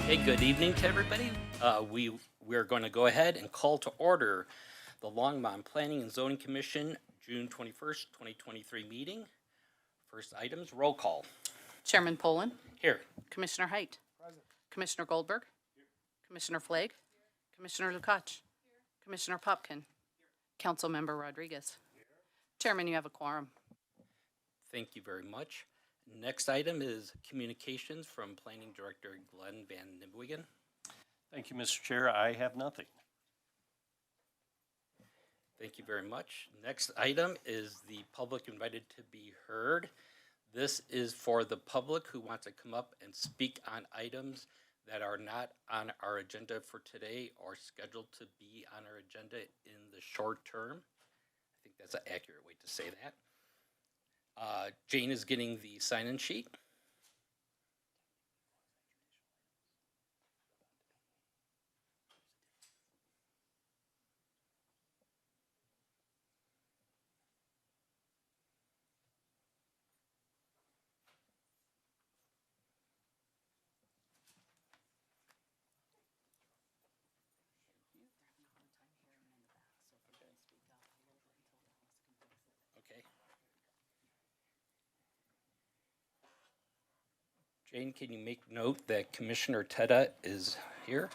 Hey, good evening to everybody. We're going to go ahead and call to order the Longmont Planning and Zoning Commission June 21st, 2023 meeting. First items, roll call. Chairman Poland, Here. Commissioner Height, Commissioner Goldberg, Commissioner Flagg, Commissioner Lukacs, Commissioner Popkin, Councilmember Rodriguez. Chairman, you have a quorum. Thank you very much. Next item is communications from Planning Director Glenn Van Nimwegen. Thank you, Mr. Chair. I have nothing. Thank you very much. Next item is the public invited to be heard. This is for the public who wants to come up and speak on items that are not on our agenda for today or scheduled to be on our agenda in the short term. I think that's an accurate way to say that. Jane is getting the sign-in sheet. Okay. Jane, can you make note that Commissioner Tedda is here?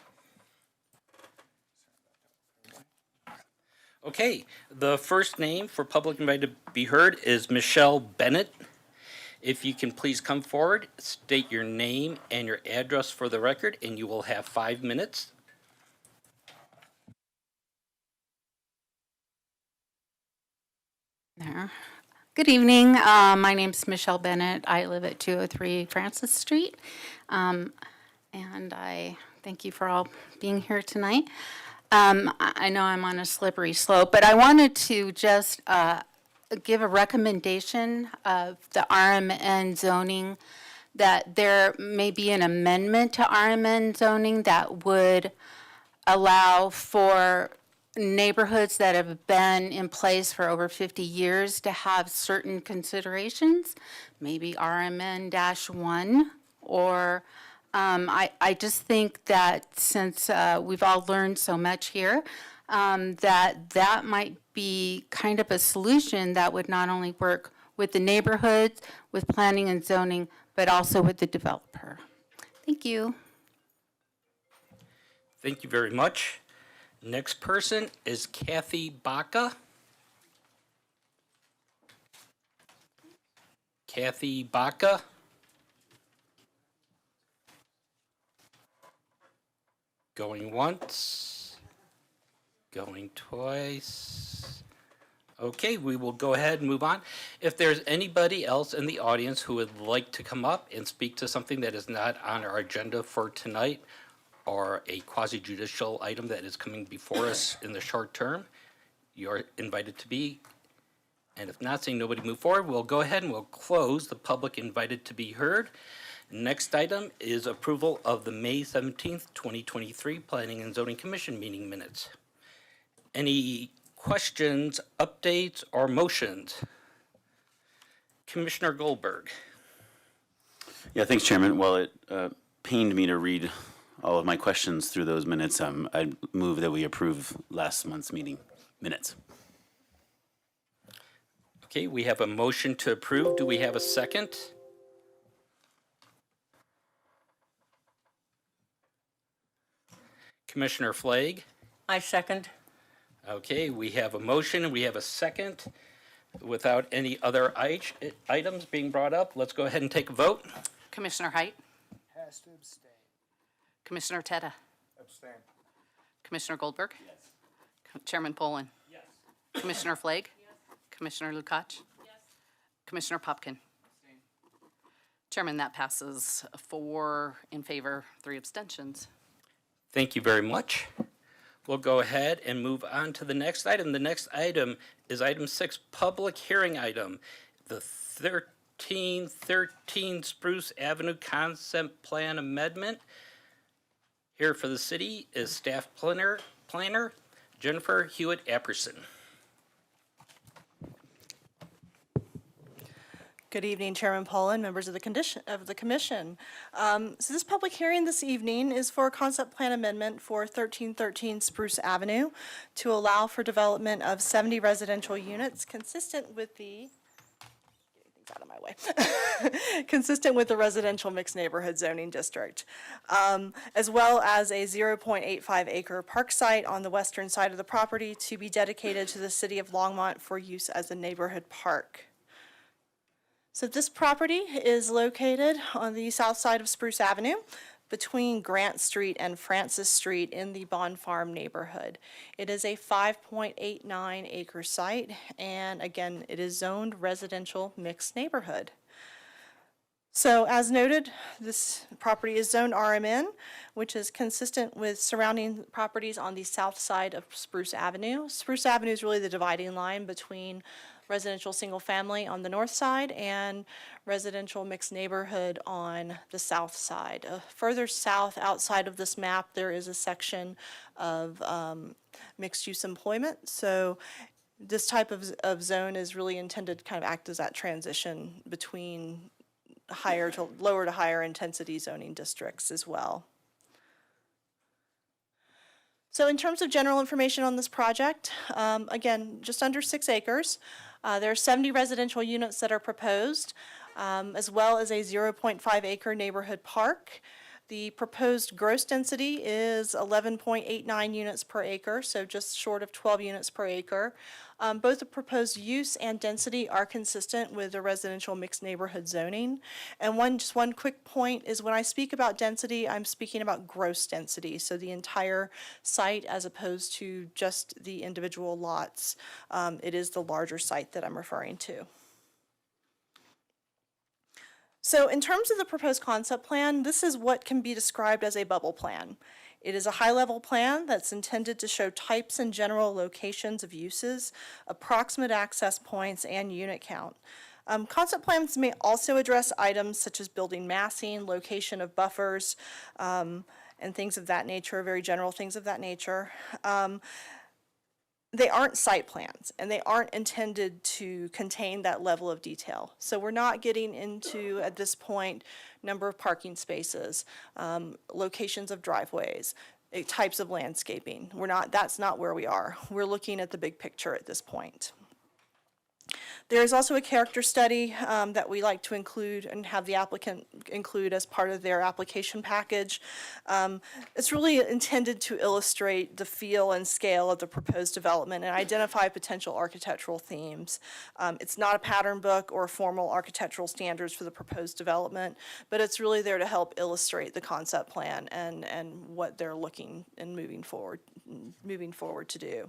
Okay, the first name for public invited to be heard is Michelle Bennett. If you can please come forward, state your name and your address for the record, and you will have 5 minutes. There. Good evening. My name's Michelle Bennett. I live at 203 Francis Street. And I thank you for all being here tonight. I know I'm on a slippery slope, but I wanted to just give a recommendation of the RMN zoning, that there may be an amendment to RMN zoning that would allow for neighborhoods that have been in place for over 50 years to have certain considerations, maybe RMN-1, or I just think that since we've all learned so much here, that might be kind of a solution that would not only work with the neighborhoods, with planning and zoning, but also with the developer. Thank you. Thank you very much. Next person is Kathy Baca. Kathy Baca. Going once, going twice. Okay, we will go ahead and move on. If there's anybody else in the audience who would like to come up and speak to something that is not on our agenda for tonight, or a quasi-judicial item that is coming before us in the short term, you're invited to be. And if not, seeing nobody move forward, we'll go ahead and we'll close the public invited to be heard. Next item is approval of the May 17th, 2023 Planning and Zoning Commission meeting minutes. Any questions, updates, or motions? Commissioner Goldberg. Yeah, thanks, Chairman. Well, it pained me to read all of my questions through those minutes. I move that we approve last month's meeting minutes. Okay, we have a motion to approve. Do we have a second? Commissioner Flagg? I second. Okay, we have a motion and we have a second. Without any other items being brought up, let's go ahead and take a vote. Commissioner Height, Has to abstain. Commissioner Tedda, Abstain. Commissioner Goldberg. Yes. Chairman Poland. Yes. Commissioner Flagg. Yes. Commissioner Lukacs. Yes. Commissioner Popkin. Abstain. Chairman, that passes 4 in favor, 3 abstentions. Thank you very much. We'll go ahead and move on to the next item. The next item is item 6, public hearing item. The 1313 Spruce Avenue Concept Plan Amendment. Here for the city is staff planner Jennifer Hewitt Apperson. Good evening, Chairman Pollan, members of the commission. So this public hearing this evening is for a concept plan amendment for 1313 Spruce Avenue to allow for development of 70 residential units consistent with the, getting things out of my way, consistent with the residential mixed neighborhood zoning district, as well as a 0.85 acre park site on the western side of the property to be dedicated to the city of Longmont for use as a neighborhood park. So this property is located on the south side of Spruce Avenue between Grant Street and Francis Street in the Bond Farm neighborhood. It is a 5.89 acre site, and again, it is zoned residential mixed neighborhood. So as noted, this property is zoned RMN, which is consistent with surrounding properties on the south side of Spruce Avenue. Spruce Avenue is really the dividing line between residential single family on the north side and residential mixed neighborhood on the south side. Further south outside of this map, there is a section of mixed use employment. So this type of zone is really intended to kind of act as that transition between lower to higher intensity zoning districts as well. So in terms of general information on this project, again, just under 6 acres. There are 70 residential units that are proposed, as well as a 0.5 acre neighborhood park. The proposed gross density is 11.89 units per acre, so just short of 12 units per acre. Both the proposed use and density are consistent with the residential mixed neighborhood zoning. And just one quick point is when I speak about density, I'm speaking about gross density, so the entire site as opposed to just the individual lots. It is the larger site that I'm referring to. So in terms of the proposed concept plan, this is what can be described as a bubble plan. It is a high-level plan that's intended to show types and general locations of uses, approximate access points, and unit count. Concept plans may also address items such as building massing, location of buffers, and things of that nature, very general things of that nature. They aren't site plans, and they aren't intended to contain that level of detail. So we're not getting into, at this point, number of parking spaces, locations of driveways, types of landscaping. That's not where we are. We're looking at the big picture at this point. There is also a character study that we like to include and have the applicant include as part of their application package. It's really intended to illustrate the feel and scale of the proposed development and identify potential architectural themes. It's not a pattern book or formal architectural standards for the proposed development, but it's really there to help illustrate the concept plan and what they're looking and moving forward to do.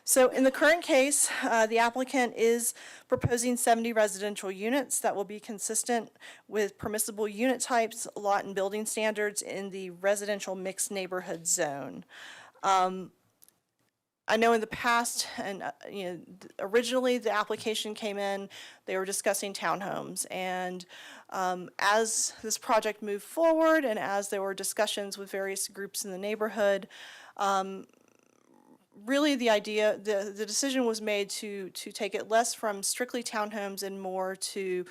So in the current case, the applicant is proposing 70 residential units that will be consistent with permissible unit types, lot and building standards in the residential mixed neighborhood zone. I know in the past, and originally the application came in, they were discussing townhomes, and as this project moved forward and as there were discussions with various groups in the neighborhood, really the decision was made to take it less from strictly townhomes and more to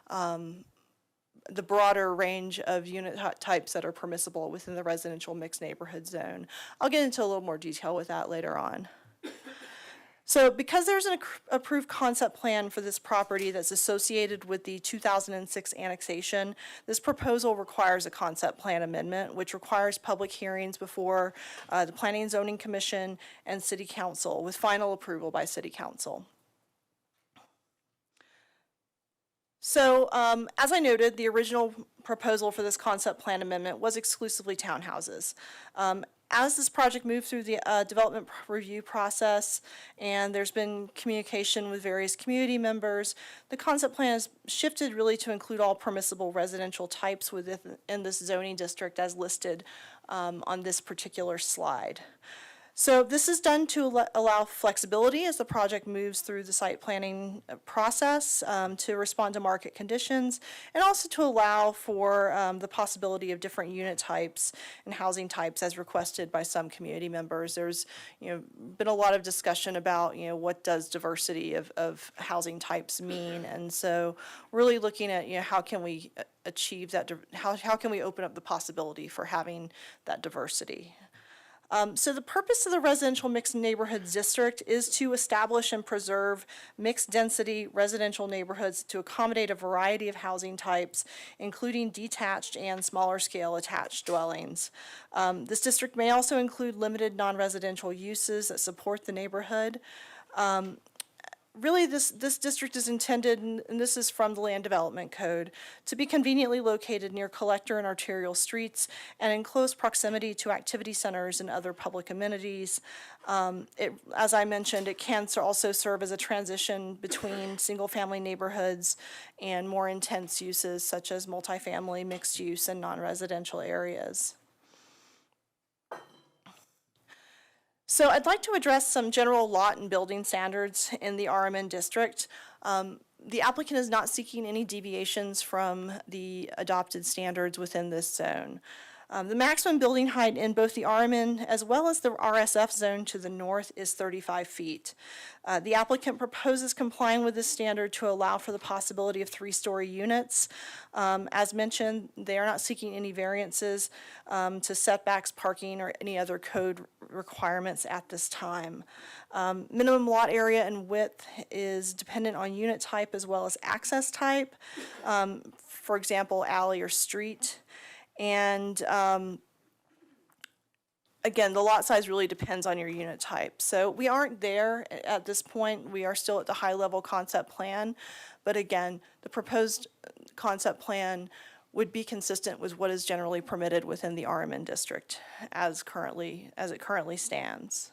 the broader range of unit types that are permissible within the residential mixed neighborhood zone. I'll get into a little more detail with that later on. So because there's an approved concept plan for this property that's associated with the 2006 annexation, this proposal requires a concept plan amendment, which requires public hearings before the Planning and Zoning Commission and City Council with final approval by City Council. So as I noted, the original proposal for this concept plan amendment was exclusively townhouses. As this project moved through the development review process and there's been communication with various community members, the concept plan has shifted really to include all permissible residential types within this zoning district as listed on this particular slide. So this is done to allow flexibility as the project moves through the site planning process, to respond to market conditions, and also to allow for the possibility of different unit types and housing types as requested by some community members. There's been a lot of discussion about what does diversity of housing types mean, and so really looking at how can we achieve that, how can we open up the possibility for having that diversity. So the purpose of the Residential Mixed Neighborhoods District is to establish and preserve mixed-density residential neighborhoods to accommodate a variety of housing types, including detached and smaller-scale attached dwellings. This district may also include limited non-residential uses that support the neighborhood. Really, this district is intended, and this is from the Land Development Code, to be conveniently located near collector and arterial streets and in close proximity to activity centers and other public amenities. As I mentioned, it can also serve as a transition between single-family neighborhoods and more intense uses such as multifamily, mixed use, and non-residential areas. So I'd like to address some general lot and building standards in the RMN district. The applicant is not seeking any deviations from the adopted standards within this zone. The maximum building height in both the RMN as well as the RSF zone to the north is 35 feet. The applicant proposes complying with this standard to allow for the possibility of 3-story units. As mentioned, they are not seeking any variances to setbacks, parking, or any other code requirements at this time. Minimum lot area and width is dependent on unit type as well as access type. For example, alley or street. And again, the lot size really depends on your unit type. So we aren't there at this point. We are still at the high-level concept plan. But again, the proposed concept plan would be consistent with what is generally permitted within the RMN district as it currently stands.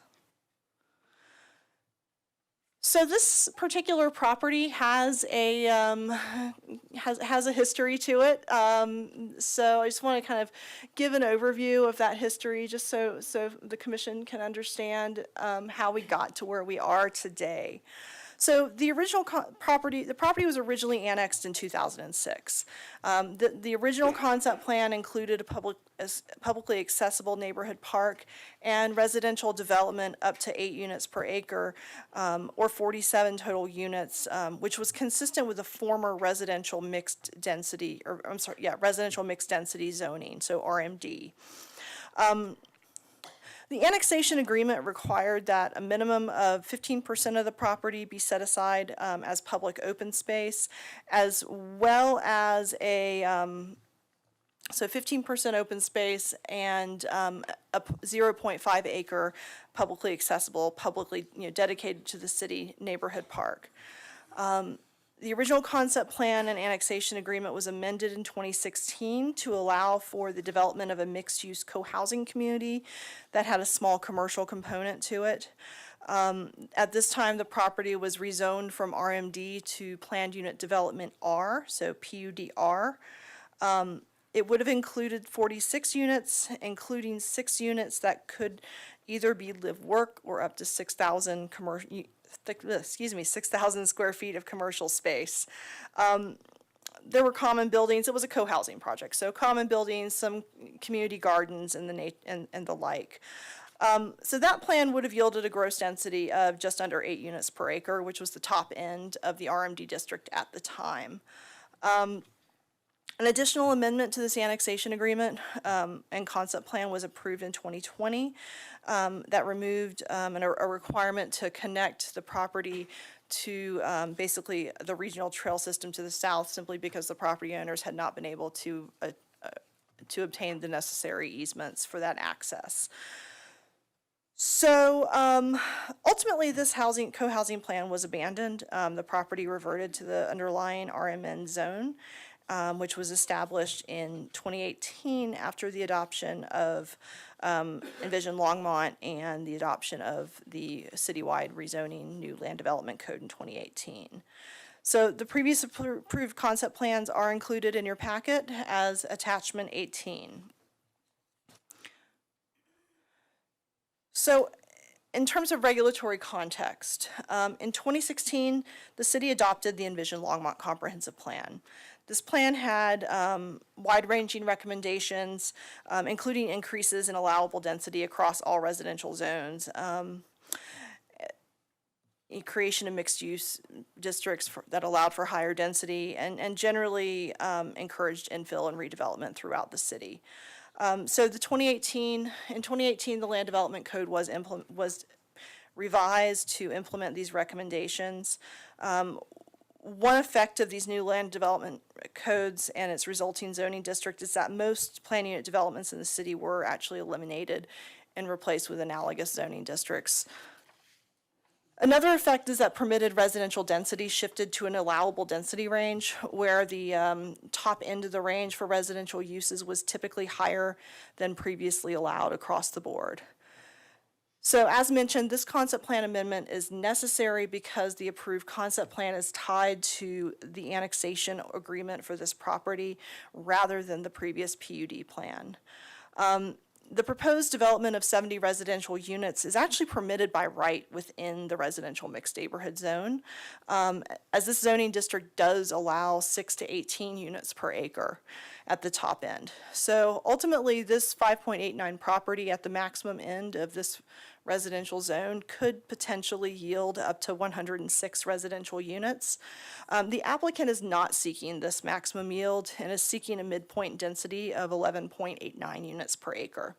So this particular property has a has a history to it. So I just want to kind of give an overview of that history, just so the commission can understand how we got to where we are today. So the original property was originally annexed in 2006. The original concept plan included a publicly accessible neighborhood park and residential development up to 8 units per acre, or 47 total units, which was consistent with the former residential mixed density, residential mixed density zoning, so RMD. The annexation agreement required that a minimum of 15% of the property be set aside as public open space, as well as a, so 15% open space and a 0.5 acre publicly accessible, publicly dedicated to the city neighborhood park. The original concept plan and annexation agreement was amended in 2016 to allow for the development of a mixed-use co-housing community that had a small commercial component to it. At this time, the property was rezoned from RMD to Planned Unit Development R, so PUDR. It would have included 46 units, including 6 units that could either be live-work or up to 6,000 square feet of commercial space. There were common buildings. It was a co-housing project, so common buildings, some community gardens, and the like. So that plan would have yielded a gross density of just under 8 units per acre, which was the top end of the RMD district at the time. An additional amendment to this annexation agreement and concept plan was approved in 2020 that removed a requirement to connect the property to basically the regional trail system to the south, simply because the property owners had not been able to obtain the necessary easements for that access. So ultimately, this co-housing plan was abandoned. The property reverted to the underlying RMN zone, which was established in 2018 after the adoption of Envision Longmont and the adoption of the citywide rezoning new land development code in 2018. So the previous approved concept plans are included in your packet as attachment 18. So in terms of regulatory context, in 2016, the city adopted the Envision Longmont Comprehensive Plan. This plan had wide-ranging recommendations, including increases in allowable density across all residential zones, creation of mixed-use districts that allowed for higher density, and generally encouraged infill and redevelopment throughout the city. So in 2018, the Land Development Code was revised to implement these recommendations. One effect of these new land development codes and its resulting zoning district is that most plan unit developments in the city were actually eliminated and replaced with analogous zoning districts. Another effect is that permitted residential density shifted to an allowable density range, where the top end of the range for residential uses was typically higher than previously allowed across the board. So as mentioned, this concept plan amendment is necessary because the approved concept plan is tied to the annexation agreement for this property rather than the previous PUD plan. The proposed development of 70 residential units is actually permitted by right within the residential mixed neighborhood zone, as this zoning district does allow 6 to 18 units per acre at the top end. So ultimately, this 5.89 property at the maximum end of this residential zone could potentially yield up to 106 residential units. The applicant is not seeking this maximum yield and is seeking a midpoint density of 11.89 units per acre.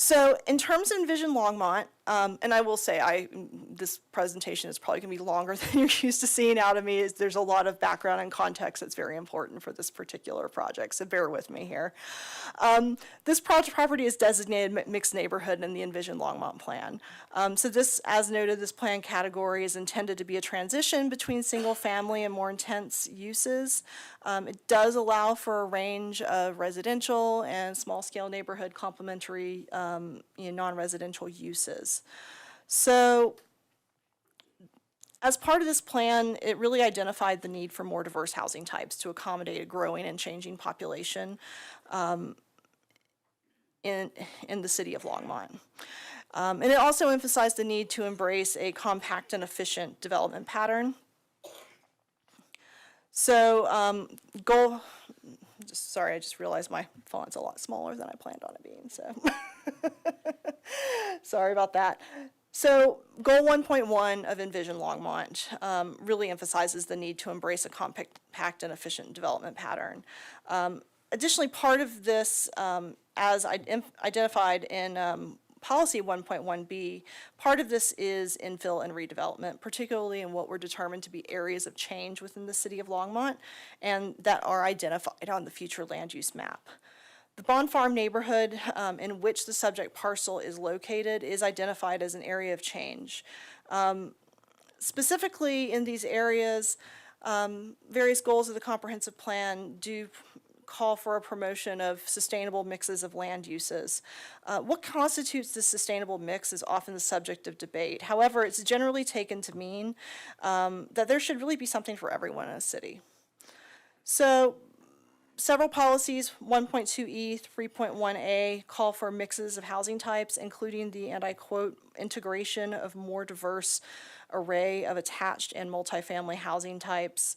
So in terms of Envision Longmont, and I will say this presentation is probably going to be longer than you're used to seeing out of me. There's a lot of background and context that's very important for this particular project, so bear with me here. This property is designated mixed neighborhood in the Envision Longmont plan. So this, as noted, this plan category is intended to be a transition between single family and more intense uses. It does allow for a range of residential and small scale neighborhood complementary non-residential uses. So as part of this plan, it really identified the need for more diverse housing types to accommodate a growing and changing population in the city of Longmont. And it also emphasized the need to embrace a compact and efficient development pattern. So sorry, I just realized my font's a lot smaller than I planned on it being, so. Sorry about that. So goal 1.1 of Envision Longmont really emphasizes the need to embrace a compact and efficient development pattern. Additionally, part of this, as identified in Policy 1.1b, part of this is infill and redevelopment, particularly in what were determined to be areas of change within the city of Longmont and that are identified on the future land use map. The Bond Farm neighborhood in which the subject parcel is located is identified as an area of change. Specifically in these areas, various goals of the comprehensive plan do call for a promotion of sustainable mixes of land uses. What constitutes this sustainable mix is often the subject of debate. However, it's generally taken to mean that there should really be something for everyone in a city. So several policies, 1.2e, 3.1a, call for mixes of housing types, including the, and I quote, integration of more diverse array of attached and multifamily housing types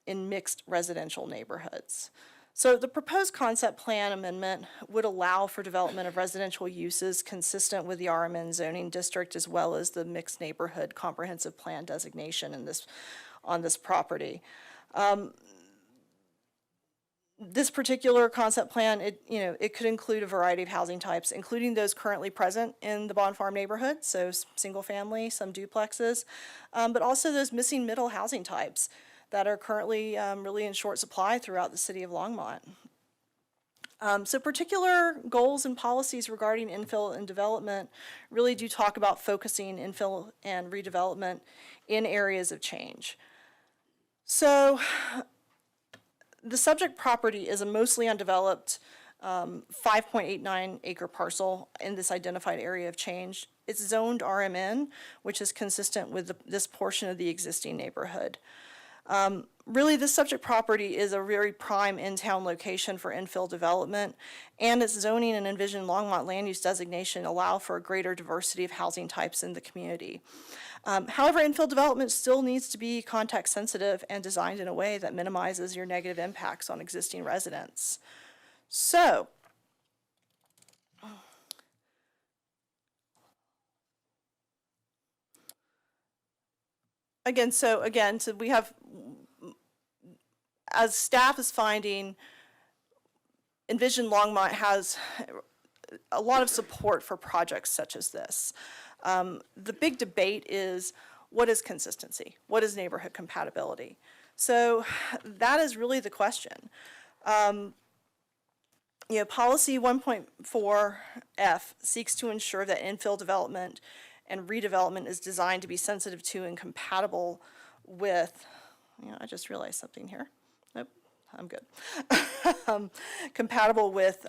in mixed residential neighborhoods. So the proposed concept plan amendment would allow for development of residential uses consistent with the RMN zoning district as well as the mixed neighborhood comprehensive plan designation on this property. This particular concept plan, it could include a variety of housing types, including those currently present in the Bond Farm neighborhood, so single family, some duplexes, but also those missing middle housing types that are currently really in short supply throughout the city of Longmont. So particular goals and policies regarding infill and development really do talk about focusing infill and redevelopment in areas of change. So the subject property is a mostly undeveloped 5.89 acre parcel in this identified area of change. It's zoned RMN, which is consistent with this portion of the existing neighborhood. Really, this subject property is a very prime in-town location for infill development, and its zoning and envisioned Longmont land use designation allow for a greater diversity of housing types in the community. However, infill development still needs to be context sensitive and designed in a way that minimizes your negative impacts on existing residents. So, so we have, as staff is finding, Envision Longmont has a lot of support for projects such as this. The big debate is, what is consistency? What is neighborhood compatibility? So that is really the question. Policy 1.4F seeks to ensure that infill development and redevelopment is designed to be sensitive to and compatible with, I just realized something here. Nope, I'm good. Compatible with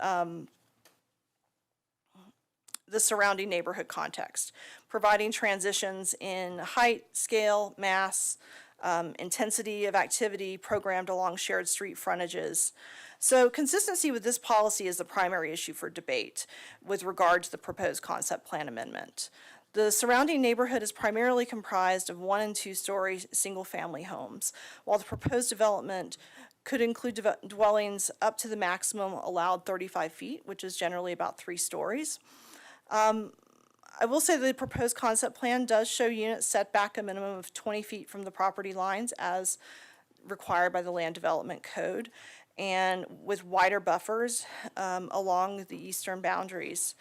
the surrounding neighborhood context, providing transitions in height, scale, mass, intensity of activity programmed along shared street frontages. So consistency with this policy is the primary issue for debate with regard to the proposed concept plan amendment. The surrounding neighborhood is primarily comprised of 1- and 2-story single-family homes, while the proposed development could include dwellings up to the maximum allowed 35 feet, which is generally about 3 stories. I will say the proposed concept plan does show units set back a minimum of 20 feet from the property lines as required by the Land Development Code, and with wider buffers along the eastern boundaries.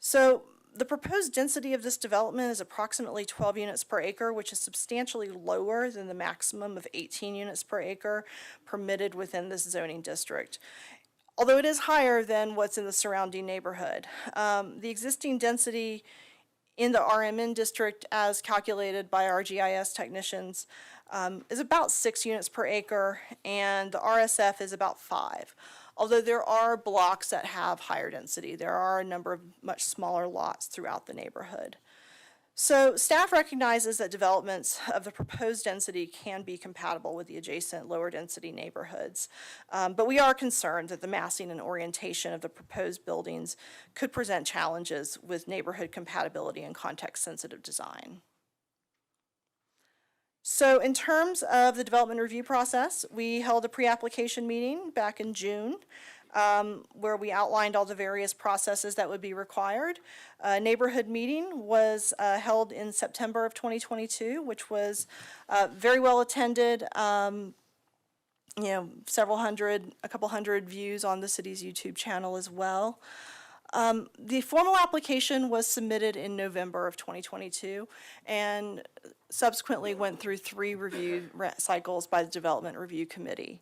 So the proposed density of this development is approximately 12 units per acre, which is substantially lower than the maximum of 18 units per acre permitted within this zoning district, although it is higher than what's in the surrounding neighborhood. The existing density in the RMN district, as calculated by our GIS technicians, is about 6 units per acre, and the RSF is about 5. Although there are blocks that have higher density, there are a number of much smaller lots throughout the neighborhood. So staff recognizes that developments of the proposed density can be compatible with the adjacent lower density neighborhoods, but we are concerned that the massing and orientation of the proposed buildings could present challenges with neighborhood compatibility and context-sensitive design. So in terms of the development review process, we held a pre-application meeting back in June where we outlined all the various processes that would be required. A neighborhood meeting was held in September of 2022, which was very well attended. A couple hundred views on the city's YouTube channel as well. The formal application was submitted in November of 2022 and subsequently went through 3 review cycles by the Development Review Committee.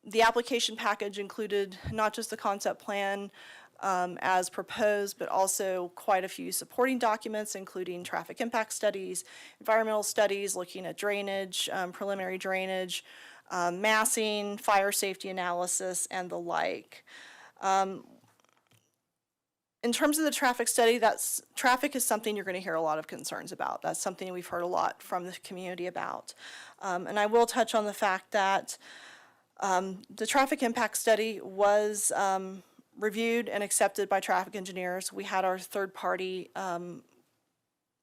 The application package included not just the concept plan as proposed, but also quite a few supporting documents, including traffic impact studies, environmental studies looking at drainage, preliminary drainage, massing, fire safety analysis, and the like. In terms of the traffic study, traffic is something you're going to hear a lot of concerns about. That's something we've heard a lot from the community about. And I will touch on the fact that the traffic impact study was reviewed and accepted by traffic engineers. We had our third-party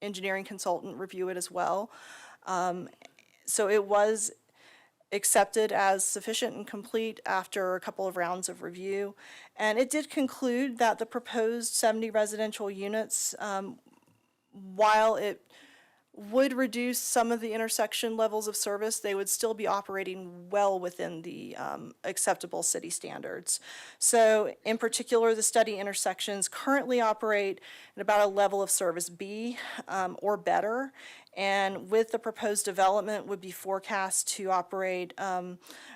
engineering consultant review it as well. So it was accepted as sufficient and complete after a couple of rounds of review. And it did conclude that the proposed 70 residential units, while it would reduce some of the intersection levels of service, they would still be operating well within the acceptable city standards. So in particular, the study intersections currently operate at about a level of service B or better, and with the proposed development would be forecast to operate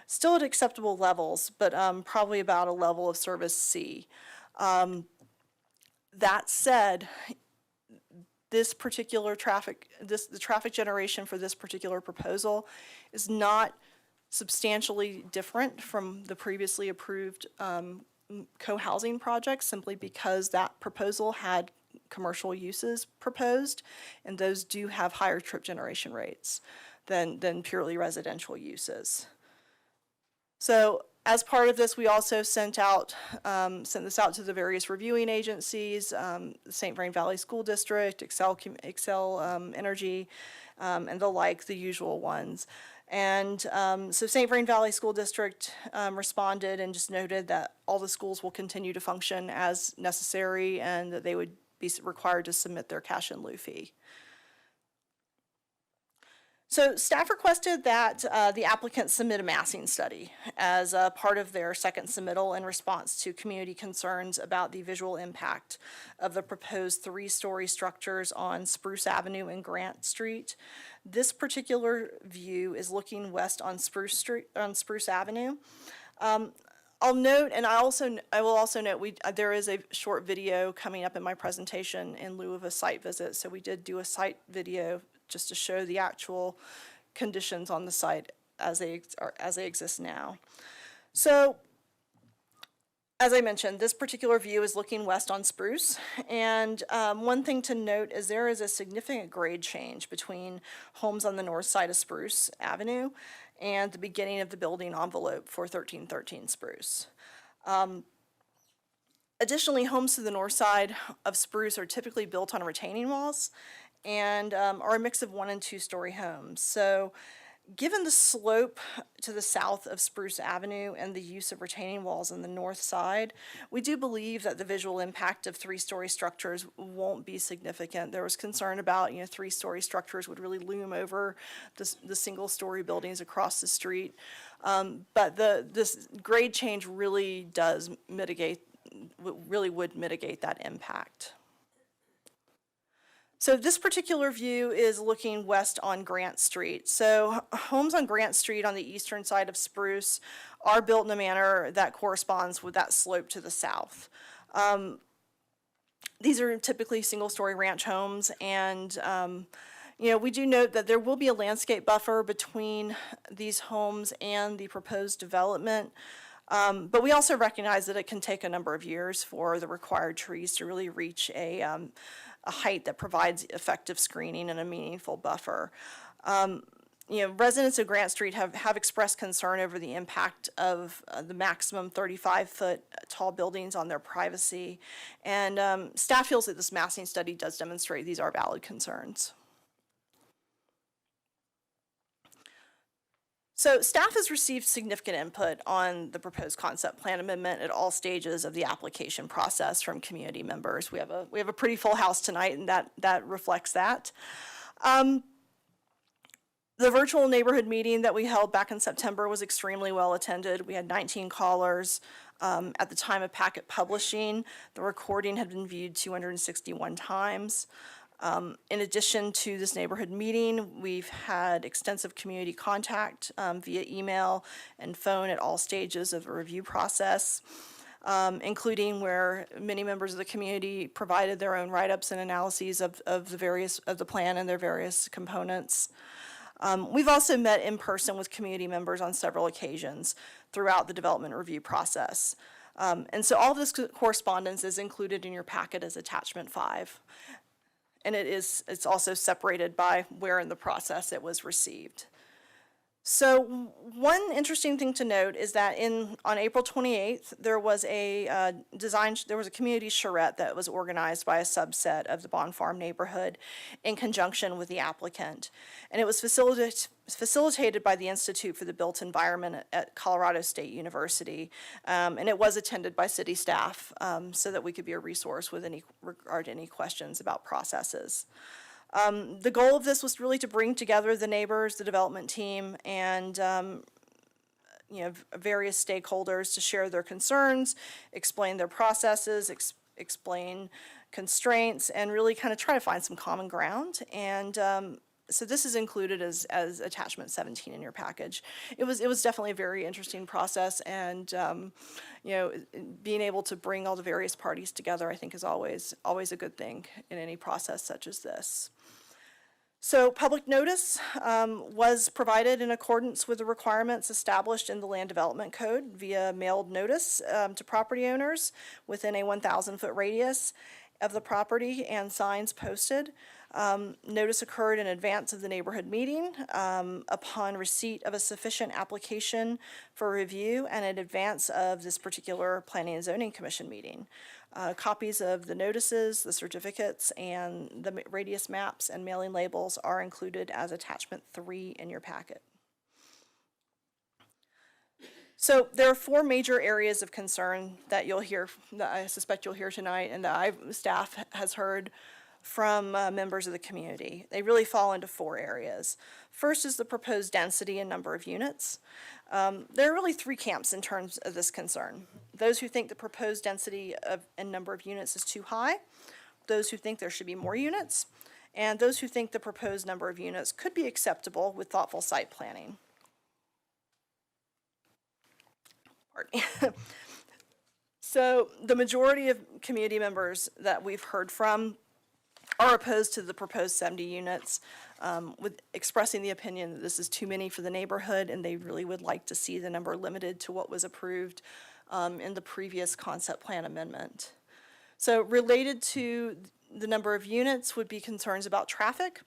still at acceptable levels, but probably about a level of service C. That said, this particular the traffic generation for this particular proposal is not substantially different from the previously approved co-housing project, simply because that proposal had commercial uses proposed, and those do have higher trip generation rates. than purely residential uses. So as part of this, we also sent this out to the various reviewing agencies, the St. Vrain Valley School District, Excel Energy, and the like, the usual ones. And so St. Vrain Valley School District responded and just noted that all the schools will continue to function as necessary and that they would be required to submit their cash in lieu fee. So staff requested that the applicant submit a massing study as a part of their second submittal in response to community concerns about the visual impact of the proposed three-story structures on Spruce Avenue and Grant Street. This particular view is looking west on Spruce Avenue. I'll note, and I will also note, there is a short video coming up in my presentation in lieu of a site visit. So we did do a site video just to show the actual conditions on the site as they exist now. So, as I mentioned, this particular view is looking west on Spruce, and one thing to note is there is a significant grade change between homes on the north side of Spruce Avenue and the beginning of the building envelope for 1313 Spruce. Additionally, homes to the north side of Spruce are typically built on retaining walls and are a mix of 1- and 2-story homes. So given the slope to the south of Spruce Avenue and the use of retaining walls on the north side, we do believe that the visual impact of 3-story structures won't be significant. There was concern about, 3-story structures would really loom over the single-story buildings across the street. But this grade change really does would mitigate that impact. So this particular view is looking west on Grant Street. So homes on Grant Street on the eastern side of Spruce are built in a manner that corresponds with that slope to the south. These are typically single-story ranch homes, and we do note that there will be a landscape buffer between these homes and the proposed development. But we also recognize that it can take a number of years for the required trees to really reach a height that provides effective screening and a meaningful buffer. Residents of Grant Street have expressed concern over the impact of the maximum 35-foot tall buildings on their privacy, and staff feels that this massing study does demonstrate these are valid concerns. So staff has received significant input on the proposed concept plan amendment at all stages of the application process from community members. We have a pretty full house tonight, and that reflects that. The virtual neighborhood meeting that we held back in September was extremely well attended. We had 19 callers. At the time of packet publishing, the recording had been viewed 261 times. In addition to this neighborhood meeting, we've had extensive community contact via email and phone at all stages of the review process, including where many members of the community provided their own write-ups and analyses of the plan and their various components. We've also met in person with community members on several occasions throughout the development review process. And so all this correspondence is included in your packet as attachment 5. And it's also separated by where in the process it was received. So one interesting thing to note is that on April 28th, there was a community charrette that was organized by a subset of the Bond Farm neighborhood in conjunction with the applicant. And it was facilitated by the Institute for the Built Environment at Colorado State University. And it was attended by city staff so that we could be a resource with any regard to any questions about processes. The goal of this was really to bring together the neighbors, the development team, and various stakeholders to share their concerns, explain their processes, explain constraints, and really kind of try to find some common ground. And so this is included as attachment 17 in your package. It was definitely a very interesting process, and being able to bring all the various parties together, I think, is always a good thing in any process such as this. So public notice was provided in accordance with the requirements established in the Land Development Code via mailed notice to property owners within a 1,000-foot radius of the property and signs posted. Notice occurred in advance of the neighborhood meeting, upon receipt of a sufficient application for review and in advance of this particular Planning and Zoning Commission meeting. Copies of the notices, the certificates, and the radius maps and mailing labels are included as attachment 3 in your packet. So there are 4 major areas of concern that you'll hear, that I suspect you'll hear tonight, and that staff has heard from members of the community. They really fall into 4 areas. First is the proposed density and number of units. There are really 3 camps in terms of this concern. Those who think the proposed density and number of units is too high, those who think there should be more units, and those who think the proposed number of units could be acceptable with thoughtful site planning. Pardon me. So the majority of community members that we've heard from are opposed to the proposed 70 units, with expressing the opinion that this is too many for the neighborhood, and they really would like to see the number limited to what was approved in the previous concept plan amendment. So related to the number of units would be concerns about traffic.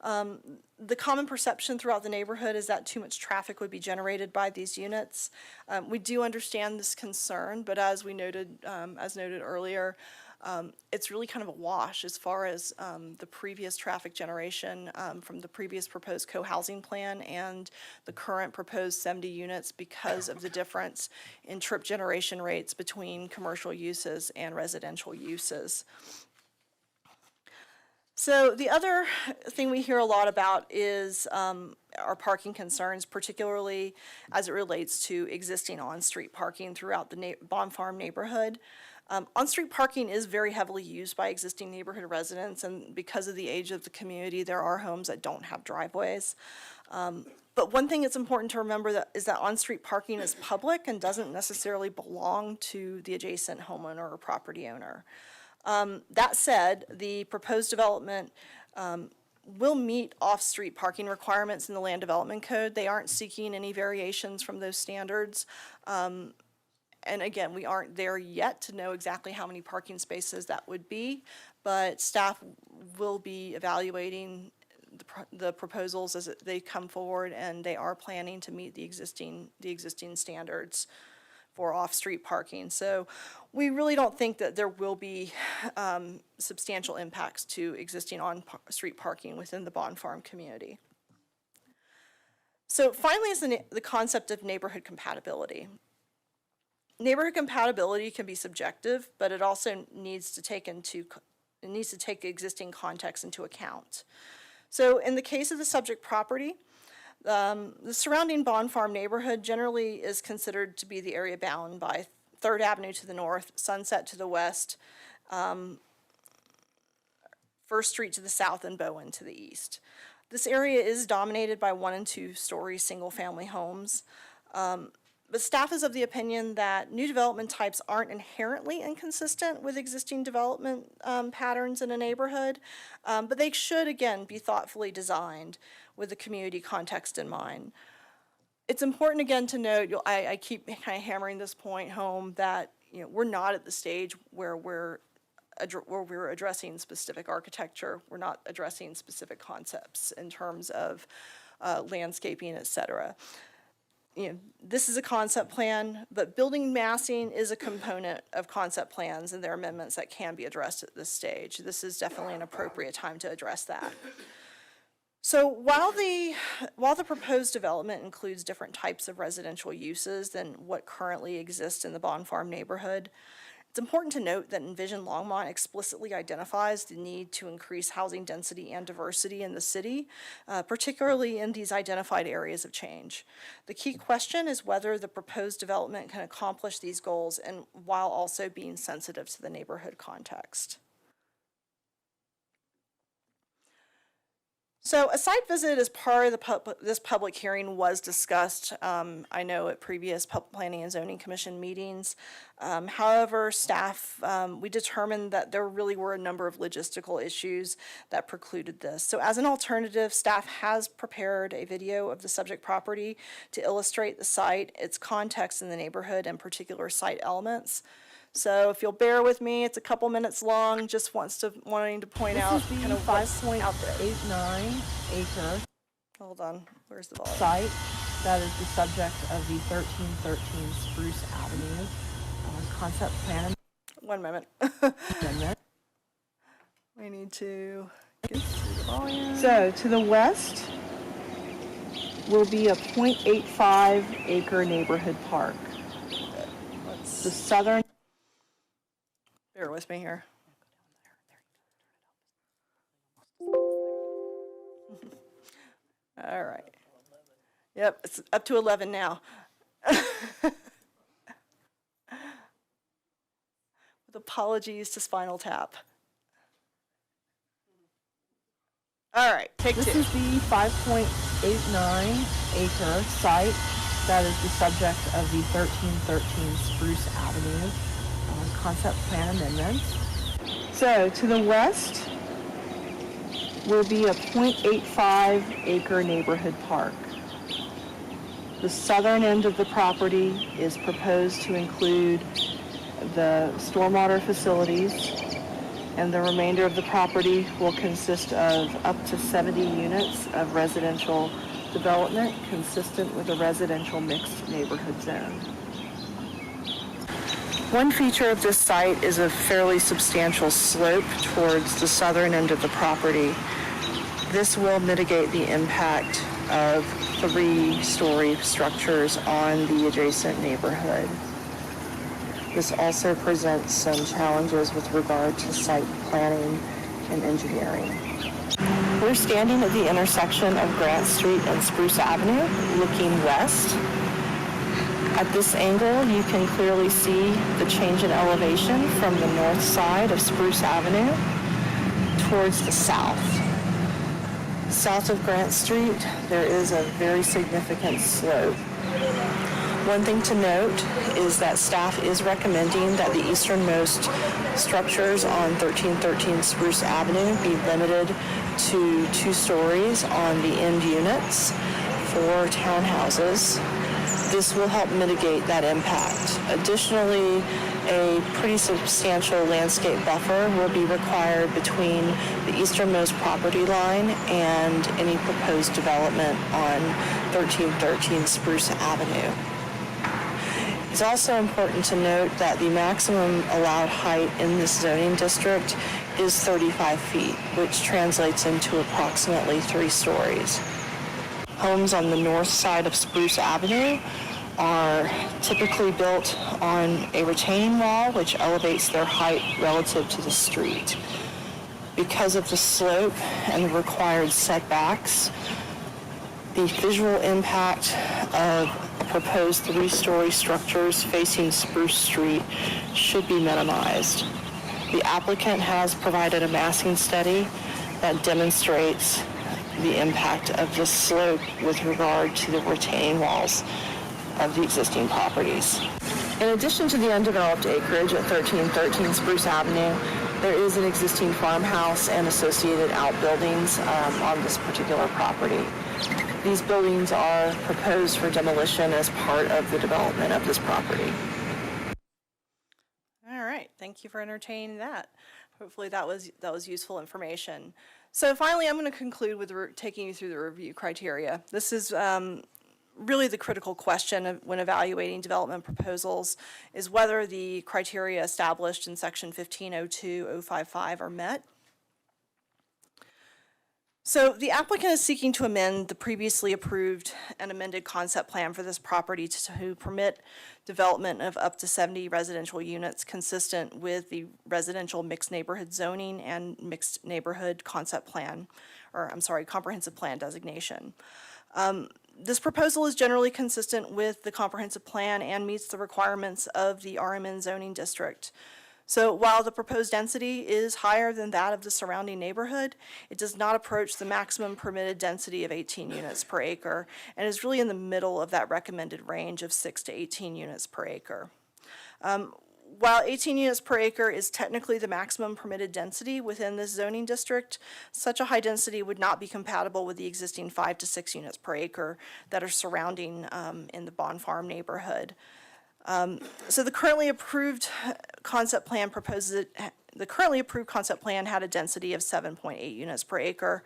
The common perception throughout the neighborhood is that too much traffic would be generated by these units. We do understand this concern, but as noted earlier, it's really kind of a wash as far as the previous traffic generation from the previous proposed co-housing plan and the current proposed 70 units because of the difference in trip generation rates between commercial uses and residential uses. So the other thing we hear a lot about is our parking concerns, particularly as it relates to existing on-street parking throughout the Bond Farm neighborhood. On-street parking is very heavily used by existing neighborhood residents, and because of the age of the community, there are homes that don't have driveways. But one thing that's important to remember is that on-street parking is public and doesn't necessarily belong to the adjacent homeowner or property owner. That said, the proposed development will meet off-street parking requirements in the Land Development Code. They aren't seeking any variations from those standards. And again, we aren't there yet to know exactly how many parking spaces that would be, but staff will be evaluating the proposals as they come forward, and they are planning to meet the existing standards for off-street parking. So we really don't think that there will be substantial impacts to existing on-street parking within the Bond Farm community. So finally is the concept of neighborhood compatibility. Neighborhood compatibility can be subjective, but it also needs to take existing context into account. So in the case of the subject property, the surrounding Bond Farm neighborhood generally is considered to be the area bound by 3rd Avenue to the north, Sunset to the west, 1st Street to the south, and Bowen to the east. This area is dominated by 1- and 2-story single-family homes. But staff is of the opinion that new development types aren't inherently inconsistent with existing development patterns in a neighborhood, but they should, again, be thoughtfully designed with the community context in mind. It's important, again, to note, I keep kind of hammering this point home, that we're not at the stage where we're addressing specific architecture. We're not addressing specific concepts in terms of landscaping, et cetera. This is a concept plan, but building massing is a component of concept plans, and there are amendments that can be addressed at this stage. This is definitely an appropriate time to address that. So while the proposed development includes different types of residential uses than what currently exists in the Bond Farm neighborhood, it's important to note that Envision Longmont explicitly identifies the need to increase housing density and diversity in the city, particularly in these identified areas of change. The key question is whether the proposed development can accomplish these goals and while also being sensitive to the neighborhood context. So a site visit as part of this public hearing was discussed, I know, at previous Planning and Zoning Commission meetings. However, staff, we determined that there really were a number of logistical issues that precluded this. So as an alternative, staff has prepared a video of the subject property to illustrate the site, its context in the neighborhood, and particular site elements. So if you'll bear with me, it's a couple minutes long, just wanting to point out This is kind the of what's out there. 5.89 acre Hold on, where's the volume? site that is the subject of the 1313 Spruce Avenue concept plan 1 moment. amendment. We need to get through the volume. So to the west will be a 0.85 acre neighborhood park. The southern Bear with me here. All right. Yep, it's up to 11 now. With apologies to Spinal Tap. All right, take This two. is the 5.89 acre site that is the subject of the 1313 Spruce Avenue concept plan amendment. So to the west will be a 0.85 acre neighborhood park. The southern end of the property is proposed to include the stormwater facilities, and the remainder of the property will consist of up to 70 units of residential development consistent with a residential mixed neighborhood zone. One feature of this site is a fairly substantial slope towards the southern end of the property. This will mitigate the impact of 3-story structures on the adjacent neighborhood. This also presents some challenges with regard to site planning and engineering. We're standing at the intersection of Grant Street and Spruce Avenue, looking west. At this angle, you can clearly see the change in elevation from the north side of Spruce Avenue towards the south. South of Grant Street, there is a very significant slope. One thing to note is that staff is recommending that the easternmost structures on 1313 Spruce Avenue be limited to 2 stories on the end units for townhouses. This will help mitigate that impact. Additionally, a pretty substantial landscape buffer will be required between the easternmost property line and any proposed development on 1313 Spruce Avenue. It's also important to note that the maximum allowed height in this zoning district is 35 feet, which translates into approximately 3 stories. Homes on the north side of Spruce Avenue are typically built on a retaining wall, which elevates their height relative to the street. Because of the slope and the required setbacks, the visual impact of proposed 3-story structures facing Spruce Street should be minimized. The applicant has provided a massing study that demonstrates the impact of the slope with regard to the retaining walls of the existing properties. In addition to the undeveloped acreage at 1313 Spruce Avenue, there is an existing farmhouse and associated outbuildings on this particular property. These buildings are proposed for demolition as part of the development of this property. All right, thank you for entertaining that. Hopefully that was useful information. So finally, I'm going to conclude with taking you through the review criteria. This is really the critical question when evaluating development proposals, is whether the criteria established in section 1502.055 are met. So the applicant is seeking to amend the previously approved and amended concept plan for this property to permit development of up to 70 residential units consistent with the residential mixed neighborhood zoning and mixed neighborhood concept plan, or I'm sorry, comprehensive plan designation. This proposal is generally consistent with the comprehensive plan and meets the requirements of the RMN zoning district. So while the proposed density is higher than that of the surrounding neighborhood, it does not approach the maximum permitted density of 18 units per acre and is really in the middle of that recommended range of 6 to 18 units per acre. While 18 units per acre is technically the maximum permitted density within this zoning district, such a high density would not be compatible with the existing 5 to 6 units per acre that are surrounding in the Bond Farm neighborhood. So the currently approved concept plan had a density of 7.8 units per acre,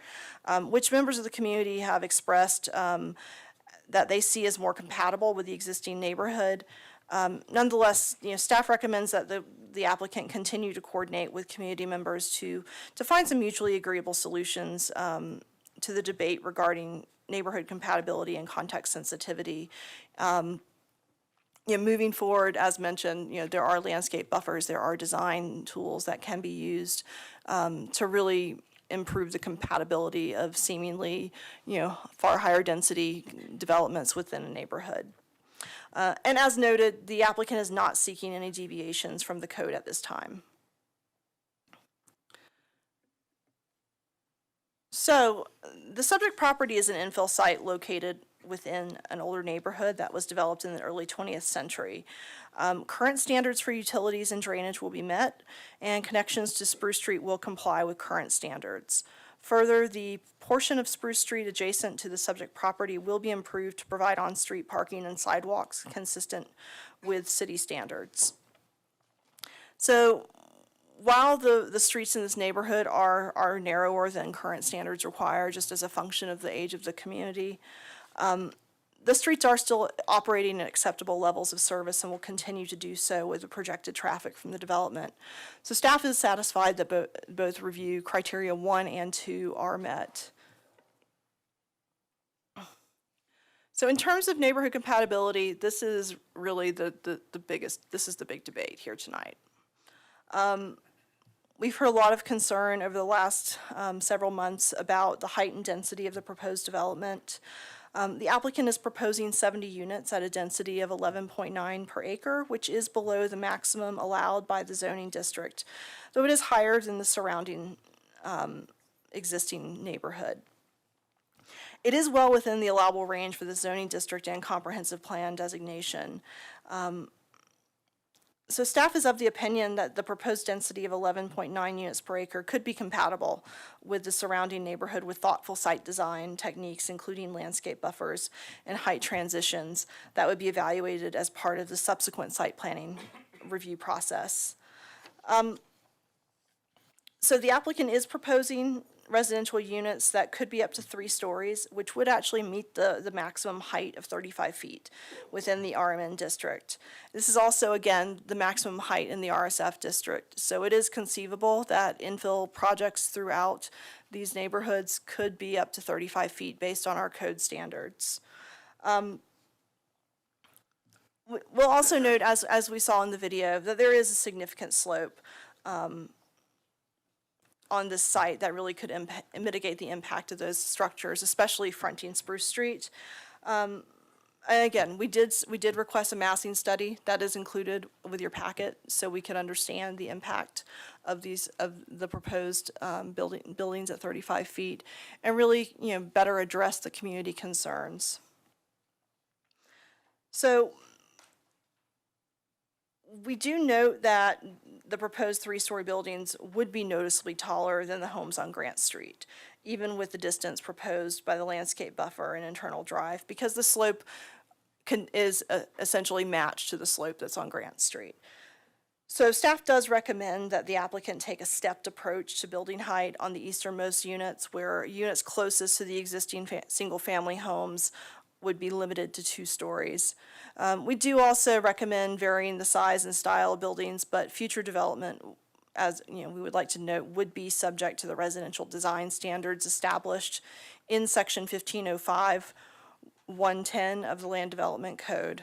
which members of the community have expressed that they see as more compatible with the existing neighborhood. Nonetheless, staff recommends that the applicant continue to coordinate with community members to find some mutually agreeable solutions to the debate regarding neighborhood compatibility and context sensitivity. Moving forward, as mentioned, there are landscape buffers, there are design tools that can be used to really improve the compatibility of seemingly, far higher density developments within a neighborhood. And as noted, the applicant is not seeking any deviations from the code at this time. So, the subject property is an infill site located within an older neighborhood that was developed in the early 20th century. Current standards for utilities and drainage will be met, and connections to Spruce Street will comply with current standards. Further, the portion of Spruce Street adjacent to the subject property will be improved to provide on-street parking and sidewalks consistent with city standards. So, while the streets in this neighborhood are narrower than current standards require, just as a function of the age of the community, the streets are still operating at acceptable levels of service and will continue to do so with the projected traffic from the development. So staff is satisfied that both review criteria 1 and 2 are met. So in terms of neighborhood compatibility, this is really the big debate here tonight. We've heard a lot of concern over the last several months about the height and density of the proposed development. The applicant is proposing 70 units at a density of 11.9 per acre, which is below the maximum allowed by the zoning district, though it is higher than the surrounding existing neighborhood. It is well within the allowable range for the zoning district and comprehensive plan designation. So staff is of the opinion that the proposed density of 11.9 units per acre could be compatible with the surrounding neighborhood with thoughtful site design techniques, including landscape buffers and height transitions that would be evaluated as part of the subsequent site planning review process. So the applicant is proposing residential units that could be up to 3 stories, which would actually meet the maximum height of 35 feet within the RMN district. This is also, again, the maximum height in the RSF district. So it is conceivable that infill projects throughout these neighborhoods could be up to 35 feet based on our code standards. We'll also note, as we saw in the video, that there is a significant slope on this site that really could mitigate the impact of those structures, especially fronting Spruce Street. And again, we did request a massing study that is included with your packet, so we can understand the impact of the proposed buildings at 35 feet, and really better address the community concerns. So we do note that the proposed 3-story buildings would be noticeably taller than the homes on Grant Street, even with the distance proposed by the landscape buffer and internal drive, because the slope is essentially matched to the slope that's on Grant Street. So staff does recommend that the applicant take a stepped approach to building height on the easternmost units, where units closest to the existing single-family homes would be limited to 2 stories. We do also recommend varying the size and style of buildings, but future development, as we would like to note, would be subject to the residential design standards established in Section 1505-110 of the Land Development Code.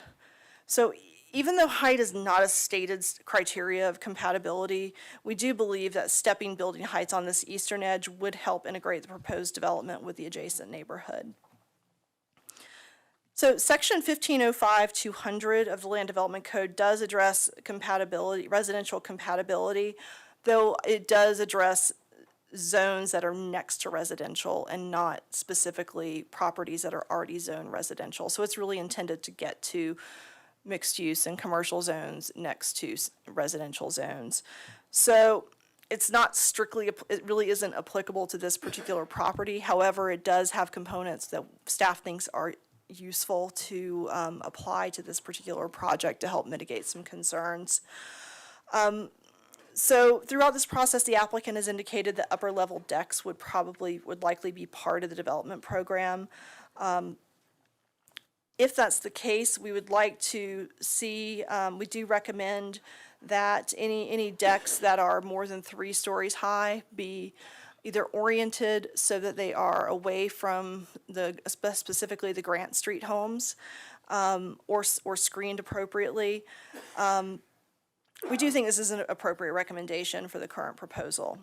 So even though height is not a stated criteria of compatibility, we do believe that stepping building heights on this eastern edge would help integrate the proposed development with the adjacent neighborhood. So Section 1505-200 of the Land Development Code does address compatibility, residential compatibility, though it does address zones that are next to residential and not specifically properties that are already zoned residential. So it's really intended to get to mixed use and commercial zones next to residential zones. So it's not strictly, it really isn't applicable to this particular property. However, it does have components that staff thinks are useful to apply to this particular project to help mitigate some concerns. So throughout this process, the applicant has indicated that upper level decks would likely be part of the development program. If that's the case, we would like to see, we do recommend that any decks that are more than 3 stories high be either oriented so that they are away from specifically the Grant Street homes, or screened appropriately. We do think this is an appropriate recommendation for the current proposal.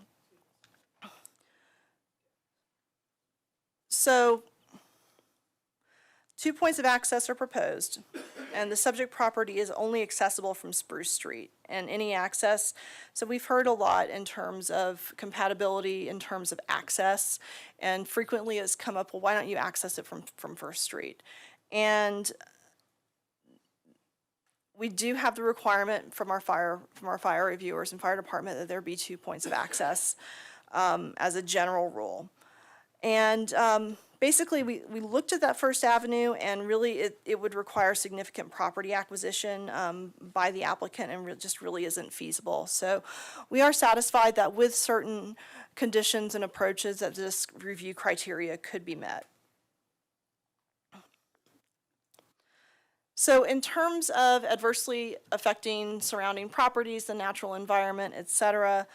So, 2 points of access are proposed, and the subject property is only accessible from Spruce Street, and any access, so we've heard a lot in terms of compatibility, in terms of access, and frequently it's come up, well, why don't you access it from First Street? And we do have the requirement from our fire reviewers and fire department that there be 2 points of access as a general rule. And basically, we looked at that First Avenue, and really it would require significant property acquisition by the applicant, and just really isn't feasible. So we are satisfied that with certain conditions and approaches that this review criteria could be met. So in terms of adversely affecting surrounding properties, the natural environment, et cetera,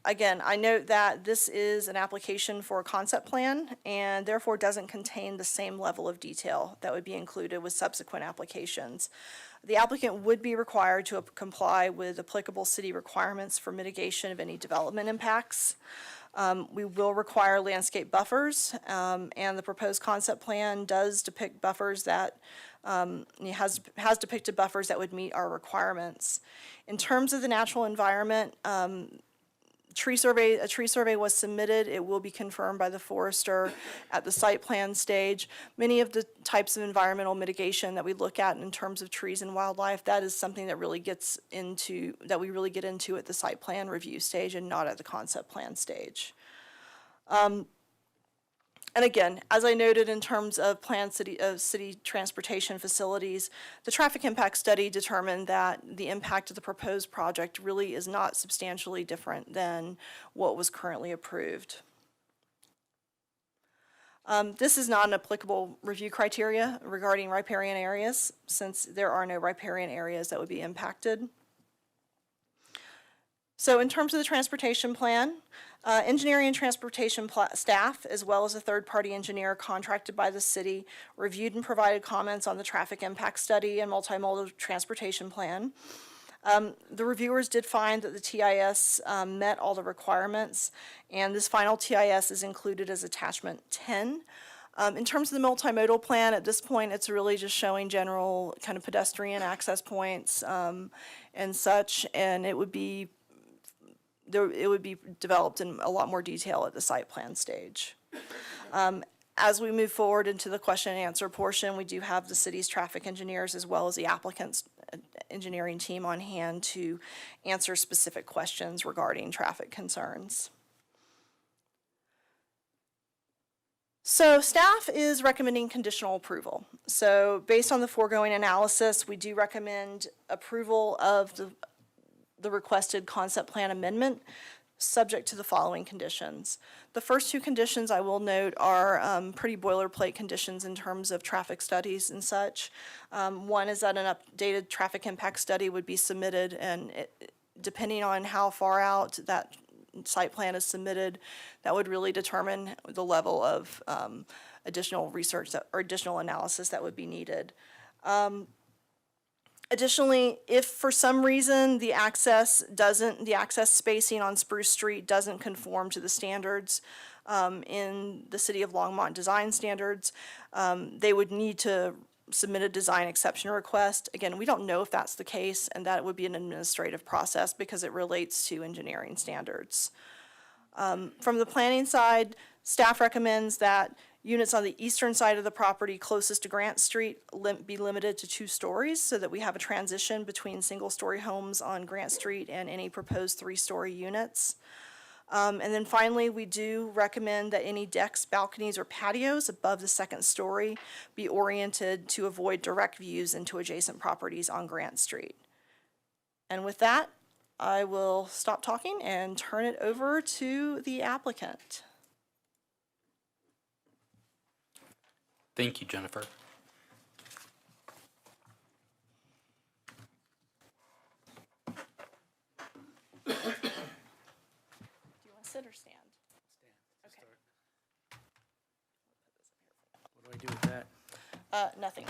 again, I note that this is an application for a concept plan and therefore doesn't contain the same level of detail that would be included with subsequent applications. The applicant would be required to comply with applicable city requirements for mitigation of any development impacts. We will require landscape buffers, and the proposed concept plan does depict buffers that has depicted buffers that would meet our requirements. In terms of the natural environment, a tree survey was submitted. It will be confirmed by the forester at the site plan stage. Many of the types of environmental mitigation that we look at in terms of trees and wildlife, that is something that we really get into at the site plan review stage and not at the concept plan stage. And again, as I noted in terms of planned city transportation facilities, the traffic impact study determined that the impact of the proposed project really is not substantially different than what was currently approved. This is not an applicable review criteria regarding riparian areas, since there are no riparian areas that would be impacted. So in terms of the transportation plan, engineering and transportation staff, as well as a third-party engineer contracted by the city, reviewed and provided comments on the traffic impact study and multimodal transportation plan. The reviewers did find that the TIS met all the requirements, and this final TIS is included as attachment 10. In terms of the multimodal plan, at this point, it's really just showing general kind of pedestrian access points and such, and it would be developed in a lot more detail at the site plan stage. As we move forward into the question and answer portion, we do have the city's traffic engineers as well as the applicant's engineering team on hand to answer specific questions regarding traffic concerns. So staff is recommending conditional approval. So based on the foregoing analysis, we do recommend approval of the requested concept plan amendment, subject to the following conditions. The first 2 conditions I will note are pretty boilerplate conditions in terms of traffic studies and such. One is that an updated traffic impact study would be submitted, and depending on how far out that site plan is submitted, that would really determine the level of additional research or additional analysis that would be needed. Additionally, if for some reason the access spacing on Spruce Street doesn't conform to the standards in the City of Longmont design standards, they would need to submit a design exception request. Again, we don't know if that's the case, and that would be an administrative process because it relates to engineering standards. From the planning side, staff recommends that units on the eastern side of the property closest to Grant Street be limited to 2 stories so that we have a transition between single-story homes on Grant Street and any proposed 3-story units. And then finally, we do recommend that any decks, balconies, or patios above the second story be oriented to avoid direct views into adjacent properties on Grant Street. And with that, I will stop talking and turn it over to the applicant. Thank you, Jennifer. Do you want to sit or stand? Okay. What do I do with that? Nothing.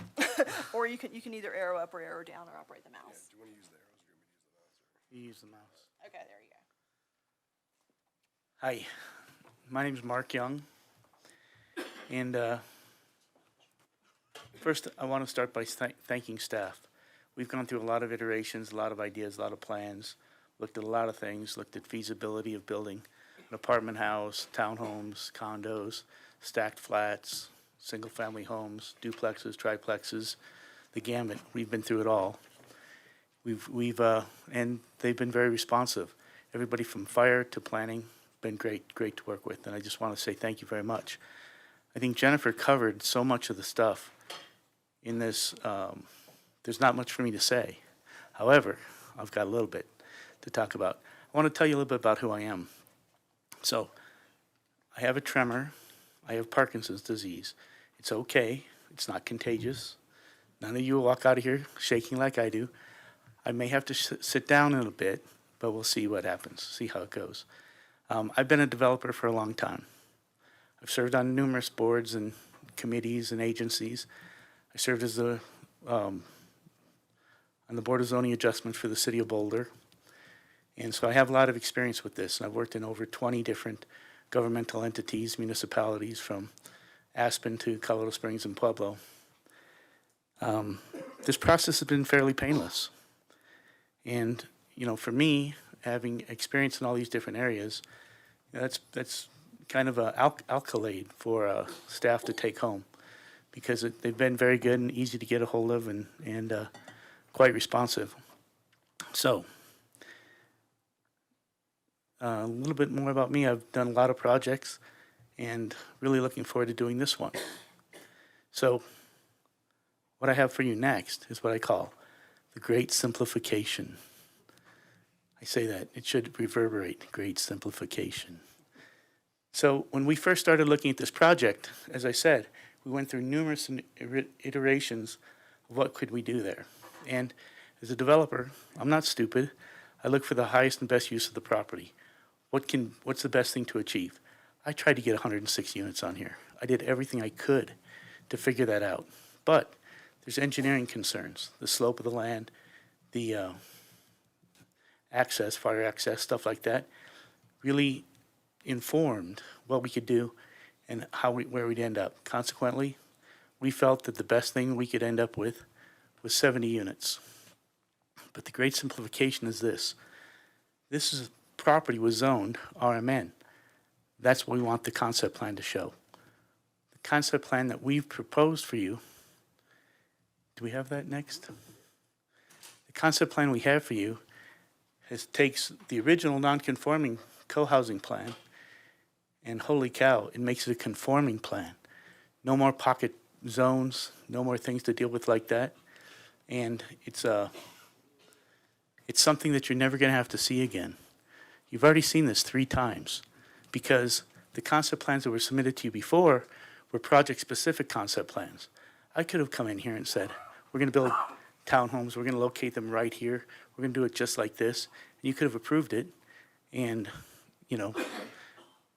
Or you can either arrow up or arrow down or operate the mouse. You use the mouse. Okay, there you go. Hi, my name is Mark Young. And first, I want to start by thanking staff. We've gone through a lot of iterations, a lot of ideas, a lot of plans, looked at a lot of things, looked at feasibility of building an apartment house, townhomes, condos, stacked flats, single-family homes, duplexes, triplexes, the gamut. We've been through it all. And they've been very responsive. Everybody from fire to planning, been great to work with, and I just want to say thank you very much. I think Jennifer covered so much of the stuff in this. There's not much for me to say. However, I've got a little bit to talk about. I want to tell you a little bit about who I am. So, I have a tremor. I have Parkinson's disease. It's okay. It's not contagious. None of you will walk out of here shaking like I do. I may have to sit down in a bit, but we'll see what happens, see how it goes. I've been a developer for a long time. I've served on numerous boards and committees and agencies. I served as on the Board of Zoning Adjustment for the City of Boulder. And so I have a lot of experience with this, and I've worked in over 20 different governmental entities, municipalities, from Aspen to Colorado Springs and Pueblo. This process has been fairly painless. And, you know, for me, having experience in all these different areas, that's kind of an accolade for staff to take home, because they've been very good and easy to get a hold of and quite responsive. So, a little bit more about me. I've done a lot of projects and really looking forward to doing this one. So, what I have for you next is what I call the great simplification. I say that, it should reverberate, great simplification. So when we first started looking at this project, as I said, we went through numerous iterations of what could we do there. And as a developer, I'm not stupid. I look for the highest and best use of the property. What's the best thing to achieve? I tried to get 106 units on here. I did everything I could to figure that out. But there's engineering concerns, the slope of the land, the access, fire access, stuff like that, really informed what we could do and where we'd end up. Consequently, we felt that the best thing we could end up with was 70 units. But the great simplification is this. This property was zoned RMN. That's what we want the concept plan to show. The concept plan that we've proposed for you, do we have that next? The concept plan we have for you takes the original non-conforming co-housing plan, and holy cow, it makes it a conforming plan. No more pocket zones, no more things to deal with like that. And it's something that you're never going to have to see again. You've already seen this 3 times, because the concept plans that were submitted to you before were project-specific concept plans. I could have come in here and said, we're going to build townhomes, we're going to locate them right here, we're going to do it just like this. And you could have approved it, and, you know,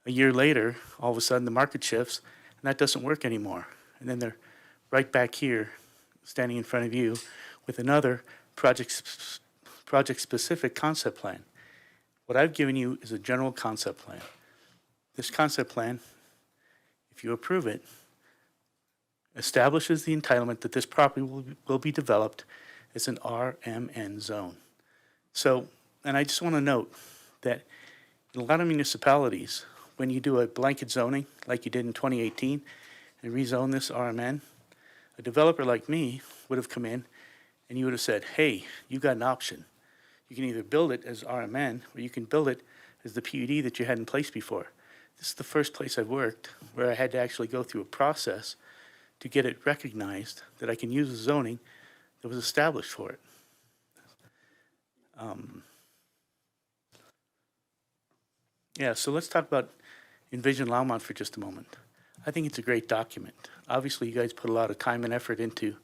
a year later, all of a sudden the market shifts, and that doesn't work anymore. And then they're right back here, standing in front of you with another project-specific concept plan. What I've given you is a general concept plan. This concept plan, if you approve it, establishes the entitlement that this property will be developed as an RMN zone. So, and I just want to note that in a lot of municipalities, when you do a blanket zoning, like you did in 2018, and rezone this RMN, a developer like me would have come in and you would have said, hey, you got an option. You can either build it as RMN, or you can build it as the PUD that you had in place before. This is the first place I've worked where I had to actually go through a process to get it recognized that I can use a zoning that was established for it. Yeah, so let's talk about Envision Longmont for just a moment. I think it's a great document. Obviously, you guys put a lot of time and effort into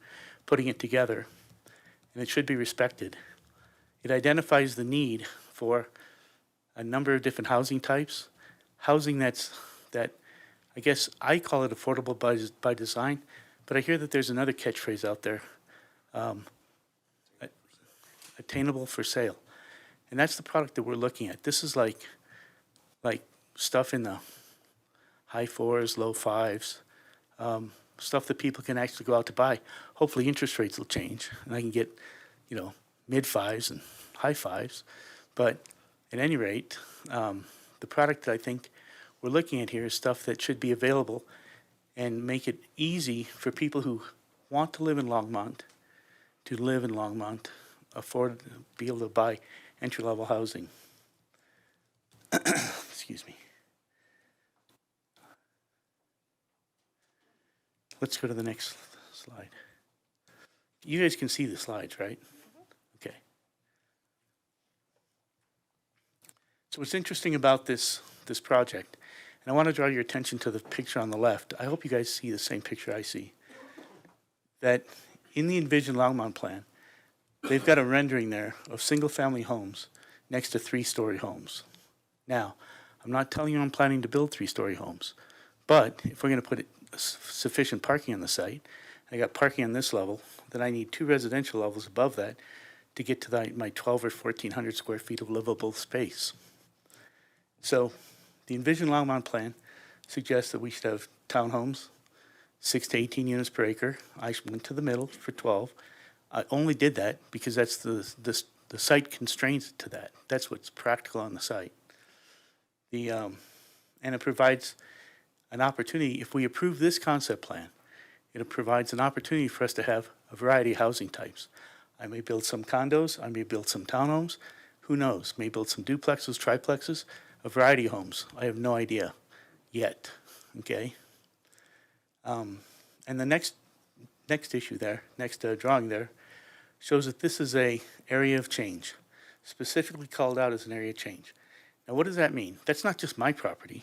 putting it together, and it should be respected. It identifies the need for a number of different housing types, housing that I guess I call it affordable by design, but I hear that there's another catchphrase out there, attainable for sale. And that's the product that we're looking at. This is like stuff in the high 4s, low 5s, stuff that people can actually go out to buy. Hopefully interest rates will change and I can get, mid 5s and high 5s. But at any rate, the product that I think we're looking at here is stuff that should be available and make it easy for people who want to live in Longmont to live in Longmont, be able to buy entry-level housing. Excuse me. Let's go to the next slide. You guys can see the slides, right? Okay. So what's interesting about this project, and I want to draw your attention to the picture on the left. I hope you guys see the same picture I see. That in the Envision Longmont plan, they've got a rendering there of single-family homes next to 3-story homes. Now, I'm not telling you I'm planning to build 3-story homes, but if we're going to put sufficient parking on the site, I got parking on this level, then I need 2 residential levels above that to get to my 12 or 1,400 square feet of livable space. So the Envision Longmont plan suggests that we should have townhomes, 6 to 18 units per acre. I went to the middle for 12. I only did that because that's the site constrains it to that. That's what's practical on the site. And it provides an opportunity, if we approve this concept plan, it provides an opportunity for us to have a variety of housing types. I may build some condos, I may build some townhomes, who knows? May build some duplexes, triplexes, a variety of homes. I have no idea yet, okay? And the next issue there, next drawing there, shows that this is a area of change, specifically called out as an area of change. Now, what does that mean? That's not just my property.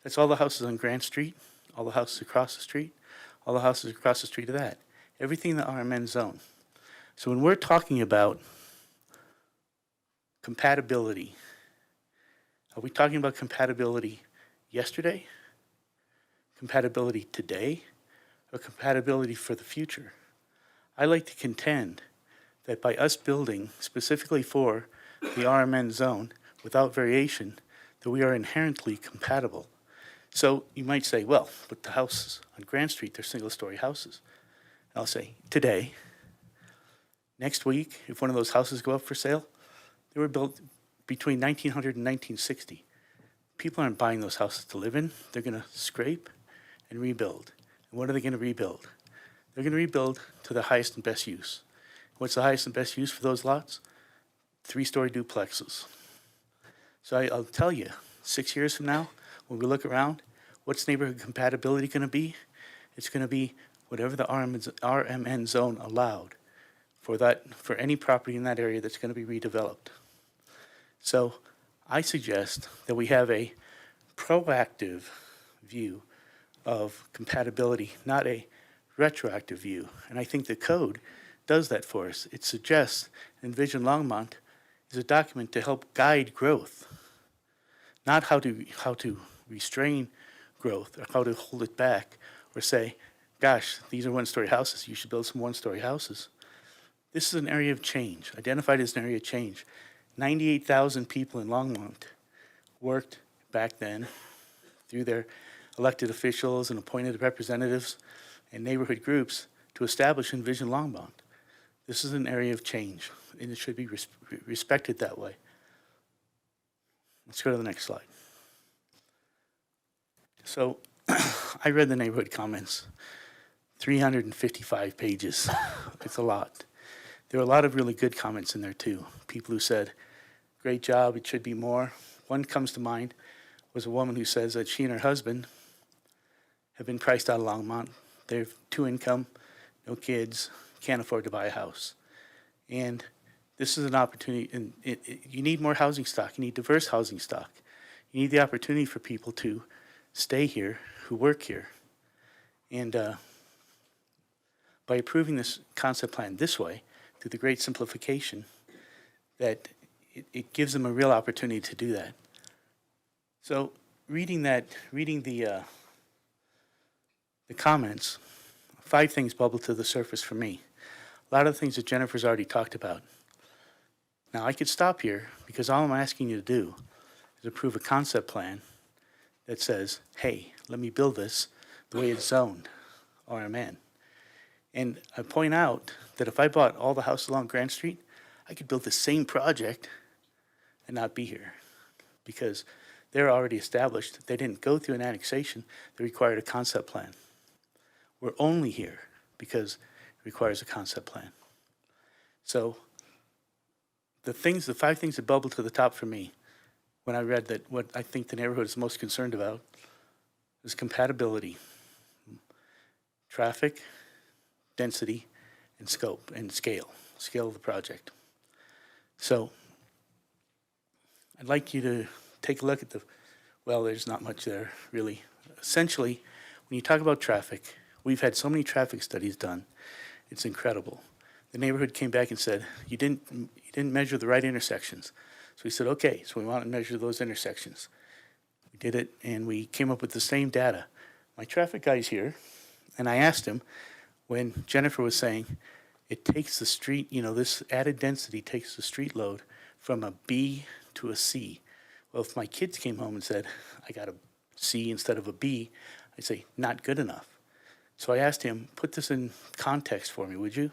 That's all the houses on Grant Street, all the houses across the street, all the houses across the street of that. Everything in the RMN zone. So when we're talking about compatibility, are we talking about compatibility yesterday, compatibility today, or compatibility for the future? I like to contend that by us building specifically for the RMN zone without variation, that we are inherently compatible. So you might say, well, but the houses on Grant Street, they're single-story houses. And I'll say, today, next week, if one of those houses go up for sale, they were built between 1900 and 1960. People aren't buying those houses to live in. They're going to scrape and rebuild. And what are they going to rebuild? They're going to rebuild to the highest and best use. What's the highest and best use for those lots? 3-story duplexes. So I'll tell you, 6 years from now, when we look around, what's neighborhood compatibility going to be? It's going to be whatever the RMN zone allowed for any property in that area that's going to be redeveloped. So I suggest that we have a proactive view of compatibility, not a retroactive view. And I think the code does that for us. It suggests Envision Longmont is a document to help guide growth, not how to restrain growth or how to hold it back or say, gosh, these are 1-story houses, you should build some 1-story houses. This is an area of change, identified as an area of change. 98,000 people in Longmont worked back then through their elected officials and appointed representatives and neighborhood groups to establish Envision Longmont. This is an area of change, and it should be respected that way. Let's go to the next slide. So I read the neighborhood comments, 355 pages. It's a lot. There were a lot of really good comments in there too. People who said, great job, it should be more. One comes to mind was a woman who says that she and her husband have been priced out of Longmont. They have 2 income, no kids, can't afford to buy a house. And this is an opportunity, and you need more housing stock. You need diverse housing stock. You need the opportunity for people to stay here, who work here. And by approving this concept plan this way, through the great simplification, that it gives them a real opportunity to do that. So reading the comments, 5 things bubbled to the surface for me. A lot of the things that Jennifer's already talked about. Now I could stop here because all I'm asking you to do is approve a concept plan that says, hey, let me build this the way it's zoned, RMN. And I point out that if I bought all the houses along Grant Street, I could build the same project and not be here because they're already established. They didn't go through an annexation. They required a concept plan. We're only here because it requires a concept plan. So the 5 things that bubbled to the top for me when I read that what I think the neighborhood is most concerned about is compatibility, traffic, density, and scope, and scale of the project. So I'd like you to take a look at there's not much there, really. Essentially, when you talk about traffic, we've had so many traffic studies done, it's incredible. The neighborhood came back and said, you didn't measure the right intersections. So we said, okay, so we want to measure those intersections. We did it, and we came up with the same data. My traffic guy's here, and I asked him, when Jennifer was saying, it takes the street, this added density takes the street load from a B to a C. Well, if my kids came home and said, I got a C instead of a B, I'd say, not good enough. So I asked him, put this in context for me, would you?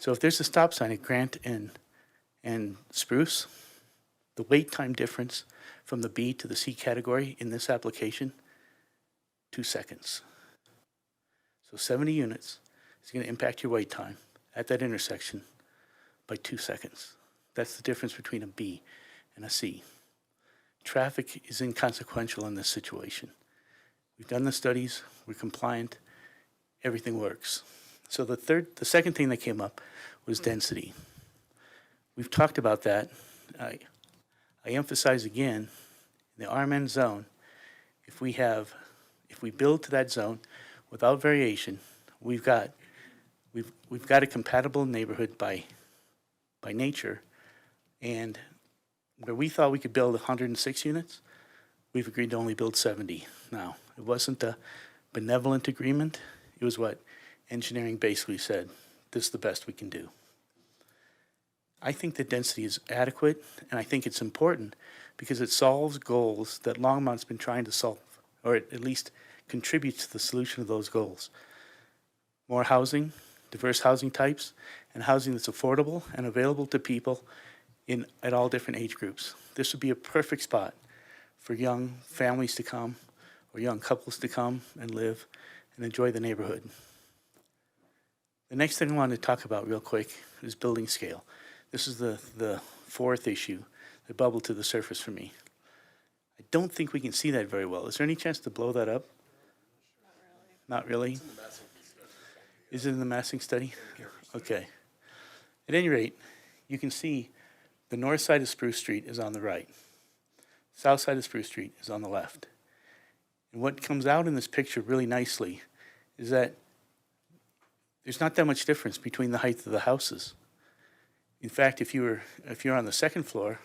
So if there's a stop sign at Grant and Spruce, the wait time difference from the B to the C category in this application, 2 seconds. So 70 units is going to impact your wait time at that intersection by 2 seconds. That's the difference between a B and a C. Traffic is inconsequential in this situation. We've done the studies, we're compliant, everything works. So the second thing that came up was density. We've talked about that. I emphasize again, in the RMN zone, if we build to that zone without variation, we've got a compatible neighborhood by nature, and where we thought we could build 106 units, we've agreed to only build 70 now. It wasn't a benevolent agreement. It was what engineering basically said, this is the best we can do. I think the density is adequate, and I think it's important because it solves goals that Longmont's been trying to solve, or at least contributes to the solution of those goals. More housing, diverse housing types, and housing that's affordable and available to people at all different age groups. This would be a perfect spot for young families to come or young couples to come and live and enjoy the neighborhood. The next thing I want to talk about real quick is building scale. This is the 4th issue that bubbled to the surface for me. I don't think we can see that very well. Is there any chance to blow that up? Not really. Is it in the massing study? Okay. At any rate, you can see the north side of Spruce Street is on the right. South side of Spruce Street is on the left. And what comes out in this picture really nicely is that there's not that much difference between the height of the houses. In fact, if you're on the 2nd floor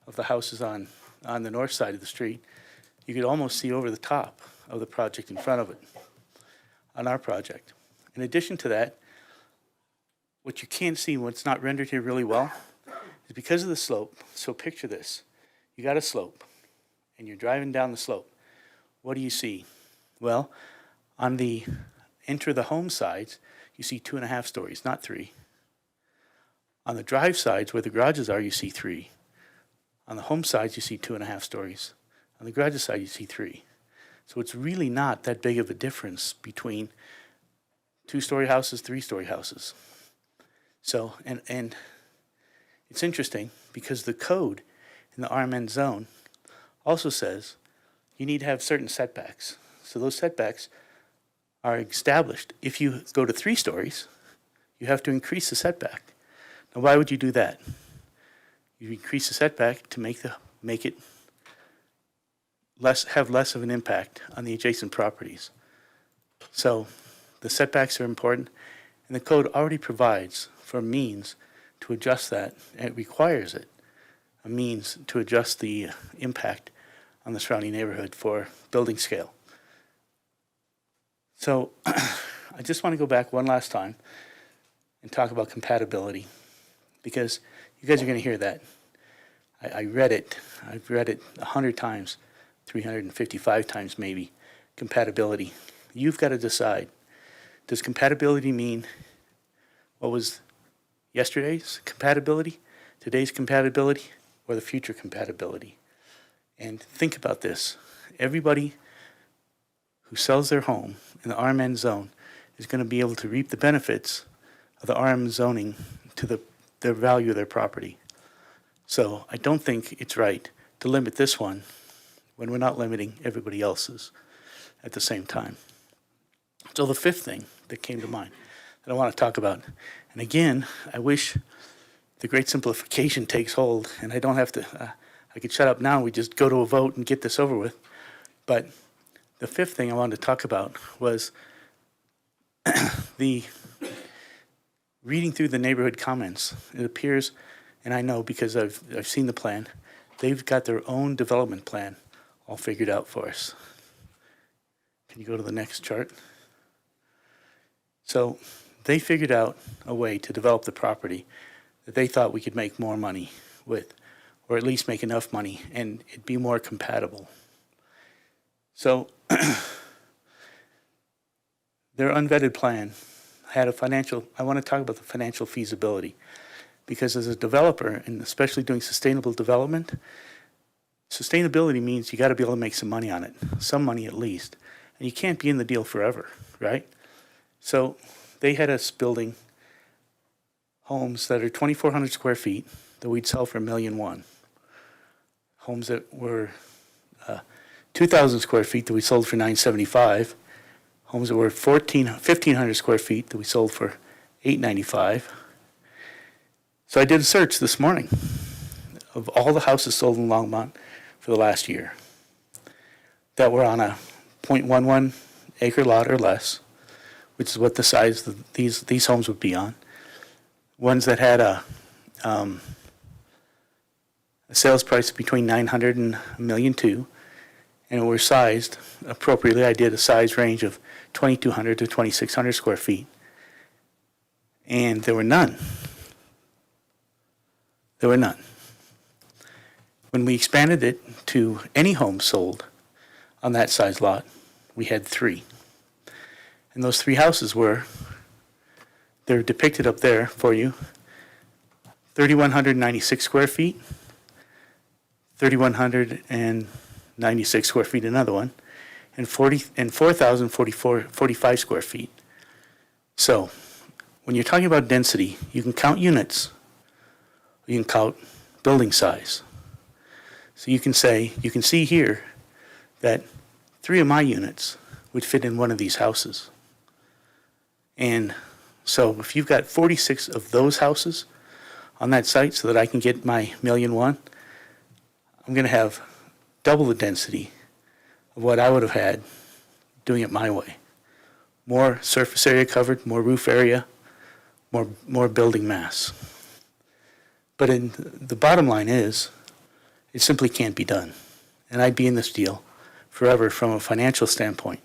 of the houses on the north side of the street, you could almost see over the top of the project in front of it on our project. In addition to that, what you can't see, what's not rendered here really well, is because of the slope. So picture this. You got a slope, and you're driving down the slope. What do you see? Well, on the enter the home sides, you see 2.5 stories, not 3. On the drive sides, where the garages are, you see 3. On the home sides, you see 2.5 stories. On the garage side, you see 3. So it's really not that big of a difference between 2-story houses, 3-story houses. So, and it's interesting because the code in the RMN zone also says you need to have certain setbacks. So those setbacks are established. If you go to 3 stories, you have to increase the setback. Now, why would you do that? You increase the setback to make it have less of an impact on the adjacent properties. So the setbacks are important, and the code already provides for a means to adjust that, and it requires it, a means to adjust the impact on the surrounding neighborhood for building scale. So I just want to go back one last time and talk about compatibility, because you guys are going to hear that. I read it. I've read it 100 times, 355 times maybe, compatibility. You've got to decide. Does compatibility mean what was yesterday's compatibility, today's compatibility, or the future compatibility? And think about this. Everybody who sells their home in the RMN zone is going to be able to reap the benefits of the RM zoning to the value of their property. So I don't think it's right to limit this one when we're not limiting everybody else's at the same time. So the 5th thing that came to mind that I want to talk about, and again, I wish the great simplification takes hold and I don't have to, I could shut up now and we just go to a vote and get this over with. But the 5th thing I wanted to talk about was the reading through the neighborhood comments. It appears, and I know because I've seen the plan, they've got their own development plan all figured out for us. Can you go to the next chart? So they figured out a way to develop the property that they thought we could make more money with, or at least make enough money and it'd be more compatible. So their unvetted plan had a financial, I want to talk about the financial feasibility, because as a developer, and especially doing sustainable development, sustainability means you got to be able to make some money on it, some money at least, and you can't be in the deal forever, right? So they had us building homes that are 2,400 square feet that we'd sell for $1.1 million. Homes that were 2,000 square feet that we sold for $975. Homes that were 1,500 square feet that we sold for $895. So I did a search this morning of all the houses sold in Longmont for the last year that were on a 0.11 acre lot or less, which is what the size of these homes would be on. Ones that had a sales price between $900,000 and $1.2 million, and were sized appropriately. I did a size range of 2,200 to 2,600 square feet, and there were none. There were none. When we expanded it to any home sold on that size lot, we had 3. And those 3 houses were, they're depicted up there for you, 3,196 square feet, 3,196 square feet, another one, and 4,045 square feet. So when you're talking about density, you can count units, or you can count building size. So you can say, you can see here that 3 of my units would fit in one of these houses. And so if you've got 46 of those houses on that site so that I can get my $1.1 million, I'm going to have double the density of what I would have had doing it my way. More surface area covered, more roof area, more building mass. But the bottom line is, it simply can't be done. And I'd be in this deal forever from a financial standpoint.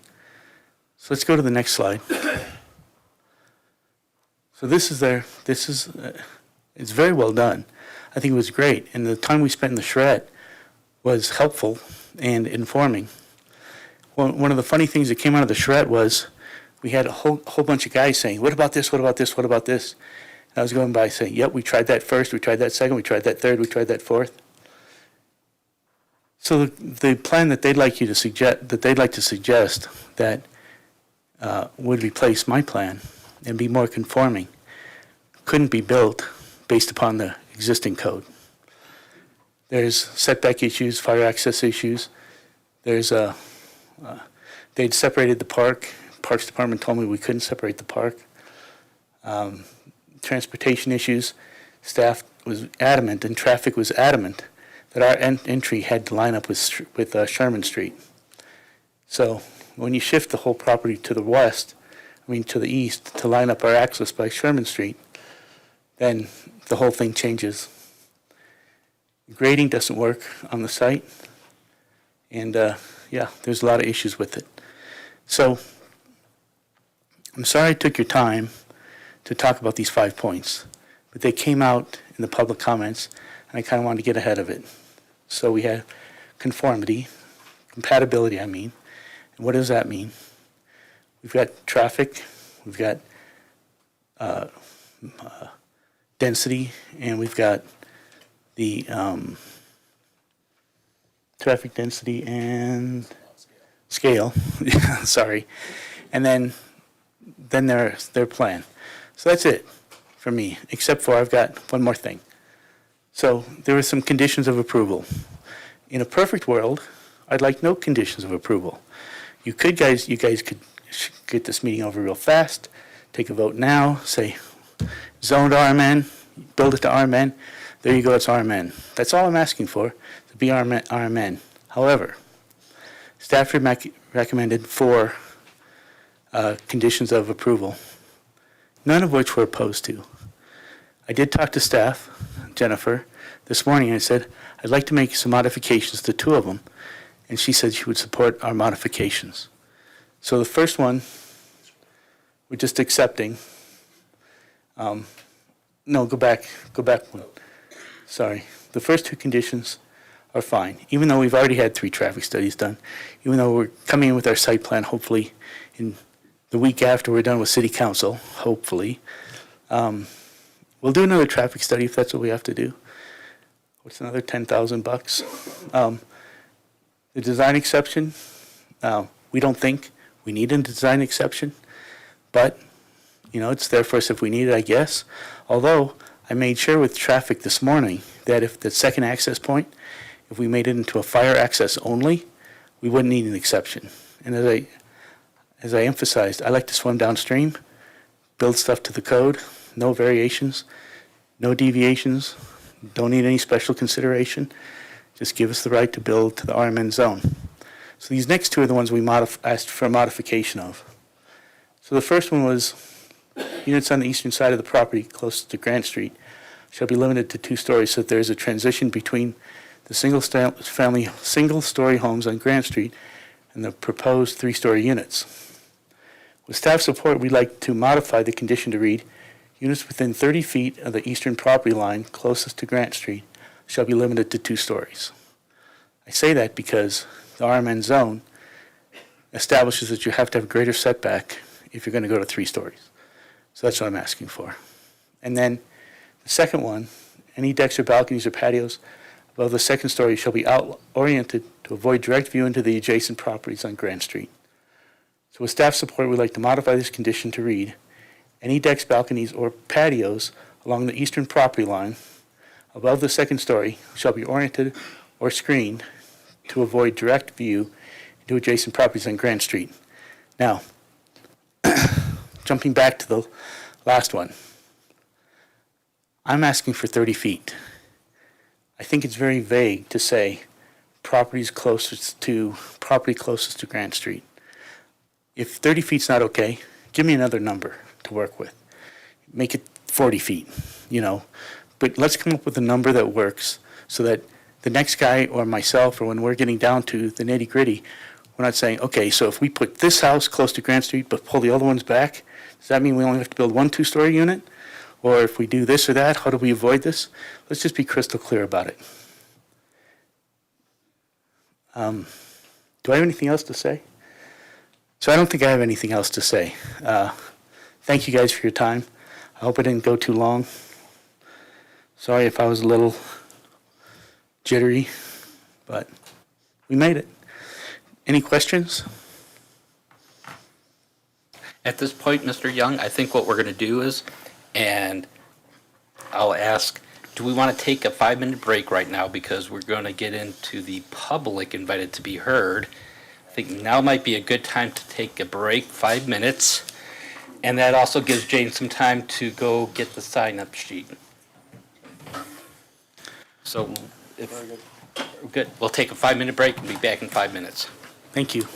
So let's go to the next slide. So it's very well done. I think it was great. And the time we spent in the charrette was helpful and informing. One of the funny things that came out of the charrette was we had a whole bunch of guys saying, what about this, what about this, what about this? And I was going by saying, yep, we tried that first, we tried that second, we tried that third, we tried that fourth. So the plan that they'd like to suggest that would replace my plan and be more conforming couldn't be built based upon the existing code. There's setback issues, fire access issues. There's they'd separated the park. Parks Department told me we couldn't separate the park. Transportation issues. Staff was adamant and traffic was adamant that our entry had to line up with Sherman Street. So when you shift the whole property to the west, to the east, to line up our access by Sherman Street, then the whole thing changes. Grading doesn't work on the site, and yeah, there's a lot of issues with it. So I'm sorry I took your time to talk about these 5 points, but they came out in the public comments, and I kind of wanted to get ahead of it. So we have compatibility, I mean. And what does that mean? We've got traffic, we've got density, and we've got the traffic density and scale. Sorry. And then their plan. So that's it for me, except for I've got one more thing. So there were some conditions of approval. In a perfect world, I'd like no conditions of approval. You guys could get this meeting over real fast, take a vote now, say zoned RMN, build it to RMN. There you go, it's RMN. That's all I'm asking for, to be RMN. However, staff recommended 4 conditions of approval, none of which we're opposed to. I did talk to staff, Jennifer, this morning, and I said, I'd like to make some modifications to 2 of them, and she said she would support our modifications. So the first one, we're just accepting. No, go back one. Sorry. The first 2 conditions are fine, even though we've already had 3 traffic studies done, even though we're coming in with our site plan, hopefully, in the week after we're done with city council, hopefully. We'll do another traffic study if that's what we have to do. What's another $10,000? The design exception, we don't think we need a design exception, but, it's there for us if we need it, I guess. Although, I made sure with traffic this morning that if the second access point, if we made it into a fire access only, we wouldn't need an exception. And as I emphasized, I like to swim downstream, build stuff to the code, no variations, no deviations, don't need any special consideration. Just give us the right to build to the RMN zone. So these next 2 are the ones we asked for a modification of. So the first one was units on the eastern side of the property closest to Grant Street shall be limited to 2 stories so that there is a transition between the single-story homes on Grant Street and the proposed 3-story units. With staff support, we'd like to modify the condition to read, units within 30 feet of the eastern property line closest to Grant Street shall be limited to 2 stories. I say that because the RMN zone establishes that you have to have a greater setback if you're going to go to 3 stories. So that's what I'm asking for. And then the second one, any decks or balconies or patios above the 2nd story shall be oriented to avoid direct view into the adjacent properties on Grant Street. So with staff support, we'd like to modify this condition to read, any decks, balconies, or patios along the eastern property line above the 2nd story shall be oriented or screened to avoid direct view into adjacent properties on Grant Street. Now, jumping back to the last one, I'm asking for 30 feet. I think it's very vague to say property closest to Grant Street. If 30 feet's not okay, give me another number to work with. Make it 40 feet, But let's come up with a number that works so that the next guy or myself, or when we're getting down to the nitty-gritty, we're not saying, okay, so if we put this house close to Grant Street but pull the other ones back, does that mean we only have to build 1 2-story unit? Or if we do this or that, how do we avoid this? Let's just be crystal clear about it. Do I have anything else to say? So I don't think I have anything else to say. Thank you guys for your time. I hope I didn't go too long. Sorry if I was a little jittery, but we made it. Any questions? At this point, Mr. Young, I think what we're going to do is, and I'll ask, do we want to take a 5-minute break right now because we're going to get into the public invited to be heard? I think now might be a good time to take a break, 5 minutes. And that also gives Jane some time to go get the sign-up sheet. So if, good, we'll take a 5-minute break and be back in 5 minutes. Thank you.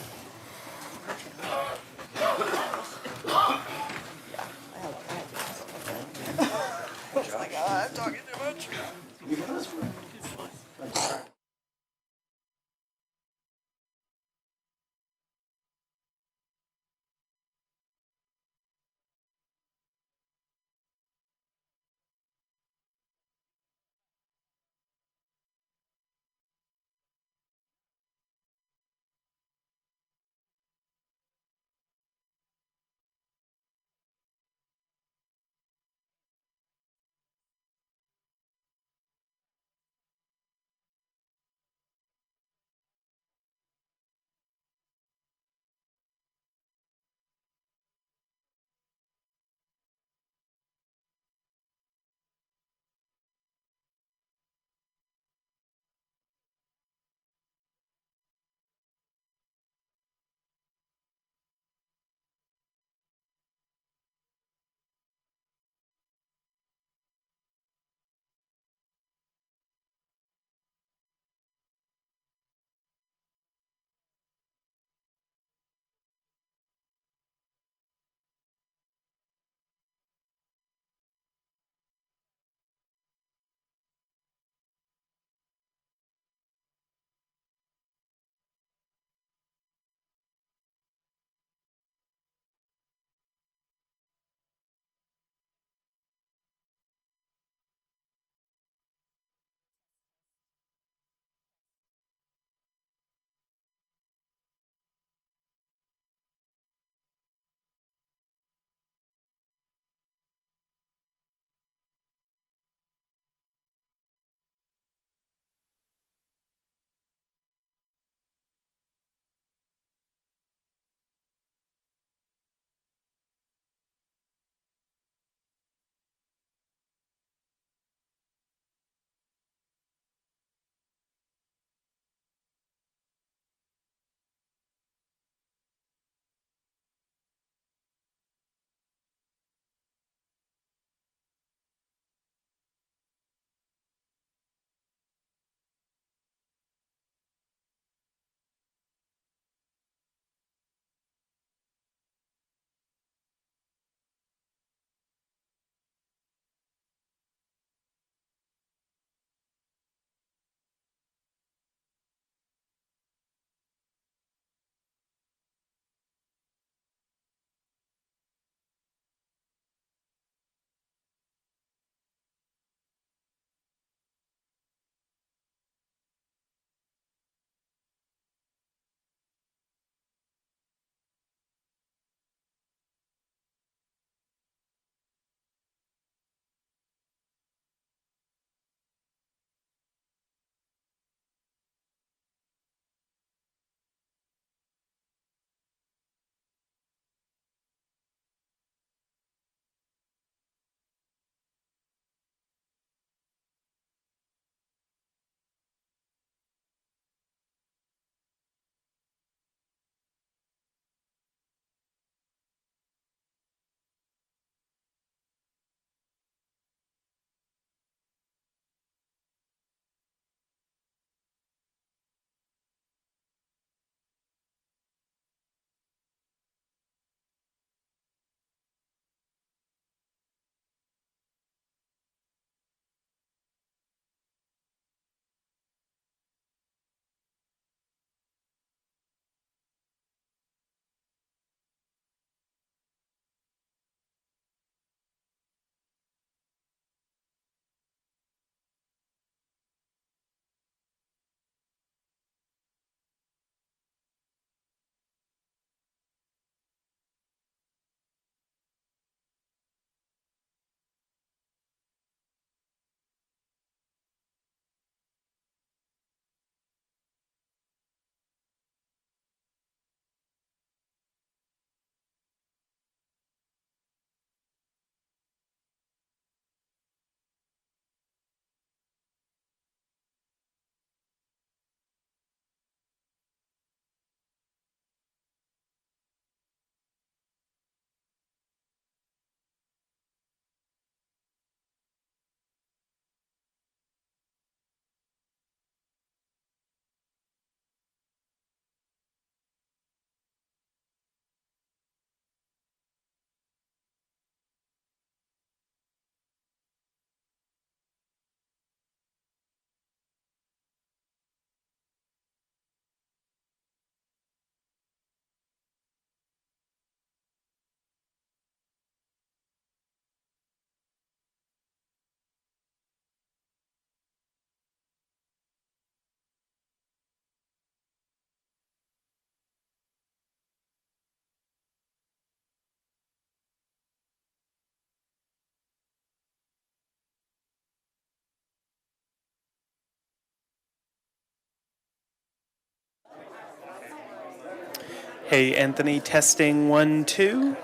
Hey, Anthony, testing 1, 2.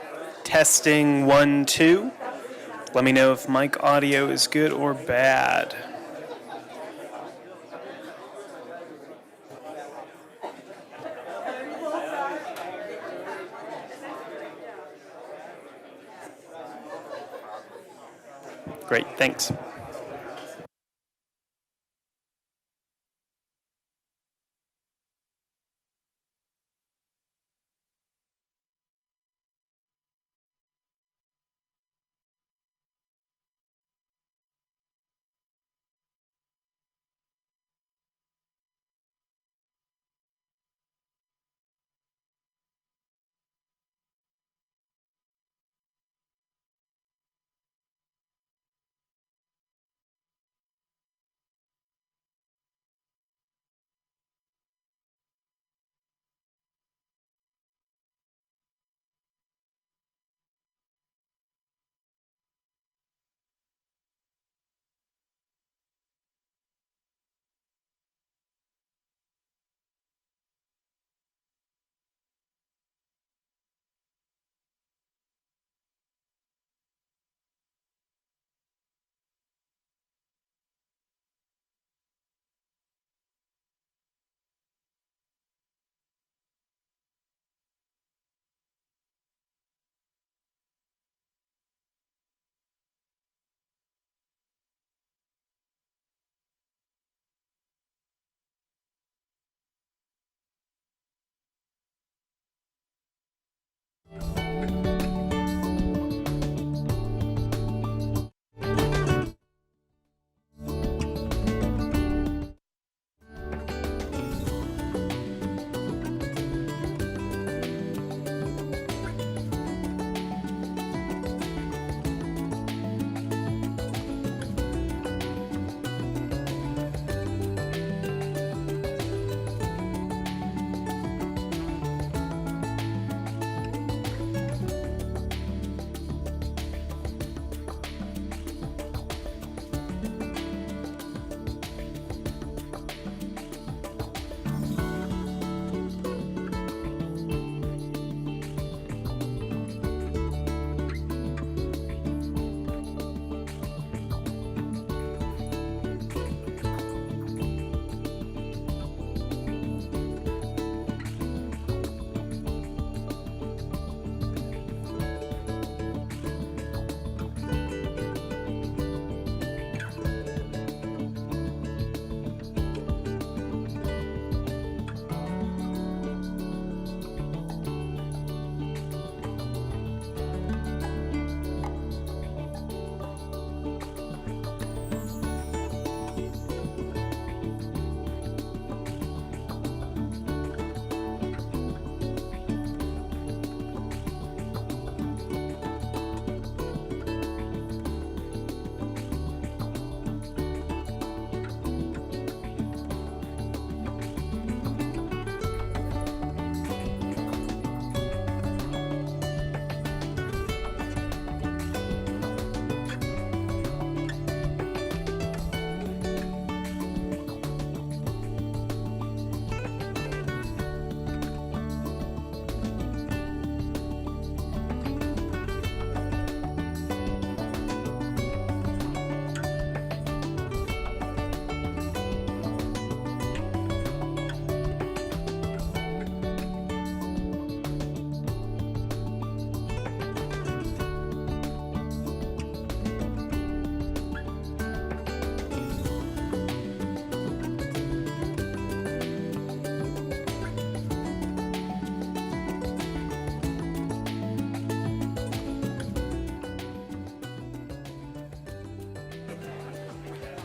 Testing 1, 2. Let me know if mic audio is good or bad. Great, thanks.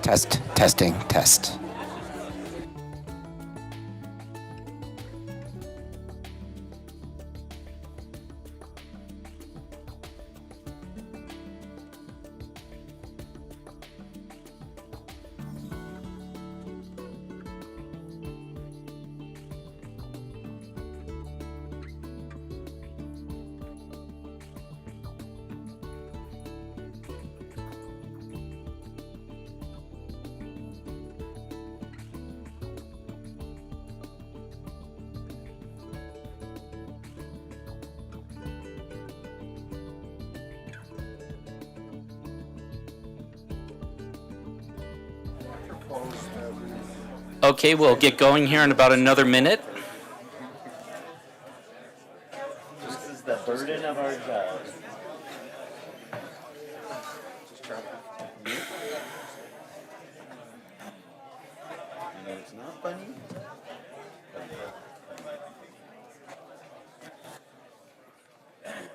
Test, testing, test. Okay, we'll get going here in about another minute. This is the burden of our job. I know it's not funny.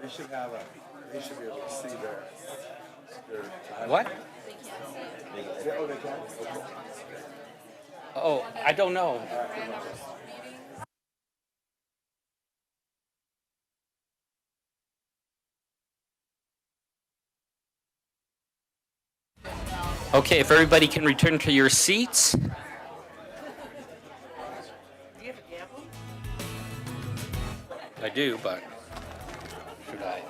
They should be able to see their What? Oh, they can? Okay. Oh, I don't know. Okay, if everybody can return to your seats. I do, but should I?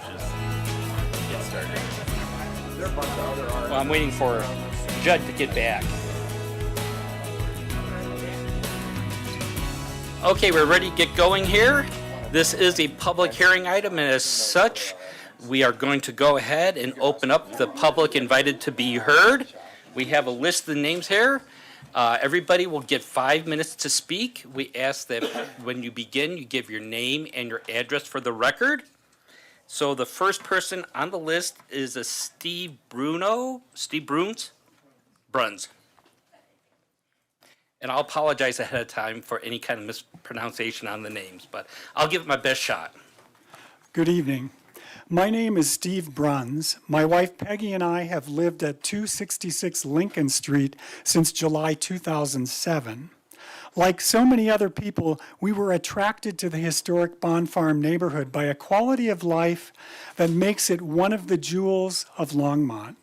Just get started. Well, I'm waiting for Judd to get back. Okay, we're ready to get going here. This is a public hearing item, and as such, we are going to go ahead and open up the public invited to be heard. We have a list of the names here. Everybody will get 5 minutes to speak. We ask that when you begin, you give your name and your address for the record. So the first person on the list is a Steve Bruns. And I'll apologize ahead of time for any kind of mispronunciation on the names, but I'll give it my best shot. Good evening. My name is Steve Bruns. My wife Peggy and I have lived at 266 Lincoln Street since July 2007. Like so many other people, we were attracted to the historic Bond Farm neighborhood by a quality of life that makes it one of the jewels of Longmont.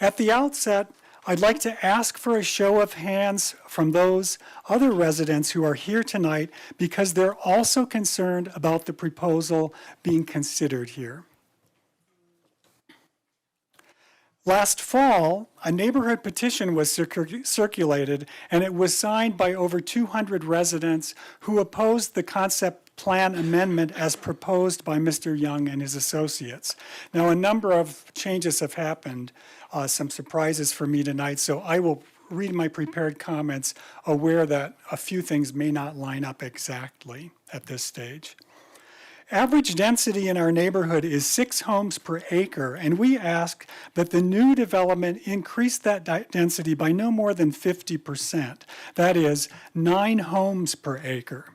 At the outset, I'd like to ask for a show of hands from those other residents who are here tonight because they're also concerned about the proposal being considered here. Last fall, a neighborhood petition was circulated, and it was signed by over 200 residents who opposed the concept plan amendment as proposed by Mr. Young and his associates. Now, a number of changes have happened, some surprises for me tonight, so I will read my prepared comments, aware that a few things may not line up exactly at this stage. Average density in our neighborhood is 6 homes per acre, and we ask that the new development increase that density by no more than 50%. That is 9 homes per acre.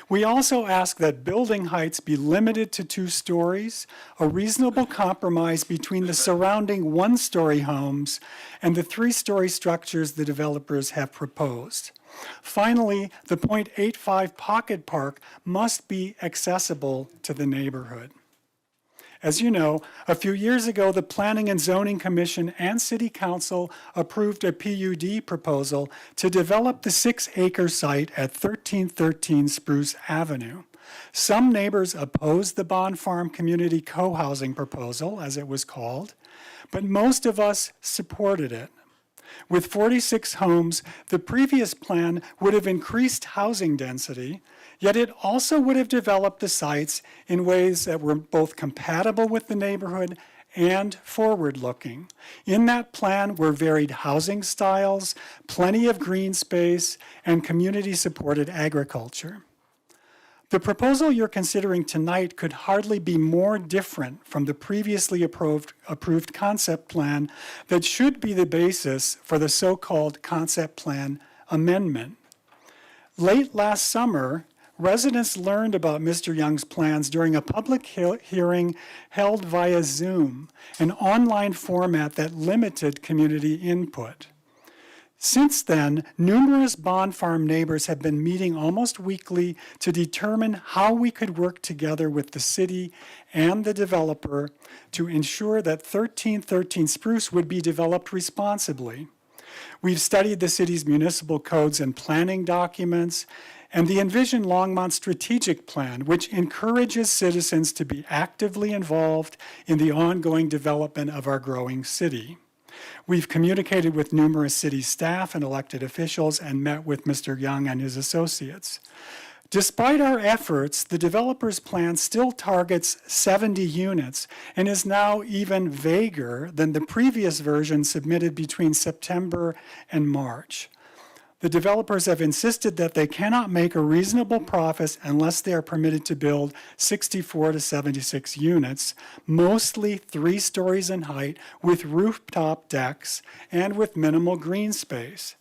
We also ask that building heights be limited to 2 stories, a reasonable compromise between the surrounding 1-story homes and the 3-story structures the developers have proposed. Finally, the .85 pocket park must be accessible to the neighborhood. As you know, a few years ago, the Planning and Zoning Commission and City Council approved a PUD proposal to develop the 6-acre site at 1313 Spruce Avenue. Some neighbors opposed the Bond Farm Community Co-housing proposal, as it was called, but most of us supported it. With 46 homes, the previous plan would have increased housing density, yet it also would have developed the sites in ways that were both compatible with the neighborhood and forward-looking. In that plan were varied housing styles, plenty of green space, and community-supported agriculture. The proposal you're considering tonight could hardly be more different from the previously approved concept plan that should be the basis for the so-called concept plan amendment. Late last summer, residents learned about Mr. Young's plans during a public hearing held via Zoom, an online format that limited community input. Since then, numerous Bond Farm neighbors have been meeting almost weekly to determine how we could work together with the city and the developer to ensure that 1313 Spruce would be developed responsibly. We've studied the city's municipal codes and planning documents and the Envision Longmont strategic plan, which encourages citizens to be actively involved in the ongoing development of our growing city. We've communicated with numerous city staff and elected officials and met with Mr. Young and his associates. Despite our efforts, the developer's plan still targets 70 units and is now even vaguer than the previous version submitted between September and March. The developers have insisted that they cannot make a reasonable profit unless they are permitted to build 64 to 76 units, mostly 3 stories in height, with rooftop decks and with minimal green space.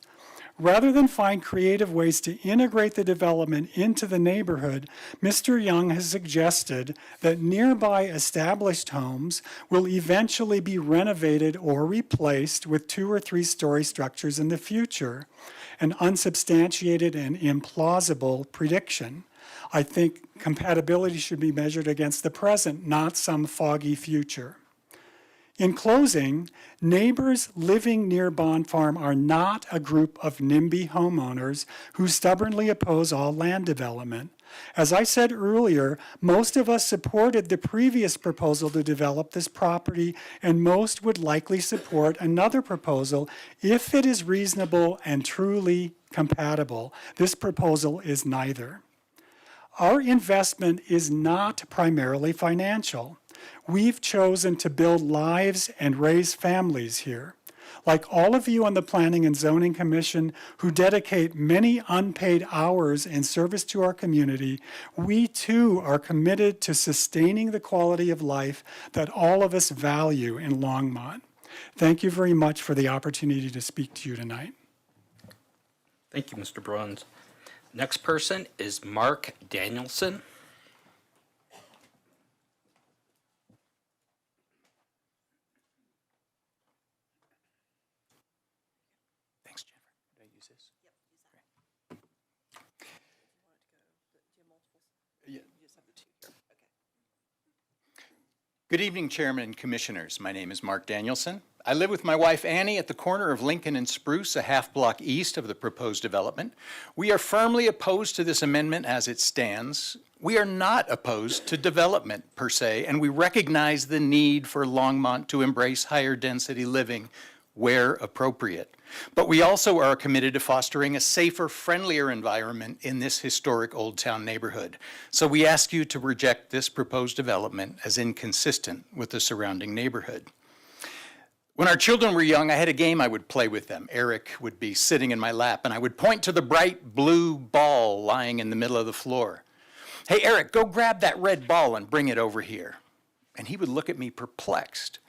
Rather than find creative ways to integrate the development into the neighborhood, Mr. Young has suggested that nearby established homes will eventually be renovated or replaced with 2 or 3 story structures in the future, an unsubstantiated and implausible prediction. I think compatibility should be measured against the present, not some foggy future. In closing, neighbors living near Bond Farm are not a group of NIMBY homeowners who stubbornly oppose all land development. As I said earlier, most of us supported the previous proposal to develop this property, and most would likely support another proposal if it is reasonable and truly compatible. This proposal is neither. Our investment is not primarily financial. We've chosen to build lives and raise families here. Like all of you on the Planning and Zoning Commission who dedicate many unpaid hours in service to our community, we too are committed to sustaining the quality of life that all of us value in Longmont. Thank you very much for the opportunity to speak to you tonight. Thank you, Mr. Bruns. Next person is Mark Danielson. Thanks, Jennifer. Did I use this? Good evening, Chairman and Commissioners. My name is Mark Danielson. I live with my wife Annie at the corner of Lincoln and Spruce, a half block east of the proposed development. We are firmly opposed to this amendment as it stands. We are not opposed to development per se, and we recognize the need for Longmont to embrace higher density living where appropriate. But we also are committed to fostering a safer, friendlier environment in this historic Old Town neighborhood. So we ask you to reject this proposed development as inconsistent with the surrounding neighborhood. When our children were young, I had a game I would play with them. Eric would be sitting in my lap, and I would point to the bright blue ball lying in the middle of the floor. Hey, Eric, go grab that red ball and bring it over here. And he would look at me perplexed.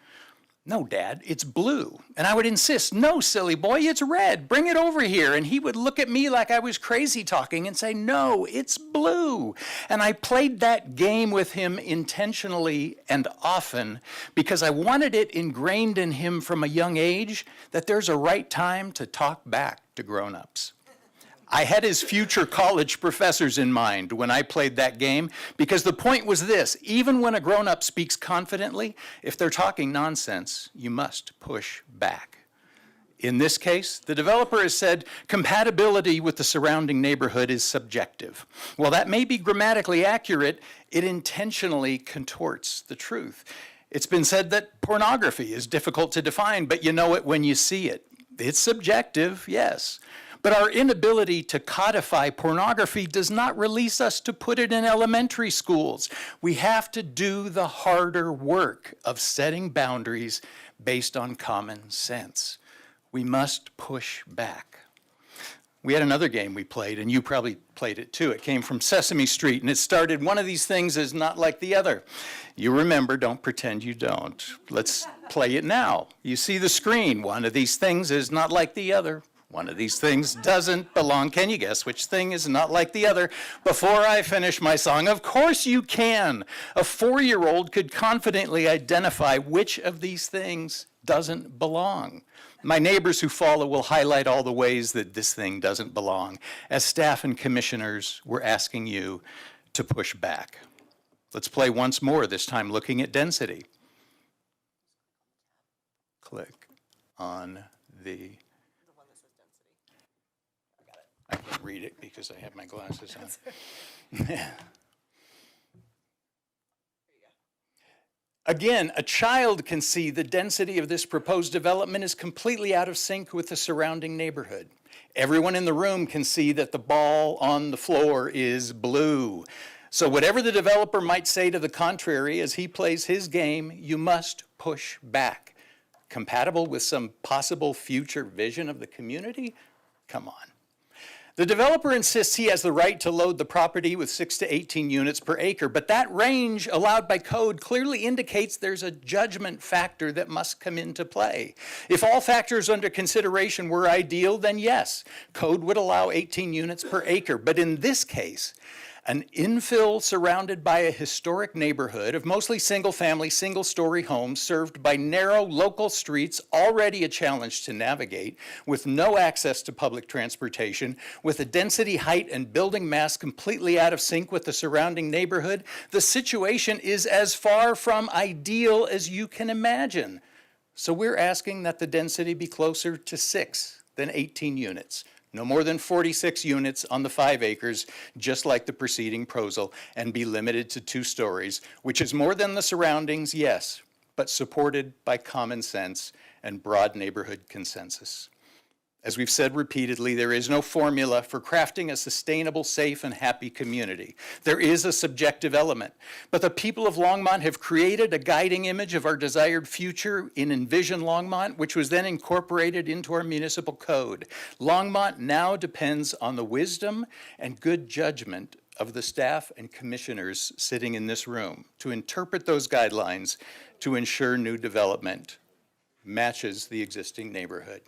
No, Dad, it's blue. And I would insist, no, silly boy, it's red. Bring it over here. And he would look at me like I was crazy talking and say, no, it's blue. And I played that game with him intentionally and often because I wanted it ingrained in him from a young age that there's a right time to talk back to grown-ups. I had his future college professors in mind when I played that game because the point was this: even when a grown-up speaks confidently, if they're talking nonsense, you must push back. In this case, the developer has said compatibility with the surrounding neighborhood is subjective. While that may be grammatically accurate, it intentionally contorts the truth. It's been said that pornography is difficult to define, but you know it when you see it. It's subjective, yes. But our inability to codify pornography does not release us to put it in elementary schools. We have to do the harder work of setting boundaries based on common sense. We must push back. We had another game we played, and you probably played it too. It came from Sesame Street, and it started, one of these things is not like the other. You remember, don't pretend you don't. Let's play it now. You see the screen. One of these things is not like the other. One of these things doesn't belong. Can you guess which thing is not like the other? Before I finish my song, of course you can. A 4-year-old could confidently identify which of these things doesn't belong. My neighbors who follow will highlight all the ways that this thing doesn't belong. As staff and commissioners, we're asking you to push back. Let's play once more, this time looking at density. Click on the... I can't read it because I have my glasses on. Again, a child can see the density of this proposed development is completely out of sync with the surrounding neighborhood. Everyone in the room can see that the ball on the floor is blue. So whatever the developer might say to the contrary as he plays his game, you must push back. Compatible with some possible future vision of the community? Come on. The developer insists he has the right to load the property with 6 to 18 units per acre, but that range allowed by code clearly indicates there's a judgment factor that must come into play. If all factors under consideration were ideal, then yes, code would allow 18 units per acre. But in this case, an infill surrounded by a historic neighborhood of mostly single-family, single-story homes served by narrow local streets, already a challenge to navigate, with no access to public transportation, with a density, height, and building mass completely out of sync with the surrounding neighborhood, the situation is as far from ideal as you can imagine. So we're asking that the density be closer to 6 than 18 units. No more than 46 units on the 5 acres, just like the preceding proposal, and be limited to 2 stories, which is more than the surroundings, yes, but supported by common sense and broad neighborhood consensus. As we've said repeatedly, there is no formula for crafting a sustainable, safe, and happy community. There is a subjective element, but the people of Longmont have created a guiding image of our desired future in Envision Longmont, which was then incorporated into our municipal code. Longmont now depends on the wisdom and good judgment of the staff and commissioners sitting in this room to interpret those guidelines to ensure new development matches the existing neighborhood,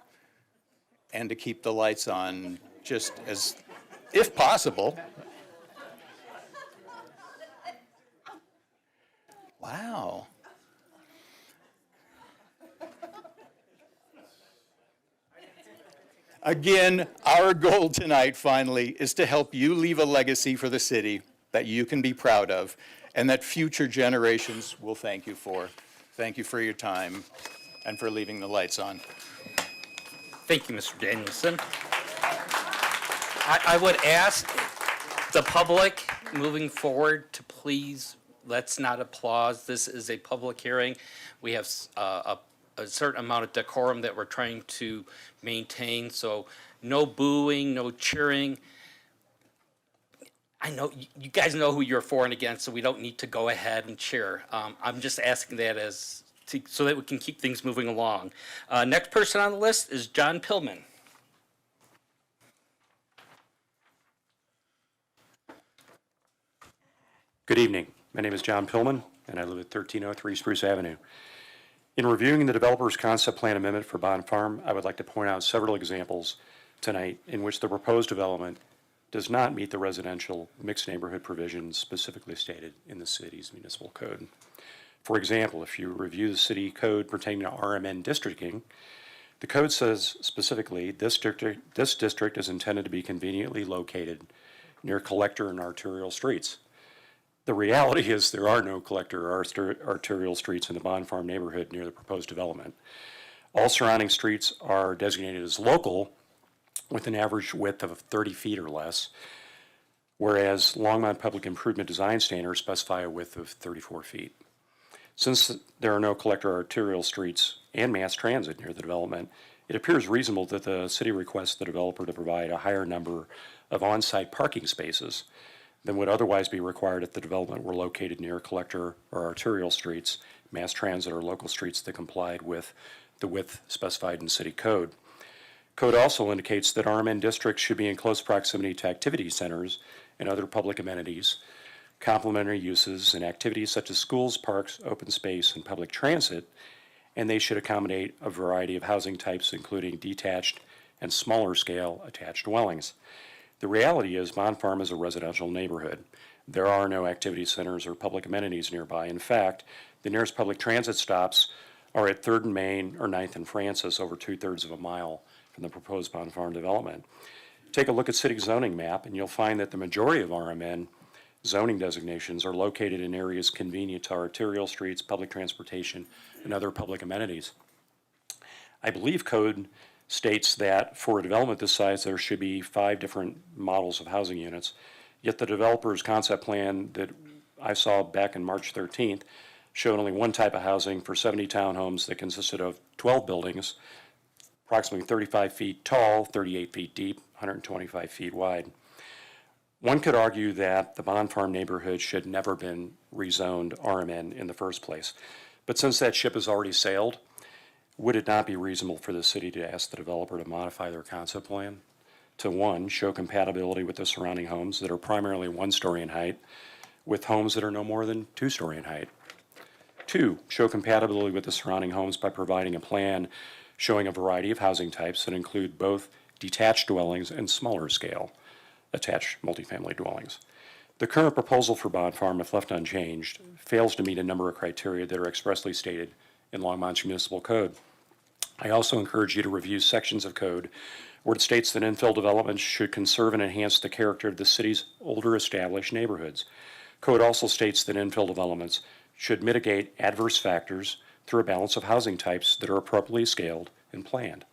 and to keep the lights on just as, if possible. Wow. Again, our goal tonight, finally, is to help you leave a legacy for the city that you can be proud of and that future generations will thank you for. Thank you for your time and for leaving the lights on. Thank you, Mr. Danielson. I would ask the public moving forward to please, let's not applaud. This is a public hearing. We have a certain amount of decorum that we're trying to maintain, so no booing, no cheering. I know you guys know who you're for and against, so we don't need to go ahead and cheer. I'm just asking that so that we can keep things moving along. Next person on the list is John Pillman. Good evening. My name is John Pillman, and I live at 1303 Spruce Avenue. In reviewing the developer's concept plan amendment for Bond Farm, I would like to point out several examples tonight in which the proposed development does not meet the residential mixed neighborhood provisions specifically stated in the city's municipal code. For example, if you review the city code pertaining to RMN districting, the code says specifically this district is intended to be conveniently located near collector and arterial streets. The reality is there are no collector or arterial streets in the Bond Farm neighborhood near the proposed development. All surrounding streets are designated as local with an average width of 30 feet or less, whereas Longmont Public Improvement Design Standards specify a width of 34 feet. Since there are no collector arterial streets and mass transit near the development, it appears reasonable that the city requests the developer to provide a higher number of on-site parking spaces than would otherwise be required if the development were located near collector or arterial streets, mass transit, or local streets that complied with the width specified in city code. Code also indicates that RMN districts should be in close proximity to activity centers and other public amenities, complementary uses, and activities such as schools, parks, open space, and public transit, and they should accommodate a variety of housing types, including detached and smaller scale attached dwellings. The reality is Bond Farm is a residential neighborhood. There are no activity centers or public amenities nearby. In fact, the nearest public transit stops are at 3rd and Main or 9th and Francis, over 2/3 of a mile from the proposed Bond Farm development. Take a look at city zoning map and you'll find that the majority of RMN zoning designations are located in areas convenient to arterial streets, public transportation, and other public amenities. I believe code states that for a development this size, there should be 5 different models of housing units, yet the developer's concept plan that I saw back in March 13th showed only one type of housing for 70 townhomes that consisted of 12 buildings, approximately 35 feet tall, 38 feet deep, 125 feet wide. One could argue that the Bond Farm neighborhood should never been rezoned RMN in the first place. But since that ship has already sailed, would it not be reasonable for the city to ask the developer to modify their concept plan to, one, show compatibility with the surrounding homes that are primarily 1-story in height with homes that are no more than 2-story in height? 2, show compatibility with the surrounding homes by providing a plan showing a variety of housing types that include both detached dwellings and smaller scale attached multifamily dwellings. The current proposal for Bond Farm, if left unchanged, fails to meet a number of criteria that are expressly stated in Longmont's municipal code. I also encourage you to review sections of code where it states that infill developments should conserve and enhance the character of the city's older established neighborhoods. Code also states that infill developments should mitigate adverse factors through a balance of housing types that are appropriately scaled and planned.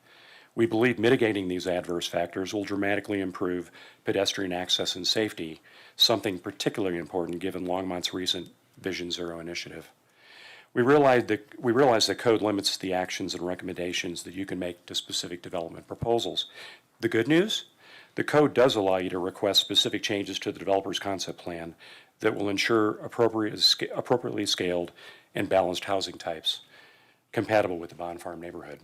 We believe mitigating these adverse factors will dramatically improve pedestrian access and safety, something particularly important given Longmont's recent Vision Zero initiative. We realize that code limits the actions and recommendations that you can make to specific development proposals. The good news? The code does allow you to request specific changes to the developer's concept plan that will ensure appropriately scaled and balanced housing types compatible with the Bond Farm neighborhood.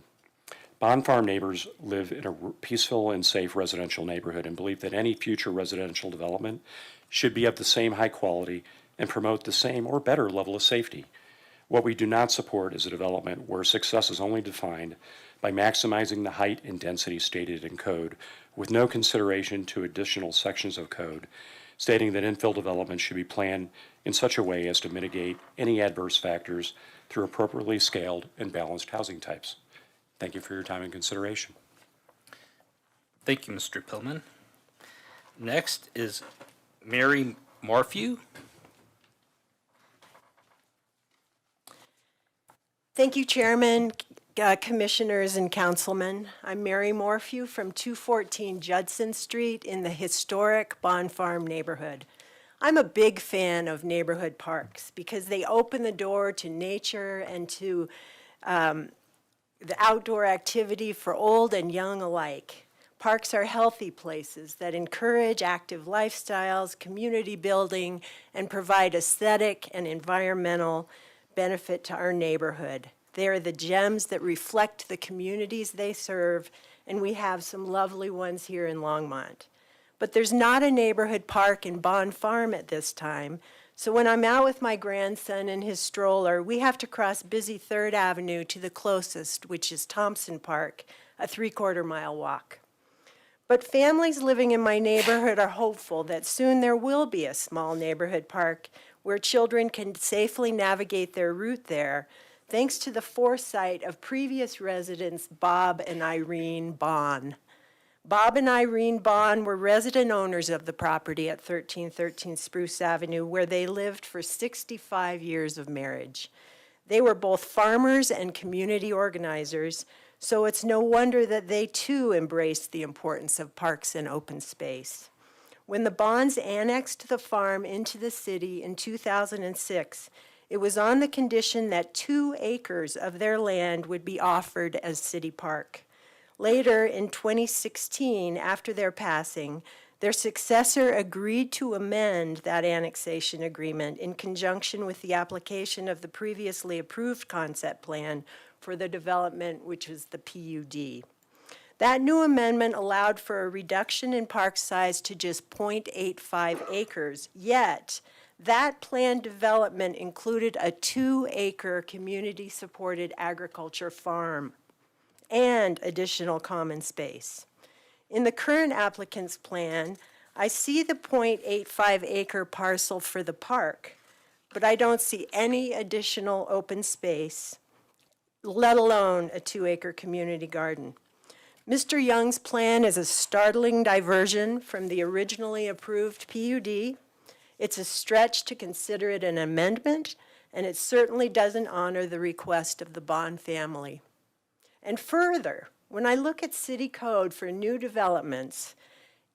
Bond Farm neighbors live in a peaceful and safe residential neighborhood and believe that any future residential development should be of the same high quality and promote the same or better level of safety. What we do not support is a development where success is only defined by maximizing the height and density stated in code with no consideration to additional sections of code stating that infill development should be planned in such a way as to mitigate any adverse factors through appropriately scaled and balanced housing types. Thank you for your time and consideration. Thank you, Mr. Pillman. Next is Mary Morphew. Thank you, Chairman, Commissioners, and Councilmen. I'm Mary Morphew from 214 Judson Street in the historic Bond Farm neighborhood. I'm a big fan of neighborhood parks because they open the door to nature and to the outdoor activity for old and young alike. Parks are healthy places that encourage active lifestyles, community building, and provide aesthetic and environmental benefit to our neighborhood. They are the gems that reflect the communities they serve, and we have some lovely ones here in Longmont. But there's not a neighborhood park in Bond Farm at this time, so when I'm out with my grandson in his stroller, we have to cross busy 3rd Avenue to the closest, which is Thompson Park, a 3/4 mile walk. But families living in my neighborhood are hopeful that soon there will be a small neighborhood park where children can safely navigate their route there, thanks to the foresight of previous residents Bob and Irene Bond. Bob and Irene Bond were resident owners of the property at 1313 Spruce Avenue, where they lived for 65 years of marriage. They were both farmers and community organizers, so it's no wonder that they too embraced the importance of parks and open space. When the Bonds annexed the farm into the city in 2006, it was on the condition that 2 acres of their land would be offered as city park. Later, in 2016, after their passing, their successor agreed to amend that annexation agreement in conjunction with the application of the previously approved concept plan for the development, which was the PUD. That new amendment allowed for a reduction in park size to just 0.85 acres, yet that planned development included a 2-acre community-supported agriculture farm and additional common space. In the current applicant's plan, I see the 0.85 acre parcel for the park, but I don't see any additional open space, let alone a 2-acre community garden. Mr. Young's plan is a startling diversion from the originally approved PUD. It's a stretch to consider it an amendment, and it certainly doesn't honor the request of the Bond family. And further, when I look at city code for new developments,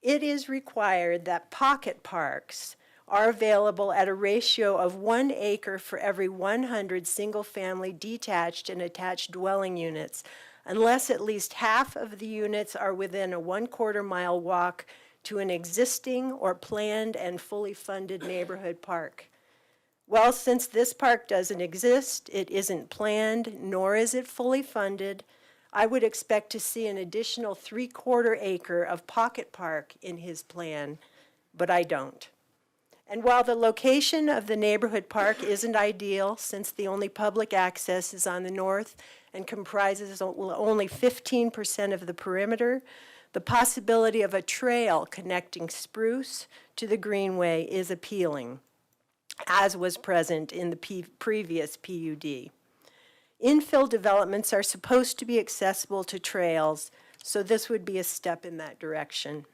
it is required that pocket parks are available at a ratio of 1 acre for every 100 single-family detached and attached dwelling units unless at least half of the units are within a 1/4 mile walk to an existing or planned and fully funded neighborhood park. Well, since this park doesn't exist, it isn't planned, nor is it fully funded, I would expect to see an additional 3/4 acre of pocket park in his plan, but I don't. And while the location of the neighborhood park isn't ideal, since the only public access is on the north and comprises only 15% of the perimeter, the possibility of a trail connecting Spruce to the Greenway is appealing, as was present in the previous PUD. Infill developments are supposed to be accessible to trails, so this would be a step in that direction.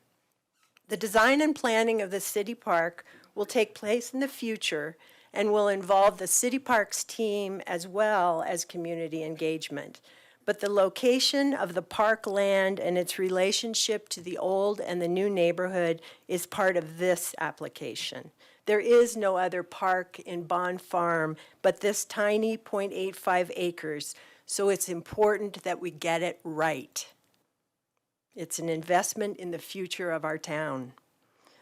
The design and planning of the city park will take place in the future and will involve the city parks team as well as community engagement. But the location of the park land and its relationship to the old and the new neighborhood is part of this application. There is no other park in Bond Farm but this tiny 0.85 acres, so it's important that we get it right. It's an investment in the future of our town.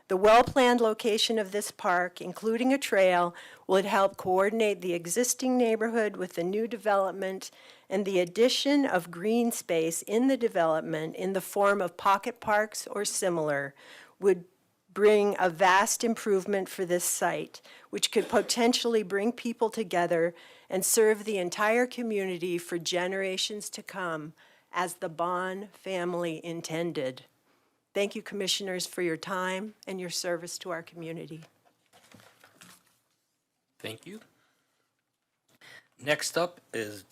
The well-planned location of this park, including a trail, would help coordinate the existing neighborhood with the new development, and the addition of green space in the development in the form of pocket parks or similar would bring a vast improvement for this site, which could potentially bring people together and serve the entire community for generations to come, as the Bond family intended. Thank you, Commissioners, for your time and your service to our community. Thank you. Next up is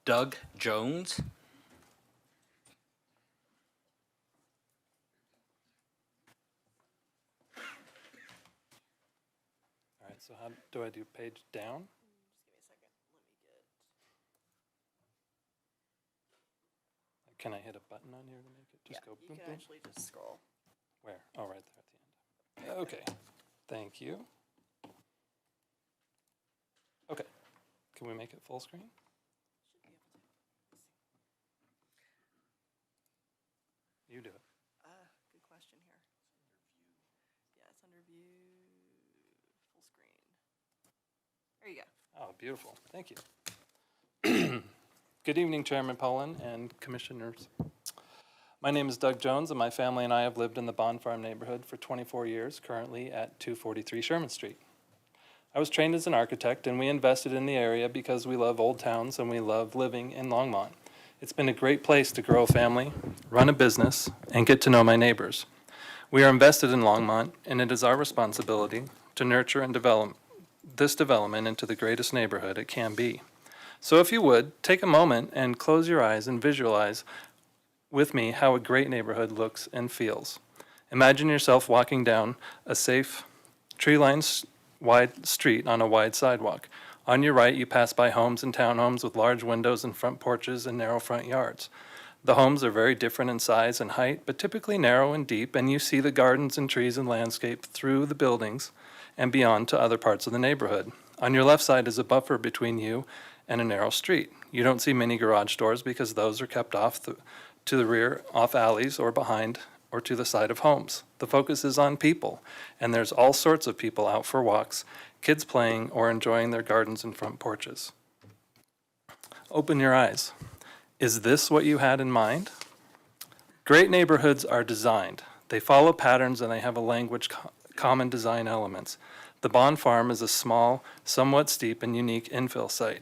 Doug Jones. All right, so how do I do page down? Can I hit a button on here to make it just go boom, boom? Actually just scroll. Where? Oh, right there at the end. Okay, thank you. Okay, can we make it full screen? You do it. Good question here. Yeah, it's under view, full screen. There you go. Oh, beautiful, thank you. Good evening, Chairman Pollan and Commissioners. My name is Doug Jones, and my family and I have lived in the Bond Farm neighborhood for 24 years, currently at 243 Sherman Street. I was trained as an architect, and we invested in the area because we love old towns and we love living in Longmont. It's been a great place to grow a family, run a business, and get to know my neighbors. We are invested in Longmont, and it is our responsibility to nurture and develop this development into the greatest neighborhood it can be. So if you would, take a moment and close your eyes and visualize with me how a great neighborhood looks and feels. Imagine yourself walking down a safe, tree-lined wide street on a wide sidewalk. On your right, you pass by homes and townhomes with large windows and front porches and narrow front yards. The homes are very different in size and height, but typically narrow and deep, and you see the gardens and trees and landscape through the buildings and beyond to other parts of the neighborhood. On your left side is a buffer between you and a narrow street. You don't see many garage doors because those are kept off to the rear, off alleys or behind or to the side of homes. The focus is on people, and there's all sorts of people out for walks, kids playing or enjoying their gardens and front porches. Open your eyes. Is this what you had in mind? Great neighborhoods are designed. They follow patterns and they have a language common design elements. The Bond Farm is a small, somewhat steep and unique infill site.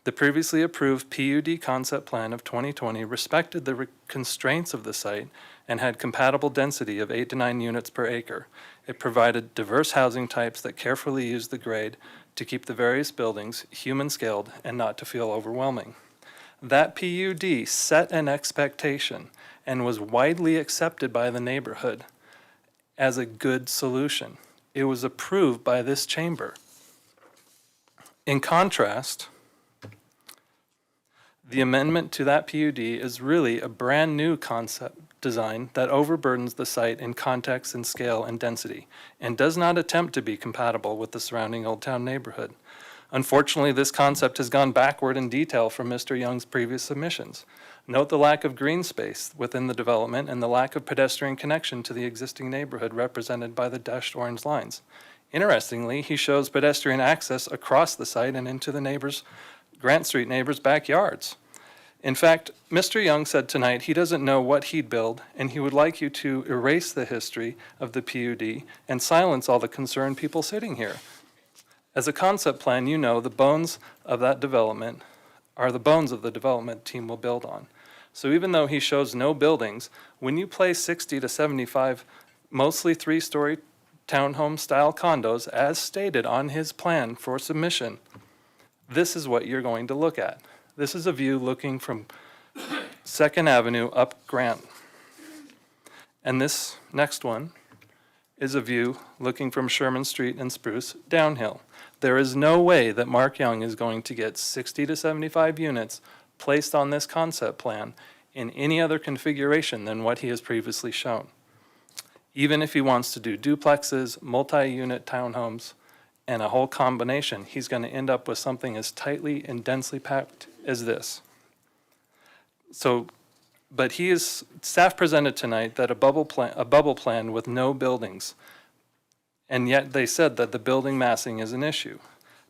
The previously approved PUD concept plan of 2020 respected the constraints of the site and had compatible density of 8 to 9 units per acre. It provided diverse housing types that carefully used the grade to keep the various buildings human-scaled and not to feel overwhelming. That PUD set an expectation and was widely accepted by the neighborhood as a good solution. It was approved by this chamber. In contrast, the amendment to that PUD is really a brand new concept design that overburdens the site in context and scale and density, and does not attempt to be compatible with the surrounding Old Town neighborhood. Unfortunately, this concept has gone backward in detail from Mr. Young's previous submissions. Note the lack of green space within the development and the lack of pedestrian connection to the existing neighborhood represented by the dashed orange lines. Interestingly, he shows pedestrian access across the site and into the Grant Street neighbors' backyards. In fact, Mr. Young said tonight he doesn't know what he'd build, and he would like you to erase the history of the PUD and silence all the concerned people sitting here. As a concept plan, you know the bones of that development are the bones of the development team will build on. So even though he shows no buildings, when you place 60 to 75 mostly three-story townhome-style condos as stated on his plan for submission, this is what you're going to look at. This is a view looking from 2nd Avenue up Grant. And this next one is a view looking from Sherman Street and Spruce downhill. There is no way that Mark Young is going to get 60 to 75 units placed on this concept plan in any other configuration than what he has previously shown. Even if he wants to do duplexes, multi-unit townhomes, and a whole combination, he's going to end up with something as tightly and densely packed as this. So, but staff presented tonight that a bubble plan with no buildings, and yet they said that the building massing is an issue.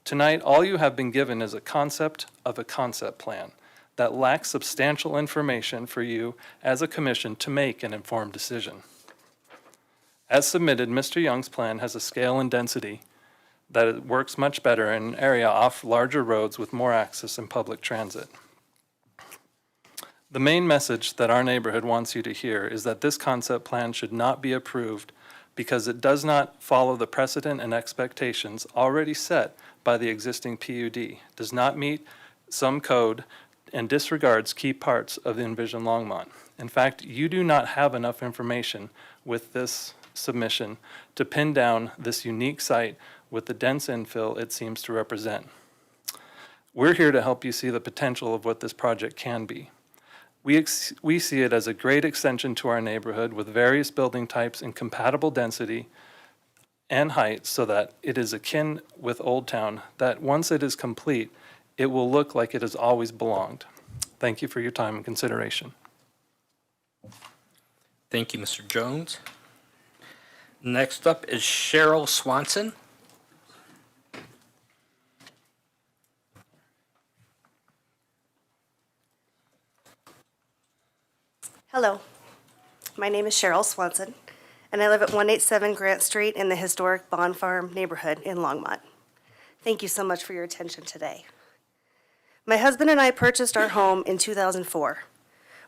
Tonight, all you have been given is a concept of a concept plan that lacks substantial information for you as a commission to make an informed decision. As submitted, Mr. Young's plan has a scale and density that it works much better in an area off larger roads with more access and public transit. The main message that our neighborhood wants you to hear is that this concept plan should not be approved because it does not follow the precedent and expectations already set by the existing PUD, does not meet some code, and disregards key parts of the envisioned Longmont. In fact, you do not have enough information with this submission to pin down this unique site with the dense infill it seems to represent. We're here to help you see the potential of what this project can be. We see it as a great extension to our neighborhood with various building types and compatible density and height so that it is akin with Old Town, that once it is complete, it will look like it has always belonged. Thank you for your time and consideration. Thank you, Mr. Jones. Next up is Cheryl Swanson. Hello, my name is Cheryl Swanson, and I live at 187 Grant Street in the historic Bond Farm neighborhood in Longmont. Thank you so much for your attention today. My husband and I purchased our home in 2004.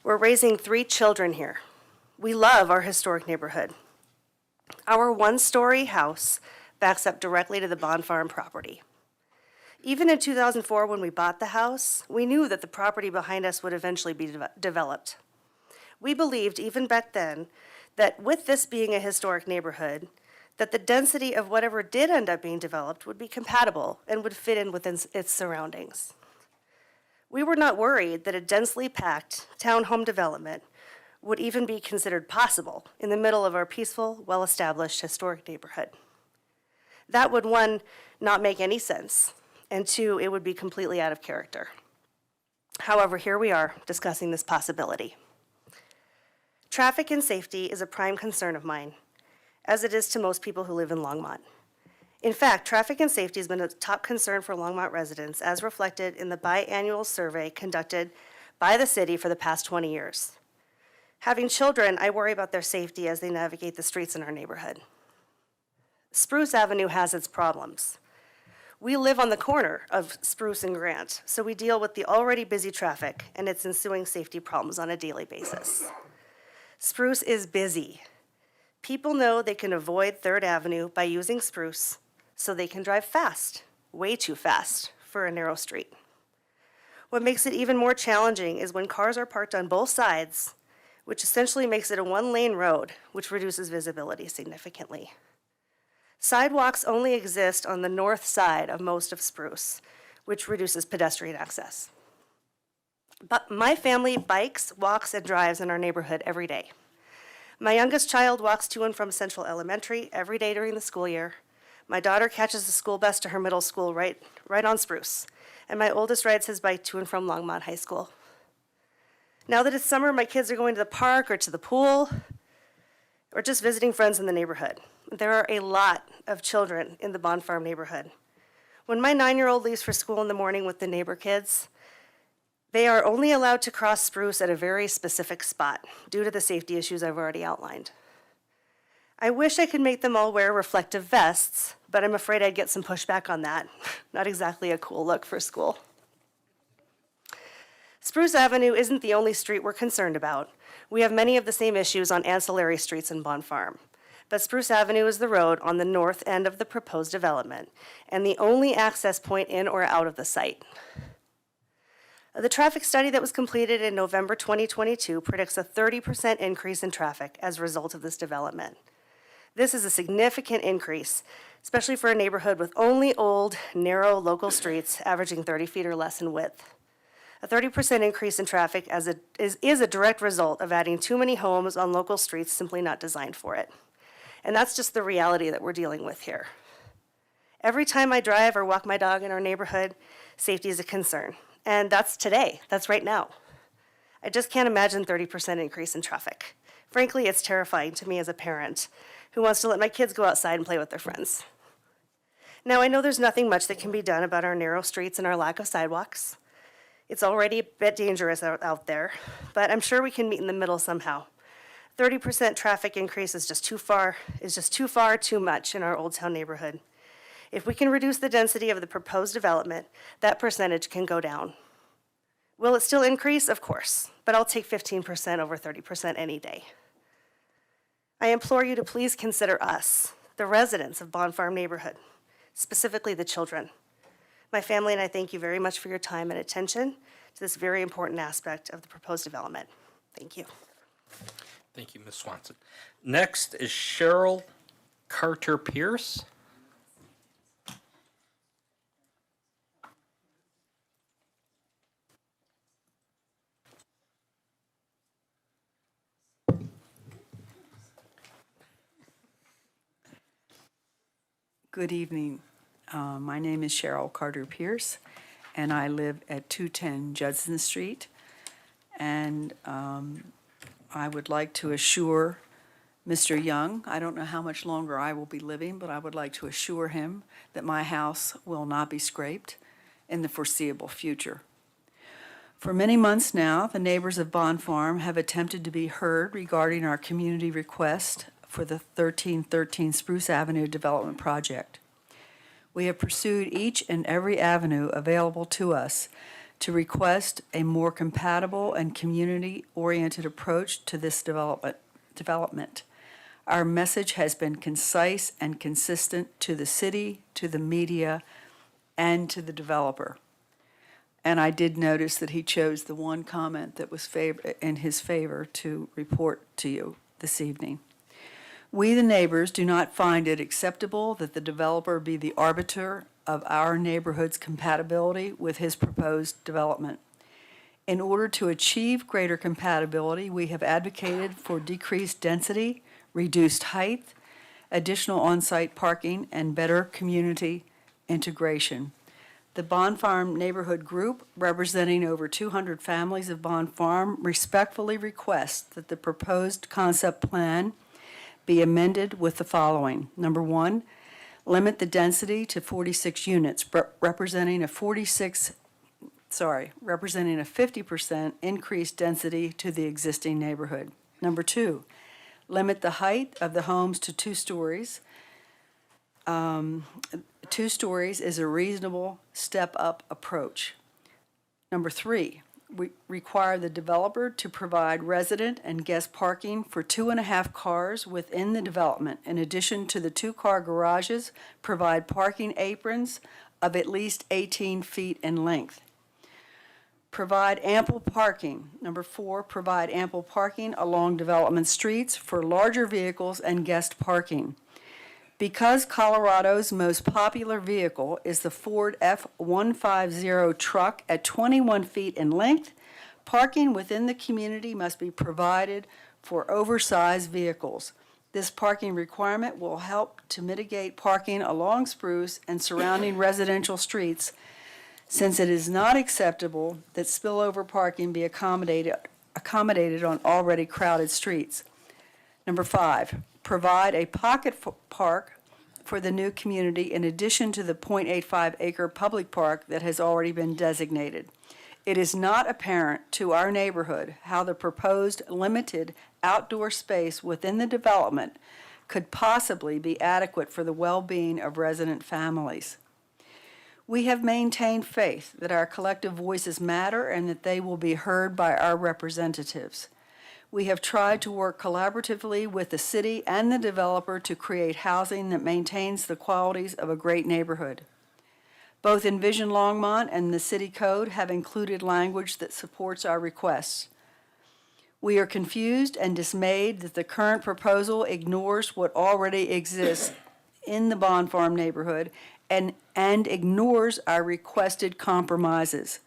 We're raising 3 children here. We love our historic neighborhood. Our one-story house backs up directly to the Bond Farm property. Even in 2004, when we bought the house, we knew that the property behind us would eventually be developed. We believed, even back then, that with this being a historic neighborhood, that the density of whatever did end up being developed would be compatible and would fit in within its surroundings. We were not worried that a densely packed townhome development would even be considered possible in the middle of our peaceful, well-established historic neighborhood. That would, 1, not make any sense, and 2, it would be completely out of character. However, here we are discussing this possibility. Traffic and safety is a prime concern of mine, as it is to most people who live in Longmont. In fact, traffic and safety has been a top concern for Longmont residents, as reflected in the biannual survey conducted by the city for the past 20 years. Having children, I worry about their safety as they navigate the streets in our neighborhood. Spruce Avenue has its problems. We live on the corner of Spruce and Grant, so we deal with the already busy traffic and its ensuing safety problems on a daily basis. Spruce is busy. People know they can avoid 3rd Avenue by using Spruce, so they can drive fast, way too fast, for a narrow street. What makes it even more challenging is when cars are parked on both sides, which essentially makes it a 1-lane road, which reduces visibility significantly. Sidewalks only exist on the north side of most of Spruce, which reduces pedestrian access. But my family bikes, walks, and drives in our neighborhood every day. My youngest child walks to and from Central Elementary every day during the school year. My daughter catches the school bus to her middle school right on Spruce, and my oldest rides his bike to and from Longmont High School. Now that it's summer, my kids are going to the park or to the pool or just visiting friends in the neighborhood. There are a lot of children in the Bond Farm neighborhood. When my 9-year-old leaves for school in the morning with the neighbor kids, they are only allowed to cross Spruce at a very specific spot due to the safety issues I've already outlined. I wish I could make them all wear reflective vests, but I'm afraid I'd get some pushback on that. Not exactly a cool look for school. Spruce Avenue isn't the only street we're concerned about. We have many of the same issues on ancillary streets in Bond Farm. But Spruce Avenue is the road on the north end of the proposed development and the only access point in or out of the site. The traffic study that was completed in November 2022 predicts a 30% increase in traffic as a result of this development. This is a significant increase, especially for a neighborhood with only old, narrow local streets averaging 30 feet or less in width. A 30% increase in traffic is a direct result of adding too many homes on local streets simply not designed for it. And that's just the reality that we're dealing with here. Every time I drive or walk my dog in our neighborhood, safety is a concern. And that's today, that's right now. I just can't imagine 30% increase in traffic. Frankly, it's terrifying to me as a parent who wants to let my kids go outside and play with their friends. Now, I know there's nothing much that can be done about our narrow streets and our lack of sidewalks. It's already a bit dangerous out there, but I'm sure we can meet in the middle somehow. 30% traffic increase is just too far too much in our Old Town neighborhood. If we can reduce the density of the proposed development, that percentage can go down. Will it still increase? Of course, but I'll take 15% over 30% any day. I implore you to please consider us, the residents of Bond Farm neighborhood, specifically the children. My family and I thank you very much for your time and attention to this very important aspect of the proposed development. Thank you. Thank you, Ms. Swanson. Next is Cheryl Carter Pierce. Good evening. My name is Cheryl Carter Pierce, and I live at 210 Judson Street. And I would like to assure Mr. Young, I don't know how much longer I will be living, but I would like to assure him that my house will not be scraped in the foreseeable future. For many months now, the neighbors of Bond Farm have attempted to be heard regarding our community request for the 1313 Spruce Avenue development project. We have pursued each and every avenue available to us to request a more compatible and community-oriented approach to this development. Our message has been concise and consistent to the city, to the media, and to the developer. And I did notice that he chose the one comment that was in his favor to report to you this evening. We, the neighbors, do not find it acceptable that the developer be the arbiter of our neighborhood's compatibility with his proposed development. In order to achieve greater compatibility, we have advocated for decreased density, reduced height, additional on-site parking, and better community integration. The Bond Farm Neighborhood Group, representing over 200 families of Bond Farm, respectfully requests that the proposed concept plan be amended with the following. Number one, limit the density to 46 units, representing a 50% increased density to the existing neighborhood. Number two, limit the height of the homes to 2 stories. 2 stories is a reasonable step-up approach. Number three, we require the developer to provide resident and guest parking for 2.5 cars within the development. In addition to the 2-car garages, provide parking aprons of at least 18 feet in length. Provide ample parking. Number 4, provide ample parking along development streets for larger vehicles and guest parking. Because Colorado's most popular vehicle is the Ford F-150 truck at 21 feet in length, parking within the community must be provided for oversized vehicles. This parking requirement will help to mitigate parking along Spruce and surrounding residential streets, since it is not acceptable that spillover parking be accommodated accommodated on already crowded streets. Number 5, provide a pocket park for the new community in addition to the .85 acre public park that has already been designated. It is not apparent to our neighborhood how the proposed limited outdoor space within the development could possibly be adequate for the well-being of resident families. We have maintained faith that our collective voices matter and that they will be heard by our representatives. We have tried to work collaboratively with the city and the developer to create housing that maintains the qualities of a great neighborhood. Both Envision Longmont and the City Code have included language that supports our requests. We are confused and dismayed that the current proposal ignores what already exists in the Bond Farm neighborhood and ignores our requested compromises.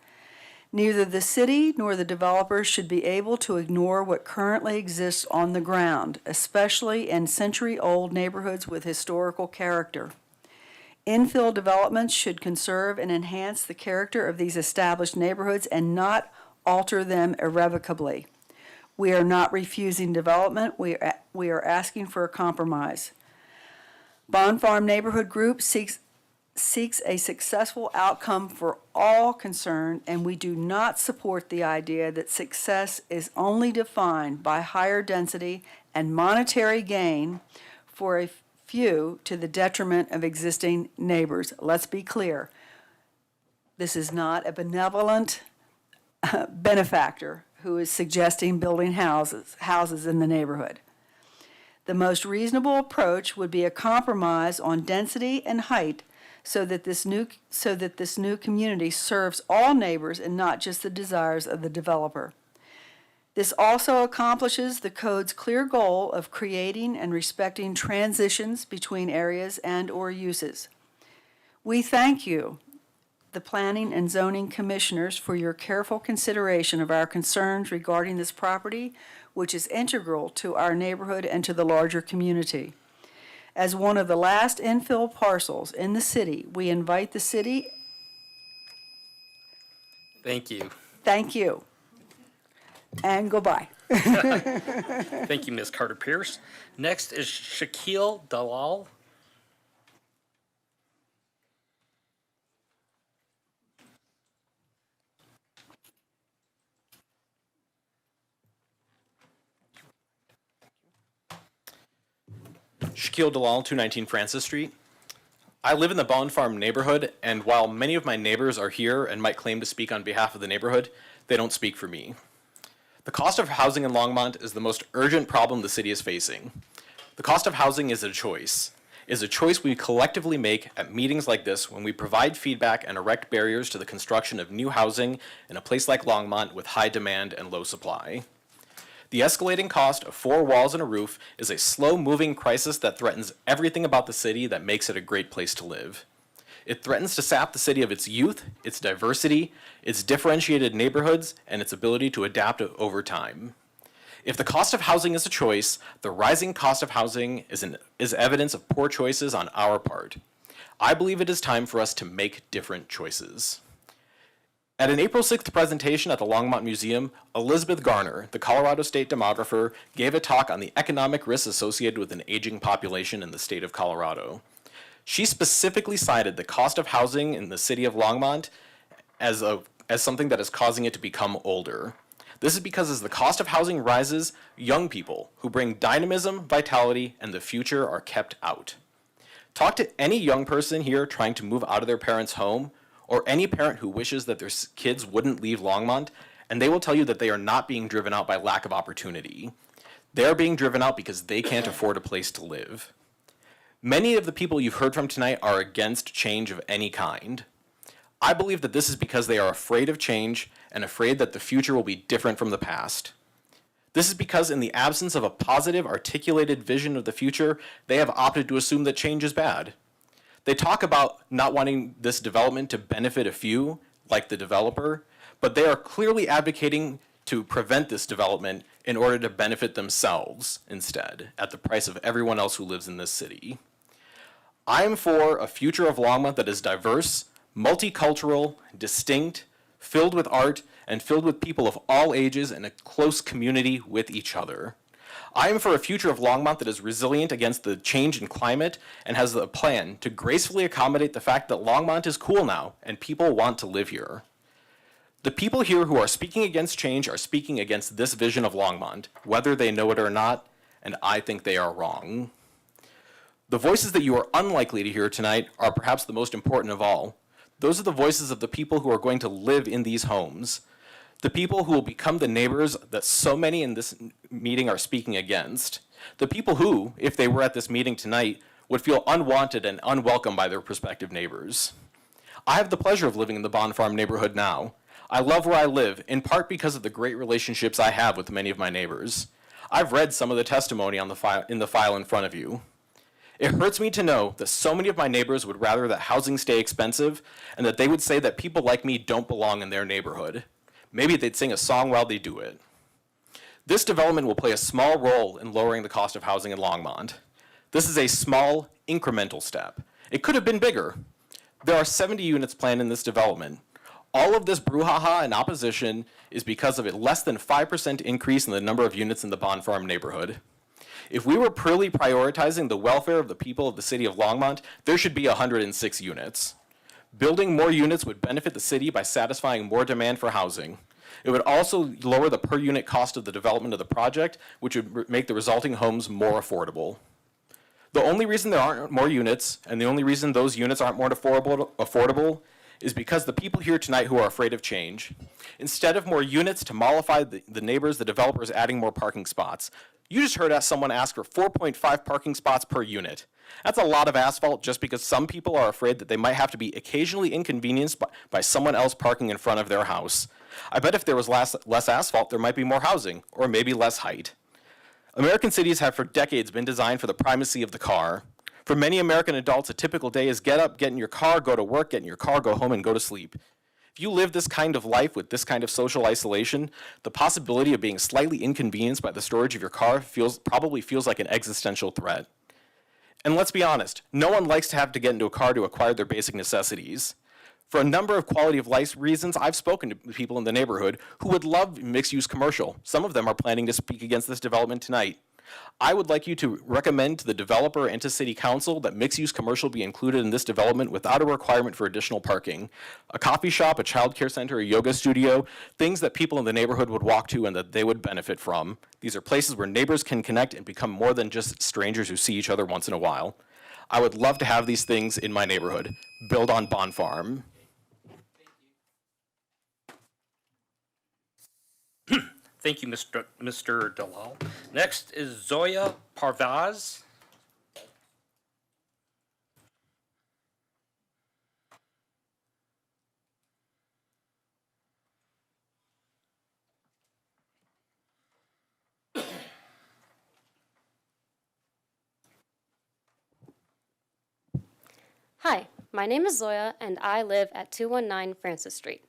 Neither the city nor the developer should be able to ignore what currently exists on the ground, especially in century-old neighborhoods with historical character. Infill developments should conserve and enhance the character of these established neighborhoods and not alter them irrevocably. We are not refusing development. We are asking for a compromise. Bond Farm Neighborhood Group seeks a successful outcome for all concerned, and we do not support the idea that success is only defined by higher density and monetary gain for a few to the detriment of existing neighbors. Let's be clear. This is not a benevolent benefactor who is suggesting building houses in the neighborhood. The most reasonable approach would be a compromise on density and height so that this new community serves all neighbors and not just the desires of the developer. This also accomplishes the code's clear goal of creating and respecting transitions between areas and/or uses. We thank you, the Planning and Zoning Commissioners, for your careful consideration of our concerns regarding this property, which is integral to our neighborhood and to the larger community. As one of the last infill parcels in the city, we invite the city. Thank you. Thank you. And goodbye. Thank you, Ms. Carter-Pierce. Next is Shaquille Dalal. Shaquille Dalal, 219 Francis Street. I live in the Bond Farm neighborhood, and while many of my neighbors are here and might claim to speak on behalf of the neighborhood, they don't speak for me. The cost of housing in Longmont is the most urgent problem the city is facing. The cost of housing is a choice. It is a choice we collectively make at meetings like this when we provide feedback and erect barriers to the construction of new housing in a place like Longmont with high demand and low supply. The escalating cost of 4 walls and a roof is a slow-moving crisis that threatens everything about the city that makes it a great place to live. It threatens to sap the city of its youth, its diversity, its differentiated neighborhoods, and its ability to adapt over time. If the cost of housing is a choice, the rising cost of housing is evidence of poor choices on our part. I believe it is time for us to make different choices. At an April 6th presentation at the Longmont Museum, Elizabeth Garner, the Colorado State demographer, gave a talk on the economic risks associated with an aging population in the state of Colorado. She specifically cited the cost of housing in the city of Longmont as something that is causing it to become older. This is because as the cost of housing rises, young people who bring dynamism, vitality, and the future are kept out. Talk to any young person here trying to move out of their parents' home, or any parent who wishes that their kids wouldn't leave Longmont, and they will tell you that they are not being driven out by lack of opportunity. They are being driven out because they can't afford a place to live. Many of the people you've heard from tonight are against change of any kind. I believe that this is because they are afraid of change and afraid that the future will be different from the past. This is because in the absence of a positive, articulated vision of the future, they have opted to assume that change is bad. They talk about not wanting this development to benefit a few, like the developer, but they are clearly advocating to prevent this development in order to benefit themselves instead, at the price of everyone else who lives in this city. I am for a future of Longmont that is diverse, multicultural, distinct, filled with art, and filled with people of all ages and a close community with each other. I am for a future of Longmont that is resilient against the change in climate and has a plan to gracefully accommodate the fact that Longmont is cool now and people want to live here. The people here who are speaking against change are speaking against this vision of Longmont, whether they know it or not, and I think they are wrong. The voices that you are unlikely to hear tonight are perhaps the most important of all. Those are the voices of the people who are going to live in these homes, the people who will become the neighbors that so many in this meeting are speaking against, the people who, if they were at this meeting tonight, would feel unwanted and unwelcome by their prospective neighbors. I have the pleasure of living in the Bond Farm neighborhood now. I love where I live, in part because of the great relationships I have with many of my neighbors. I've read some of the testimony on the file in front of you. It hurts me to know that so many of my neighbors would rather that housing stay expensive and that they would say that people like me don't belong in their neighborhood. Maybe they'd sing a song while they do it. This development will play a small role in lowering the cost of housing in Longmont. This is a small, incremental step. It could have been bigger. There are 70 units planned in this development. All of this brouhaha and opposition is because of a less than 5% increase in the number of units in the Bond Farm neighborhood. If we were purely prioritizing the welfare of the people of the city of Longmont, there should be 106 units. Building more units would benefit the city by satisfying more demand for housing. It would also lower the per unit cost of the development of the project, which would make the resulting homes more affordable. The only reason there aren't more units, and the only reason those units aren't more affordable is because the people here tonight who are afraid of change. Instead of more units to mollify the neighbors, the developer is adding more parking spots. You just heard someone ask for 4.5 parking spots per unit. That's a lot of asphalt just because some people are afraid that they might have to be occasionally inconvenienced by someone else parking in front of their house. I bet if there was less asphalt, there might be more housing, or maybe less height. American cities have for decades been designed for the primacy of the car. For many American adults, a typical day is get up, get in your car, go to work, get in your car, go home, and go to sleep. If you live this kind of life with this kind of social isolation, the possibility of being slightly inconvenienced by the storage of your car probably feels like an existential threat. And let's be honest, no one likes to have to get into a car to acquire their basic necessities. For a number of quality of life reasons, I've spoken to people in the neighborhood who would love mixed-use commercial. Some of them are planning to speak against this development tonight. I would like you to recommend to the developer and to City Council that mixed-use commercial be included in this development without a requirement for additional parking. A coffee shop, a child care center, a yoga studio, things that people in the neighborhood would walk to and that they would benefit from. These are places where neighbors can connect and become more than just strangers who see each other once in a while. I would love to have these things in my neighborhood. Build on Bond Farm. Thank you, Mr. Dalal. Next is Zoya Parvaz. Hi, my name is Zoya, and I live at 219 Francis Street.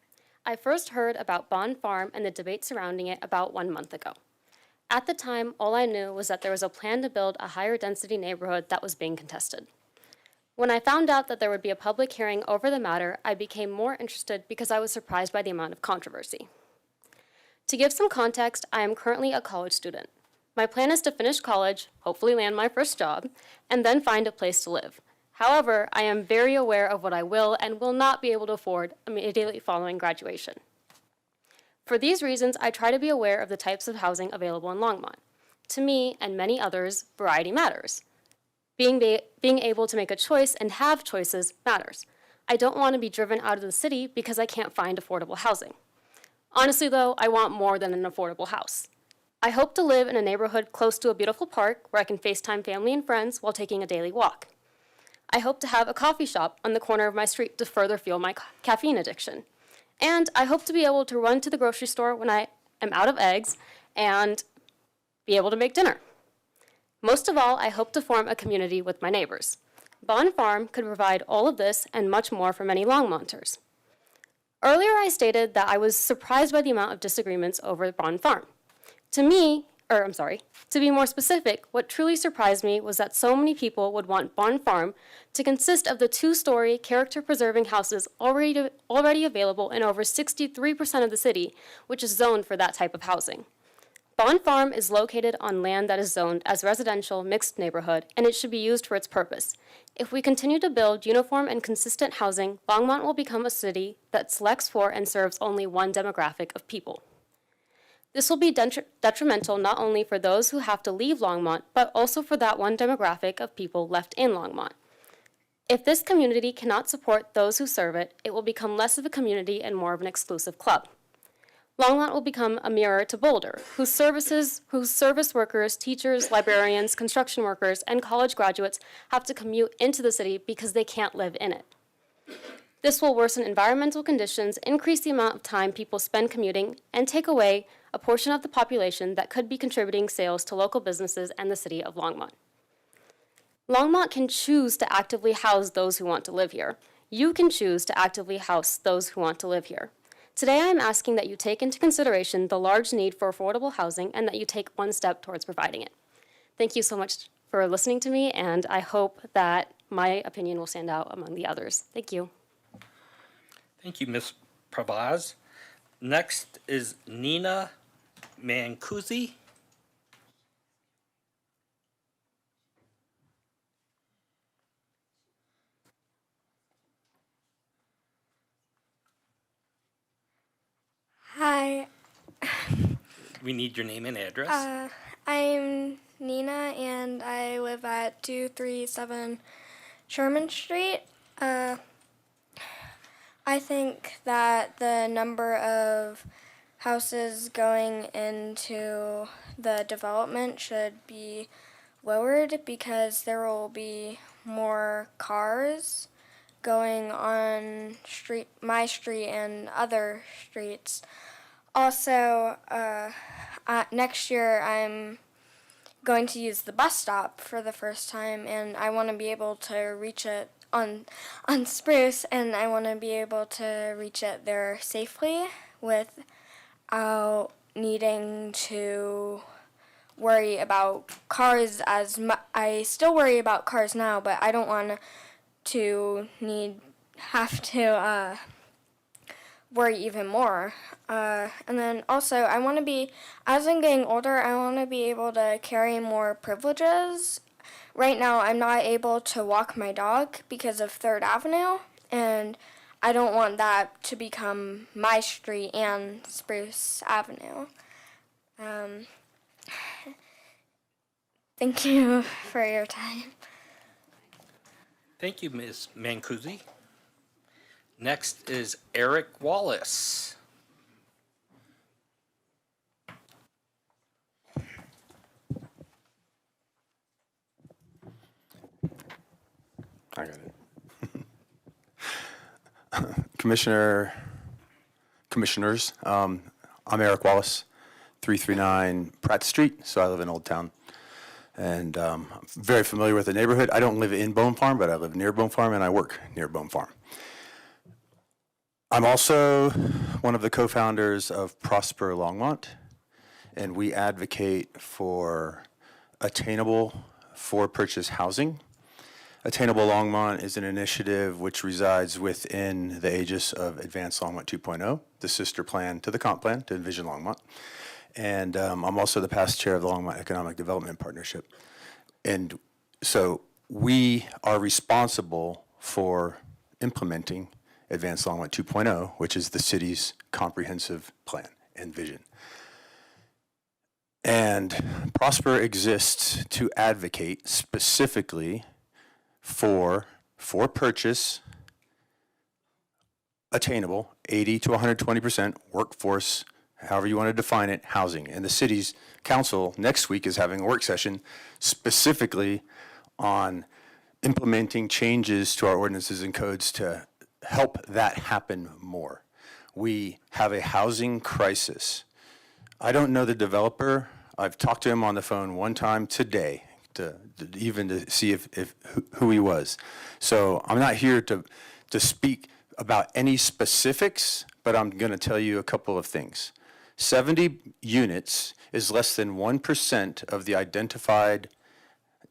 I first heard about Bond Farm and the debate surrounding it about 1 month ago. At the time, all I knew was that there was a plan to build a higher density neighborhood that was being contested. When I found out that there would be a public hearing over the matter, I became more interested because I was surprised by the amount of controversy. To give some context, I am currently a college student. My plan is to finish college, hopefully land my first job, and then find a place to live. However, I am very aware of what I will and will not be able to afford immediately following graduation. For these reasons, I try to be aware of the types of housing available in Longmont. To me, and many others, variety matters. Being able to make a choice and have choices matters. I don't want to be driven out of the city because I can't find affordable housing. Honestly, though, I want more than an affordable house. I hope to live in a neighborhood close to a beautiful park where I can FaceTime family and friends while taking a daily walk. I hope to have a coffee shop on the corner of my street to further fuel my caffeine addiction. And I hope to be able to run to the grocery store when I am out of eggs and be able to make dinner. Most of all, I hope to form a community with my neighbors. Bond Farm could provide all of this and much more for many Longmonters. Earlier, I stated that I was surprised by the amount of disagreements over Bond Farm. To me, To be more specific, what truly surprised me was that so many people would want Bond Farm to consist of the 2-story character-preserving houses already available in over 63% of the city, which is zoned for that type of housing. Bond Farm is located on land that is zoned as residential mixed neighborhood, and it should be used for its purpose. If we continue to build uniform and consistent housing, Longmont will become a city that selects for and serves only one demographic of people. This will be detrimental not only for those who have to leave Longmont, but also for that one demographic of people left in Longmont. If this community cannot support those who serve it, it will become less of a community and more of an exclusive club. Longmont will become a mirror to Boulder, whose service workers, teachers, librarians, construction workers, and college graduates have to commute into the city because they can't live in it. This will worsen environmental conditions, increase the amount of time people spend commuting, and take away a portion of the population that could be contributing sales to local businesses and the city of Longmont. Longmont can choose to actively house those who want to live here. You can choose to actively house those who want to live here. Today I am asking that you take into consideration the large need for affordable housing and that you take one step towards providing it. Thank you so much for listening to me, and I hope that my opinion will stand out among the others. Thank you. Thank you, Ms. Pravaz. Next is Nina Mancusi. Hi, We need your name and address. I'm Nina and I live at 237 Sherman Street. I think that the number of houses going into the development should be lowered because there will be more cars going on my street and other streets. Also, next year I'm going to use the bus stop for the first time, and I want to be able to reach it on Spruce, and I want to be able to reach it there safely without needing to worry about cars as much. I still worry about cars now, but I don't want to have to worry even more. And then also, I want to be, as I'm getting older, I want to be able to carry more privileges. Right now, I'm not able to walk my dog because of 3rd Avenue, and I don't want that to become my street and Spruce Avenue. Thank you for your time. Thank you, Ms. Mancusi. Next is Eric Wallace. I got it. Commissioners, I'm Eric Wallace, 339 Pratt Street, so I live in Old Town. And I'm very familiar with the neighborhood. I don't live in Bone Farm, but I live near Bone Farm and I work near Bone Farm. I'm also one of the co-founders of Prosper Longmont, and we advocate for attainable for-purchase housing. Attainable Longmont is an initiative which resides within the aegis of Advanced Longmont 2.0, the sister plan to the comp plan to Envision Longmont. And I'm also the past chair of the Longmont Economic Development Partnership. And so we are responsible for implementing Advanced Longmont 2.0, which is the city's comprehensive plan and vision. And Prosper exists to advocate specifically for purchase, attainable, 80 to 120% workforce, however you want to define it, housing. And the city's council next week is having a work session specifically on implementing changes to our ordinances and codes to help that happen more. We have a housing crisis. I don't know the developer. I've talked to him on the phone one time today to see who he was. So I'm not here to speak about any specifics, but I'm going to tell you a couple of things. 70 units is less than 1% of the identified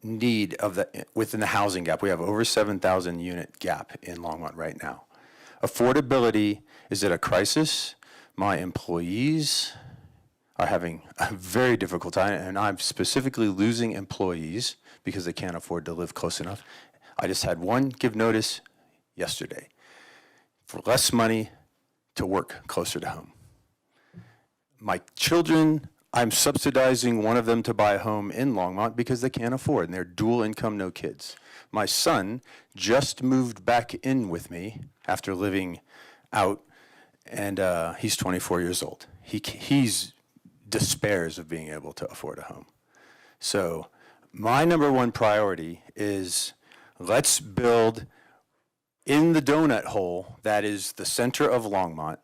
need of within the housing gap. We have over 7,000 unit gap in Longmont right now. Affordability is at a crisis. My employees are having a very difficult time, and I'm specifically losing employees because they can't afford to live close enough. I just had one give notice yesterday for less money to work closer to home. My children, I'm subsidizing one of them to buy a home in Longmont because they can't afford, and they're dual income, no kids. My son just moved back in with me after living out, and he's 24 years old. He's despairs of being able to afford a home. So my number one priority is let's build in the donut hole that is the center of Longmont.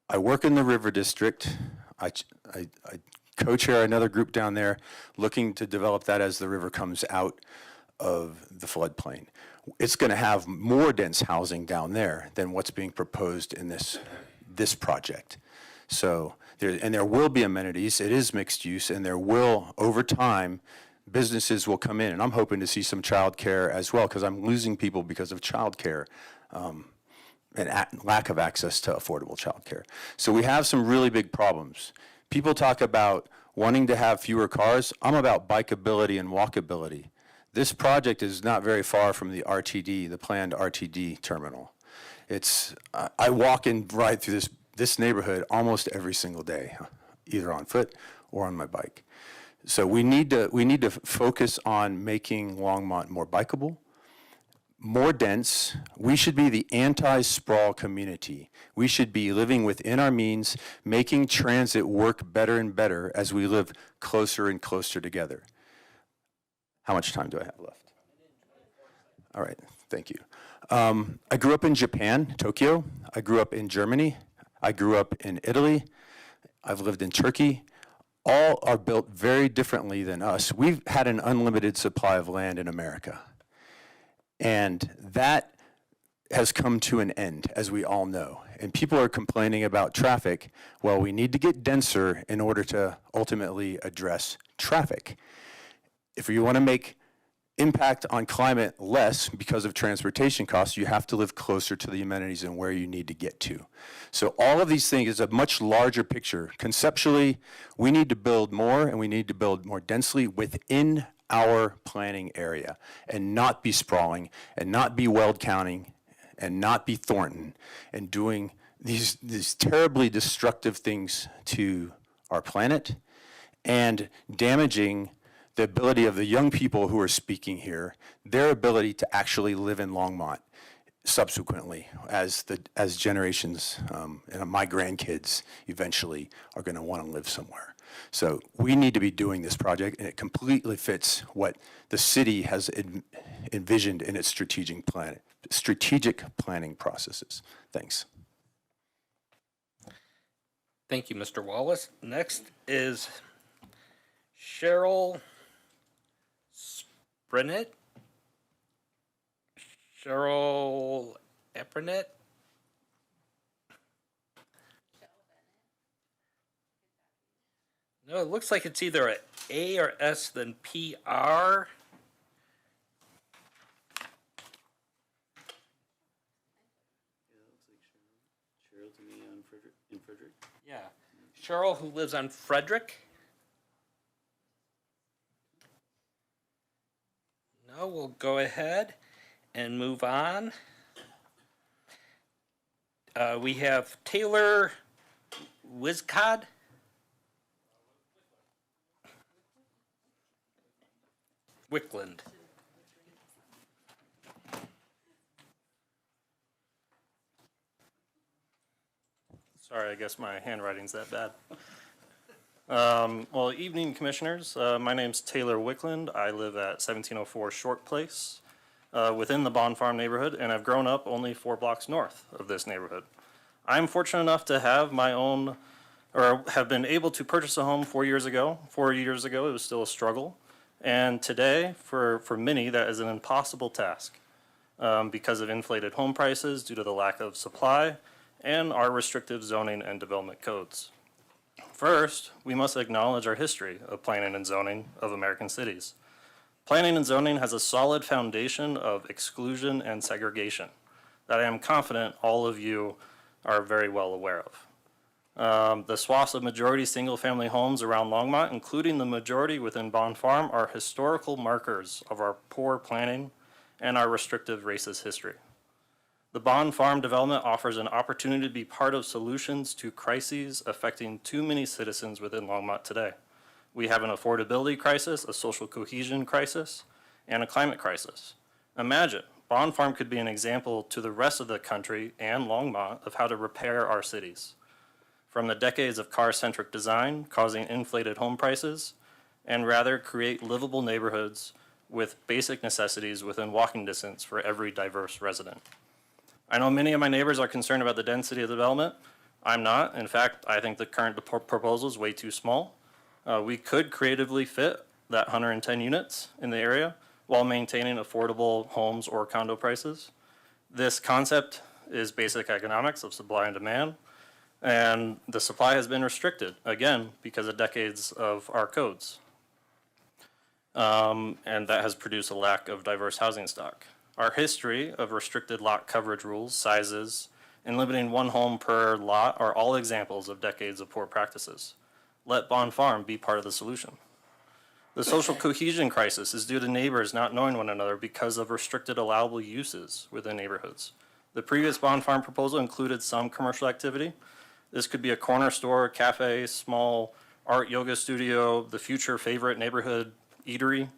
I work in the River District. I co-chair another group down there looking to develop that as the river comes out of the floodplain. It's going to have more dense housing down there than what's being proposed in this project. So there will be amenities. It is mixed use, and there will, over time, businesses will come in, and I'm hoping to see some childcare as well, because I'm losing people because of childcare and lack of access to affordable childcare. So we have some really big problems. People talk about wanting to have fewer cars. I'm about bikeability and walkability. This project is not very far from the RTD, the planned RTD terminal. I walk and ride through this neighborhood almost every single day, either on foot or on my bike. So we need to focus on making Longmont more bikeable, more dense. We should be the anti-sprawl community. We should be living within our means, making transit work better and better as we live closer and closer together. How much time do I have left? All right, thank you. I grew up in Japan, Tokyo. I grew up in Germany. I grew up in Italy. I've lived in Turkey. All are built very differently than us. We've had an unlimited supply of land in America. And that has come to an end, as we all know. And people are complaining about traffic. Well, we need to get denser in order to ultimately address traffic. If you want to make impact on climate less because of transportation costs, you have to live closer to the amenities and where you need to get to. So all of these things is a much larger picture. Conceptually, we need to build more, and we need to build more densely within our planning area and not be sprawling and not be Weld County and not be Thornton and doing these terribly destructive things to our planet and damaging the ability of the young people who are speaking here, their ability to actually live in Longmont subsequently as generations and my grandkids eventually are going to want to live somewhere. So we need to be doing this project, and it completely fits what the city has envisioned in its strategic planning processes. Thanks. Thank you, Mr. Wallace. Next is Cheryl Sprinet. Cheryl Eprinet. No, it looks like it's either an A or S than PR. Cheryl to me in Frederick. Yeah. Cheryl, who lives on Frederick. No, we'll go ahead and move on. We have Taylor Wizcod. Wickland. Sorry, I guess my handwriting's that bad. Well, evening, commissioners. My name's Taylor Wickland. I live at 1704 Short Place within the Bond Farm neighborhood, and I've grown up only 4 blocks north of this neighborhood. I'm fortunate enough to have my own, or have been able to purchase a home 4 years ago. 4 years ago, it was still a struggle. And today, for many, that is an impossible task because of inflated home prices due to the lack of supply and our restrictive zoning and development codes. First, we must acknowledge our history of planning and zoning of American cities. Planning and zoning has a solid foundation of exclusion and segregation that I am confident all of you are very well aware of. The swaths of majority single-family homes around Longmont, including the majority within Bond Farm, are historical markers of our poor planning and our restrictive racist history. The Bond Farm development offers an opportunity to be part of solutions to crises affecting too many citizens within Longmont today. We have an affordability crisis, a social cohesion crisis, and a climate crisis. Imagine, Bond Farm could be an example to the rest of the country and Longmont of how to repair our cities. From the decades of car-centric design causing inflated home prices, and rather create livable neighborhoods with basic necessities within walking distance for every diverse resident. I know many of my neighbors are concerned about the density of development. I'm not. In fact, I think the current proposal is way too small. We could creatively fit that 110 units in the area while maintaining affordable homes or condo prices. This concept is basic economics of supply and demand, and the supply has been restricted, again, because of decades of our codes. And that has produced a lack of diverse housing stock. Our history of restricted lot coverage rules, sizes, and limiting one home per lot are all examples of decades of poor practices. Let Bond Farm be part of the solution. The social cohesion crisis is due to neighbors not knowing one another because of restricted allowable uses within neighborhoods. The previous Bond Farm proposal included some commercial activity. This could be a corner store, cafe, small art yoga studio, the future favorite neighborhood eatery,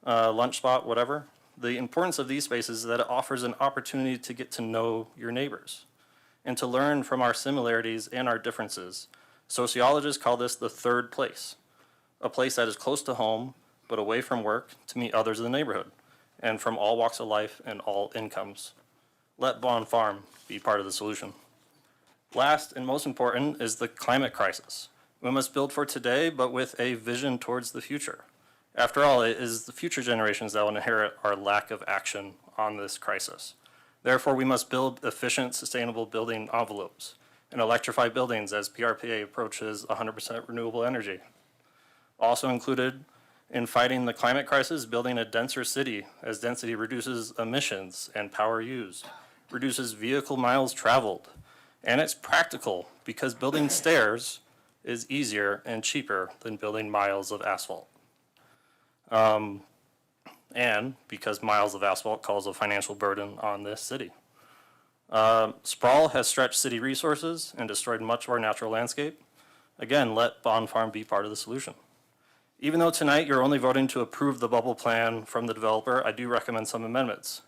lunch spot, whatever. The importance of these spaces is that it offers an opportunity to get to know your neighbors and to learn from our similarities and our differences. Sociologists call this the third place, a place that is close to home but away from work to meet others in the neighborhood and from all walks of life and all incomes. Let Bond Farm be part of the solution. Last and most important is the climate crisis. We must build for today but with a vision towards the future. After all, it is the future generations that will inherit our lack of action on this crisis. Therefore, we must build efficient, sustainable building envelopes and electrify buildings as PRPA approaches 100% renewable energy. Also included in fighting the climate crisis, building a denser city as density reduces emissions and power used, reduces vehicle miles traveled, and it's practical because building stairs is easier and cheaper than building miles of asphalt. And because miles of asphalt cause a financial burden on this city. Sprawl has stretched city resources and destroyed much of our natural landscape. Again, let Bond Farm be part of the solution. Even though tonight you're only voting to approve the bubble plan from the developer, I do recommend some amendments.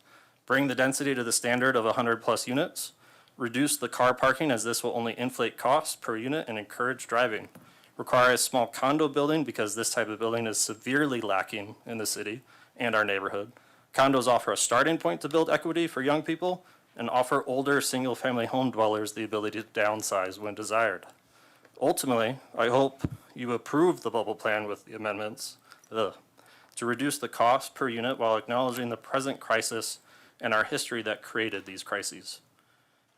Bring the density to the standard of 100+ units. Reduce the car parking as this will only inflate costs per unit and encourage driving. Require a small condo building because this type of building is severely lacking in the city and our neighborhood. Condos offer a starting point to build equity for young people and offer older single-family home dwellers the ability to downsize when desired. Ultimately, I hope you approve the bubble plan with the amendments to reduce the cost per unit while acknowledging the present crisis and our history that created these crises.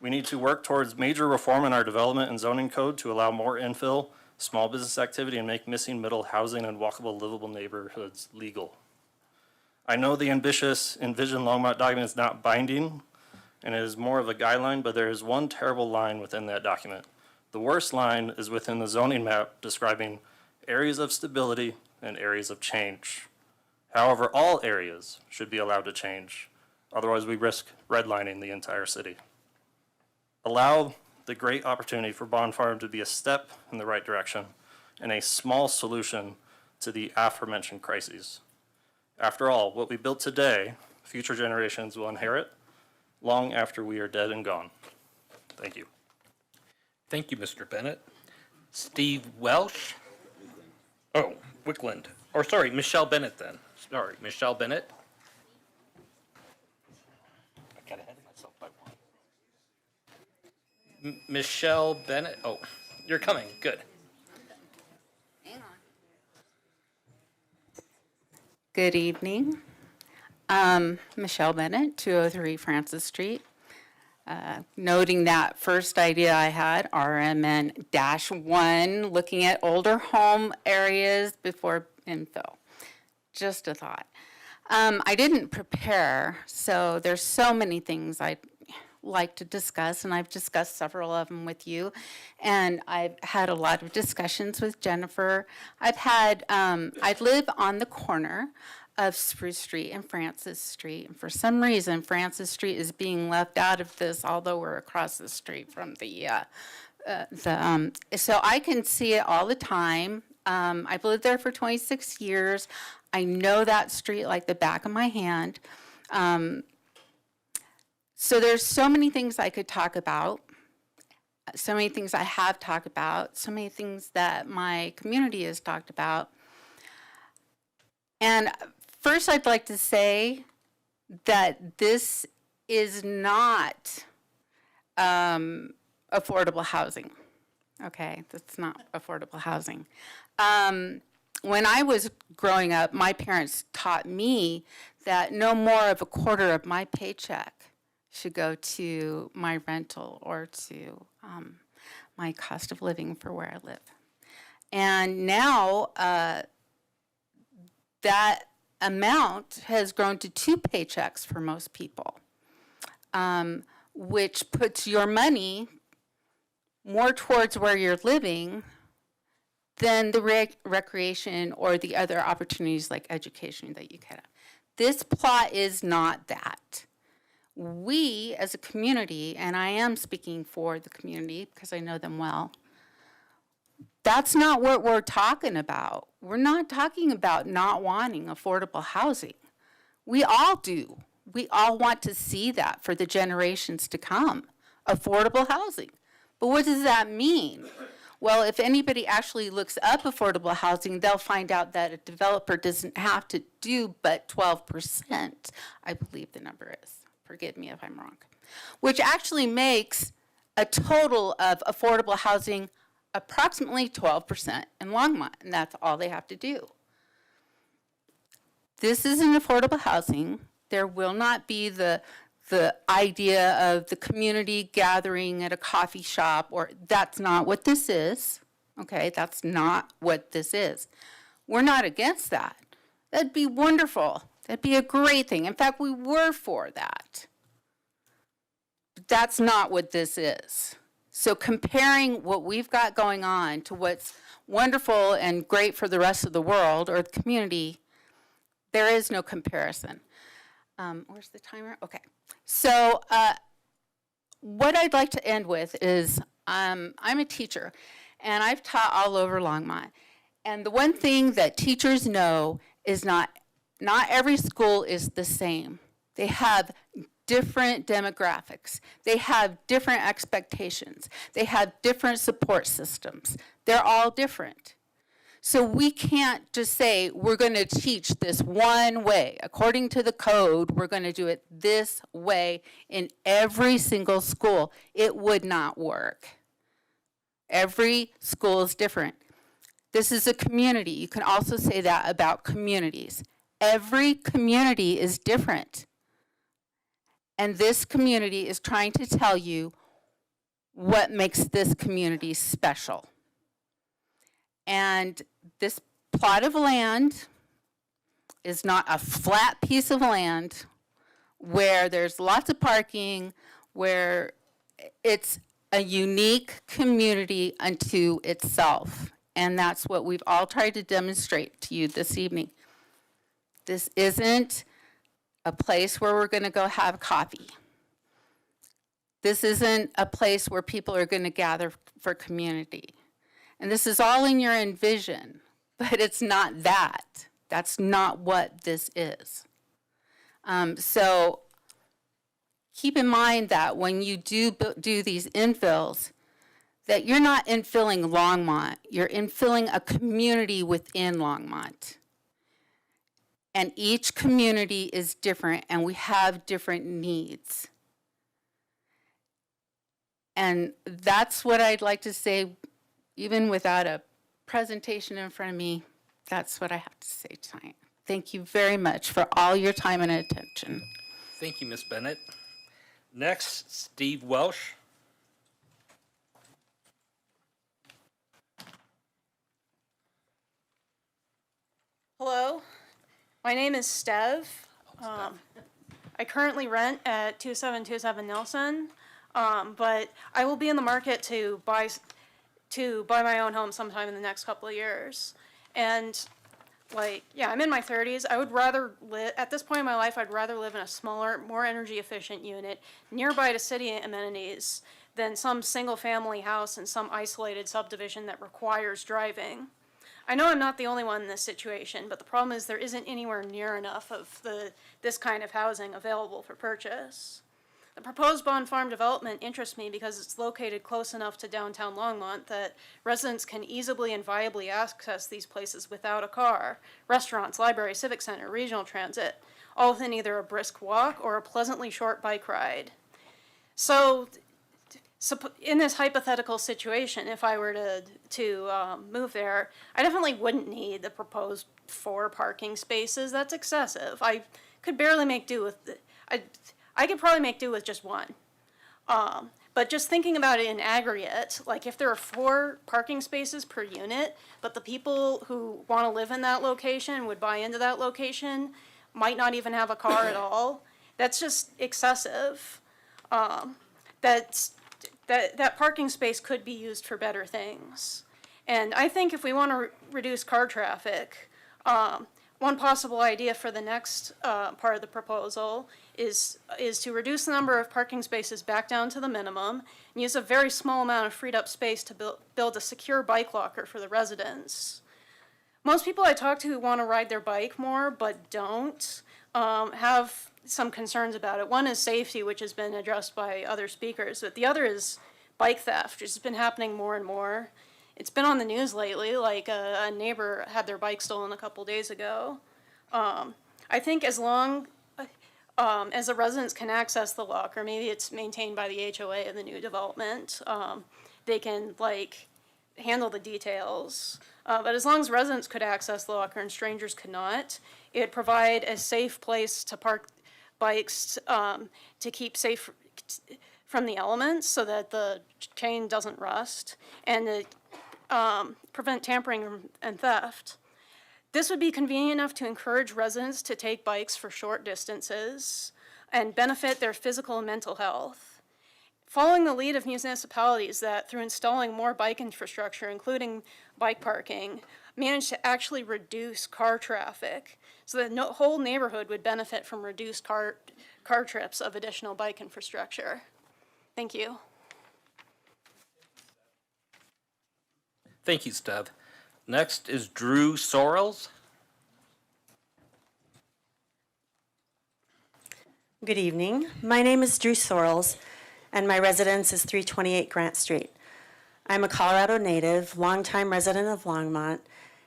We need to work towards major reform in our development and zoning code to allow more infill, small business activity, and make missing middle housing and walkable, livable neighborhoods legal. I know the ambitious Envision Longmont document is not binding, and it is more of a guideline, but there is one terrible line within that document. The worst line is within the zoning map describing areas of stability and areas of change. However, all areas should be allowed to change. Otherwise, we risk redlining the entire city. Allow the great opportunity for Bond Farm to be a step in the right direction and a small solution to the aforementioned crises. After all, what we built today, future generations will inherit long after we are dead and gone. Thank you. Thank you, Mr. Bennett. Steve Welsh. Oh, Wickland. Or sorry, Michelle Bennett then. Sorry, Michelle Bennett. I got ahead of myself by one. Michelle Bennett. Oh, you're coming. Good. Good evening. Michelle Bennett, 203 Francis Street. Noting that first idea I had, RMN-1, looking at older home areas before infill. Just a thought. I didn't prepare, so there's so many things I'd like to discuss, and I've discussed several of them with you, and I've had a lot of discussions with Jennifer. I live on the corner of Spruce Street and Francis Street, and for some reason, Francis Street is being left out of this, although we're across the street from so I can see it all the time. I've lived there for 26 years. I know that street like the back of my hand. So there's so many things I could talk about, so many things I have talked about, so many things that my community has talked about. And first I'd like to say that this is not affordable housing. Okay, that's not affordable housing. When I was growing up, my parents taught me that no more of a quarter of my paycheck should go to my rental or to my cost of living for where I live. And now that amount has grown to 2 paychecks for most people, which puts your money more towards where you're living than the recreation or the other opportunities like education that you could have. This plot is not that. We as a community, and I am speaking for the community because I know them well, that's not what we're talking about. We're not talking about not wanting affordable housing. We all do. We all want to see that for the generations to come, affordable housing. But what does that mean? Well, if anybody actually looks up affordable housing, they'll find out that a developer doesn't have to do but 12%, I believe the number is. Forgive me if I'm wrong. Which actually makes a total of affordable housing approximately 12% in Longmont, and that's all they have to do. This isn't affordable housing. There will not be the idea of the community gathering at a coffee shop, or that's not what this is. Okay, that's not what this is. We're not against that. That'd be wonderful. That'd be a great thing. In fact, we were for that. But that's not what this is. So comparing what we've got going on to what's wonderful and great for the rest of the world or the community, there is no comparison. Where's the timer? Okay. So what I'd like to end with is I'm a teacher, and I've taught all over Longmont. And the one thing that teachers know is not every school is the same. They have different demographics. They have different expectations. They have different support systems. They're all different. So we can't just say, we're going to teach this one way. According to the code, we're going to do it this way in every single school. It would not work. Every school is different. This is a community. You can also say that about communities. Every community is different. And this community is trying to tell you what makes this community special. And this plot of land is not a flat piece of land where there's lots of parking, where it's a unique community unto itself. And that's what we've all tried to demonstrate to you this evening. This isn't a place where we're going to go have coffee. This isn't a place where people are going to gather for community. And this is all in your envision, but it's not that. That's not what this is. So keep in mind that when you do these infills, that you're not infilling Longmont, you're infilling a community within Longmont. And each community is different, and we have different needs. And that's what I'd like to say, even without a presentation in front of me. That's what I have to say tonight. Thank you very much for all your time and attention. Thank you, Ms. Bennett. Next, Steve Welsh. Hello, my name is Stev. I currently rent at 2727 Nelson, but I will be in the market to buy my own home sometime in the next couple of years. And yeah, I'm in my 30s. I would rather live, at this point in my life, I'd rather live in a smaller, more energy efficient unit nearby to city amenities than some single family house in some isolated subdivision that requires driving. I know I'm not the only one in this situation, but the problem is there isn't anywhere near enough of this kind of housing available for purchase. The proposed Bond Farm development interests me because it's located close enough to downtown Longmont that residents can easily and viably access these places without a car. Restaurants, library, civic center, regional transit, all within either a brisk walk or a pleasantly short bike ride. So in this hypothetical situation, if I were to move there, I definitely wouldn't need the proposed 4 parking spaces. That's excessive. I could barely make do with I could probably make do with just 1. But just thinking about it in aggregate, like if there are 4 parking spaces per unit, but the people who want to live in that location would buy into that location, might not even have a car at all, that's just excessive. That parking space could be used for better things. And I think if we want to reduce car traffic, one possible idea for the next part of the proposal is to reduce the number of parking spaces back down to the minimum and use a very small amount of freed up space to build a secure bike locker for the residents. Most people I talk to who want to ride their bike more but don't have some concerns about it. One is safety, which has been addressed by other speakers, but the other is bike theft, which has been happening more and more. It's been on the news lately, like a neighbor had their bike stolen a couple days ago. I think as long as the residents can access the locker, maybe it's maintained by the HOA in the new development, they can handle the details. But as long as residents could access the locker and strangers could not, it'd provide a safe place to park bikes to keep safe from the elements so that the chain doesn't rust and to prevent tampering and theft. This would be convenient enough to encourage residents to take bikes for short distances and benefit their physical and mental health. Following the lead of municipalities that, through installing more bike infrastructure, including bike parking, managed to actually reduce car traffic so that the whole neighborhood would benefit from reduced car trips of additional bike infrastructure. Thank you. Thank you, Stev. Next is Drew Sorrells. Good evening. My name is Drew Sorrells, and my residence is 328 Grant Street. I'm a Colorado native, longtime resident of Longmont,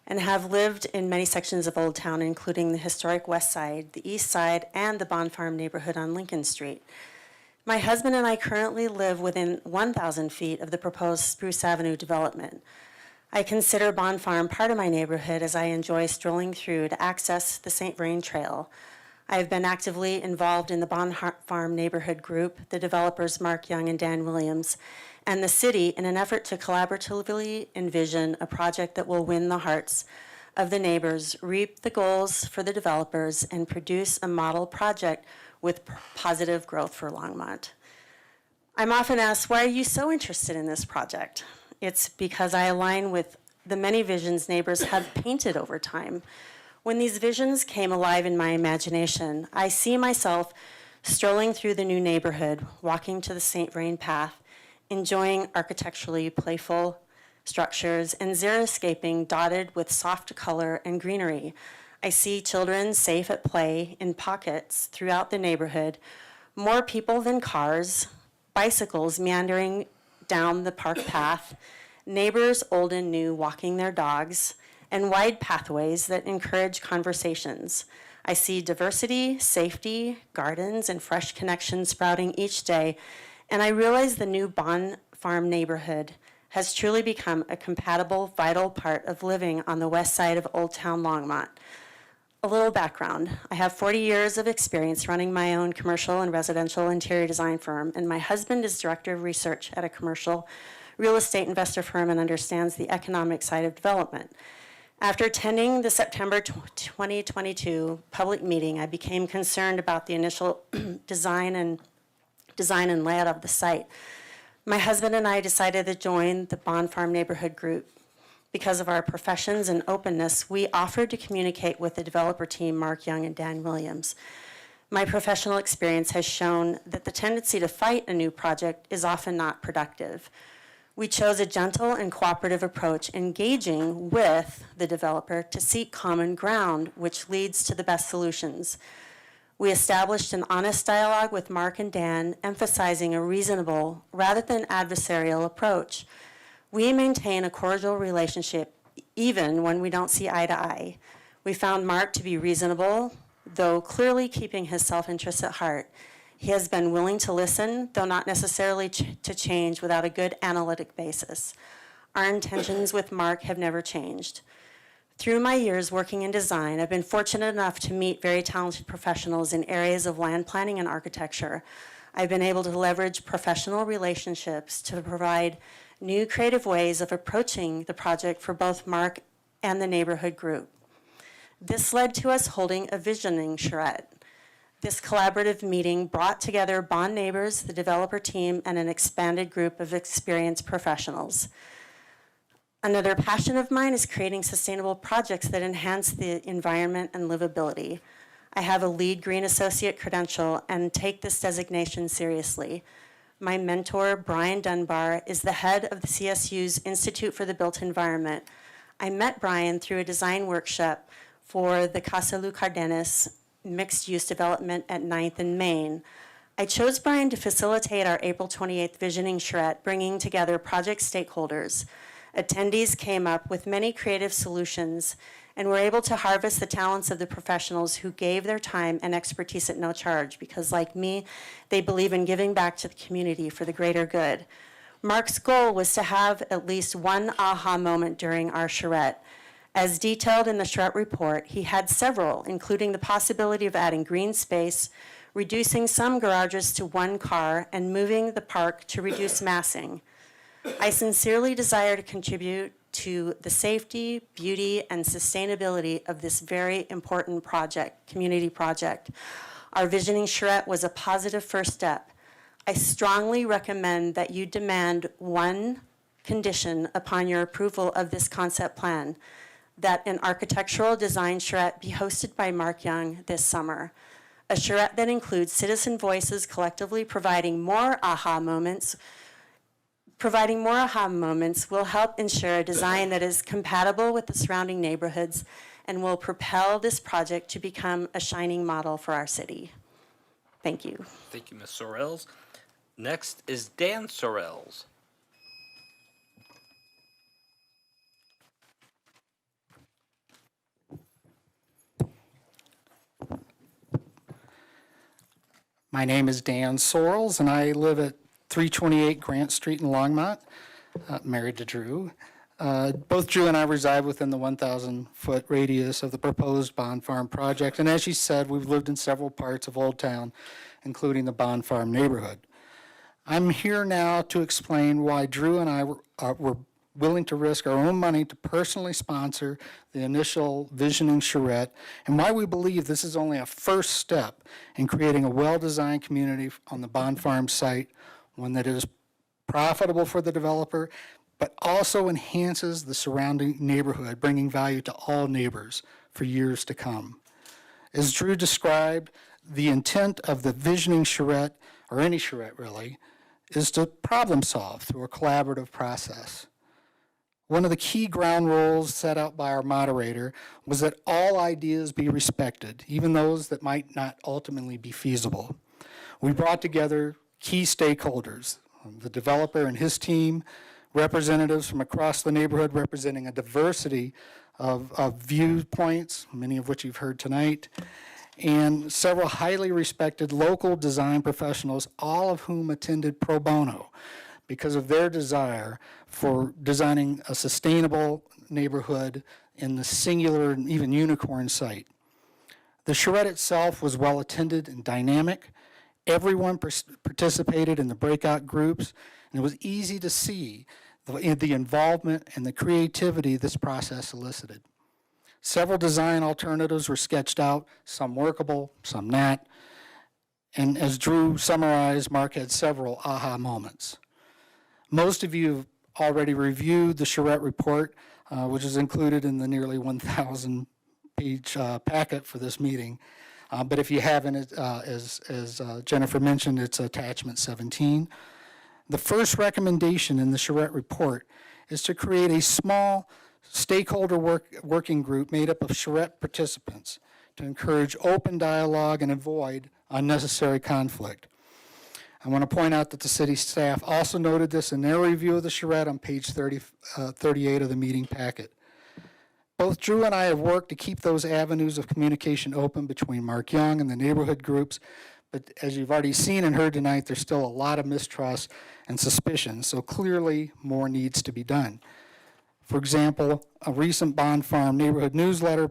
and have lived in many sections of Old Town, including the historic West Side, the East Side, and the Bond Farm neighborhood on Lincoln Street. My husband and I currently live within 1,000 feet of the proposed Spruce Avenue development. I consider Bond Farm part of my neighborhood as I enjoy strolling through to access the St. Vrain Trail. I have been actively involved in the Bond Farm neighborhood group, the developers Mark Young and Dan Williams, and the city in an effort to collaboratively envision a project that will win the hearts of the neighbors, reap the goals for the developers, and produce a model project with positive growth for Longmont. I'm often asked, why are you so interested in this project? It's because I align with the many visions neighbors have painted over time. When these visions came alive in my imagination, I see myself strolling through the new neighborhood, walking to the St. Vrain path, enjoying architecturally playful structures and xeriscaping dotted with soft color and greenery. I see children safe at play in pockets throughout the neighborhood, more people than cars, bicycles meandering down the park path, neighbors old and new walking their dogs, and wide pathways that encourage conversations. I see diversity, safety, gardens, and fresh connections sprouting each day, and I realize the new Bond Farm neighborhood has truly become a compatible, vital part of living on the west side of Old Town Longmont. A little background. I have 40 years of experience running my own commercial and residential interior design firm, and my husband is director of research at a commercial real estate investor firm and understands the economic side of development. After attending the September 2022 public meeting, I became concerned about the initial design and layout of the site. My husband and I decided to join the Bond Farm Neighborhood Group. Because of our professions and openness, we offered to communicate with the developer team, Mark Young and Dan Williams. My professional experience has shown that the tendency to fight a new project is often not productive. We chose a gentle and cooperative approach, engaging with the developer to seek common ground, which leads to the best solutions. We established an honest dialogue with Mark and Dan, emphasizing a reasonable rather than adversarial approach. We maintain a cordial relationship even when we don't see eye to eye. We found Mark to be reasonable, though clearly keeping his self-interest at heart. He has been willing to listen, though not necessarily to change without a good analytic basis. Our intentions with Mark have never changed. Through my years working in design, I've been fortunate enough to meet very talented professionals in areas of land planning and architecture. I've been able to leverage professional relationships to provide new creative ways of approaching the project for both Mark and the neighborhood group. This led to us holding a visioning charrette. This collaborative meeting brought together Bond neighbors, the developer team, and an expanded group of experienced professionals. Another passion of mine is creating sustainable projects that enhance the environment and livability. I have a LEED Green Associate credential and take this designation seriously. My mentor, Brian Dunbar, is the head of the CSU's Institute for the Built Environment. I met Brian through a design workshop for the Casa Lu Cardenas mixed-use development at 9th and Main. I chose Brian to facilitate our April 28th visioning charrette, bringing together project stakeholders. Attendees came up with many creative solutions and were able to harvest the talents of the professionals who gave their time and expertise at no charge because, like me, they believe in giving back to the community for the greater good. Mark's goal was to have at least one aha moment during our charrette. As detailed in the charrette report, he had several, including the possibility of adding green space, reducing some garages to one car, and moving the park to reduce massing. I sincerely desire to contribute to the safety, beauty, and sustainability of this very important project, community project. Our visioning charrette was a positive first step. I strongly recommend that you demand one condition upon your approval of this concept plan, that an architectural design charrette be hosted by Mark Young this summer. A charrette that includes citizen voices collectively providing more aha moments will help ensure a design that is compatible with the surrounding neighborhoods and will propel this project to become a shining model for our city. Thank you. Thank you, Ms. Sorrells. Next is Dan Sorrells. My name is Dan Sorrells, and I live at 328 Grant Street in Longmont, married to Drew. Both Drew and I reside within the 1,000-foot radius of the proposed Bond Farm project, and as she said, we've lived in several parts of Old Town, including the Bond Farm neighborhood. I'm here now to explain why Drew and I were willing to risk our own money to personally sponsor the initial visioning charrette, and why we believe this is only a first step in creating a well-designed community on the Bond Farm site, one that is profitable for the developer, but also enhances the surrounding neighborhood, bringing value to all neighbors for years to come. As Drew described, the intent of the visioning charrette, or any charrette really, is to problem solve through a collaborative process. One of the key ground rules set out by our moderator was that all ideas be respected, even those that might not ultimately be feasible. We brought together key stakeholders, the developer and his team, representatives from across the neighborhood representing a diversity of viewpoints, many of which you've heard tonight, and several highly respected local design professionals, all of whom attended pro bono because of their desire for designing a sustainable neighborhood in the singular and even unicorn site. The charrette itself was well-attended and dynamic. Everyone participated in the breakout groups, and it was easy to see the involvement and the creativity this process elicited. Several design alternatives were sketched out, some workable, some not. And as Drew summarized, Mark had several aha moments. Most of you have already reviewed the charrette report, which is included in the nearly 1,000-page packet for this meeting. But if you haven't, as Jennifer mentioned, it's attachment 17. The first recommendation in the charrette report is to create a small stakeholder working group made up of charrette participants to encourage open dialogue and avoid unnecessary conflict. I want to point out that the city staff also noted this in their review of the charrette on page 38 of the meeting packet. Both Drew and I have worked to keep those avenues of communication open between Mark Young and the neighborhood groups, but as you've already seen and heard tonight, there's still a lot of mistrust and suspicion, so clearly more needs to be done. For example, a recent Bond Farm neighborhood newsletter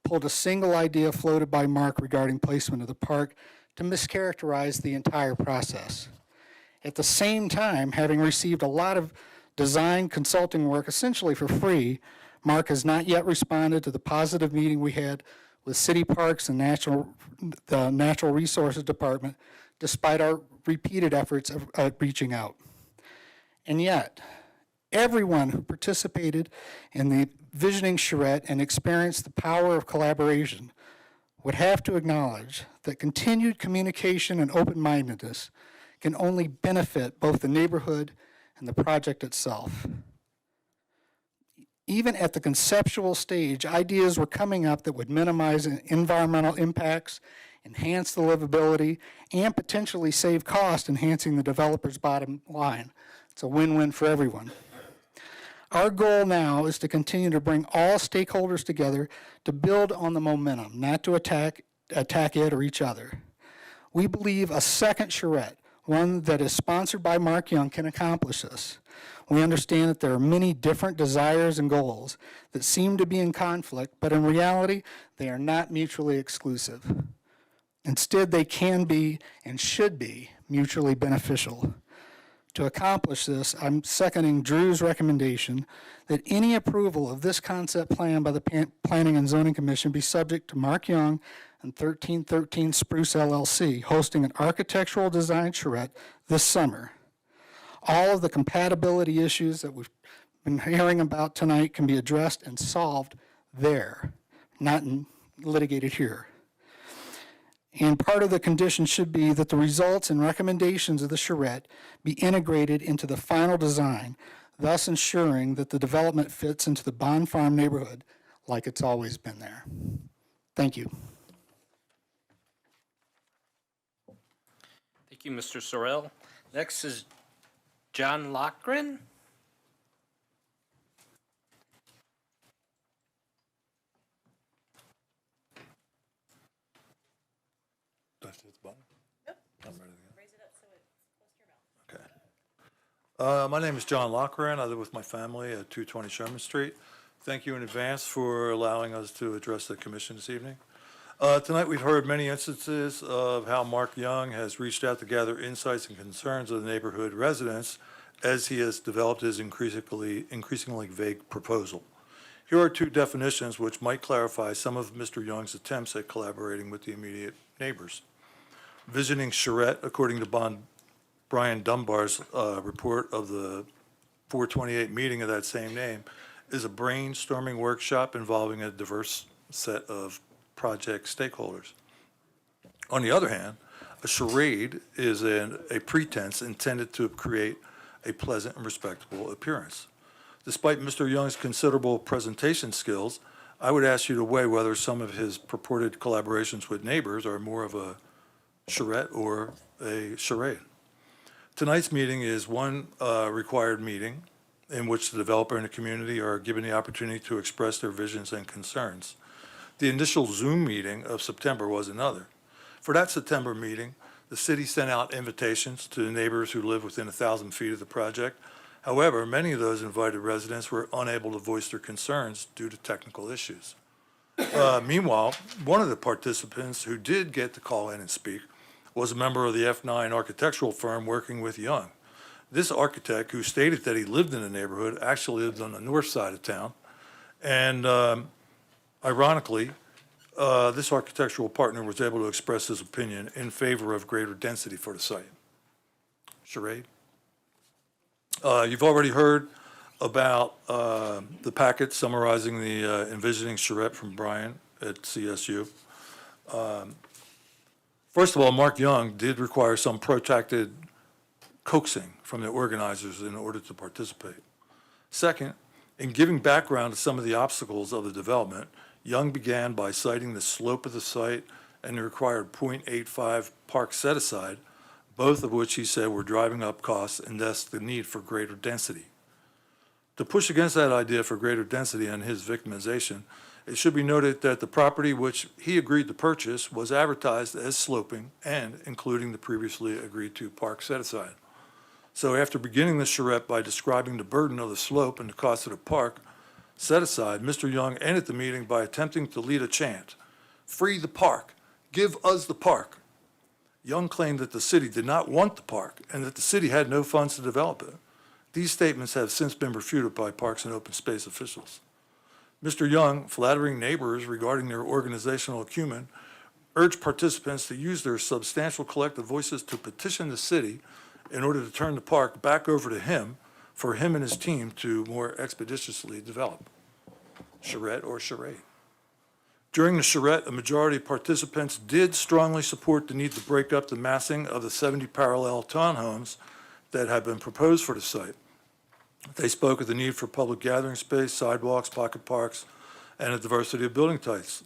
pulled a single idea floated by Mark regarding placement of the park to mischaracterize the entire process. At the same time, having received a lot of design consulting work essentially for free, Mark has not yet responded to the positive meeting we had with City Parks and the Natural Resources Department, despite our repeated efforts of reaching out. And yet, everyone who participated in the visioning charrette and experienced the power of collaboration would have to acknowledge that continued communication and open-mindedness can only benefit both the neighborhood and the project itself. Even at the conceptual stage, ideas were coming up that would minimize environmental impacts, enhance the livability, and potentially save cost, enhancing the developer's bottom line. It's a win-win for everyone. Our goal now is to continue to bring all stakeholders together to build on the momentum, not to attack it or each other. We believe a second charrette, one that is sponsored by Mark Young, can accomplish this. We understand that there are many different desires and goals that seem to be in conflict, but in reality, they are not mutually exclusive. Instead, they can be and should be mutually beneficial. To accomplish this, I'm seconding Drew's recommendation that any approval of this concept plan by the Planning and Zoning Commission be subject to Mark Young and 1313 Spruce LLC hosting an architectural design charrette this summer. All of the compatibility issues that we've been hearing about tonight can be addressed and solved there, not litigated here. And part of the condition should be that the results and recommendations of the charrette be integrated into the final design, thus ensuring that the development fits into the Bond Farm neighborhood like it's always been there. Thank you. Thank you, Mr. Sorrell. Next is John Lochran. Do I have to hit the button? Yep. I'm ready to go. Raise it up so it's close to your mouth. Okay. My name is John Lochran. I live with my family at 220 Sherman Street. Thank you in advance for allowing us to address the commission this evening. Tonight we've heard many instances of how Mark Young has reached out to gather insights and concerns of the neighborhood residents as he has developed his increasingly vague proposal. Here are two definitions which might clarify some of Mr. Young's attempts at collaborating with the immediate neighbors. Visioning charrette, according to Brian Dunbar's report of the 428 meeting of that same name, is a brainstorming workshop involving a diverse set of project stakeholders. On the other hand, a charade is a pretense intended to create a pleasant and respectable appearance. Despite Mr. Young's considerable presentation skills, I would ask you to weigh whether some of his purported collaborations with neighbors are more of a charrette or a charade. Tonight's meeting is one required meeting in which the developer and the community are given the opportunity to express their visions and concerns. The initial Zoom meeting of September was another. For that September meeting, the city sent out invitations to the neighbors who live within 1,000 feet of the project. However, many of those invited residents were unable to voice their concerns due to technical issues. Meanwhile, one of the participants who did get to call in and speak was a member of the F9 architectural firm working with Young. This architect, who stated that he lived in the neighborhood, actually lived on the north side of town. And ironically, this architectural partner was able to express his opinion in favor of greater density for the site. Charade? You've already heard about the packet summarizing the envisioning charrette from Brian at CSU. First of all, Mark Young did require some protracted coaxing from the organizers in order to participate. Second, in giving background to some of the obstacles of the development, Young began by citing the slope of the site and the required .85 park set-aside, both of which he said were driving up costs and thus the need for greater density. To push against that idea for greater density and his victimization, it should be noted that the property which he agreed to purchase was advertised as sloping and including the previously agreed to park set-aside. So after beginning the charrette by describing the burden of the slope and the cost of the park set-aside, Mr. Young ended the meeting by attempting to lead a chant, "Free the park, give us the park." Young claimed that the city did not want the park and that the city had no funds to develop it. These statements have since been refuted by Parks and Open Space officials. Mr. Young, flattering neighbors regarding their organizational acumen, urged participants to use their substantial collective voices to petition the city in order to turn the park back over to him for him and his team to more expeditiously develop. Charrette or charade? During the charrette, a majority of participants did strongly support the need to break up the massing of the 70 parallel townhomes that had been proposed for the site. They spoke of the need for public gathering space, sidewalks, pocket parks, and a diversity of building types.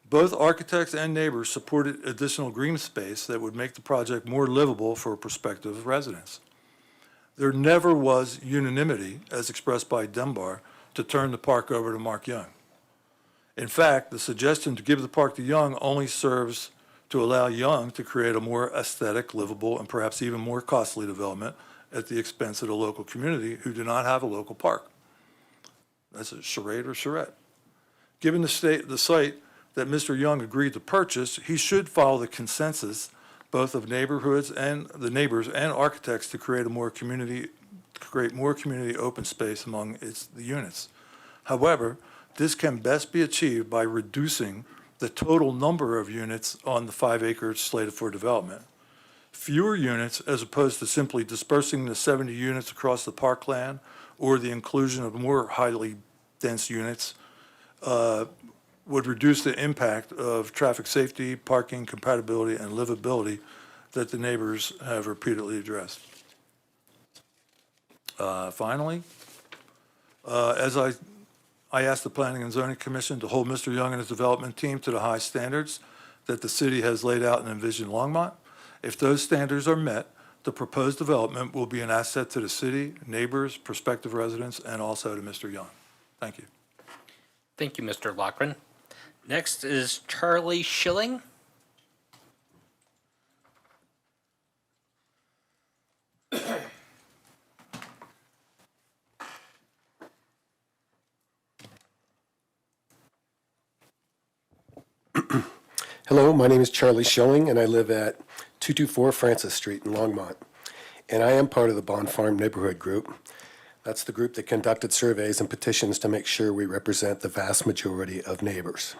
Both architects and neighbors supported additional green space that would make the project more livable for prospective residents. There never was unanimity, as expressed by Dunbar, to turn the park over to Mark Young. In fact, the suggestion to give the park to Young only serves to allow Young to create a more aesthetic, livable, and perhaps even more costly development at the expense of the local community who do not have a local park. That's a charade or charrette. Given the site that Mr. Young agreed to purchase, he should follow the consensus both of neighborhoods and the neighbors and architects to create more community open space among the units. However, this can best be achieved by reducing the total number of units on the 5 acres slated for development. Fewer units, as opposed to simply dispersing the 70 units across the parkland or the inclusion of more highly dense units, would reduce the impact of traffic safety, parking, compatibility, and livability that the neighbors have repeatedly addressed. Finally, as I asked the Planning and Zoning Commission to hold Mr. Young and his development team to the high standards that the city has laid out and envisioned Longmont. If those standards are met, the proposed development will be an asset to the city, neighbors, prospective residents, and also to Mr. Young. Thank you. Thank you, Mr. Lochran. Next is Charlie Schilling. Hello, my name is Charlie Schilling, and I live at 224 Francis Street in Longmont. And I am part of the Bond Farm Neighborhood Group. That's the group that conducted surveys and petitions to make sure we represent the vast majority of neighbors.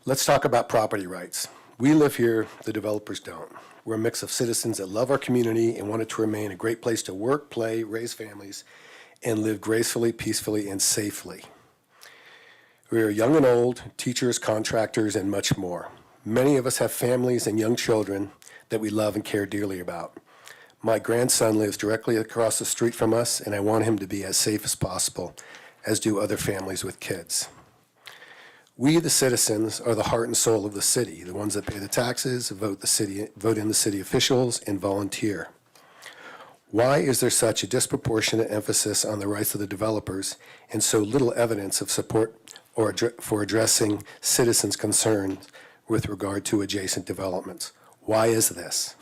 Let's talk about property rights. We live here, the developers don't. We're a mix of citizens that love our community and want it to remain a great place to work, play, raise families, and live gracefully, peacefully, and safely. We are young and old, teachers, contractors, and much more. Many of us have families and young children that we love and care dearly about. My grandson lives directly across the street from us, and I want him to be as safe as possible, as do other families with kids. We, the citizens, are the heart and soul of the city, the ones that pay the taxes, vote in the city officials, and volunteer. Why is there such a disproportionate emphasis on the rights of the developers and so little evidence of support for addressing citizens' concerns with regard to adjacent developments? Why is this?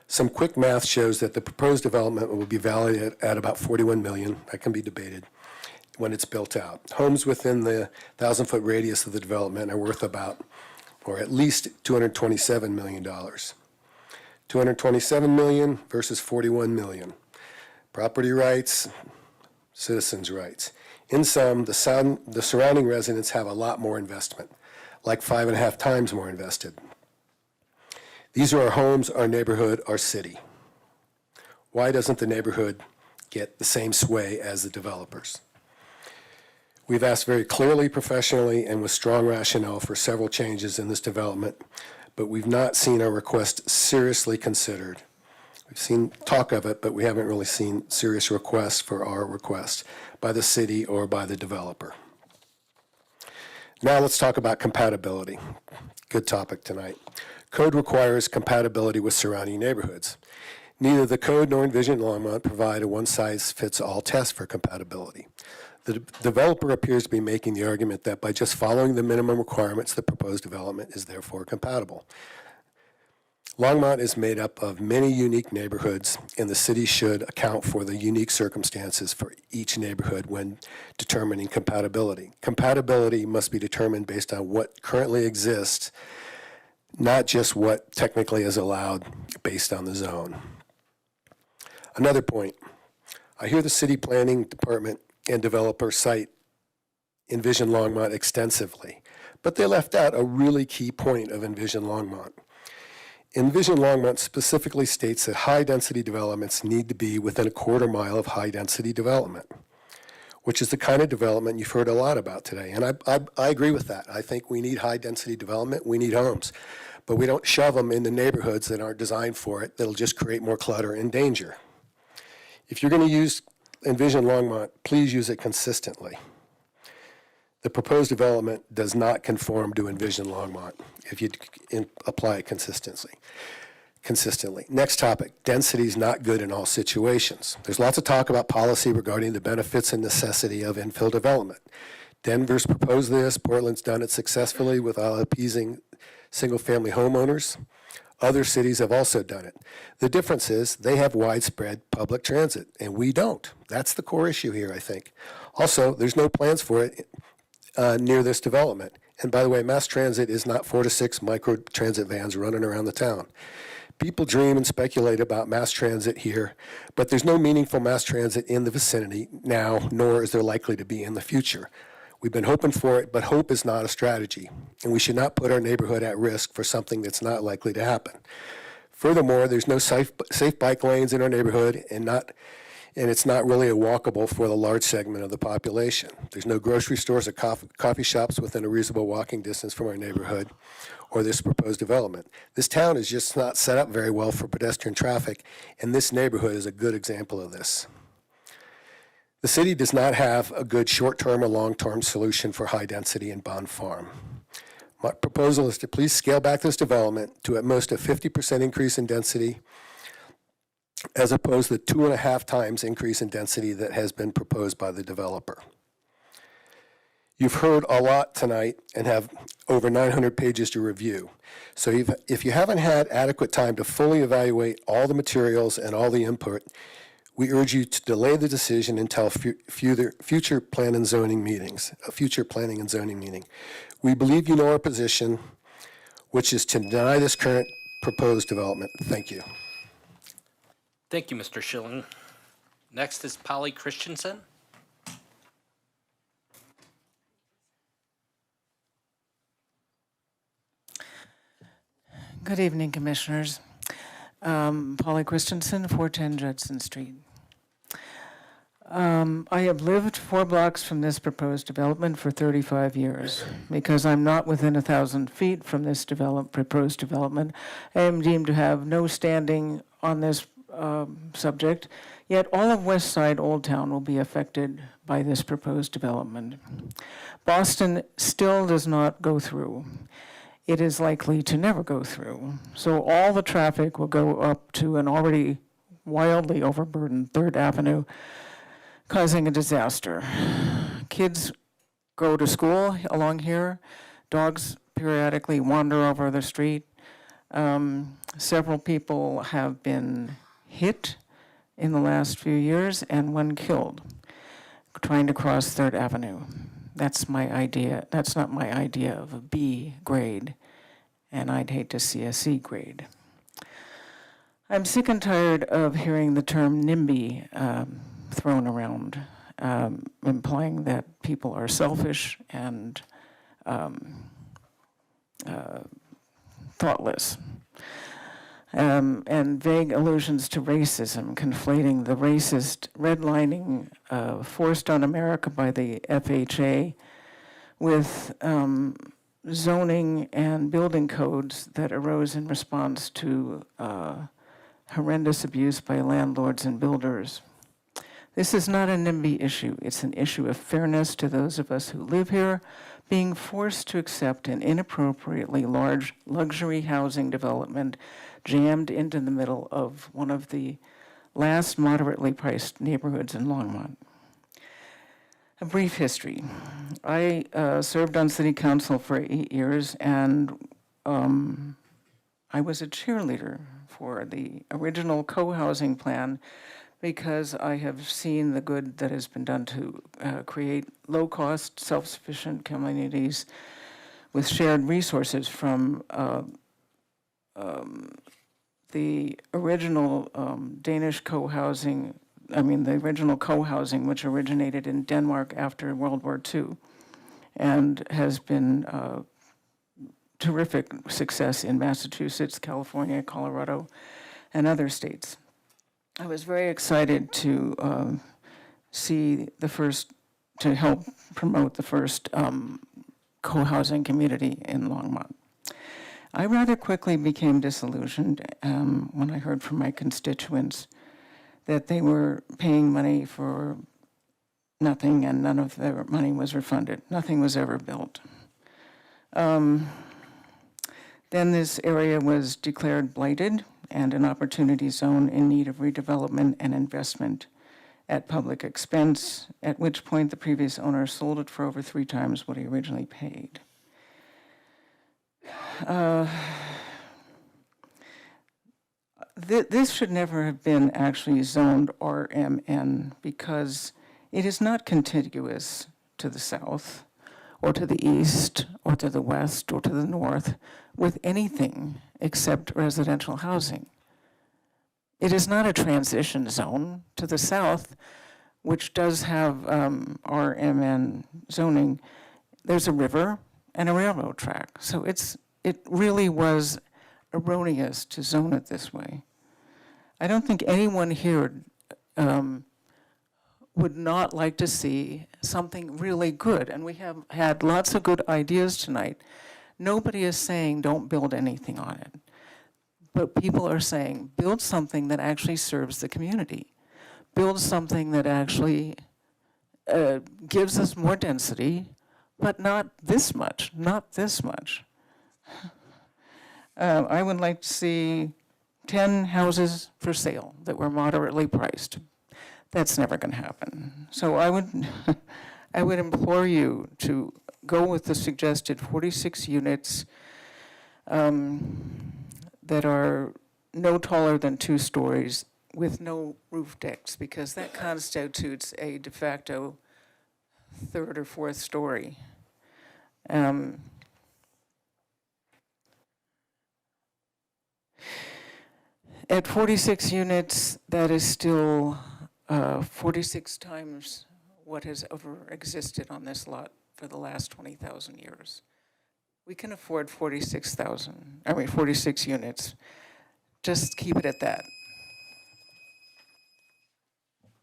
Some quick math shows that the proposed development will be valued at about $41 million, that can be debated, when it's built out. Homes within the 1,000-foot radius of the development are worth about, or at least $227 million. $227 million versus $41 million. Property rights, citizens' rights. In sum, the surrounding residents have a lot more investment, like 5.5 times more invested. These are our homes, our neighborhood, our city. Why doesn't the neighborhood get the same sway as the developers? We've asked very clearly, professionally, and with strong rationale for several changes in this development, but we've not seen our request seriously considered. We've seen talk of it, but we haven't really seen serious requests for our request by the city or by the developer. Now let's talk about compatibility. Good topic tonight. Code requires compatibility with surrounding neighborhoods. Neither the code nor Envision Longmont provide a one-size-fits-all test for compatibility. The developer appears to be making the argument that by just following the minimum requirements, the proposed development is therefore compatible. Longmont is made up of many unique neighborhoods, and the city should account for the unique circumstances for each neighborhood when determining compatibility. Compatibility must be determined based on what currently exists, not just what technically is allowed based on the zone. Another point, I hear the city planning department and developer cite Envision Longmont extensively, but they left out a really key point of Envision Longmont. Envision Longmont specifically states that high-density developments need to be within a quarter mile of high-density development, which is the kind of development you've heard a lot about today. And I agree with that. I think we need high-density development. We need homes. But we don't shove them into neighborhoods that aren't designed for it. That'll just create more clutter and danger. If you're going to use Envision Longmont, please use it consistently. The proposed development does not conform to Envision Longmont if you apply it consistently. Next topic, density is not good in all situations. There's lots of talk about policy regarding the benefits and necessity of infill development. Denver's proposed this, Portland's done it successfully without appeasing single-family homeowners. Other cities have also done it. The difference is they have widespread public transit, and we don't. That's the core issue here, I think. Also, there's no plans for it near this development. And by the way, mass transit is not 4 to 6 micro transit vans running around the town. People dream and speculate about mass transit here, but there's no meaningful mass transit in the vicinity now, nor is there likely to be in the future. We've been hoping for it, but hope is not a strategy, and we should not put our neighborhood at risk for something that's not likely to happen. Furthermore, there's no safe bike lanes in our neighborhood, and it's not really a walkable for the large segment of the population. There's no grocery stores or coffee shops within a reasonable walking distance from our neighborhood or this proposed development. This town is just not set up very well for pedestrian traffic, and this neighborhood is a good example of this. The city does not have a good short-term or long-term solution for high density in Bond Farm. My proposal is to please scale back this development to at most a 50% increase in density as opposed to the 2.5 times increase in density that has been proposed by the developer. You've heard a lot tonight and have over 900 pages to review. So if you haven't had adequate time to fully evaluate all the materials and all the input, we urge you to delay the decision until future planning and zoning meetings, a future planning and zoning meeting. We believe you know our position, which is to deny this current proposed development. Thank you. Thank you, Mr. Schilling. Next is Polly Christensen. Good evening, Commissioners. Polly Christensen, 410 Judson Street. I have lived 4 blocks from this proposed development for 35 years. Because I'm not within 1,000 feet from this proposed development, I am deemed to have no standing on this subject, yet all of West Side Old Town will be affected by this proposed development. Boston still does not go through. It is likely to never go through. So all the traffic will go up to an already wildly overburdened 3rd Avenue, causing a disaster. Kids go to school along here. Dogs periodically wander over the street. Several people have been hit in the last few years and 1 killed. trying to cross Third Avenue. That's my idea. That's not my idea of a B grade, and I'd hate to see a C grade. I'm sick and tired of hearing the term NIMBY thrown around, implying that people are selfish and thoughtless. And vague allusions to racism, conflating the racist redlining forced on America by the FHA with zoning and building codes that arose in response to horrendous abuse by landlords and builders. This is not a NIMBY issue. It's an issue of fairness to those of us who live here, being forced to accept an inappropriately large luxury housing development jammed into the middle of one of the last moderately priced neighborhoods in Longmont. A brief history. I served on city council for 8 years, and I was a cheerleader for the original co-housing plan because I have seen the good that has been done to create low-cost, self-sufficient communities with shared resources from the original Danish co-housing, the original co-housing which originated in Denmark after World War II and has been terrific success in Massachusetts, California, Colorado, and other states. I was very excited to to help promote the first co-housing community in Longmont. I rather quickly became disillusioned when I heard from my constituents that they were paying money for nothing and none of their money was refunded. Nothing was ever built. Then this area was declared blighted and an opportunity zone in need of redevelopment and investment at public expense, at which point the previous owner sold it for over 3 times what he originally paid. This should never have been actually zoned RMN because it is not contiguous to the south or to the east or to the west or to the north with anything except residential housing. It is not a transition zone to the south, which does have RMN zoning. There's a river and a railroad track. So it really was erroneous to zone it this way. I don't think anyone here would not like to see something really good, and we have had lots of good ideas tonight. Nobody is saying don't build anything on it, but people are saying build something that actually serves the community. Build something that actually gives us more density, but not this much, not this much. I would like to see 10 houses for sale that were moderately priced. That's never going to happen. So I would implore you to go with the suggested 46 units that are no taller than 2 stories with no roof decks, because that constitutes a de facto 3rd or 4th story. At 46 units, that is still 46 times what has ever existed on this lot for the last 20,000 years. We can afford 46 units. Just keep it at that.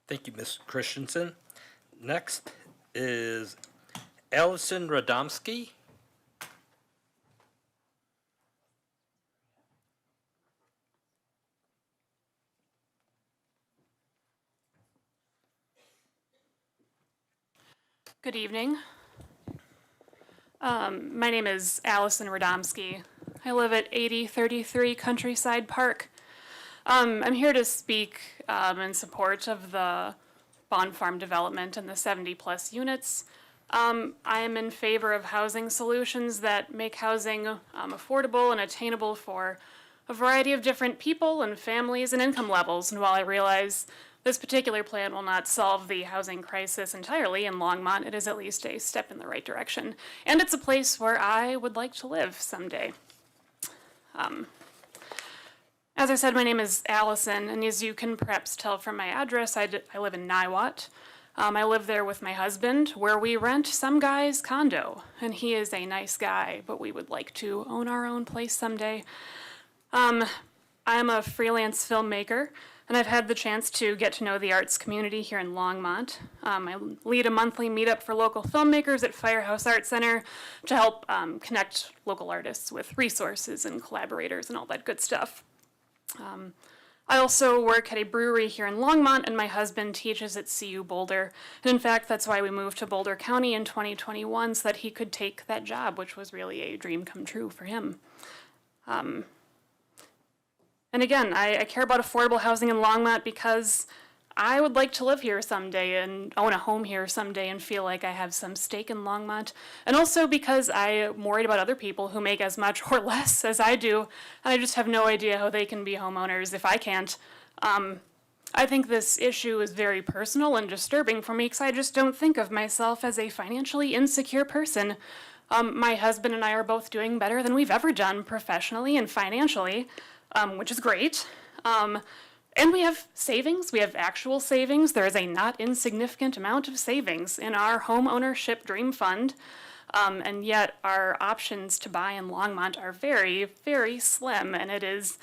Thank you, Ms. Christensen. Next is Allison Radomski. Good evening. My name is Allison Radomski. I live at 8033 Countryside Park. I'm here to speak in support of the Bond Farm development and the 70-plus units. I am in favor of housing solutions that make housing affordable and attainable for a variety of different people and families and income levels. And while I realize This particular plan will not solve the housing crisis entirely in Longmont. It is at least a step in the right direction. And it's a place where I would like to live someday. As I said, my name is Allison, and as you can perhaps tell from my address, I live in Niwot. I live there with my husband, where we rent some guy's condo, and he is a nice guy, but we would like to own our own place someday. I'm a freelance filmmaker, and I've had the chance to get to know the arts community here in Longmont. I lead a monthly meetup for local filmmakers at Firehouse Art Center to help connect local artists with resources and collaborators and all that good stuff. I also work at a brewery here in Longmont, and my husband teaches at CU Boulder. And in fact, that's why we moved to Boulder County in 2021, so that he could take that job, which was really a dream come true for him. And again, I care about affordable housing in Longmont because I would like to live here someday and own a home here someday and feel like I have some stake in Longmont. And also because I am worried about other people who make as much or less as I do, and I just have no idea how they can be homeowners if I can't. I think this issue is very personal and disturbing for me because I just don't think of myself as a financially insecure person. My husband and I are both doing better than we've ever done professionally and financially, which is great. And we have savings, we have actual savings. There is a not insignificant amount of savings in our home ownership dream fund. And yet our options to buy in Longmont are very, very slim. And it is,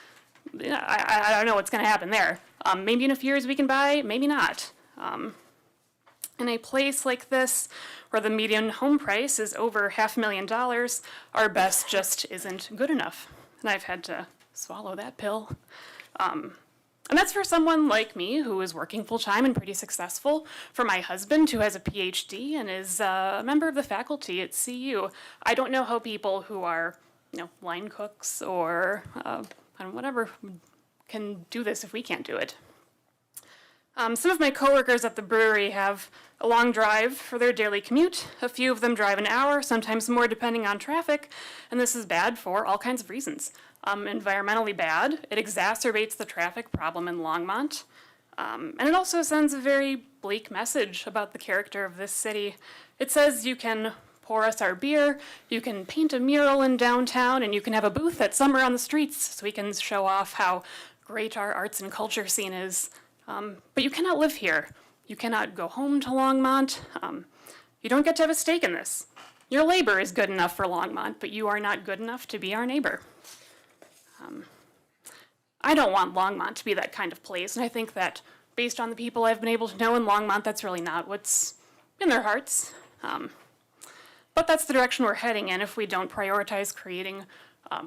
I don't know what's gonna happen there. Maybe in a few years we can buy, maybe not. In a place like this, where the median home price is over $500,000, our best just isn't good enough. And I've had to swallow that pill. And that's for someone like me who is working full-time and pretty successful, for my husband who has a PhD and is a member of the faculty at CU. I don't know how people who are, line cooks or whatever can do this if we can't do it. Some of my coworkers at the brewery have a long drive for their daily commute. A few of them drive an hour, sometimes more depending on traffic, and this is bad for all kinds of reasons. Environmentally bad, it exacerbates the traffic problem in Longmont, and it also sends a very bleak message about the character of this city. It says you can pour us our beer, you can paint a mural in downtown, and you can have a booth at Summer on the Streets so we can show off how great our arts and culture scene is. But you cannot live here. You cannot go home to Longmont. You don't get to have a stake in this. Your labor is good enough for Longmont, but you are not good enough to be our neighbor. I don't want Longmont to be that kind of place, and I think that based on the people I've been able to know in Longmont, that's really not what's in their hearts. But that's the direction we're heading in if we don't prioritize creating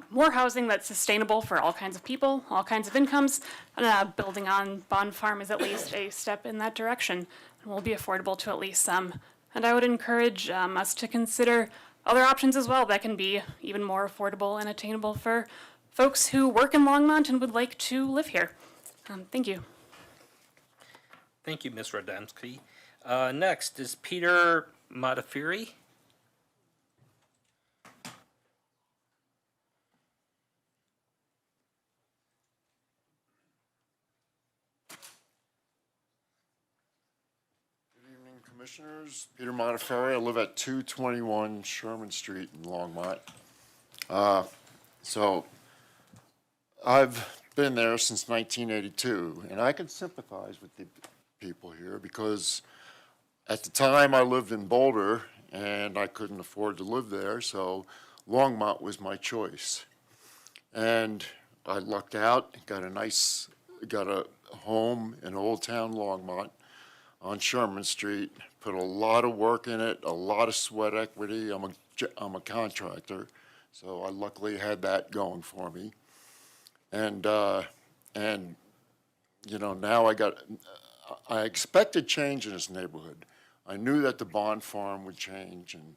more housing that's sustainable for all kinds of people, all kinds of incomes, and building on Bond Farm is at least a step in that direction and will be affordable to at least some. And I would encourage us to consider other options as well that can be even more affordable and attainable for folks who work in Longmont and would like to live here. Thank you. Thank you, Ms. Radomski. Next is Peter Modafferi. Commissioners, Peter Modafferi. I live at 221 Sherman Street in Longmont. So I've been there since 1982, and I can sympathize with the people here because at the time I lived in Boulder and I couldn't afford to live there, so Longmont was my choice. And I lucked out, got a home in Old Town Longmont on Sherman Street, put a lot of work in it, a lot of sweat equity. I'm a contractor, so I luckily had that going for me. And now I expected change in this neighborhood. I knew that the Bond Farm would change, and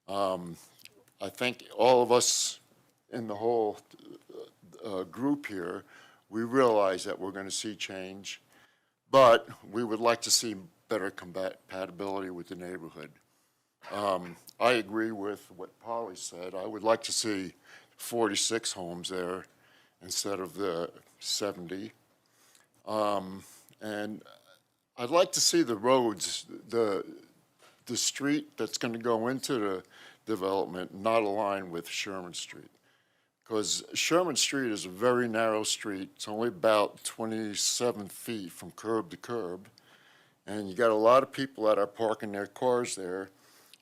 I think all of us in the whole group here, we realize that we're going to see change. But we would like to see better compatibility with the neighborhood. I agree with what Polly said. I would like to see 46 homes there instead of the 70. And I'd like to see the roads, the street that's going to go into the development not align with Sherman Street. Because Sherman Street is a very narrow street. It's only about 27 feet from curb to curb. And you got a lot of people that are parking their cars there.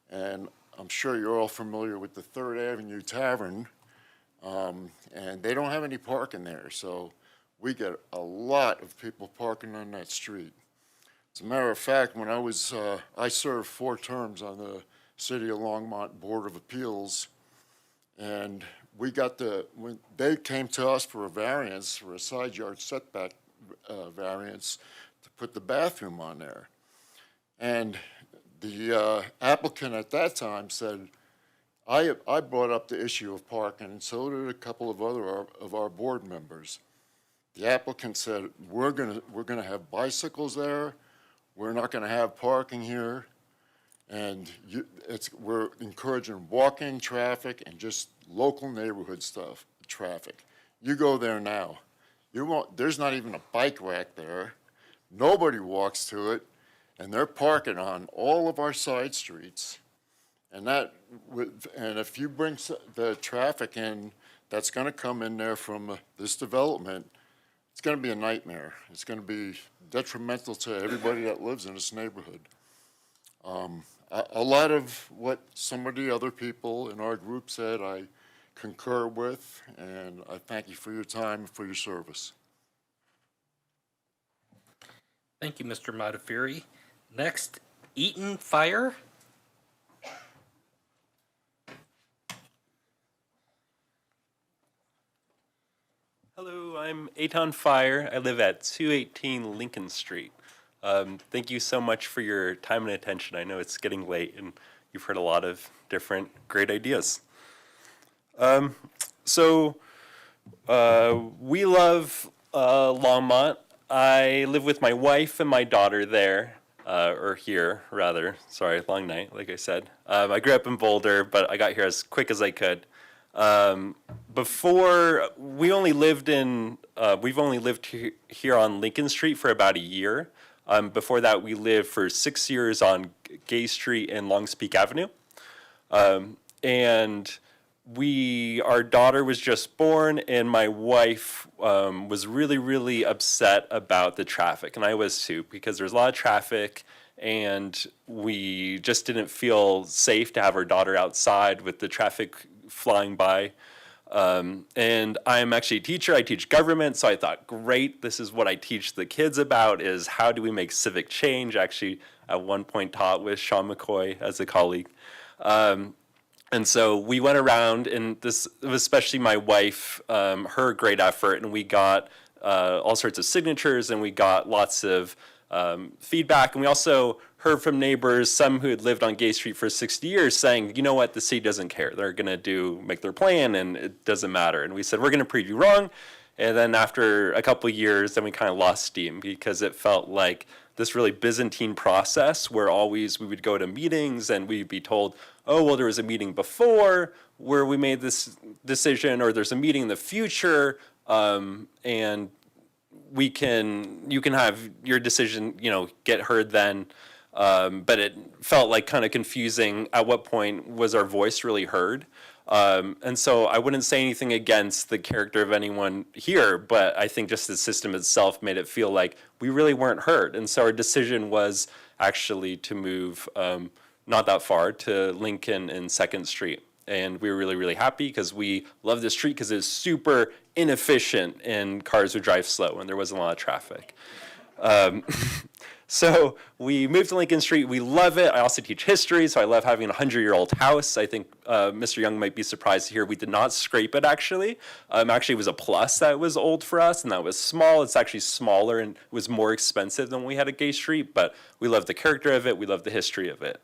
And I'm sure you're all familiar with the 3rd Avenue Tavern. And they don't have any parking there. So we get a lot of people parking on that street. As a matter of fact, when I served 4 terms on the City of Longmont Board of Appeals, and when they came to us for a variance, for a side yard setback variance, to put the bathroom on there. And the applicant at that time said, I brought up the issue of parking, and so did a couple of other of our board members. The applicant said, we're gonna have bicycles there, we're not gonna have parking here, and we're encouraging walking traffic and just local neighborhood traffic. You go there now, there's not even a bike rack there, nobody walks to it, and they're parking on all of our side streets. And if you bring the traffic in that's gonna come in there from this development, it's going to be a nightmare. It's going to be detrimental to everybody that lives in this neighborhood. A lot of what some of the other people in our group said, I concur with, and I thank you for your time and for your service. Thank you, Mr. Modafferi. Next, Eaton Fire. Hello, I'm Aton Fire. I live at 218 Lincoln Street. Thank you so much for your time and attention. I know it's getting late and you've heard a lot of different great ideas. We love Longmont. I live with my wife and my daughter there, or here rather. Sorry, long night, like I said. I grew up in Boulder, but I got here as quick as I could. Before we've only lived here on Lincoln Street for about a year. Before that, we lived for 6 years on Gay Street and Longs Peak Avenue. And our daughter was just born, and my wife was really, really upset about the traffic, and I was too, because there's a lot of traffic, and we just didn't feel safe to have our daughter outside with the traffic flying by. And I'm actually a teacher. I teach government, so I thought, great, this is what I teach the kids about, is how do we make civic change. Actually, at one point taught with Sean McCoy as a colleague. And so we went around, and this was especially my wife, her great effort, and we got all sorts of signatures, and we got lots of feedback, and we also heard from neighbors, some who had lived on Gay Street for 60 years, saying, you know what, the city doesn't care. They're going to make their plan, and it doesn't matter. And we said, we're going to prove you wrong. And then after a couple of years, then we kind of lost steam, because it felt like this really Byzantine process where we would go to meetings and we'd be told, oh, well, there was a meeting before where we made this decision, or there's a meeting in the future, and you can have your decision, get heard then. But it felt like kind of confusing at what point was our voice really heard. And so I wouldn't say anything against the character of anyone here, but I think just the system itself made it feel like we really weren't heard. And so our decision was actually to move not that far to Lincoln and 2nd Street. And we were really, really happy because we love this street because it's super inefficient and cars would drive slow and there wasn't a lot of traffic. So we moved to Lincoln Street. We love it. I also teach history, so I love having a 100-year-old house. I think Mr. Young might be surprised to hear we did not scrape it, actually. Actually, it was a plus that was old for us, and that was small. It's actually smaller and was more expensive than we had at Gay Street, but we love the character of it. We love the history of it.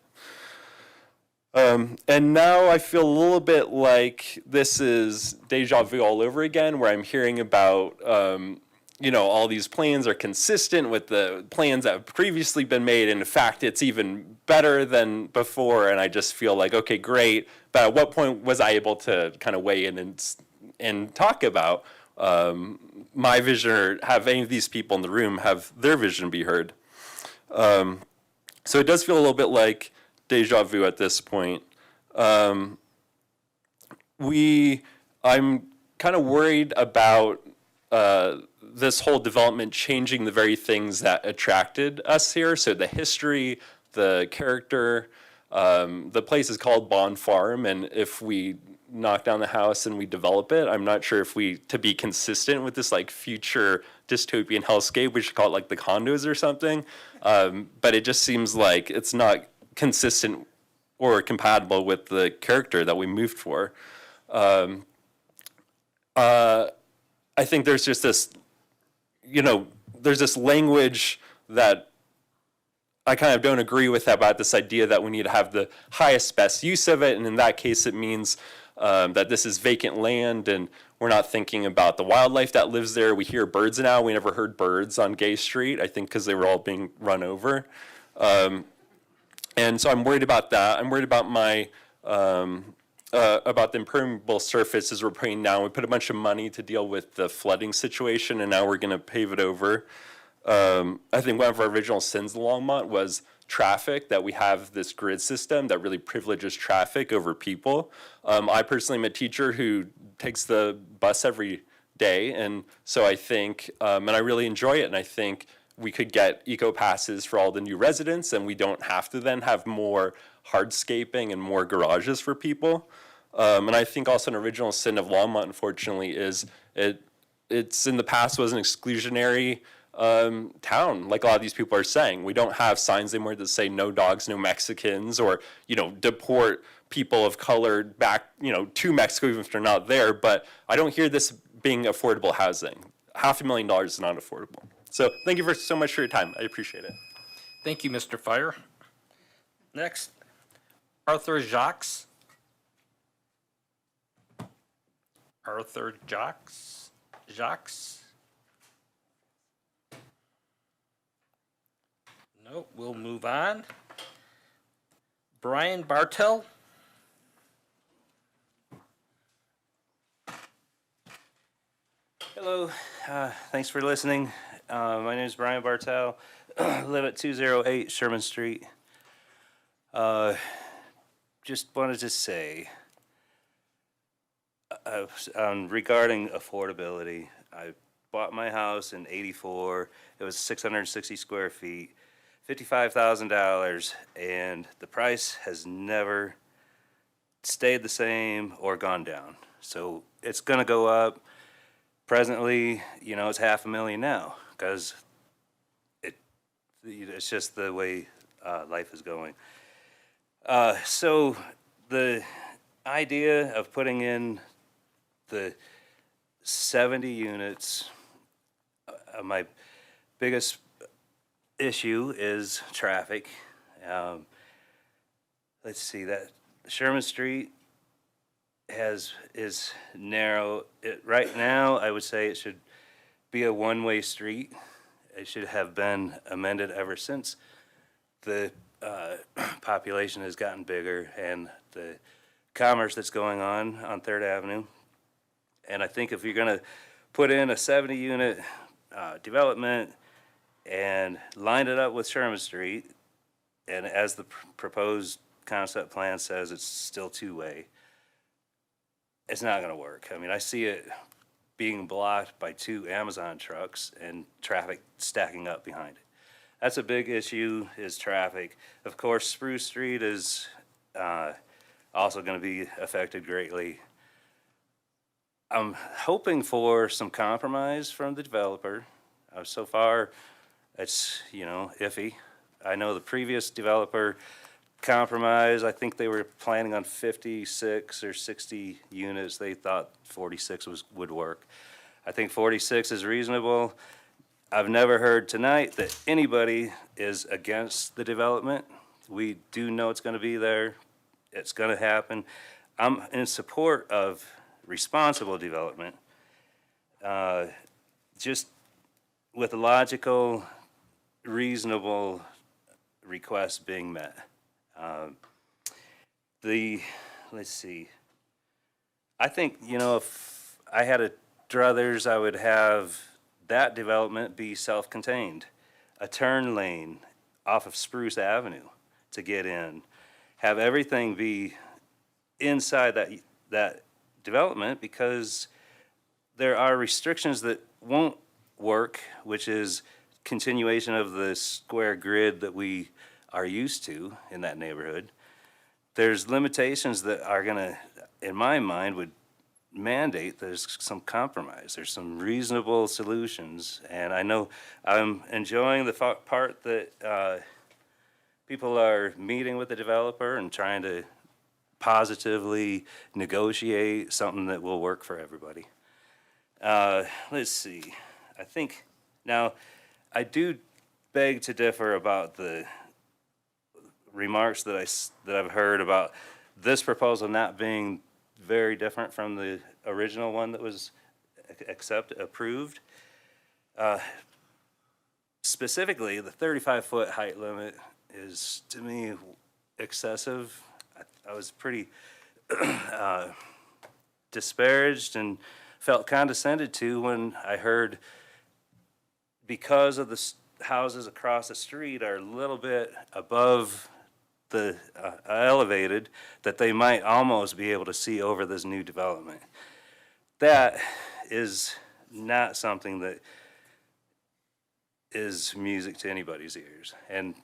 And now I feel a little bit like this is deja vu all over again, where I'm hearing about all these plans are consistent with the plans that have previously been made. And in fact, it's even better than before. And I just feel like, okay, great. But at what point was I able to kind of weigh in and talk about my vision or have any of these people in the room have their vision be heard. So it does feel a little bit like deja vu at this point. I'm kind of worried about this whole development changing the very things that attracted us here. So the history, the character, the place is called Bond Farm, and if we knock down the house and we develop it, I'm not sure if to be consistent with this like future dystopian hellscape, we should call it like the condos or something. But it just seems like it's not consistent or compatible with the character that we moved for. I think there's just this, there's this language that I kind of don't agree with about this idea that we need to have the highest, best use of it. And in that case, it means that this is vacant land and we're not thinking about the wildlife that lives there. We hear birds now. We never heard birds on Gay Street, I think because they were all being run over. And so I'm worried about that. I'm worried about about the impermeable surfaces we're putting down. We put a bunch of money to deal with the flooding situation, and now we're going to pave it over. I think one of our original sins in Longmont was traffic, that we have this grid system that really privileges traffic over people. I personally am a teacher who takes the bus every day, and so I think, and I really enjoy it, and I think we could get eco passes for all the new residents, and we don't have to then have more hardscaping and more garages for people. And I think also an original sin of Longmont, unfortunately, is it's in the past was an exclusionary town, like a lot of these people are saying. We don't have signs anymore that say no dogs, no Mexicans, or, deport people of color back, to Mexico, even if they're not there. But I don't hear this being affordable housing. $500,000 is not affordable. So thank you so much for your time. I appreciate it. Thank you, Mr. Fire. Next, Arthur Jacques. Arthur Jacques. No, we'll move on. Brian Bartel. Hello, thanks for listening. My name is Brian Bartel. I live at 208 Sherman Street. Just wanted to say, regarding affordability, I bought my house in '84. It was 660 square feet, $55,000, and the price has never stayed the same or gone down. So it's gonna go up. Presently, it's $500,000 now because it's just the way life is going. So the idea of putting in the 70 units, my biggest issue is traffic. Let's see, that Sherman Street is narrow. Right now, I would say it should be a one-way street. It should have been amended ever since the population has gotten bigger and the commerce that's going on 3rd Avenue. And I think if you're going to put in a 70-unit development and line it up with Sherman Street, and as the proposed concept plan says, it's still two-way, it's not going to work. I mean, I see it being blocked by 2 Amazon trucks and traffic stacking up behind it. That's a big issue, is traffic. Of course, Spruce Street is also going to be affected greatly. I'm hoping for some compromise from the developer. So far, it's, iffy. I know the previous developer compromise, I think they were planning on 56 or 60 units. They thought 46 would work. I think 46 is reasonable. I've never heard tonight that anybody is against the development. We do know it's going to be there. It's going to happen. I'm in support of responsible development, just with logical, reasonable requests being met. Let's see. I think, if I had a druthers, I would have that development be self-contained. A turn lane off of Spruce Avenue to get in. Have everything be inside that development, because there are restrictions that won't work, which is continuation of the square grid that we are used to in that neighborhood. There's limitations that are gonna, in my mind, would mandate there's some compromise. There's some reasonable solutions, and I know I'm enjoying the part that people are meeting with the developer and trying to positively negotiate something that will work for everybody. Let's see. I think now I do beg to differ about the remarks that I've heard about this proposal not being very different from the original one that was approved. Specifically, the 35-foot height limit is, to me, excessive. I was pretty disparaged and felt condescended to when I heard, because of the houses across the street are a little bit above the elevated, that they might almost be able to see over this new development. That is not something that is music to anybody's ears. And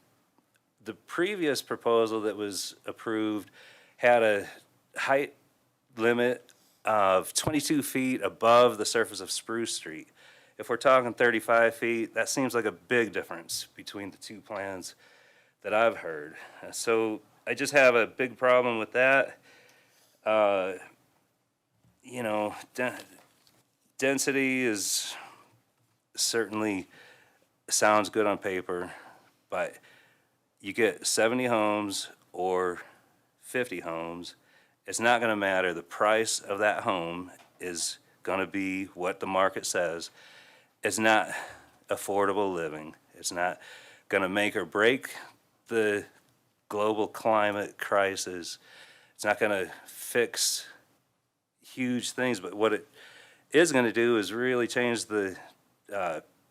the previous proposal that was approved had a height limit of 22 feet above the surface of Spruce Street. If we're talking 35 feet, that seems like a big difference between the two plans that I've heard. So I just have a big problem with that. You know, density is certainly sounds good on paper, but you get 70 homes or 50 homes, it's not going to matter. The price of that home is going to be what the market says. It's not affordable living. It's not going to make or break the global climate crisis. It's not going to fix huge things, but what it is going to do is really change the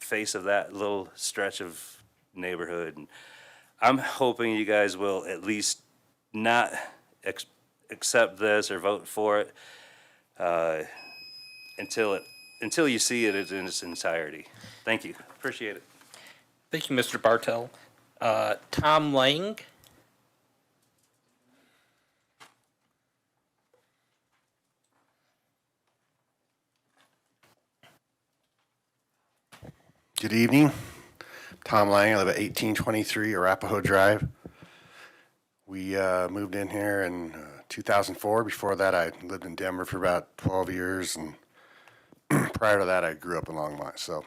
face of that little stretch of neighborhood. And I'm hoping you guys will at least not accept this or vote for it until you see it in its entirety. Thank you. Appreciate it. Thank you, Mr. Bartel. Tom Lang. Good evening. Tom Lang. I live at 1823 Arapahoe Drive. We moved in here in 2004. Before that, I lived in Denver for about 12 years, and prior to that, I grew up in Longmont. So,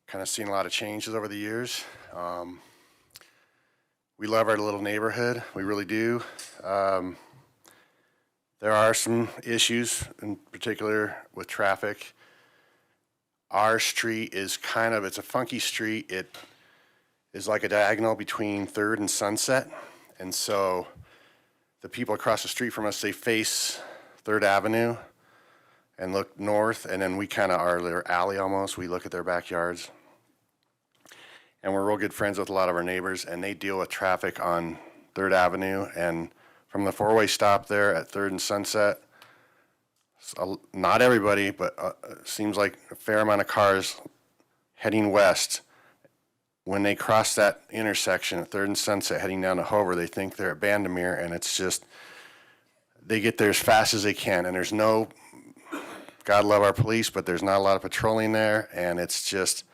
kind of seen a lot of changes over the years. We love our little neighborhood. We really do. There are some issues, in particular with traffic. Our street is it's a funky street. It is like a diagonal between 3rd and Sunset. And so the people across the street from us, they face 3rd Avenue and look north, and then we kind of are their alley almost. We look at their backyards. And we're real good friends with a lot of our neighbors, and they deal with traffic on 3rd Avenue. And from the four-way stop there at 3rd and Sunset, not everybody, but it seems like a fair amount of cars heading west. When they cross that intersection at 3rd and Sunset heading down to Hover, they think they're at Bandemere, and it's just, they get there as fast as they can. And there's no, God love our police, but there's not a lot of patrolling there, and it's just,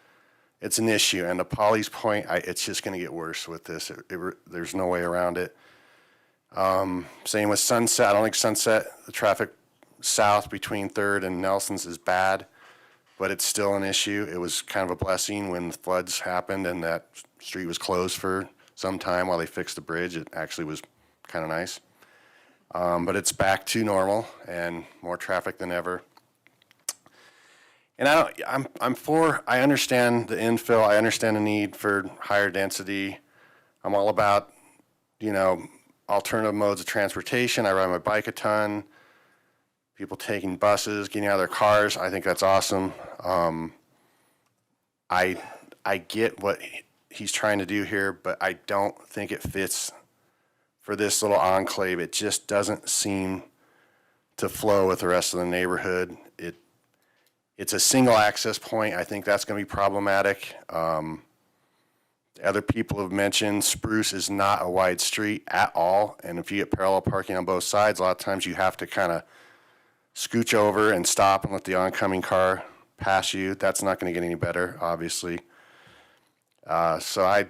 it's an issue. And to Polly's point, it's just going to get worse with this. There's no way around it. Same with Sunset. I don't think Sunset, the traffic south between 3rd and Nelson's is bad, but it's still an issue. It was kind of a blessing when the floods happened and that street was closed for some time while they fixed the bridge. It actually was kind of nice. But it's back to normal and more traffic than ever. And I understand the infill. I understand the need for higher density. I'm all about, alternative modes of transportation. I ride my bike a ton. people taking buses, getting out of their cars. I think that's awesome. I get what he's trying to do here, but I don't think it fits for this little enclave. It just doesn't seem to flow with the rest of the neighborhood. It's a single access point. I think that's going to be problematic. Other people have mentioned Spruce is not a wide street at all, and if you get parallel parking on both sides, a lot of times you have to kind of scooch over and stop and let the oncoming car pass you. That's not going to get any better, obviously. So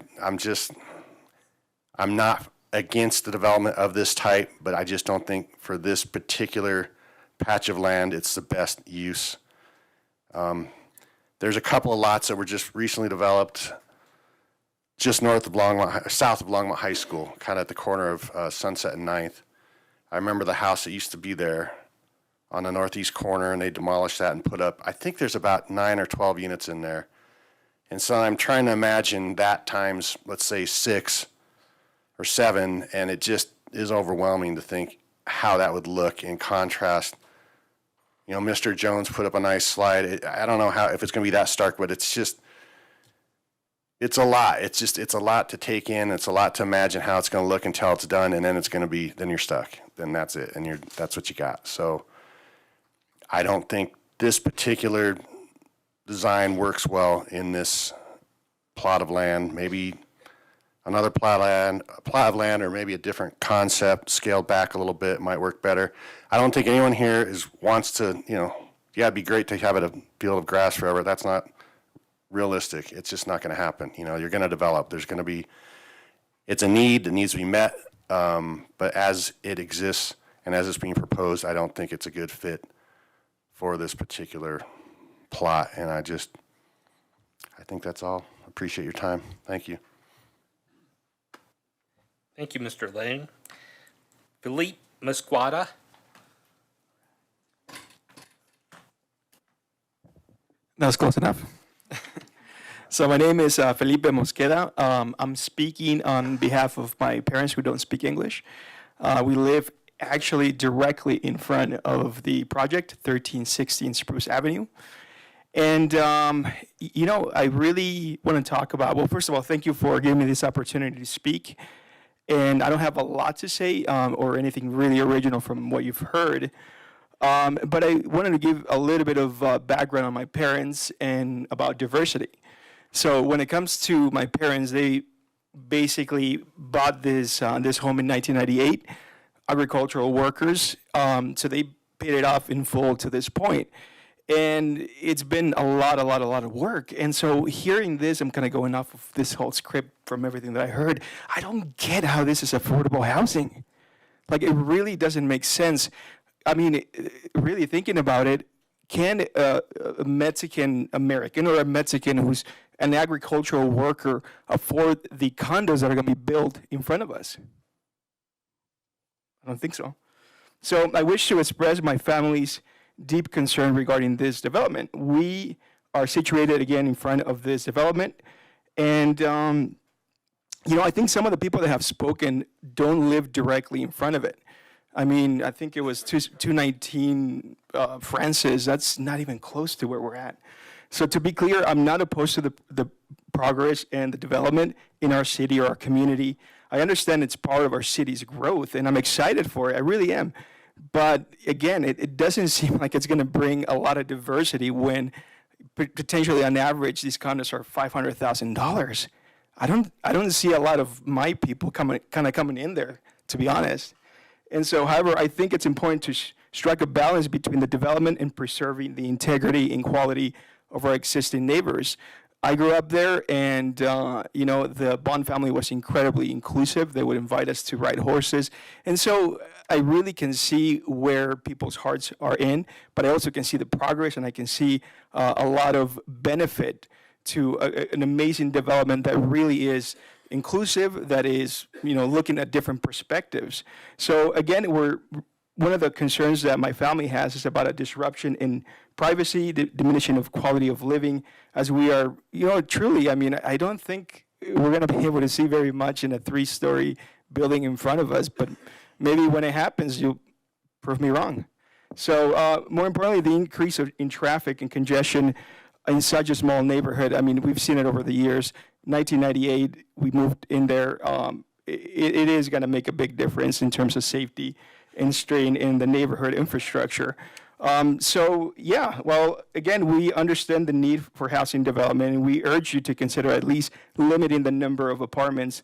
I'm not against the development of this type, but I just don't think for this particular patch of land, it's the best use. There's a couple of lots that were just recently developed just south of Longmont High School, kind of at the corner of Sunset and 9th. I remember the house that used to be there on the northeast corner, and they demolished that and put up, I think there's about 9 or 12 units in there. And so I'm trying to imagine that times, let's say 6 or 7, and it just is overwhelming to think how that would look in contrast. You know, Mr. Jones put up a nice slide. I don't know if it's going to be that stark, but it's a lot. It's a lot to take in. It's a lot to imagine how it's going to look until it's done, and then then you're stuck. Then that's it, and that's what you got. So I don't think this particular design works well in this plot of land. Maybe another plot of land, or maybe a different concept scaled back a little bit might work better. I don't think anyone here wants to, yeah, it'd be great to have a field of grass forever. That's not realistic. It's just not going to happen. You're going to develop. It's a need that needs to be met, but as it exists and as it's being proposed, I don't think it's a good fit for this particular plot. And I think that's all. Appreciate your time. Thank you. Thank you, Mr. Lane. Philippe Musquada. That's close enough. So my name is Felipe Mosqueda. I'm speaking on behalf of my parents who don't speak English. We live actually directly in front of the project, 1316 Spruce Avenue. And, I really want to talk about, well, first of all, thank you for giving me this opportunity to speak. And I don't have a lot to say or anything really original from what you've heard. But I wanted to give a little bit of background on my parents and about diversity. So when it comes to my parents, they basically bought this home in 1998, agricultural workers. So they paid it off in full to this point. And it's been a lot of work. And so hearing this, I'm kind of going off of this whole script from everything that I heard. I don't get how this is affordable housing. Like, it really doesn't make sense. I mean, really thinking about it, can a Mexican American or a Mexican who's an agricultural worker afford the condos that are going to be built in front of us? I don't think so. So I wish to express my family's deep concern regarding this development. We are situated again in front of this development, and I think some of the people that have spoken don't live directly in front of it. I mean, I think it was 219 Francis. That's not even close to where we're at. So to be clear, I'm not opposed to the progress and the development in our city or our community. I understand it's part of our city's growth, and I'm excited for it. I really am. But again, it doesn't seem like it's going to bring a lot of diversity when potentially on average these condos are $500,000. I don't see a lot of my people coming in there, to be honest. And so, however, I think it's important to strike a balance between the development and preserving the integrity and quality of our existing neighbors. I grew up there, and the Bond family was incredibly inclusive. They would invite us to ride horses, and so I really can see where people's hearts are in. But I also can see the progress, and I can see a lot of benefit to an amazing development that really is inclusive, that is looking at different perspectives. So again, one of the concerns that my family has is about a disruption in privacy, the diminishing of quality of living, as we are, truly, I mean, I don't think we're going to be able to see very much in a 3-story building in front of us, but maybe when it happens, you'll prove me wrong. So more importantly, the increase in traffic and congestion in such a small neighborhood, I mean, we've seen it over the years. 1998, we moved in there. It is going to make a big difference in terms of safety and strain in the neighborhood infrastructure. So yeah, well, again, we understand the need for housing development, and we urge you to consider at least limiting the number of apartments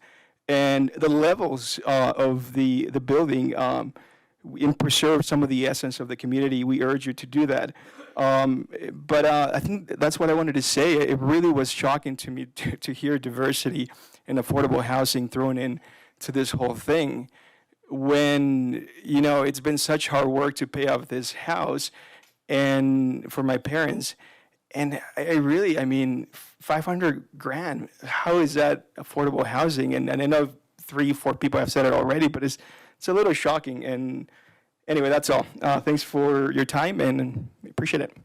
and the levels of the building, and preserve some of the essence of the community. We urge you to do that. But I think that's what I wanted to say. It really was shocking to me to hear diversity and affordable housing thrown in to this whole thing, when, you know, it's been such hard work to pay off this house and for my parents. And I mean, 500 grand, how is that affordable housing? And I know 3-4 people have said it already, but it's a little shocking. And anyway, that's all. Thanks for your time, and appreciate it.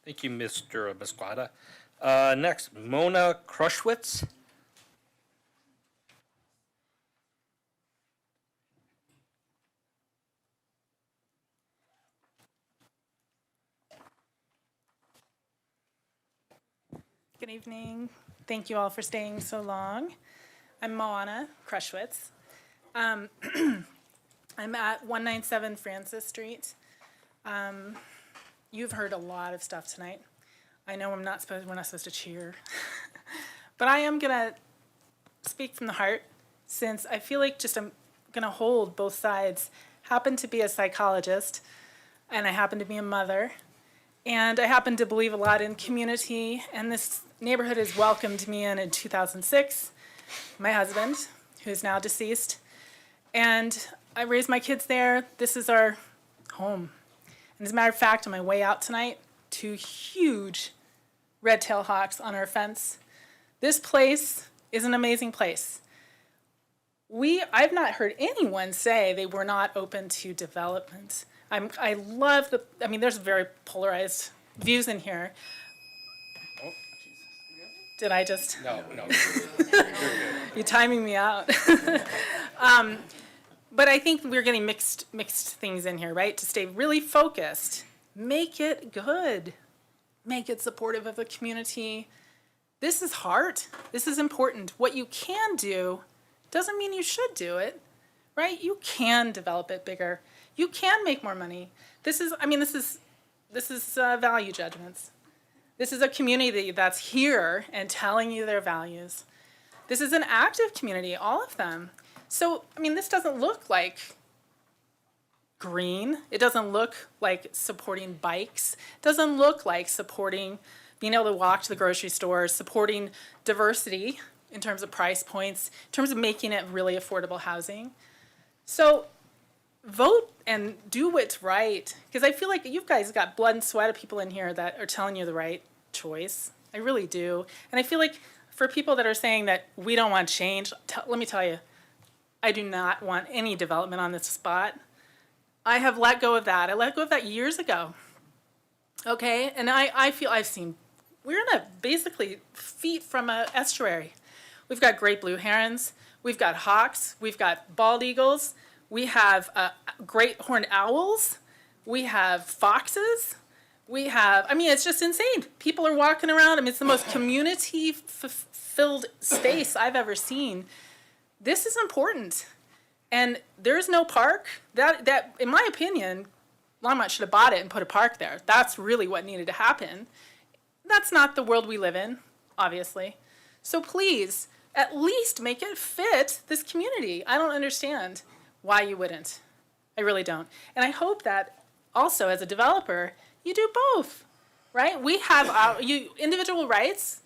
Thank you, Mr. Masquada. Next, Mona Krushwitz. Good evening. Thank you all for staying so long. I'm Moana Krushwitz. I'm at 197 Francis Street. You've heard a lot of stuff tonight. I know we're not supposed to cheer, but I am gonna speak from the heart, since I feel like I'm gonna hold both sides. Happen to be a psychologist, and I happen to be a mother, and I happen to believe a lot in community, and this neighborhood has welcomed me in 2006. My husband, who's now deceased, and I raised my kids there. This is our home. And as a matter of fact, on my way out tonight, 2 huge red-tailed hawks on our fence. This place is an amazing place. I've not heard anyone say they were not open to development. I love there's very polarized views in here. Oh, Did I just? No. You're timing me out. But I think we're getting mixed things in here, right? To stay really focused, make it good, make it supportive of the community. This is hard. This is important. What you can do doesn't mean you should do it, right? You can develop it bigger. You can make more money. This is value judgments. This is a community that's here and telling you their values. This is an active community, all of them. So, this doesn't look like green. It doesn't look like supporting bikes. It doesn't look like supporting being able to walk to the grocery store, supporting diversity in terms of price points, in terms of making it really affordable housing. So vote and do what's right, because I feel like you guys got blood and sweat of people in here that are telling you the right choice. I really do. And I feel like for people that are saying that we don't want change, let me tell you, I do not want any development on this spot. I have let go of that. I let go of that years ago. Okay, and I feel we're in basically feet from an estuary. We've got great blue herons, we've got hawks, we've got bald eagles, we have great horned owls, we have foxes, we have, it's just insane. People are walking around. It's the most community-filled space I've ever seen. This is important. And there's no park. That, in my opinion, Longmont should have bought it and put a park there. That's really what needed to happen. That's not the world we live in, obviously. So please, at least make it fit this community. I don't understand why you wouldn't. I really don't. And I hope that also, as a developer, you do both, right? We have individual rights,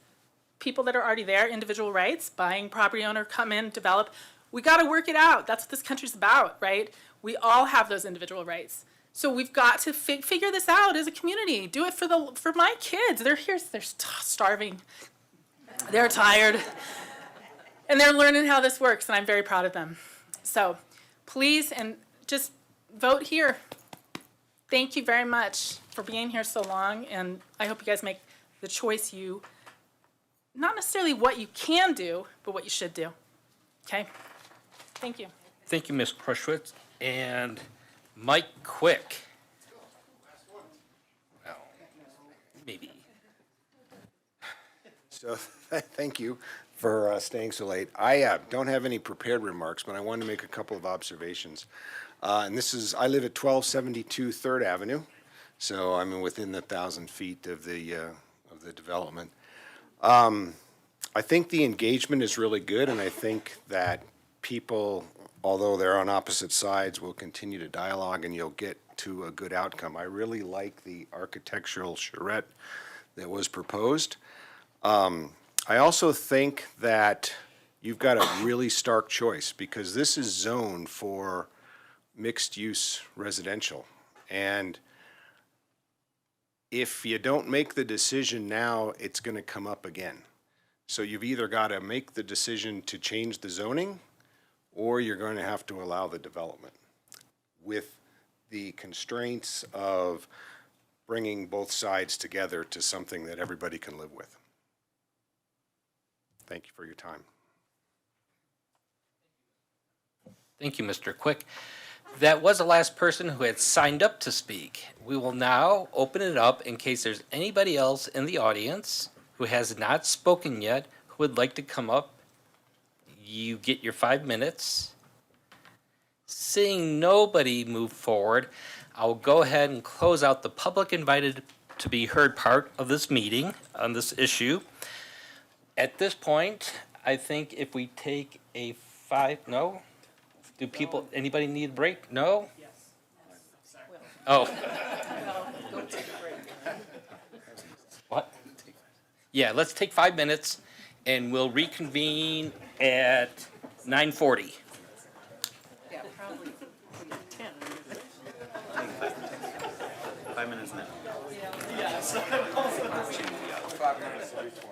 people that are already there, individual rights, buying property owner, come in, develop. We got to work it out. That's what this country's about, right? We all have those individual rights. So we've got to figure this out as a community. Do it for my kids. They're here, they're starving. They're tired. And they're learning how this works, and I'm very proud of them. So please, and just vote here. Thank you very much for being here so long, and I hope you guys make the choice not necessarily what you can do, but what you should do. Okay? Thank you. Thank you, Ms. Krushwitz. And Mike Quick. Well, maybe. So, thank you for staying so late. I don't have any prepared remarks, but I wanted to make a couple of observations. And this is, I live at 1272 3rd Avenue, so I'm within the 1,000 feet of the development. I think the engagement is really good, and I think that people, although they're on opposite sides, will continue to dialogue and you'll get to a good outcome. I really like the architectural charrette that was proposed. I also think that you've got a really stark choice because this is zoned for mixed-use residential. And if you don't make the decision now, it's going to come up again. So you've either got to make the decision to change the zoning, or you're going to have to allow the development with the constraints of bringing both sides together to something that everybody can live with. Thank you for your time. Thank you, Mr. Quick. That was the last person who had signed up to speak. We will now open it up in case there's anybody else in the audience who has not spoken yet who would like to come up. You get your 5 minutes. Seeing nobody move forward, I'll go ahead and close out the public invited to be heard part of this meeting on this issue. At this point, I think if we take a no? Do people, anybody need a break? No? Yes. Oh. What? Yeah, let's take 5 minutes and we'll reconvene at 9:40. Yeah, probably 10. 5 minutes now. Yes. 5 minutes, 3:20.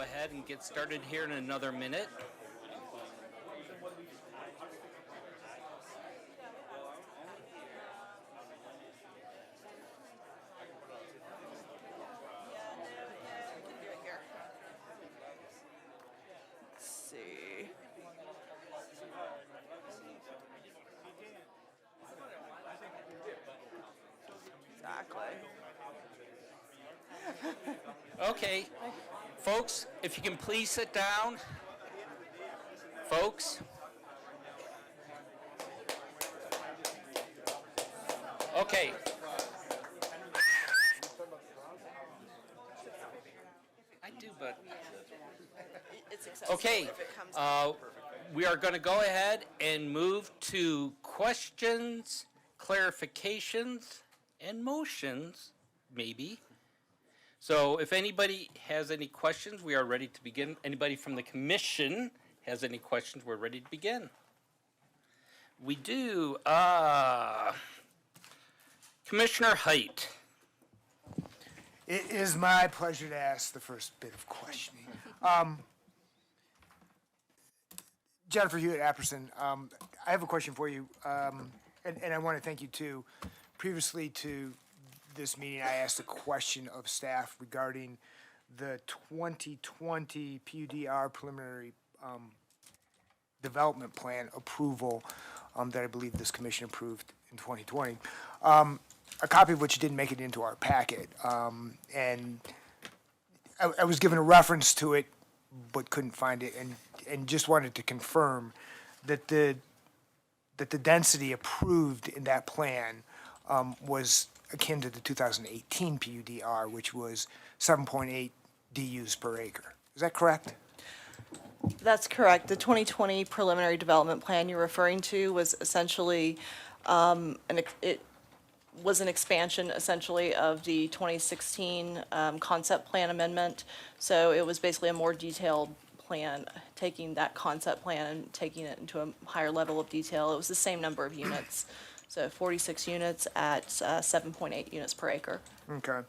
ahead and get started here in another minute. Let's see. Exactly. Okay, folks, if you can please sit down. Folks. Okay. I do, but. It's accessible Okay, if it comes we are going to go ahead and move to questions, clarifications, and motions, maybe. So if anybody has any questions, we are ready to begin. Anybody from the commission has any questions, we're ready to begin. We do. Commissioner Height. It is my pleasure to ask the first bit of questioning. Jennifer Hewitt Apperson, I have a question for you, and I want to thank you too. Previously to this meeting, I asked a question of staff regarding the 2020 PUDR preliminary development plan approval that I believe this commission approved in 2020. A copy of which didn't make it into our packet. And I was given a reference to it, but couldn't find it, and just wanted to confirm that the density approved in that plan was akin to the 2018 PUDR, which was 7.8 DUs per acre. Is that correct? That's correct. The 2020 preliminary development plan you're referring to was essentially, it was an expansion essentially of the 2016 concept plan amendment. So it was basically a more detailed plan, taking that concept plan and taking it into a higher level of detail. It was the same number of units. So 46 units at 7.8 units per acre. Okay.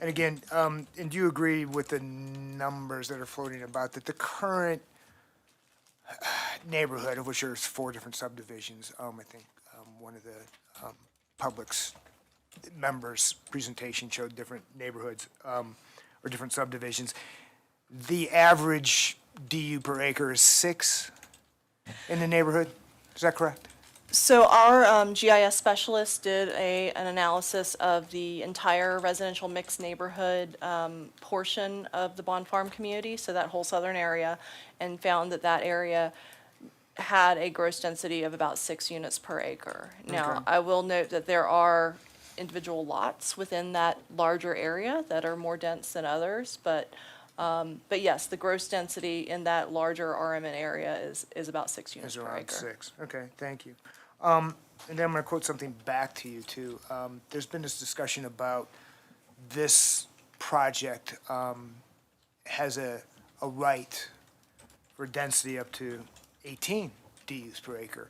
And again, and do you agree with the numbers that are floating about that the current neighborhood, of which there's 4 different subdivisions, I think one of the public's members' presentation showed different neighborhoods or different subdivisions. The average DU per acre is 6 in the neighborhood. Is that correct? So our GIS specialist did an analysis of the entire residential mixed neighborhood portion of the Bond Farm community, so that whole southern area, and found that that area had a gross density of about 6 units per acre. Now, Okay. I will note that there are individual lots within that larger area that are more dense than others, but yes, the gross density in that larger RMN area is about 6 units Is per around acre. 6. Okay, thank you. And then I'm going to quote something back to you too. There's been this discussion about this project has a right for density up to 18 DUs per acre.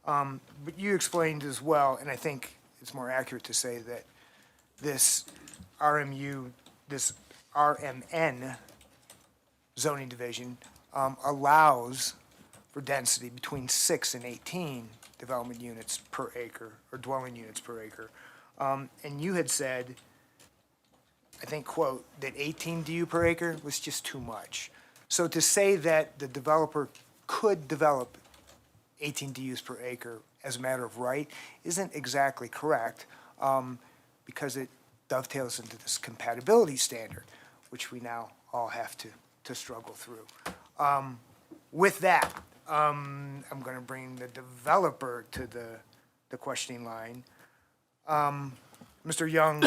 But you explained as well, and I think it's more accurate to say that this this RMN zoning division allows for density between 6 and 18 development units per acre, or dwelling units per acre. And you had said, I think, quote, that 18 DU per acre was just too much. So to say that the developer could develop 18 DUs per acre as a matter of right isn't exactly correct, because it dovetails into this compatibility standard, which we now all have to struggle through. With that, I'm going to bring the developer to the questioning line. Mr. Young,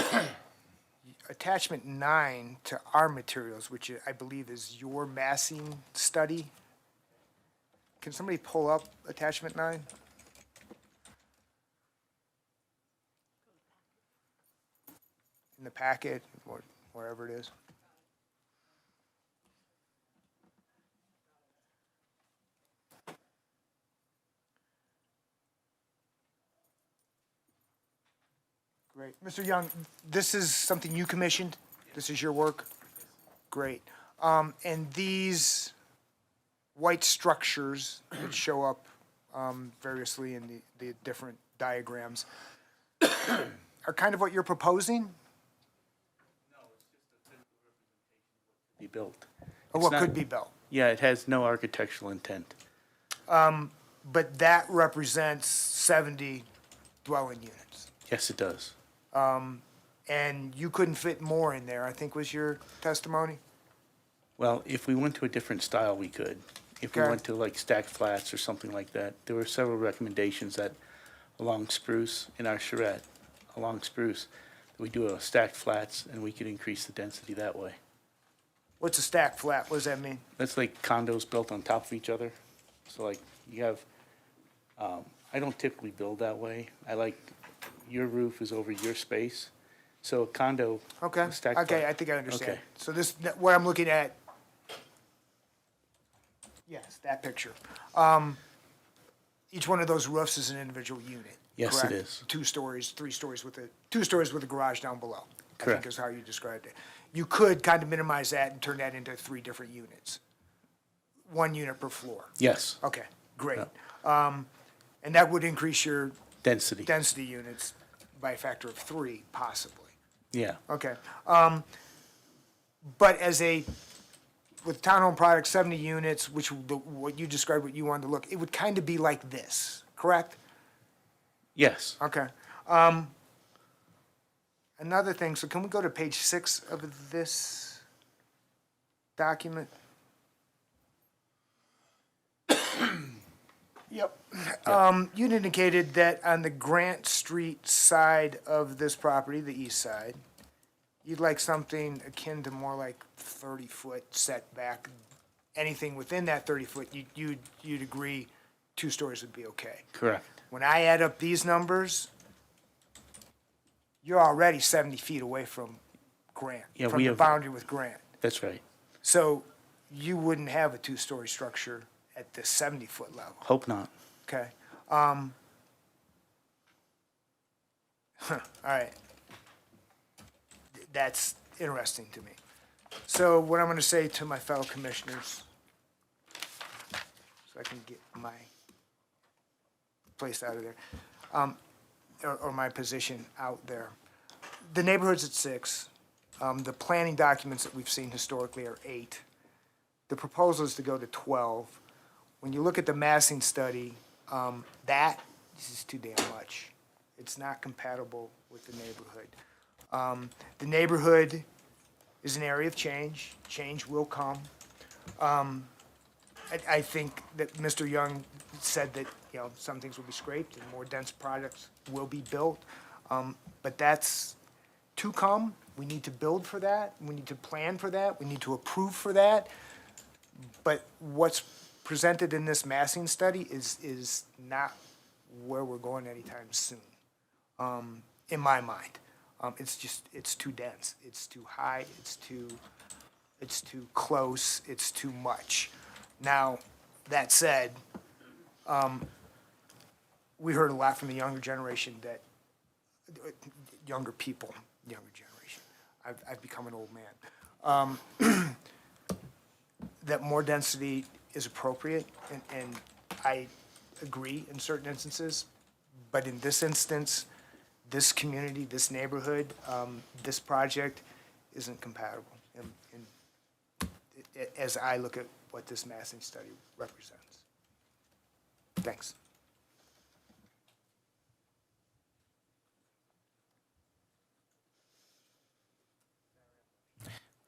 attachment 9 to our materials, which I believe is your massing study. Can somebody pull up attachment 9? In the packet, or wherever it is. Great. Mr. Young, this is something you commissioned? This is your work? Great. And these white structures that show up variously in the different diagrams are kind of what you're proposing? Be built. Or It's what not- could be built? Yeah, it has no architectural intent. But that represents 70 dwelling units. Yes, it does. And you couldn't fit more in there, I think was your testimony? Well, if we went to a different style, we could. If we Okay. went to like stacked flats or something like that, there were several recommendations that along Spruce, in our charrette, along Spruce, that we do a stacked flats and we could increase the density that way. What's a stack flat? What does that mean? That's like condos built on top of each other. So like you have, I don't typically build that way. I like, your roof is over your space. So a condo. Okay, stacked okay, flat- I think I understand. Okay. So this, what I'm looking at, yes, that picture. Each one of those roofs is an individual unit. Yes, it correct? is. 2 stories, 3 stories with a garage down below. I Correct. think is how you described it. You could kind of minimize that and turn that into 3 different units. 1 unit per floor. Yes, Okay, great. And that would increase your density. density units by a factor of 3, possibly. Yeah. Okay. But with townhome products, 70 units, what you described, what you wanted to look, it would kind of be like this, correct? Yes. Okay. Another thing, so can we go to page 6 of this document? Yep. You'd indicated that on the Grant Street side of this property, the east side, you'd like something akin to more like 30-foot setback. Anything within that 30-foot, you'd agree 2 stories would be okay. Correct. When I add up these numbers, you're already 70 feet away from Grant, Yeah, from we the have- boundary with Grant. That's right. So you wouldn't have a 2-story structure at the 70-foot level, Hope not. okay? All right. That's interesting to me. So what I'm gonna say to my fellow commissioners, so I can get my place out of there, or my position out there. The neighborhood's at 6. The planning documents that we've seen historically are 8. The proposal is to go to 12. When you look at the massing study, this is too damn much. It's not compatible with the neighborhood. The neighborhood is an area of change. Change will come. I think that Mr. Young said that, some things will be scraped and more dense projects will be built. But that's to come. We need to build for that. We need to plan for that. We need to approve for that. But what's presented in this massing study is not where we're going anytime soon, in my mind. It's too dense, it's too high, it's too close, it's too much. Now, that said, we heard a lot from the younger generation younger generation. I've become an old man. That more density is appropriate, and I agree in certain instances, but in this instance, this community, this neighborhood, this project isn't compatible, as I look at what this massing study represents. Thanks.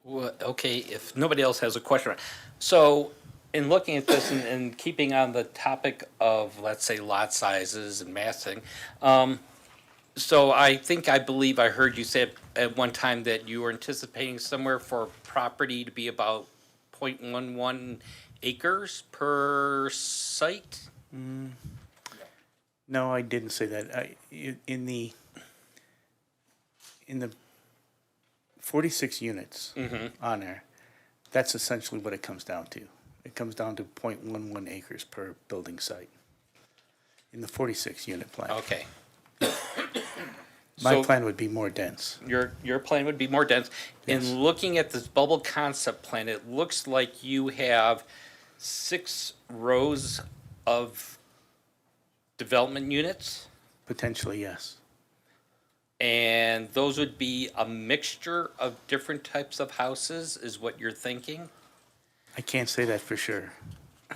Well, okay, if nobody else has a question. So, in looking at this and keeping on the topic of, let's say, lot sizes and massing, so I believe I heard you say at one time that you were anticipating somewhere for property to be about 0.11 acres per site? No, I didn't say that. In the 46 units on there, that's essentially what it comes down to. It comes down to 0.11 acres per building site in the 46 unit plan. Okay. My So- plan would be more dense. Your plan would be more dense. Yes. In looking at this bubble concept plan, it looks like you have 6 rows of development units, Potentially, yes. and those would be a mixture of different types of houses, is what you're thinking? I can't say that for sure.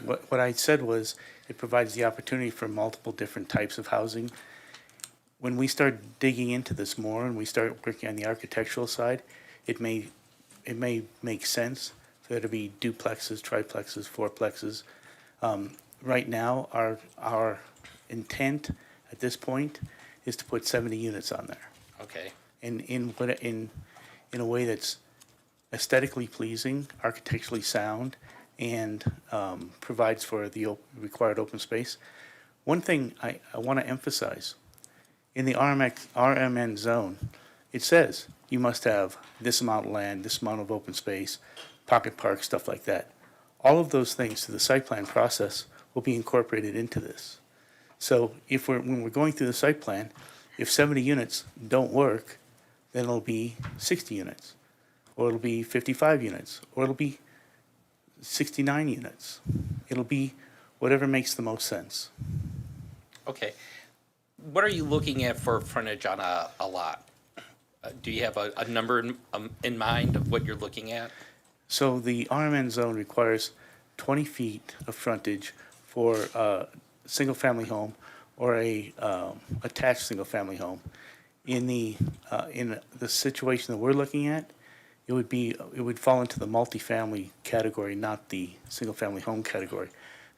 What I said was, it provides the opportunity for multiple different types of housing. When we start digging into this more and we start working on the architectural side, it may make sense for there to be duplexes, triplexes, fourplexes. Right now, our intent at this point is to put 70 units on there. Okay. In a way that's aesthetically pleasing, architecturally sound, and provides for the required open space. One thing I want to emphasize, in the RMN zone, it says you must have this amount of land, this amount of open space, pocket park, stuff like that. All of those things through the site plan process will be incorporated into this. So when we're going through the site plan, if 70 units don't work, then it'll be 60 units, or it'll be 55 units, or it'll be 69 units. It'll be whatever makes the most sense. Okay. What are you looking at for frontage on a lot? Do you have a number in mind of what you're looking at? So the RMN zone requires 20 feet of frontage for a single-family home or a attached single-family home. In the situation that we're looking at, it would fall into the multifamily category, not the single-family home category.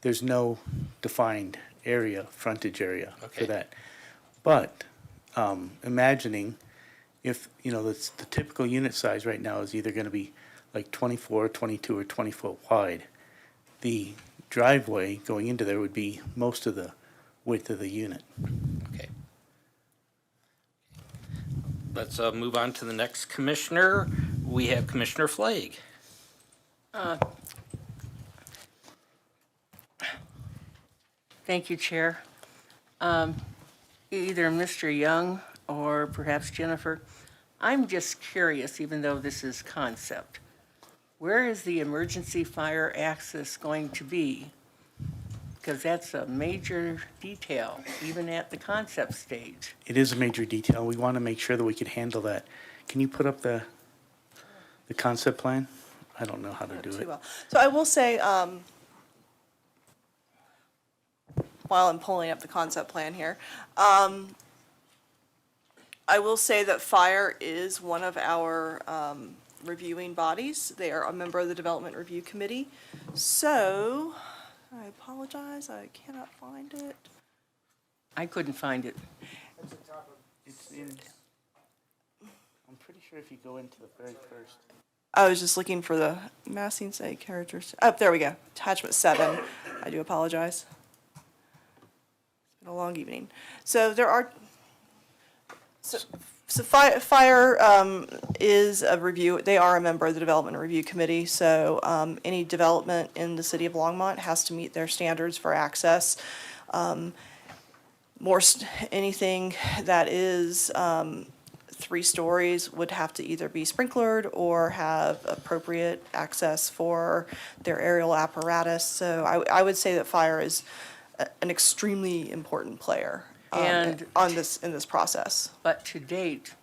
There's no defined area, frontage area for that. But imagining if, the typical unit size right now is either going to be like 24, 22, or 20 foot wide. The driveway going into there would be most of the width of the unit. Okay. Let's move on to the next commissioner. We have Commissioner Flagg. Thank you, Chair. Either Mr. Young or perhaps Jennifer, I'm just curious, even though this is concept, where is the emergency fire access going to be? Because that's a major detail, even at the concept stage. It is a major detail. We want to make sure that we can handle that. Can you put up the concept plan? I don't know how to do it. So I will say, while I'm pulling up the concept plan here, I will say that fire is one of our reviewing bodies. They are a member of the Development Review Committee. So, I apologize, I cannot find it. I couldn't find it. It's in, I'm pretty sure if you go into the very first. I was just looking for the massing site characters. Oh, there we go. Attachment 7. I do apologize. It's been a long evening. So there are. So fire is a review. They are a member of the Development Review Committee. So any development in the city of Longmont has to meet their standards for access. Anything that is 3 stories would have to either be sprinklered or have appropriate access for their aerial apparatus. So I would say that fire is an extremely important player And- in this process. But to date,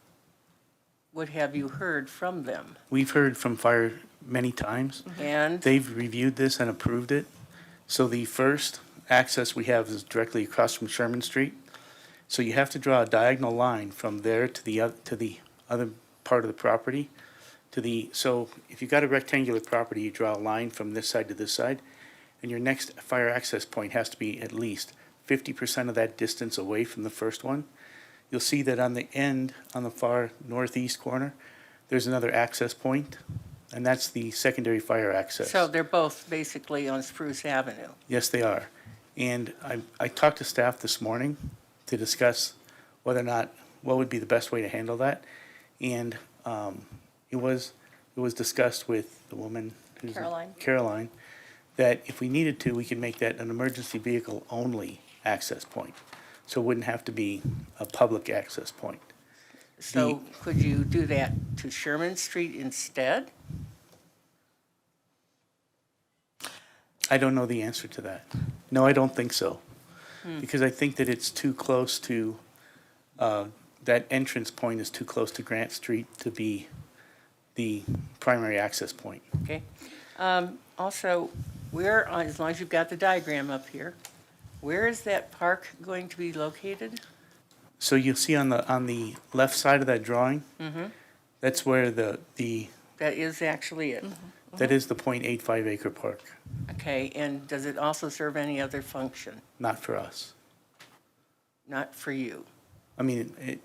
what have you heard from them? We've heard from fire many times. And? They've reviewed this and approved it. So the first access we have is directly across from Sherman Street. So you have to draw a diagonal line from there to the other part of the property. So if you've got a rectangular property, you draw a line from this side to this side, and your next fire access point has to be at least 50% of that distance away from the first one. You'll see that on the end, on the far northeast corner, there's another access point, and that's the secondary fire access. So they're both basically on Spruce Avenue. Yes, they are. And I talked to staff this morning to discuss whether or not, what would be the best way to handle that. And it was discussed with the woman, Caroline, that if we needed to, we could make that an emergency vehicle only access point. So it wouldn't have to be a public access point. So could you do that to Sherman Street instead? I don't know the answer to that. No, I don't think so. Because I think that it's too close to, that entrance point is too close to Grant Street to be the primary access point. Okay. Also, where, as long as you've got the diagram up here, where is that park going to be located? So you'll see on the left side of that drawing, that's where the That is actually it. that is the 0.85 acre park, Okay, and does it also serve any other function? not for us. Not for you? I mean,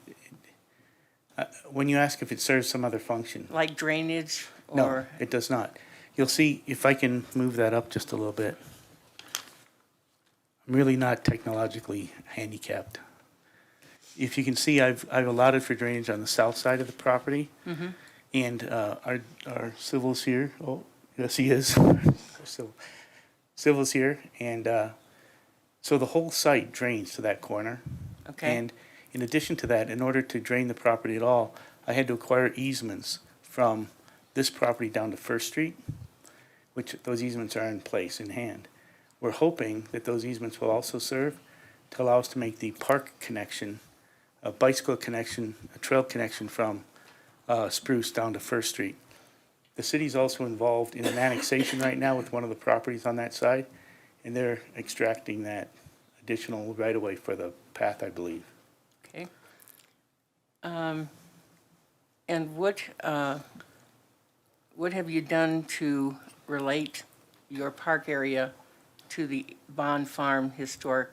when you ask if it serves some other function, Like drainage no, or? it does not. You'll see, if I can move that up just a little bit. I'm really not technologically handicapped. If you can see, I've allotted for drainage on the south side of the property. And our civil's here. Oh, yes, he is. Civil's here. And so the whole site drains to that corner. Okay. And in addition to that, in order to drain the property at all, I had to acquire easements from this property down to First Street, which those easements are in place, in hand. We're hoping that those easements will also serve to allow us to make the park connection, a bicycle connection, a trail connection from Spruce down to First Street. The city's also involved in an annexation right now with one of the properties on that side, and they're extracting that additional right-of-way for the path, I believe. Okay. And what have you done to relate your park area to the Bond Farm historic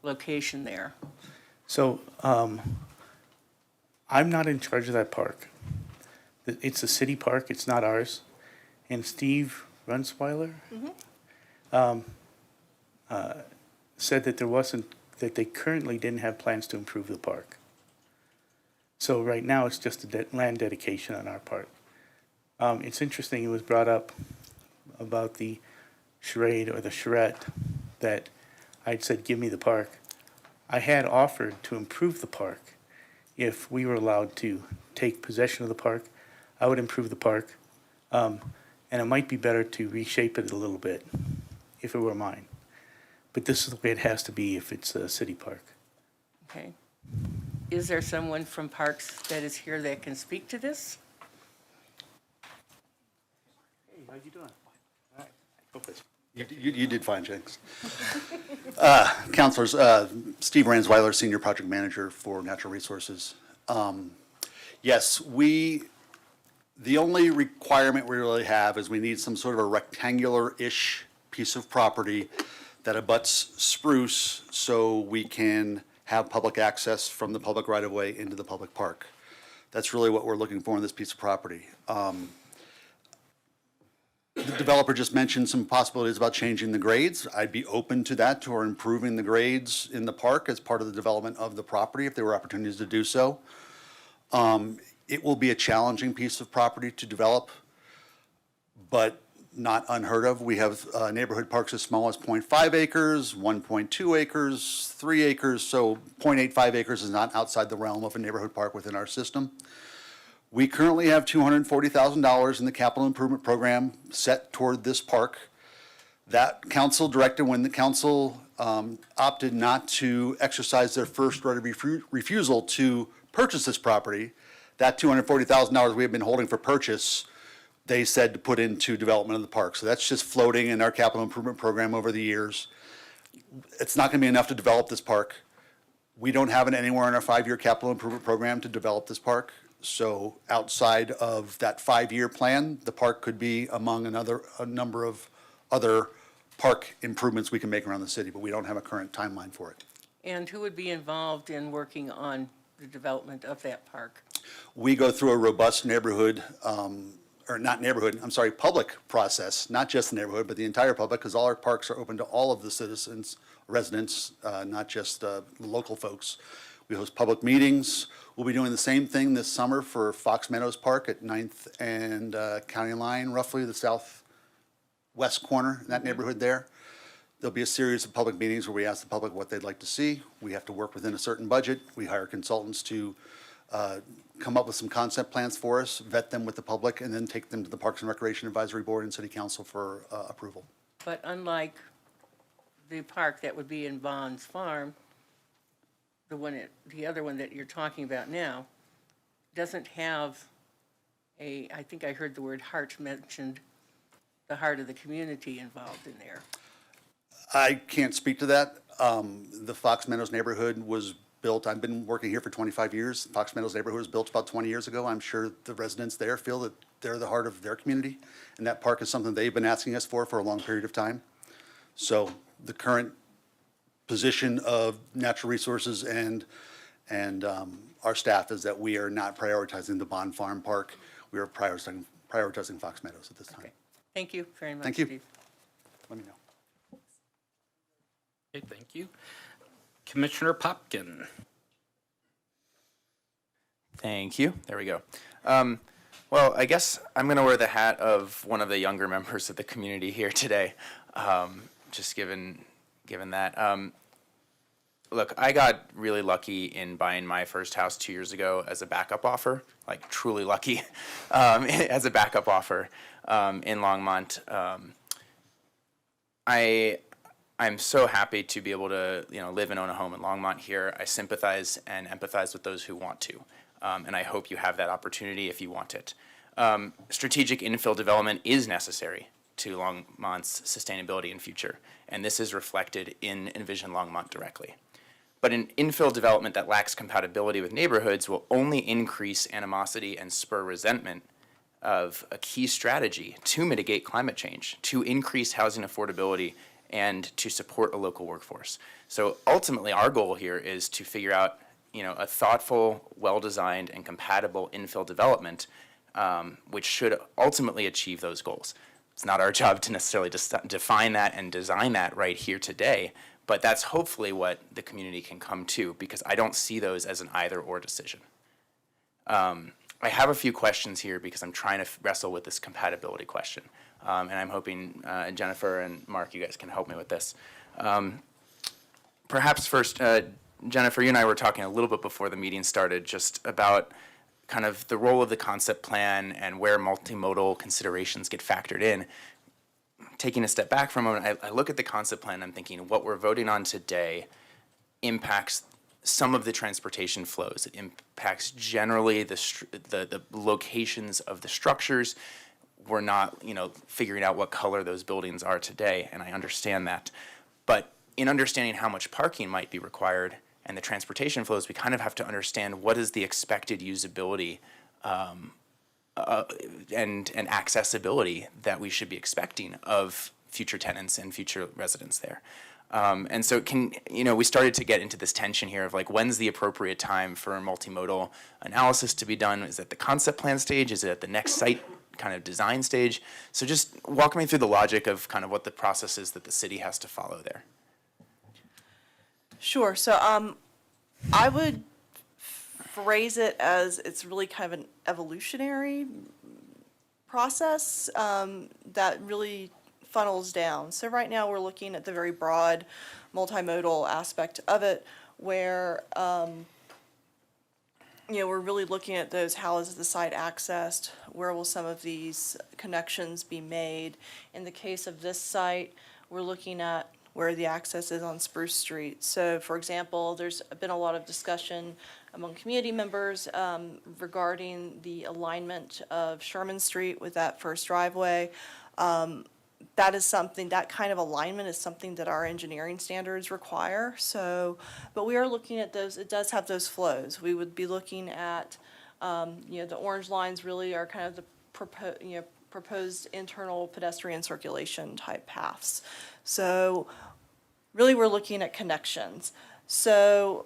location there? So, I'm not in charge of that park. It's a city park, it's not ours. And Steve Runsweiler said that that they currently didn't have plans to improve the park. So right now, it's just a land dedication on our part. It's interesting, it was brought up about the charade or the charrette that I'd said, give me the park. I had offered to improve the park. If we were allowed to take possession of the park, I would improve the park. And it might be better to reshape it a little bit if it were mine. But this is the way it has to be if it's a city park. Okay. Is there someone from Parks that is here that can speak to this? Hey, how you doing? All right. You did fine, Jenks. Councilors, Steve Ransweiler, Senior Project Manager for Natural Resources. Yes, the only requirement we really have is we need some sort of a rectangular-ish piece of property that abuts Spruce so we can have public access from the public right-of-way into the public park. That's really what we're looking for in this piece of property. The developer just mentioned some possibilities about changing the grades. I'd be open to that, or improving the grades in the park as part of the development of the property if there were opportunities to do so. It will be a challenging piece of property to develop, but not unheard of. We have neighborhood parks as small as 0.5 acres, 1.2 acres, 3 acres, so 0.85 acres is not outside the realm of a neighborhood park within our system. We currently have $240,000 in the capital improvement program set toward this park. That council directed, when the council opted not to exercise their first right of refusal to purchase this property, that $240,000 we have been holding for purchase, they said to put into development of the park. So that's just floating in our capital improvement program over the years. It's not going to be enough to develop this park. We don't have it anywhere in our 5-year capital improvement program to develop this park. So outside of that 5-year plan, the park could be among a number of other park improvements we can make around the city, but we don't have a current timeline for it. And who would be involved in working on the development of that park? We go through a robust neighborhood, public process, not just the neighborhood, but the entire public, because all our parks are open to all of the citizens, residents, not just local folks. We host public meetings. We'll be doing the same thing this summer for Fox Meadows Park at 9th and County Line, roughly the southwest corner, in that neighborhood there. There'll be a series of public meetings where we ask the public what they'd like to see. We have to work within a certain budget. We hire consultants to come up with some concept plans for us, vet them with the public, and then take them to the Parks and Recreation Advisory Board and City Council for approval. But unlike the park that would be in Bond's Farm, the other one that you're talking about now, doesn't have I think I heard the word heart mentioned, the heart of the community involved in there. I can't speak to that. The Fox Meadows neighborhood was built, I've been working here for 25 years. Fox Meadows neighborhood was built about 20 years ago. I'm sure the residents there feel that they're the heart of their community, and that park is something they've been asking us for a long period of time. So the current position of natural resources and our staff is that we are not prioritizing the Bond Farm Park. We are prioritizing Fox Meadows at this time. Thank you very much, Thank you. Steve. Let me know. Okay, thank you. Commissioner Popkin. Thank you. There we go. Well, I guess I'm going to wear the hat of one of the younger members of the community here today, just given that. Look, I got really lucky in buying my first house 2 years ago as a backup offer, like truly lucky as a backup offer in Longmont. I'm so happy to be able to, live and own a home in Longmont here. I sympathize and empathize with those who want to, and I hope you have that opportunity if you want it. Strategic infill development is necessary to Longmont's sustainability and future, and this is reflected in Envision Longmont directly. But an infill development that lacks compatibility with neighborhoods will only increase animosity and spur resentment of a key strategy to mitigate climate change, to increase housing affordability, and to support a local workforce. So ultimately, our goal here is to figure out, a thoughtful, well-designed, and compatible infill development, which should ultimately achieve those goals. It's not our job to necessarily define that and design that right here today, but that's hopefully what the community can come to, because I don't see those as an either-or decision. I have a few questions here because I'm trying to wrestle with this compatibility question. And I'm hoping Jennifer and Mark, you guys can help me with this. Perhaps first, Jennifer, you and I were talking a little bit before the meeting started just about kind of the role of the concept plan and where multimodal considerations get factored in. Taking a step back for a moment, I look at the concept plan and I'm thinking what we're voting on today impacts some of the transportation flows. It impacts generally the locations of the structures. We're not, figuring out what color those buildings are today, and I understand that. But in understanding how much parking might be required and the transportation flows, we kind of have to understand what is the expected usability and accessibility that we should be expecting of future tenants and future residents there. And so we started to get into this tension here of like, when's the appropriate time for a multimodal analysis to be done? Is it the concept plan stage? Is it at the next site kind of design stage? So just walk me through the logic of kind of what the process is that the city has to follow there. Sure. So I would phrase it as it's really kind of an evolutionary process that really funnels down. So right now we're looking at the very broad multimodal aspect of it where we're really looking at those, how is the site accessed, where will some of these connections be made. In the case of this site, we're looking at where the access is on Spruce Street. So for example, there's been a lot of discussion among community members regarding the alignment of Sherman Street with that first driveway. That is something, that kind of alignment is something that our engineering standards require. So, but we are looking at those, it does have those flows. We would be looking at, the orange lines really are kind of the proposed internal pedestrian circulation type paths. So really we're looking at connections. So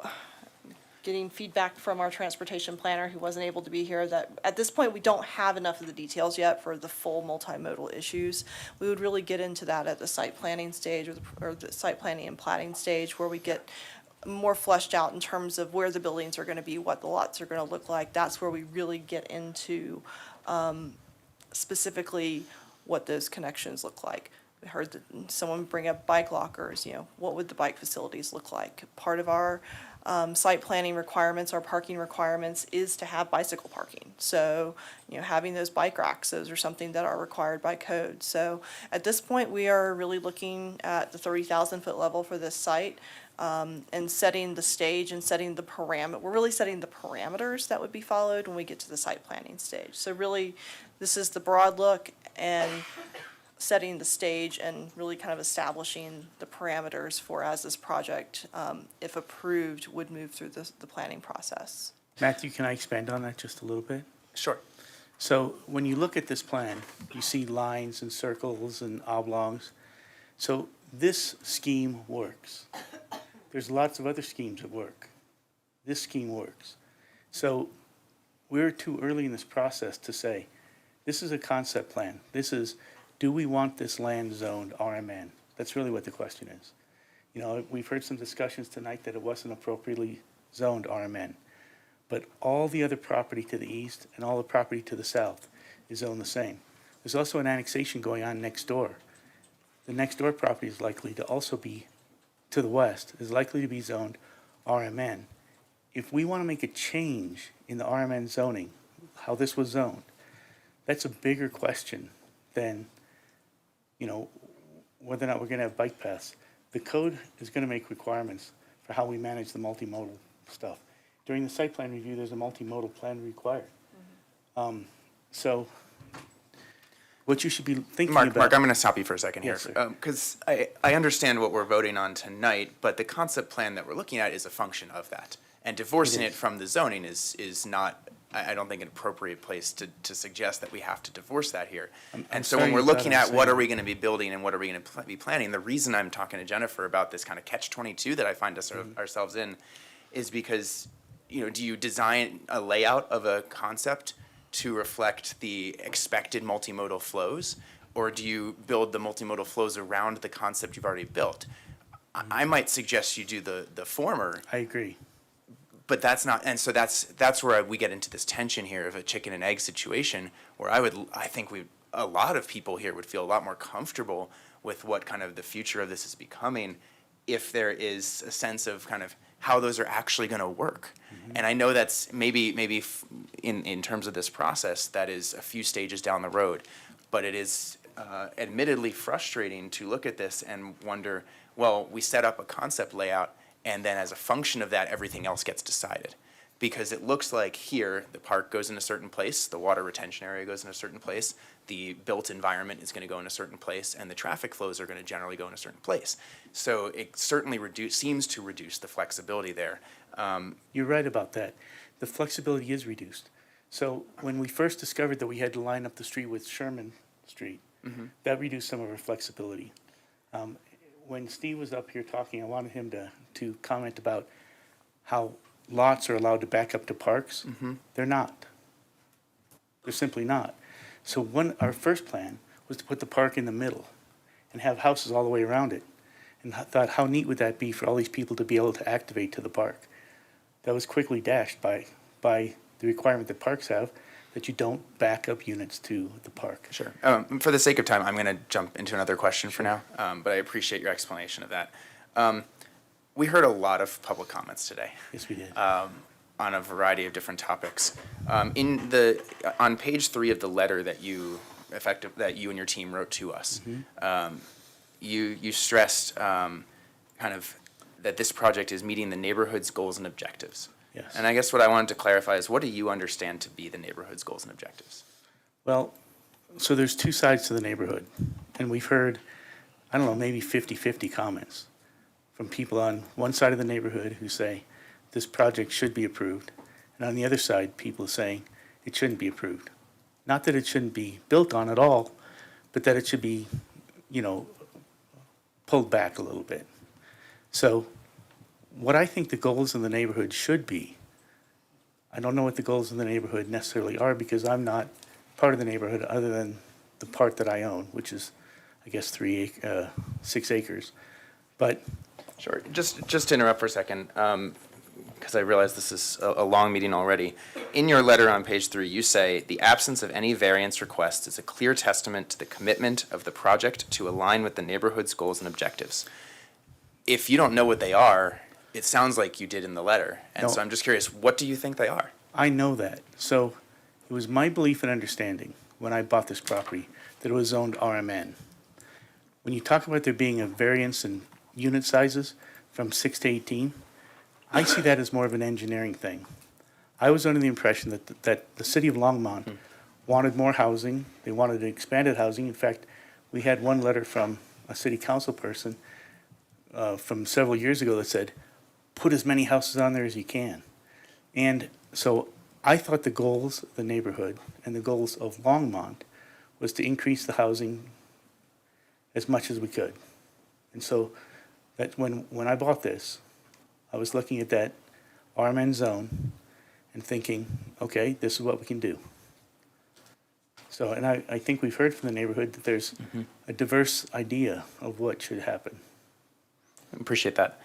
getting feedback from our transportation planner who wasn't able to be here that at this point we don't have enough of the details yet for the full multimodal issues. We would really get into that at the site planning stage or the site planning and platting stage where we get more fleshed out in terms of where the buildings are going to be, what the lots are going to look like. That's where we really get into specifically what those connections look like. We heard that someone bring up bike lockers, what would the bike facilities look like? Part of our site planning requirements, our parking requirements, is to have bicycle parking. So, having those bike racks, those are something that are required by code. So at this point, we are really looking at the 30,000-foot level for this site, and setting the stage and setting the we're really setting the parameters that would be followed when we get to the site planning stage. So really, this is the broad look and setting the stage and really kind of establishing the parameters for as this project, if approved, would move through the planning process. Matthew, can I expand on that just a little bit? Sure. So when you look at this plan, you see lines and circles and oblongs. So this scheme works. There's lots of other schemes that work. This scheme works. So we're too early in this process to say, this is a concept plan. This is, do we want this land zoned RMN? That's really what the question is. We've heard some discussions tonight that it wasn't appropriately zoned RMN. But all the other property to the east and all the property to the south is zoned the same. There's also an annexation going on next door. The next door property is likely to also be, to the west, is likely to be zoned RMN. If we want to make a change in the RMN zoning, how this was zoned, that's a bigger question than, whether or not we're going to have bike paths. The code is going to make requirements for how we manage the multimodal stuff. During the site plan review, there's a multimodal plan required. So what you should be thinking about. Mark, I'm going to stop you for a second here. Yes, sir. Because I understand what we're voting on tonight, but the concept plan that we're looking at is a function of that. And divorcing it from the zoning is not, I don't think, an appropriate place to suggest that we have to divorce that here. And so when we're looking at what are we going to be building and what are we going to be planning, the reason I'm talking to Jennifer about this kind of catch-22 that I find us ourselves in is because, do you design a layout of a concept to reflect the expected multimodal flows, or do you build the multimodal flows around the concept you've already built? I might suggest you do the former. I agree. But that's not, and so that's where we get into this tension here of a chicken and egg situation, where I think a lot of people here would feel a lot more comfortable with what kind of the future of this is becoming if there is a sense of kind of how those are actually going to work. And I know that's maybe in terms of this process, that is a few stages down the road, but it is admittedly frustrating to look at this and wonder, well, we set up a concept layout, and then as a function of that, everything else gets decided. Because it looks like here, the park goes in a certain place, the water retention area goes in a certain place, the built environment is going to go in a certain place, and the traffic flows are going to generally go in a certain place. So it certainly seems to reduce the flexibility there. You're right about that. The flexibility is reduced. So when we first discovered that we had to line up the street with Sherman Street, that reduced some of our flexibility. When Steve was up here talking, I wanted him to comment about how lots are allowed to back up to parks. They're not. They're simply not. So our first plan was to put the park in the middle and have houses all the way around it. And I thought, how neat would that be for all these people to be able to activate to the park? That was quickly dashed by the requirement that parks have, that you don't back up units to the park. Sure. For the sake of time, I'm going to jump into another question for now, but I appreciate your explanation of that. We heard a lot of public comments today. Yes, we did. On a variety of different topics. On page 3 of the letter that you and your team wrote to us, you stressed kind of that this project is meeting the neighborhood's goals and objectives. Yes. And I guess what I wanted to clarify is, what do you understand to be the neighborhood's goals and objectives? Well, so there's two sides to the neighborhood, and we've heard, I don't know, maybe 50-50 comments from people on one side of the neighborhood who say this project should be approved, and on the other side, people saying it shouldn't be approved. Not that it shouldn't be built on at all, but that it should be, pulled back a little bit. So what I think the goals in the neighborhood should be, I don't know what the goals in the neighborhood necessarily are, because I'm not part of the neighborhood other than the part that I own, which is, I guess, 6 acres. But sure, just to interrupt for a second, because I realize this is a long meeting already. In your letter on page 3, you say, "The absence of any variance request is a clear testament to the commitment of the project to align with the neighborhood's goals and objectives." If you don't know what they are, it sounds like you did in the letter. And so No. I'm just curious, what do you think they are? I know that. So it was my belief and understanding when I bought this property that it was zoned RMN. When you talk about there being a variance in unit sizes from 6 to 18, I see that as more of an engineering thing. I was under the impression that the city of Longmont wanted more housing. They wanted expanded housing. In fact, we had one letter from a city council person from several years ago that said, put as many houses on there as you can. And so I thought the goals of the neighborhood and the goals of Longmont was to increase the housing as much as we could. And so that when I bought this, I was looking at that RMN zone and thinking, okay, this is what we can do. So, and I think we've heard from the neighborhood that there's a diverse idea of what should happen. Appreciate that.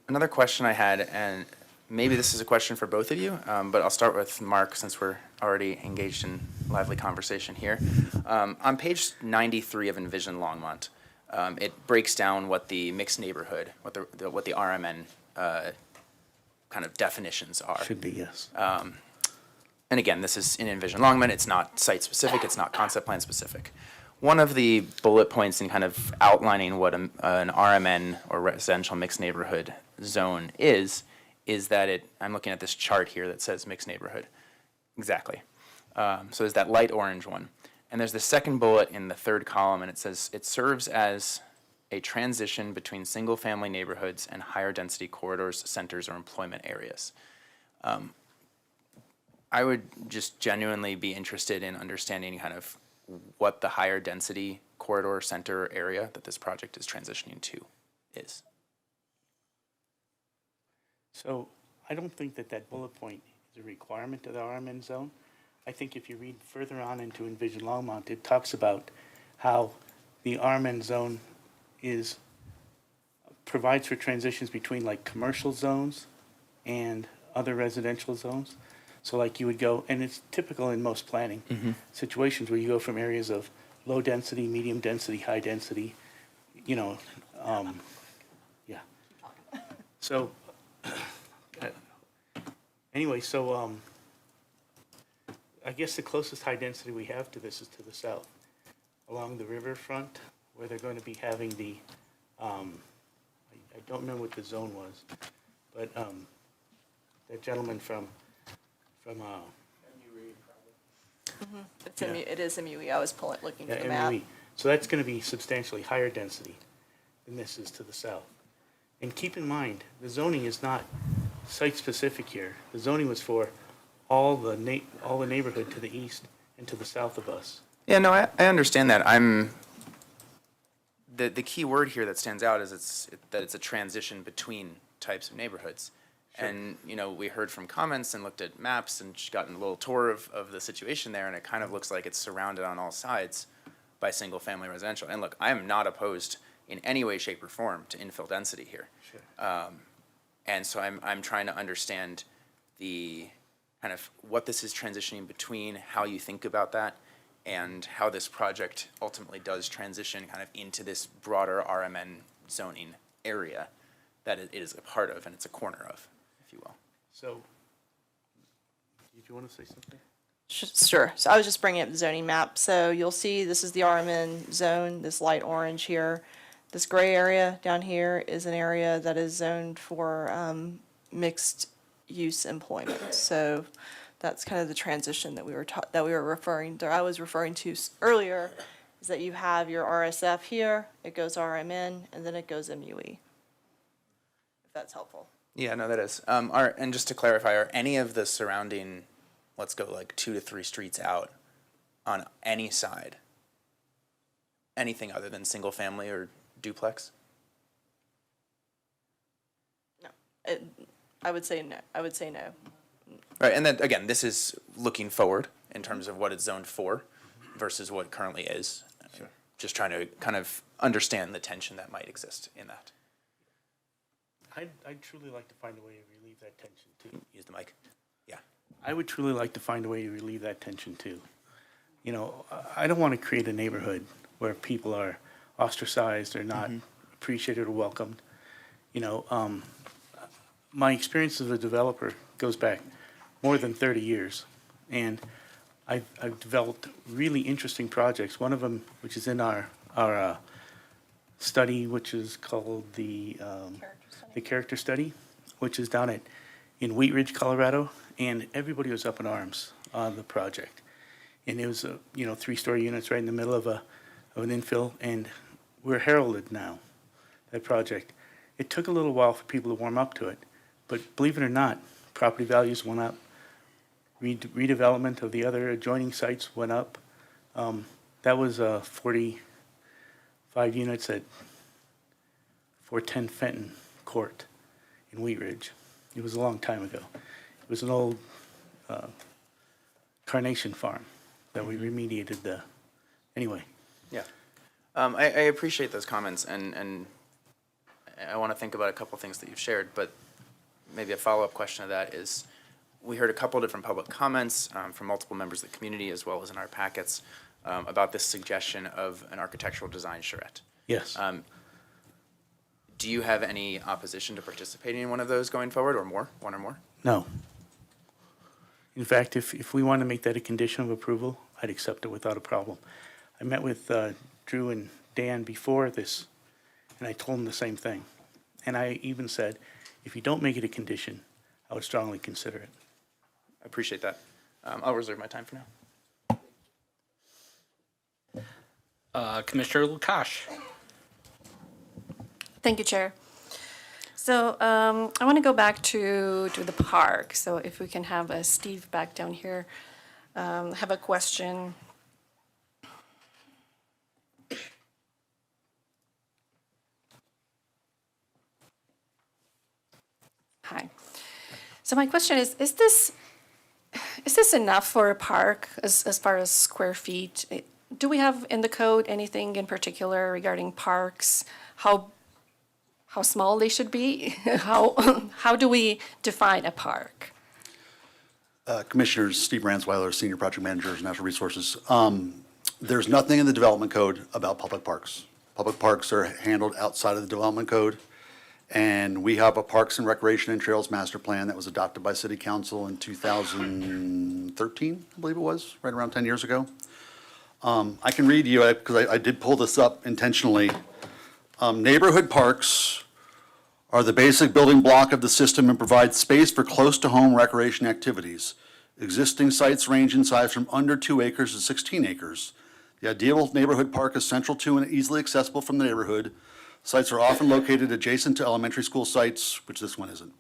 Another question I had, and maybe this is a question for both of you, but I'll start with Mark since we're already engaged in lively conversation here. On page 93 of Envision Longmont, it breaks down what the mixed neighborhood, what the RMN kind of definitions are. Should be, yes. And again, this is in Envision Longmont. It's not site-specific. It's not concept plan-specific. One of the bullet points in kind of outlining what an RMN or residential mixed neighborhood zone is that I'm looking at this chart here that says mixed neighborhood. Exactly. So there's that light orange one. And there's the second bullet in the third column, and it says it serves as a transition between single-family neighborhoods and higher-density corridors, centers, or employment areas. I would just genuinely be interested in understanding kind of what the higher density corridor center area that this project is transitioning to is. So I don't think that bullet point is a requirement of the RMN zone. I think if you read further on into Envision Longmont, it talks about how the RMN zone provides for transitions between like commercial zones and other residential zones. So like you would go, and it's typical in most planning situations where you go from areas of low density, medium density, high density, yeah. So anyway, so I guess the closest high density we have to this is to the south, along the riverfront, where they're going to be having the, I don't remember what the zone was, but that gentleman from It is MUE. I was looking at the yeah, map. MUE. So that's going to be substantially higher density than this is to the south. And keep in mind, the zoning is not site-specific here. The zoning was for all the neighborhood to the east and to the south of us. Yeah, no, I understand that. The key word here that stands out is that it's a transition between types of neighborhoods. Sure. And, we heard from comments and looked at maps and gotten a little tour of the situation there, and it kind of looks like it's surrounded on all sides by single-family residential. And look, I am not opposed in any way, shape, or form to infill density here. Sure. And so I'm trying to understand the kind of what this is transitioning between, how you think about that, and how this project ultimately does transition kind of into this broader RMN zoning area that it is a part of and it's a corner of, if you will. So, did you want to say something? Sure. So I was just bringing up the zoning map. So you'll see this is the RMN zone, this light orange here. This gray area down here is an area that is zoned for mixed use employment. So that's kind of the transition that we were referring to. I was referring to earlier, is that you have your RSF here, it goes RMN, and then it goes MUE. If that's helpful. Yeah, no, that is. And just to clarify, are any of the surrounding, let's go like 2 to 3 streets out on any side, anything other than single family or duplex? No. I would say no. I would say no. Right, and then again, this is looking forward in terms of what it's zoned for versus what it currently is. Just trying to kind of understand the tension that might exist in that. I'd truly like to find a way to relieve that tension too. Use the mic. Yeah. I would truly like to find a way to relieve that tension too. You know, I don't want to create a neighborhood where people are ostracized or not appreciated or welcomed. You know, my experience as a developer goes back more than 30 years, and I've developed really interesting projects. One of them, which is in our study, which is called the character study, which is down in Wheat Ridge, Colorado, and everybody was up in arms on the project. And it was 3-story units right in the middle of an infill, and we're heralded now, that project. It took a little while for people to warm up to it, but believe it or not, property values went up. Redevelopment of the other adjoining sites went up. That was 45 units at 410 Fenton Court in Wheat Ridge. It was a long time ago. It was an old carnation farm that we remediated anyway. Yeah. I appreciate those comments, and I want to think about a couple things that you've shared, but maybe a follow-up question to that is, we heard a couple different public comments from multiple members of the community, as well as in our packets, about this suggestion of an architectural design charrette. Yes. Do you have any opposition to participating in one of those going forward, or more, one or more? No. In fact, if we want to make that a condition of approval, I'd accept it without a problem. I met with Drew and Dan before this, and I told them the same thing. And I even said, if you don't make it a condition, I would strongly consider it. I appreciate that. I'll reserve my time for now. Commissioner Lukash. Thank you, Chair. So I want to go back to the park. So if we can have Steve back down here, have a question. Hi. So my question is this enough for a park as far as square feet? Do we have in the code anything in particular regarding parks? How small they should be? How do we define a park? Commissioners, Steve Ransweiler, Senior Project Manager, Natural Resources. There's nothing in the development code about public parks. Public parks are handled outside of the development code. And we have a Parks and Recreation and Trails Master Plan that was adopted by City Council in 2013, I believe it was, right around 10 years ago. I can read you, because I did pull this up intentionally. Neighborhood parks are the basic building block of the system and provide space for close-to-home recreation activities. Existing sites range in size from under 2 acres to 16 acres. The ideal neighborhood park is central to and easily accessible from the neighborhood. Sites are often located adjacent to elementary school sites, which this one isn't.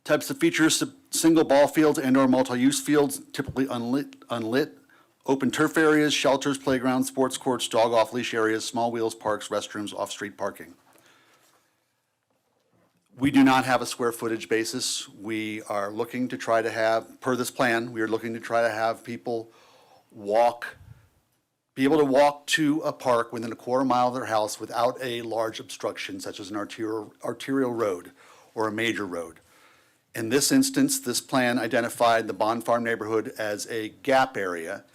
Types of features: single ball fields and/or multi-use fields, typically unlit, open turf areas, shelters, playgrounds, sports courts, dog off-leash areas, small wheels, parks, restrooms, off-street parking. We do not have a square footage basis. We are looking to try to have, per this plan, we are looking to try to have people be able to walk to a park within a quarter mile of their house without a large obstruction, such as an arterial road or a major road. In this instance, this plan identified the Bond Farm neighborhood as a gap area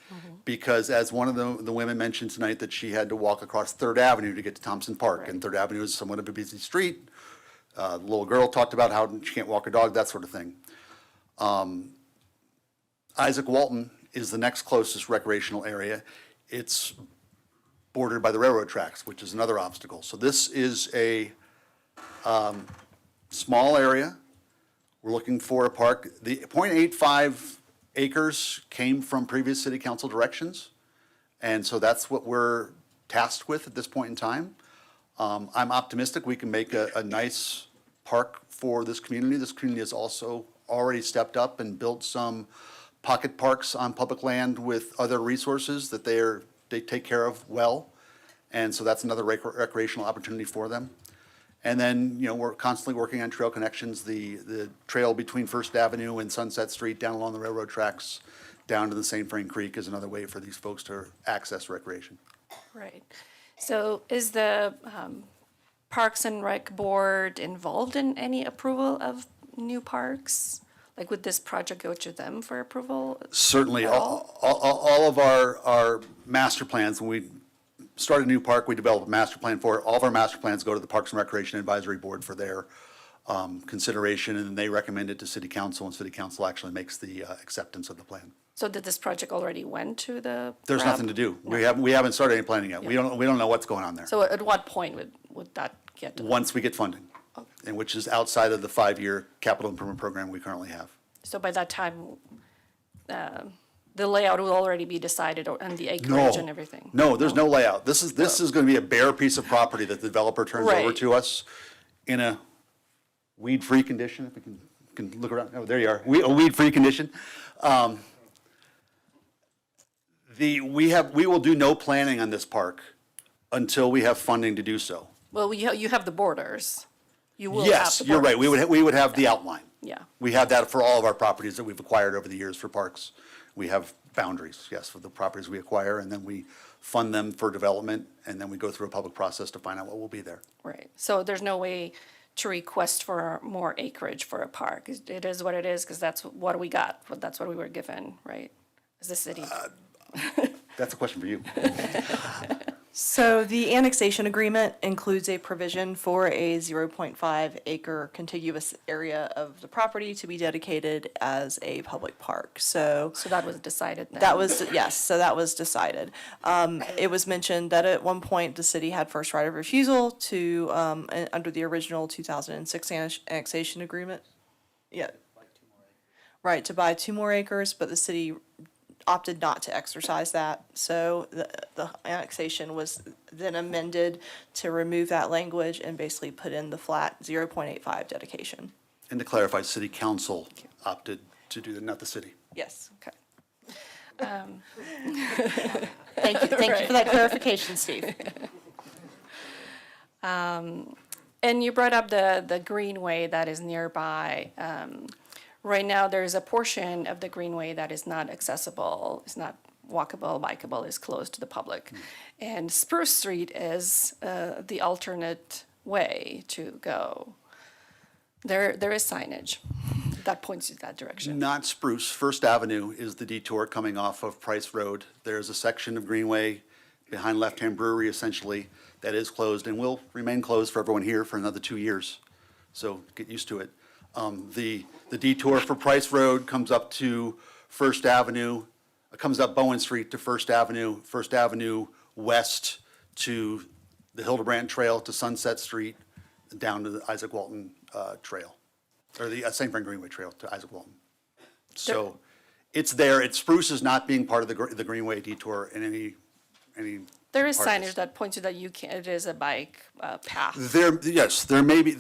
because, as one of the women mentioned tonight, that she had to walk across Third Avenue to get to Thompson Park, and Third Avenue is somewhat of a busy street. The little girl talked about how she can't walk her dog, that sort of thing. Isaac Walton is the next closest recreational area. It's bordered by the railroad tracks, which is another obstacle. So this is a small area. We're looking for a park. The 0.85 acres came from previous city council directions, and so that's what we're tasked with at this point in time. I'm optimistic we can make a nice park for this community. This community has also already stepped up and built some pocket parks on public land with other resources that they take care of well. And so that's another recreational opportunity for them. And then, we're constantly working on trail connections. The trail between First Avenue and Sunset Street down along the railroad tracks down to the St. Vrain Creek is another way for these folks to access recreation. Right. So is the Parks and Rec Board involved in any approval of new parks? Like, would this project go to them for approval? Certainly, at all? all of our master plans, when we start a new park, we develop a master plan for it. All of our master plans go to the Parks and Recreation Advisory Board for their consideration, and then they recommend it to City Council, and City Council actually makes the acceptance of the plan. So did this project already went to the? There's RAB? nothing to do. We haven't started any planning yet. We don't know what's going on there. So at what point would that get to? Once we get funding, and which is outside of the 5-year capital improvement program we currently have. So by that time, the layout will already be decided and the acreage and everything? No, there's no layout. This is going to be a bare piece of property that the developer turns over Right. to us in a weed-free condition, if we can look around. Oh, there you are. A weed-free condition. We will do no planning on this park until we have funding to do so. Well, you have the borders. You will have Yes, the you're right. borders. We would have the outline. Yeah. We have that for all of our properties that we've acquired over the years for parks. We have boundaries, yes, for the properties we acquire, and then we fund them for development, and then we go through a public process to find out what will be there. Right. So there's no way to request for more acreage for a park. It is what it is because that's what we got. That's what we were given, right? As the city. That's a question for you. So the annexation agreement includes a provision for a 0.5 acre contiguous area of the property to be dedicated as a public park. So that was decided then? That was, yes, so that was decided. It was mentioned that at one point, the city had first right of refusal to, under the original 2006 annexation agreement. Yeah. Right, to buy 2 more acres, but the city opted not to exercise that. So the annexation was then amended to remove that language and basically put in the flat 0.85 dedication. And to clarify, City Council opted to do that, not the city. Yes. Okay. Thank you for that clarification, Steve. And you brought up the greenway that is nearby. Right now, there is a portion of the greenway that is not accessible, it's not walkable, bikeable, is closed to the public. And Spruce Street is the alternate way to go. There is signage that points you that direction. Not Spruce. First Avenue is the detour coming off of Price Road. There's a section of Greenway behind Left Hand Brewery, essentially, that is closed and will remain closed for everyone here for another 2 years. So get used to it. The detour for Price Road comes up to First Avenue, comes up Bowen Street to First Avenue West to the Hildebrand Trail to Sunset Street, down to the Isaac Walton Trail, or the St. Frank Greenway Trail to Isaac Walton. So it's there. Spruce is not being part of the Greenway detour in any. There is part of signage this. that points you that it is a bike path. Yes, there may be.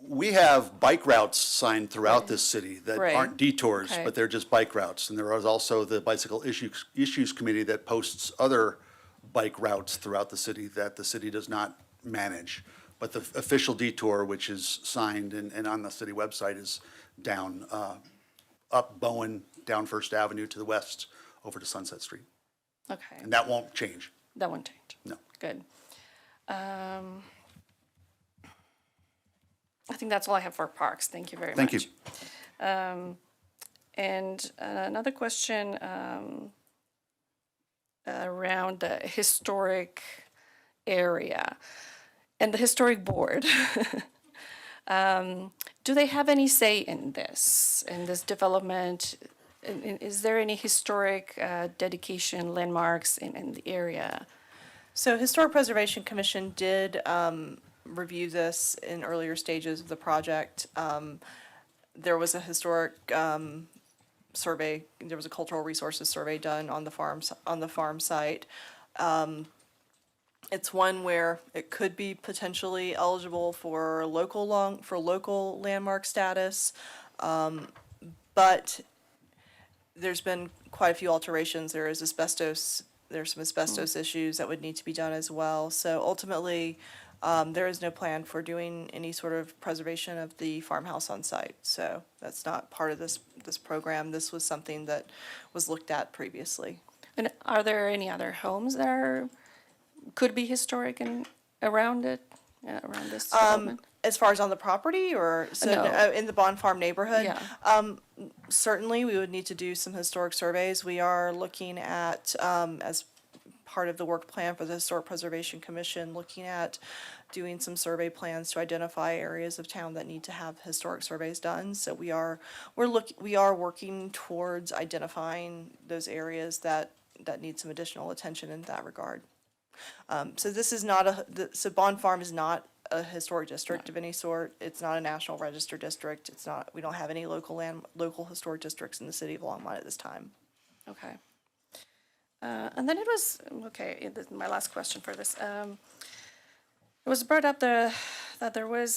We have bike routes signed throughout this city that Right. aren't detours, Okay. but they're just bike routes. And there is also the Bicycle Issues Committee that posts other bike routes throughout the city that the city does not manage. But the official detour, which is signed and on the city website, is down, up Bowen, down First Avenue to the west, over to Sunset Street. Okay. And that won't change. That won't change. No. Good. I think that's all I have for parks. Thank you very much. Thank you. And another question around the historic area and the historic board. Do they have any say in this development? Is there any historic dedication landmarks in the area? So Historic Preservation Commission did review this in earlier stages of the project. There was a historic survey, there was a cultural resources survey done on the farm site. It's one where it could be potentially eligible for local landmark status, but there's been quite a few alterations. There's some asbestos issues that would need to be done as well. So ultimately, there is no plan for doing any sort of preservation of the farmhouse on site. So that's not part of this program. This was something that was looked at previously. And are there any other homes that could be historic and around it? around this development? As far as on the property or so, No. in the Bond Farm neighborhood? Yeah. Certainly, we would need to do some historic surveys. We are looking at, as part of the work plan for the Historic Preservation Commission, looking at doing some survey plans to identify areas of town that need to have historic surveys done. So we are working towards identifying those areas that need some additional attention in that regard. So this is not so Bond Farm is not a historic district of any sort. It's not a National Register district. It's not, we don't have any local historic districts in the city of Longmont at this time. Okay. And then it was, okay, this is my last question for this. It was brought up that there was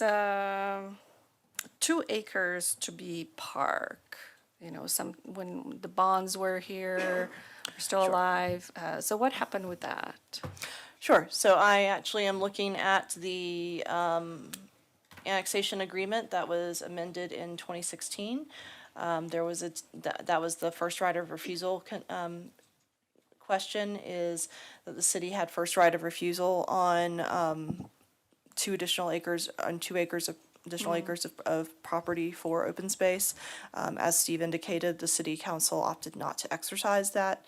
2 acres to be park. You know, when the Bonds were here, were still alive. So what happened with that? Sure. So I actually am looking at the annexation agreement that was amended in 2016. There was that was the first right of refusal question, is that the city had first right of refusal on 2 additional acres, on 2 acres of additional acres of property for open space. As Steve indicated, the city council opted not to exercise that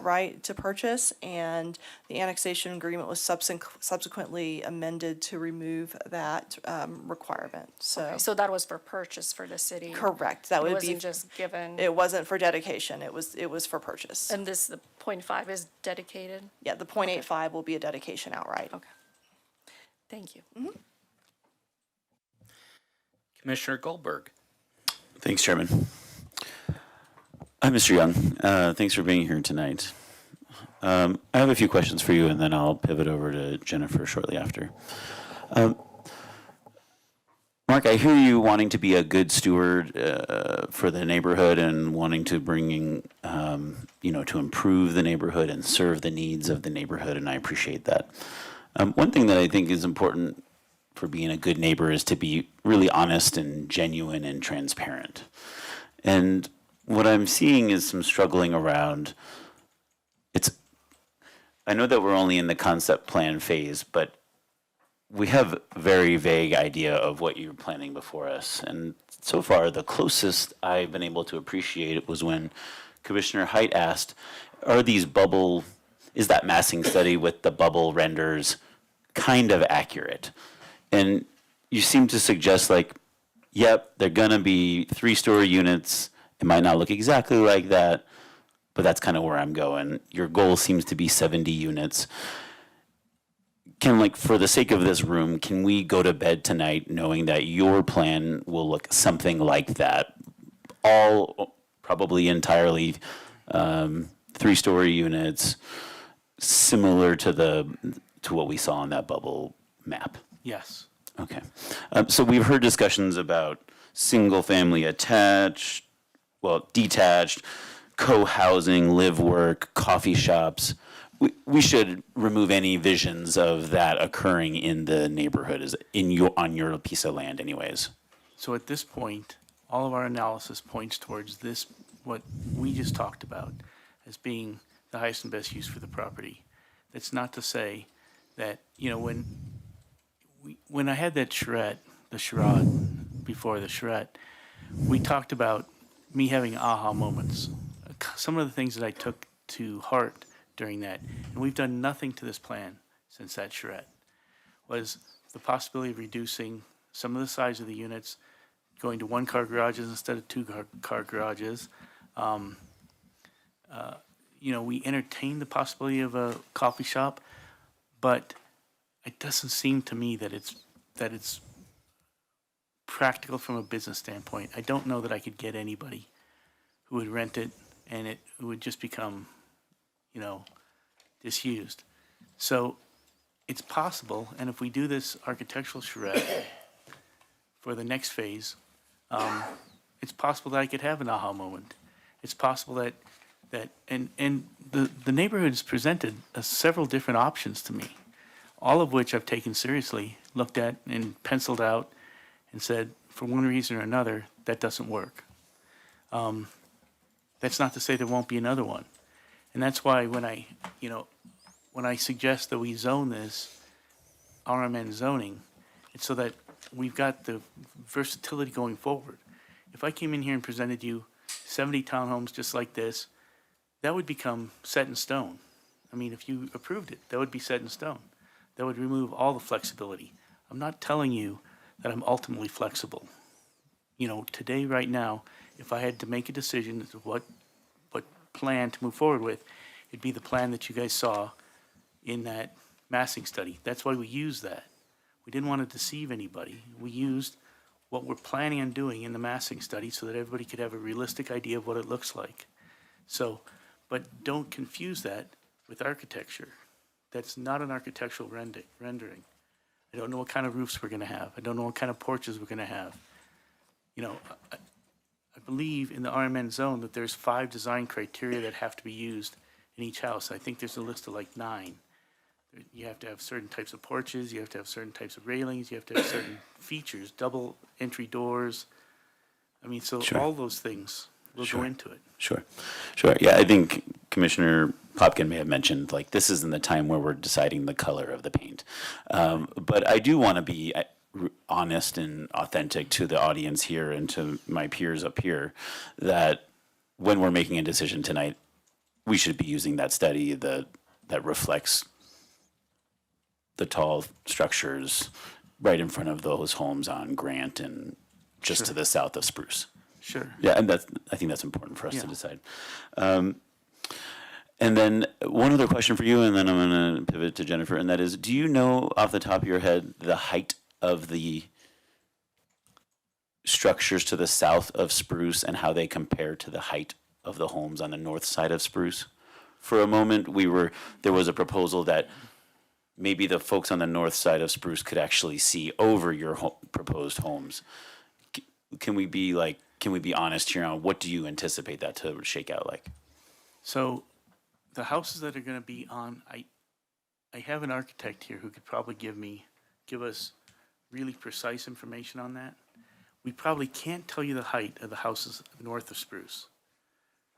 right to purchase, and the annexation agreement was subsequently amended to remove that requirement. So that was for purchase for the city? Correct. That would be. It wasn't just given? It wasn't for dedication. It was for purchase. And the 0.5 is dedicated? Yeah, the 0.85 will be a dedication outright. Okay. Thank you. Commissioner Goldberg. Thanks, Chairman. Hi, Mr. Young. Thanks for being here tonight. I have a few questions for you, and then I'll pivot over to Jennifer shortly after. Mark, I hear you wanting to be a good steward for the neighborhood and wanting to bring, to improve the neighborhood and serve the needs of the neighborhood, and I appreciate that. One thing that I think is important for being a good neighbor is to be really honest and genuine and transparent. And what I'm seeing is some struggling around, I know that we're only in the concept plan phase, but we have a very vague idea of what you're planning before us. And so far, the closest I've been able to appreciate it was when Commissioner Height asked, is that massing study with the bubble renders kind of accurate? And you seem to suggest yep, they're gonna be 3-story units. It might not look exactly like that, but that's kind of where I'm going. Your goal seems to be 70 units. For the sake of this room, can we go to bed tonight knowing that your plan will look something like that? All probably entirely 3-story units, similar to what we saw on that bubble map. Yes. Okay. So we've heard discussions about single-family detached, co-housing, live work, coffee shops. We should remove any visions of that occurring in the neighborhood on your piece of land anyways. So at this point, all of our analysis points towards this, what we just talked about, as being the highest and best use for the property. That's not to say that, when I had that charrette before the charrette, we talked about me having aha moments. Some of the things that I took to heart during that, and we've done nothing to this plan since that charrette, was the possibility of reducing some of the size of the units, going to 1-car garages instead of 2-car garages. We entertained the possibility of a coffee shop, but it doesn't seem to me that it's practical from a business standpoint. I don't know that I could get anybody who would rent it and it would just become, disused. So it's possible, and if we do this architectural charrette for the next phase, it's possible that I could have an aha moment. It's possible that the neighborhood has presented several different options to me, all of which I've taken seriously, looked at and penciled out and said, for one reason or another, that doesn't work. That's not to say there won't be another one. And that's why when I suggest that we zone this RMN zoning, it's so that we've got the versatility going forward. If I came in here and presented you 70 townhomes just like this, that would become set in stone. I mean, if you approved it, that would be set in stone. That would remove all the flexibility. I'm not telling you that I'm ultimately flexible. You know, today, right now, if I had to make a decision as to what plan to move forward with, it'd be the plan that you guys saw in that massing study. That's why we used that. We didn't want to deceive anybody. We used what we're planning on doing in the massing study so that everybody could have a realistic idea of what it looks like. So, but don't confuse that with architecture. That's not an architectural rendering. I don't know what kind of roofs we're going to have. I don't know what kind of porches we're going to have. You know, I believe in the RMN zone that there's 5 design criteria that have to be used in each house. I think there's a list of like 9. You have to have certain types of porches, you have to have certain types of railings, you have to have certain features, double entry doors. I mean, so Sure. all those things will go into it. Sure. Yeah, I think Commissioner Popkin may have mentioned, like, this isn't the time where we're deciding the color of the paint. But I do want to be honest and authentic to the audience here and to my peers up here, that when we're making a decision tonight, we should be using that study that reflects the tall structures right in front of those homes on Grant and just to the south of Spruce. Sure. Yeah, and I think that's important for us to decide. And then one other question for you, and then I'm going to pivot to Jennifer, and that is, do you know off the top of your head the height of the structures to the south of Spruce and how they compare to the height of the homes on the north side of Spruce? For a moment, there was a proposal that maybe the folks on the north side of Spruce could actually see over your proposed homes. Can we be honest here on what do you anticipate that to shake out like? So the houses that are going to be on, I have an architect here who could probably give us really precise information on that. We probably can't tell you the height of the houses north of Spruce,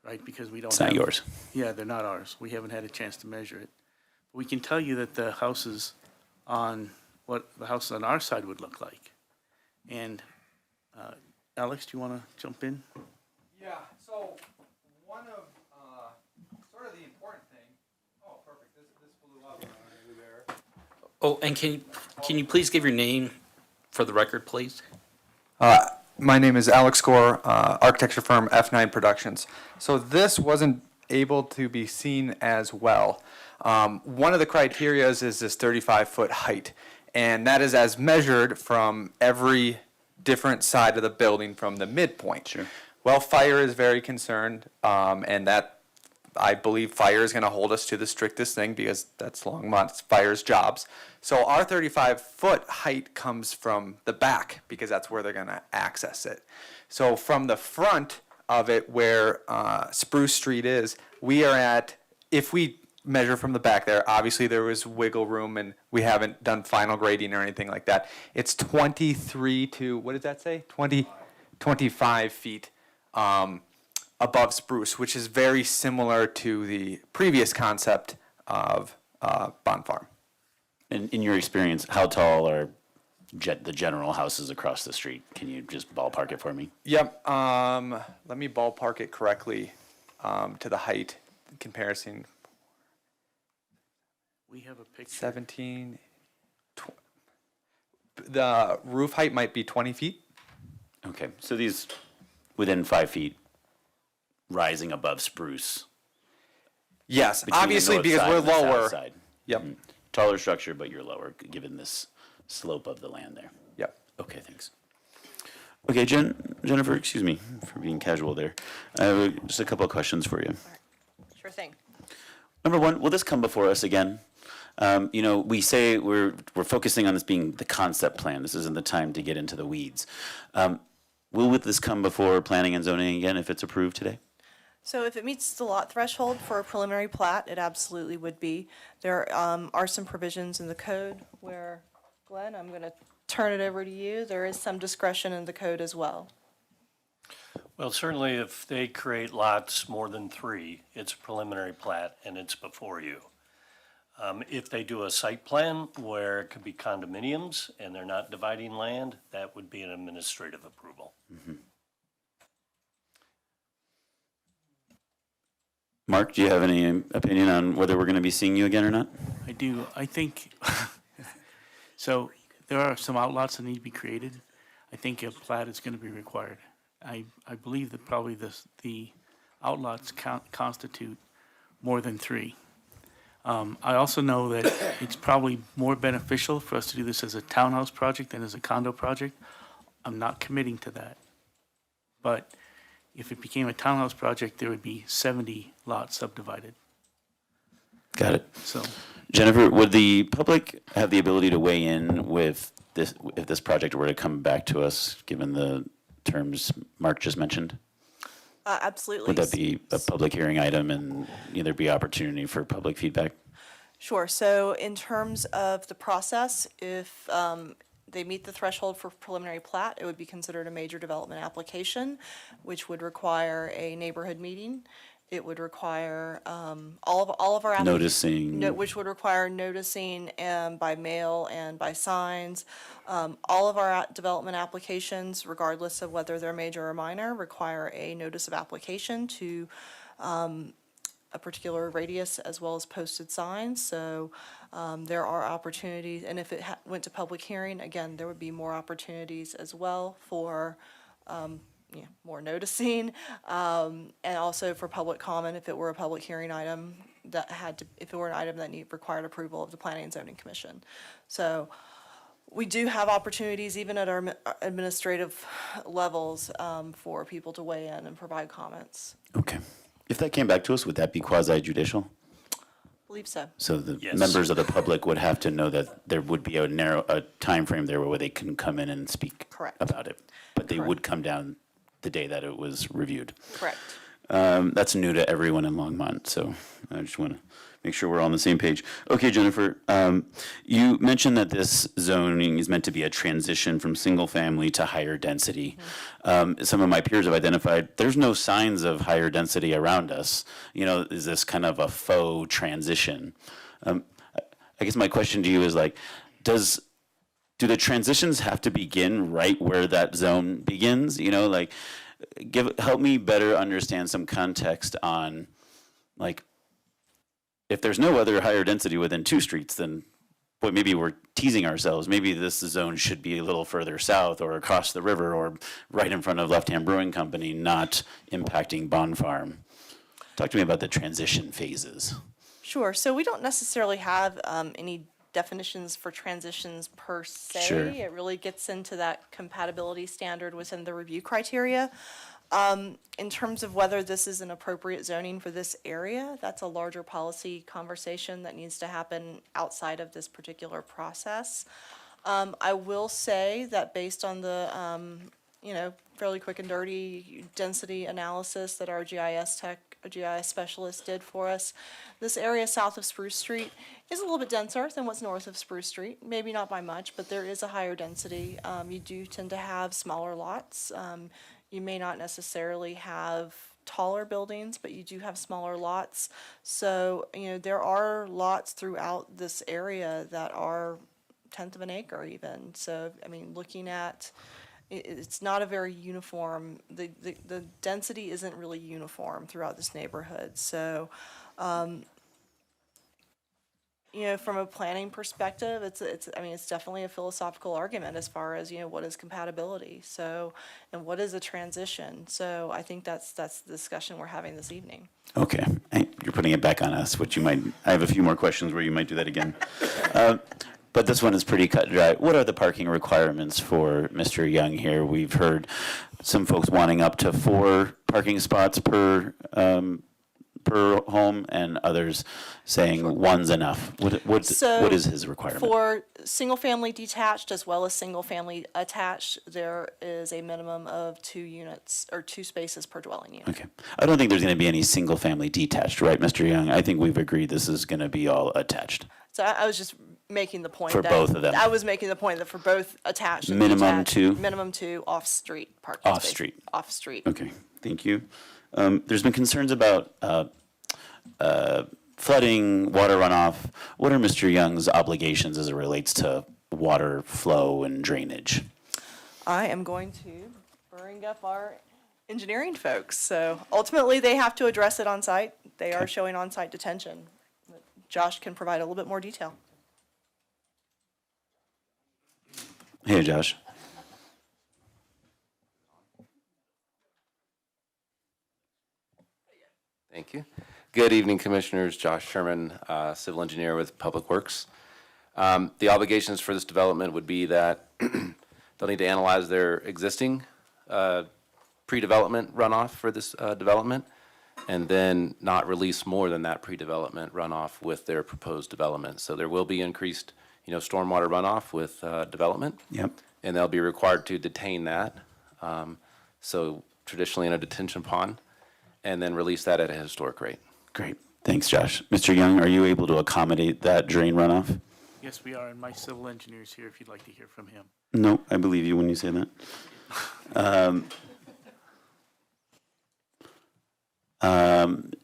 right? Because we don't. It's not yours. Yeah, they're not ours. We haven't had a chance to measure it. But we can tell you that the houses on our side would look like. And Alex, do you want to jump in? Yeah. So one of sort of the important thing. Oh, perfect. This blew up there. Oh, and can you please give your name for the record, please? My name is Alex Gore, architecture firm F9 Productions. So this wasn't able to be seen as well. One of the criteria is this 35-foot height, and that is as measured from every different side of the building from the midpoint. Sure. Well, fire is very concerned, and that I believe fire is going to hold us to the strictest thing because that's Longmont's fire's jobs. So our 35-foot height comes from the back because that's where they're going to access it. So from the front of it where Spruce Street is, we are at, if we measure from the back there, obviously there was wiggle room and we haven't done final grading or anything like that. It's 23 to, what did that say? 25 feet above Spruce, which is very similar to the previous concept of Bond Farm. And in your experience, how tall are the general houses across the street? Can you just ballpark it for me? Yep. Let me ballpark it correctly to the height comparison. We have a picture. 17. The roof height might be 20 feet. Okay, so these within 5 feet, rising above Spruce. Yes, Between the obviously north because side we're and the south lower. side. Yep. Mhm. Taller structure, but you're lower, given this slope of the land there. Yep. Okay, thanks. Okay, Jennifer, excuse me for being casual there. I have just a couple of questions for you. Sure thing. Number one, will this come before us again? We say we're focusing on this being the concept plan. This isn't the time to get into the weeds. Will this come before planning and zoning again if it's approved today? So if it meets the lot threshold for a preliminary plat, it absolutely would be. There are some provisions in the code where, Glenn, I'm going to turn it over to you. There is some discretion in the code as well. Well, certainly if they create lots more than 3, it's a preliminary plat and it's before you. If they do a site plan where it could be condominiums and they're not dividing land, that would be an administrative approval. Mark, do you have any opinion on whether we're going to be seeing you again or not? I do. I think, so there are some outlots that need to be created. I think a plat is going to be required. I believe that probably the outlots constitute more than 3. I also know that it's probably more beneficial for us to do this as a townhouse project than as a condo project. I'm not committing to that. But if it became a townhouse project, there would be 70 lots subdivided. Got it. So, Jennifer, would the public have the ability to weigh in with this if this project were to come back to us, given the terms Mark just mentioned? Absolutely. Would that be a public hearing item and there be opportunity for public feedback? Sure. So in terms of the process, if they meet the threshold for preliminary plat, it would be considered a major development application, which would require a neighborhood meeting. It would require all of our Noticing. which would require noticing by mail and by signs. All of our development applications, regardless of whether they're major or minor, require a notice of application to a particular radius as well as posted signs. So there are opportunities, and if it went to public hearing, again, there would be more opportunities as well for more noticing, and also for public comment if it were a public hearing item if it were an item that required approval of the Planning and Zoning Commission. So we do have opportunities even at our administrative levels for people to weigh in and provide comments. Okay. If that came back to us, would that be quasi-judicial? I believe so. So the Yes. members of the public would have to know that there would be a time frame there where they can come in and speak Correct. about it. But they would come down the day that it was reviewed. Correct. That's new to everyone in Longmont, so I just want to make sure we're all on the same page. Okay, Jennifer, you mentioned that this zoning is meant to be a transition from single family to higher density. Some of my peers have identified there's no signs of higher density around us. Is this kind of a faux transition? I guess my question to you is do the transitions have to begin right where that zone begins? Help me better understand some context on, if there's no other higher density within 2 streets, then maybe we're teasing ourselves. Maybe this zone should be a little further south or across the river or right in front of Left Hand Brewing Company, not impacting Bond Farm. Talk to me about the transition phases. Sure. So we don't necessarily have any definitions for transitions per se. Sure. It really gets into that compatibility standard within the review criteria. In terms of whether this is an appropriate zoning for this area, that's a larger policy conversation that needs to happen outside of this particular process. I will say that based on the, fairly quick and dirty density analysis that our GIS specialist did for us, this area south of Spruce Street is a little bit denser than what's north of Spruce Street. Maybe not by much, but there is a higher density. You do tend to have smaller lots. You may not necessarily have taller buildings, but you do have smaller lots. So, there are lots throughout this area that are 1/10 of an acre even. So, looking at, it's not a very uniform, the density isn't really uniform throughout this neighborhood. So, from a planning perspective, it's definitely a philosophical argument as far as, what is compatibility, and what is a transition. So I think that's the discussion we're having this evening. Okay, you're putting it back on us, I have a few more questions where you might do that again. But this one is pretty cut and dry. What are the parking requirements for Mr. Young here? We've heard some folks wanting up to 4 parking spots per home, and others saying one's enough. What is his requirement? For single-family detached as well as single-family attached, there is a minimum of 2 units or 2 spaces per dwelling unit. Okay. I don't think there's going to be any single-family detached, right, Mr. Young? I think we've agreed this is going to be all attached. So I was just making the point For that both of them. I was making the point that for both attached and Minimum detached, 2? minimum 2 off-street parking spaces. Off-street. Off-street. Okay, thank you. There's been concerns about flooding, water runoff. What are Mr. Young's obligations as it relates to water flow and drainage? I am going to bring up our engineering folks. So ultimately, they have to address it on site. They are showing on-site detention. Josh can provide a little bit more detail. Hey, Josh. Thank you. Good evening, Commissioners. Josh Sherman, Civil Engineer with Public Works. The obligations for this development would be that they'll need to analyze their existing pre-development runoff for this development, and then not release more than that pre-development runoff with their proposed development. So there will be increased, stormwater runoff with development. Yep. And they'll be required to detain that, so traditionally in a detention pond, and then release that at a historic rate. Great. Thanks, Josh. Mr. Young, are you able to accommodate that drain runoff? Yes, we are, and my civil engineer's here if you'd like to hear from him. No, I believe you when you say that.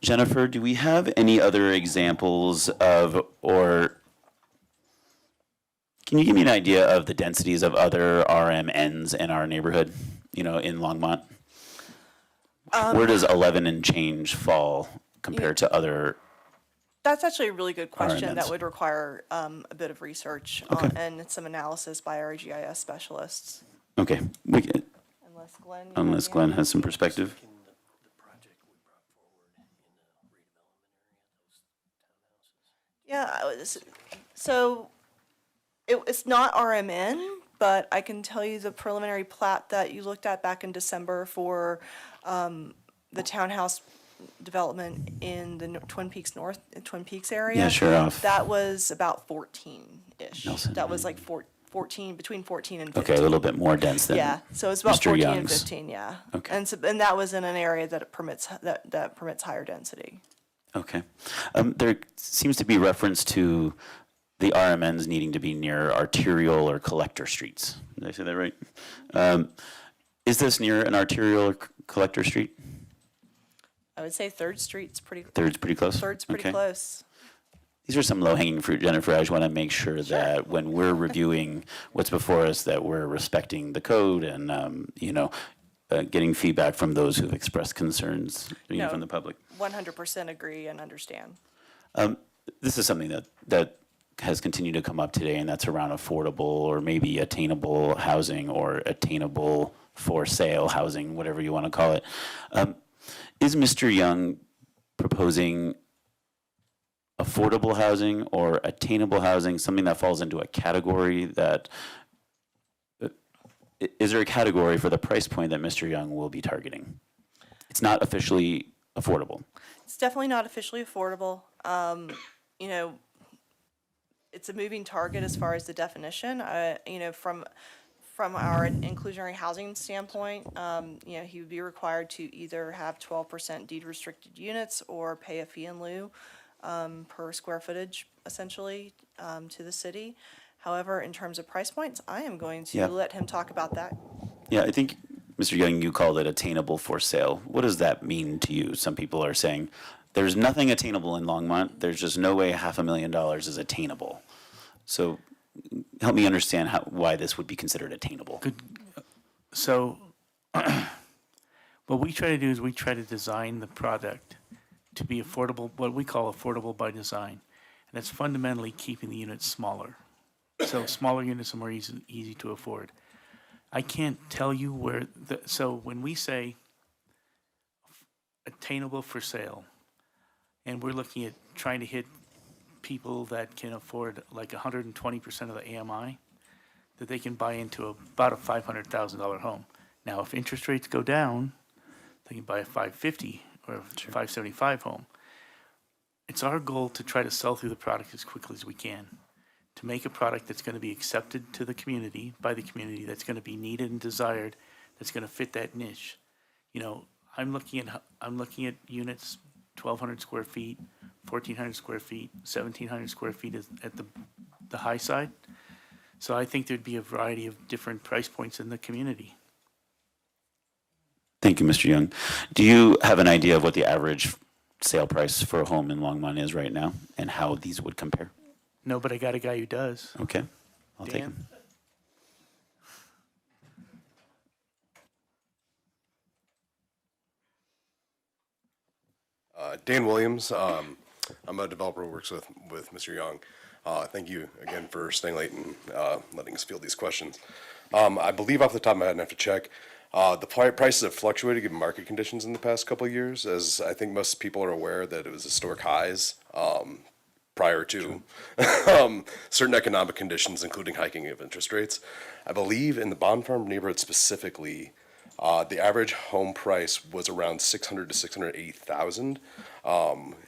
Jennifer, do we have any other examples of, or can you give me an idea of the densities of other RMNs in our neighborhood, in Longmont? Where does 11 and change fall compared to other? That's actually a really good question that RMNs. would require a bit of research and some analysis by our GIS specialists. Okay, we can, Unless unless Glenn has some perspective. Yeah, so it's not RMN, but I can tell you the preliminary plat that you looked at back in December for the townhouse development in the Twin Peaks area. Yeah, sure off. That was about 14-ish. Nelson, That was like 14, between 14 and 15. Okay, a little bit more dense than Yeah, so it's about Mr. 14 and Young's. 15, yeah. Okay. And that was in an area that permits higher density. Okay. There seems to be reference to the RMNs needing to be near arterial or collector streets. Did I say that right? Is this near an arterial or collector street? I would say Third Street's pretty. Third's pretty close? Third's pretty Okay. close. These are some low-hanging fruit, Jennifer. I just want to make sure that when we're reviewing what's before us, that we're respecting the code and, getting feedback from those who've expressed concerns No. from the public. 100% agree and understand. This is something that has continued to come up today, and that's around affordable or maybe attainable housing or attainable for sale housing, whatever you want to call it. Is Mr. Young proposing affordable housing or attainable housing, something that falls into a category that, is there a category for the price point that Mr. Young will be targeting? It's not officially affordable. It's definitely not officially affordable. It's a moving target as far as the definition. From our inclusionary housing standpoint, he would be required to either have 12% deed restricted units or pay a fee in lieu per square footage, essentially, to the city. However, in terms of price points, I am going to let him talk about that. Yeah, I think, Mr. Young, you called it attainable for sale. What does that mean to you? Some people are saying, there's nothing attainable in Longmont. There's just no way $500,000 is attainable. So help me understand why this would be considered attainable. So what we try to do is we try to design the product to be affordable, what we call affordable by design. And that's fundamentally keeping the units smaller. So smaller units are more easy to afford. I can't tell you where, so when we say attainable for sale, and we're looking at trying to hit people that can afford like 120% of the AMI, that they can buy into about a $500,000 home. Now, if interest rates go down, they can buy a $550,000 or a $575,000 home. It's our goal to try to sell through the product as quickly as we can, to make a product that's going to be accepted to the community, by the community, that's going to be needed and desired, that's going to fit that niche. I'm looking at units, 1,200 square feet, 1,400 square feet, 1,700 square feet is at the high side. So I think there'd be a variety of different price points in the community. Thank you, Mr. Young. Do you have an idea of what the average sale price for a home in Longmont is right now and how these would compare? No, but I got a guy who does. Okay, I'll take Dan? him. Dan Williams. I'm a developer who works with Mr. Young. Thank you again for staying late and letting us field these questions. I believe off the top of my head, and I have to check, the prices have fluctuated given market conditions in the past couple of years, as I think most people are aware that it was historic highs prior to certain economic conditions, including hiking of interest rates. I believe in the Bond Farm neighborhood specifically, the average home price was around 600 to 680,000,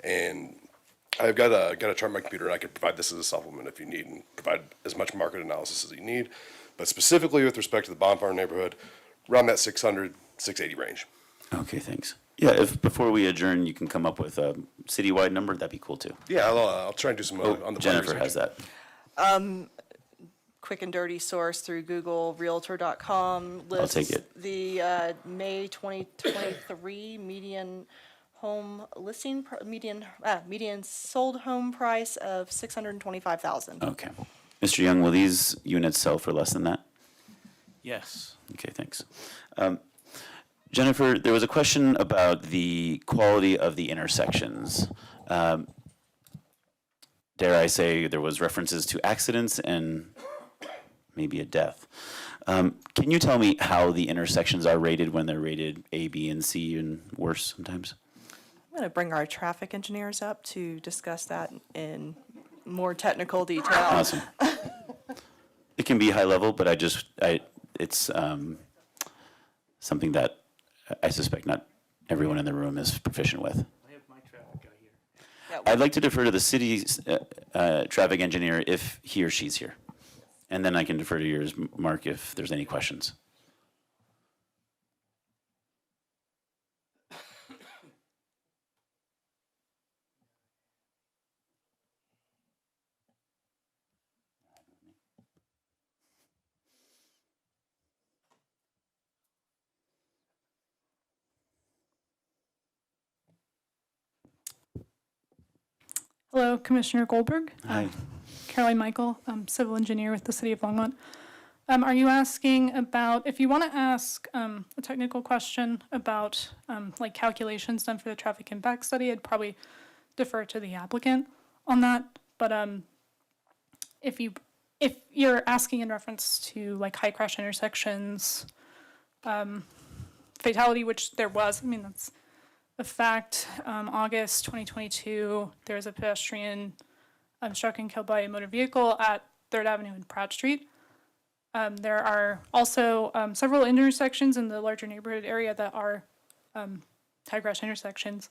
and I've got a chart on my computer, and I could provide this as a supplement if you need, and provide as much market analysis as you need. But specifically with respect to the Bond Farm neighborhood, around that 600, 680 range. Okay, thanks. Yeah, if before we adjourn, you can come up with a citywide number, that'd be cool too. Yeah, I'll try and do some on the Jennifer has that. Quick and dirty source through Google, Realtor.com lists take it. the May 2023 median home listing, median sold home price of 625,000. Okay. Mr. Young, will these units sell for less than that? Yes. Okay, thanks. Jennifer, there was a question about the quality of the intersections. Dare I say there was references to accidents and maybe a death. Can you tell me how the intersections are rated when they're rated A, B, and C and worse sometimes? I'm going to bring our traffic engineers up to discuss that in more technical detail. Awesome. It can be high level, but it's something that I suspect not everyone in the room is proficient with. I have my traffic guy here. I'd like to defer to the city's traffic engineer if he or she's here. And then I can defer to yours, Mark, if there's any questions. Hello, Commissioner Goldberg. Hi. Caroline Michael, civil engineer with the City of Longmont. Are you asking about, if you want to ask a technical question about like calculations done for the traffic impact study, I'd probably defer to the applicant on that. But if you're asking in reference to like high crash intersections, fatality, which there was, I mean, that's a fact. August 2022, there was a pedestrian struck and killed by a motor vehicle at 3rd Avenue and Pratt Street. There are also several intersections in the larger neighborhood area that are high crash intersections.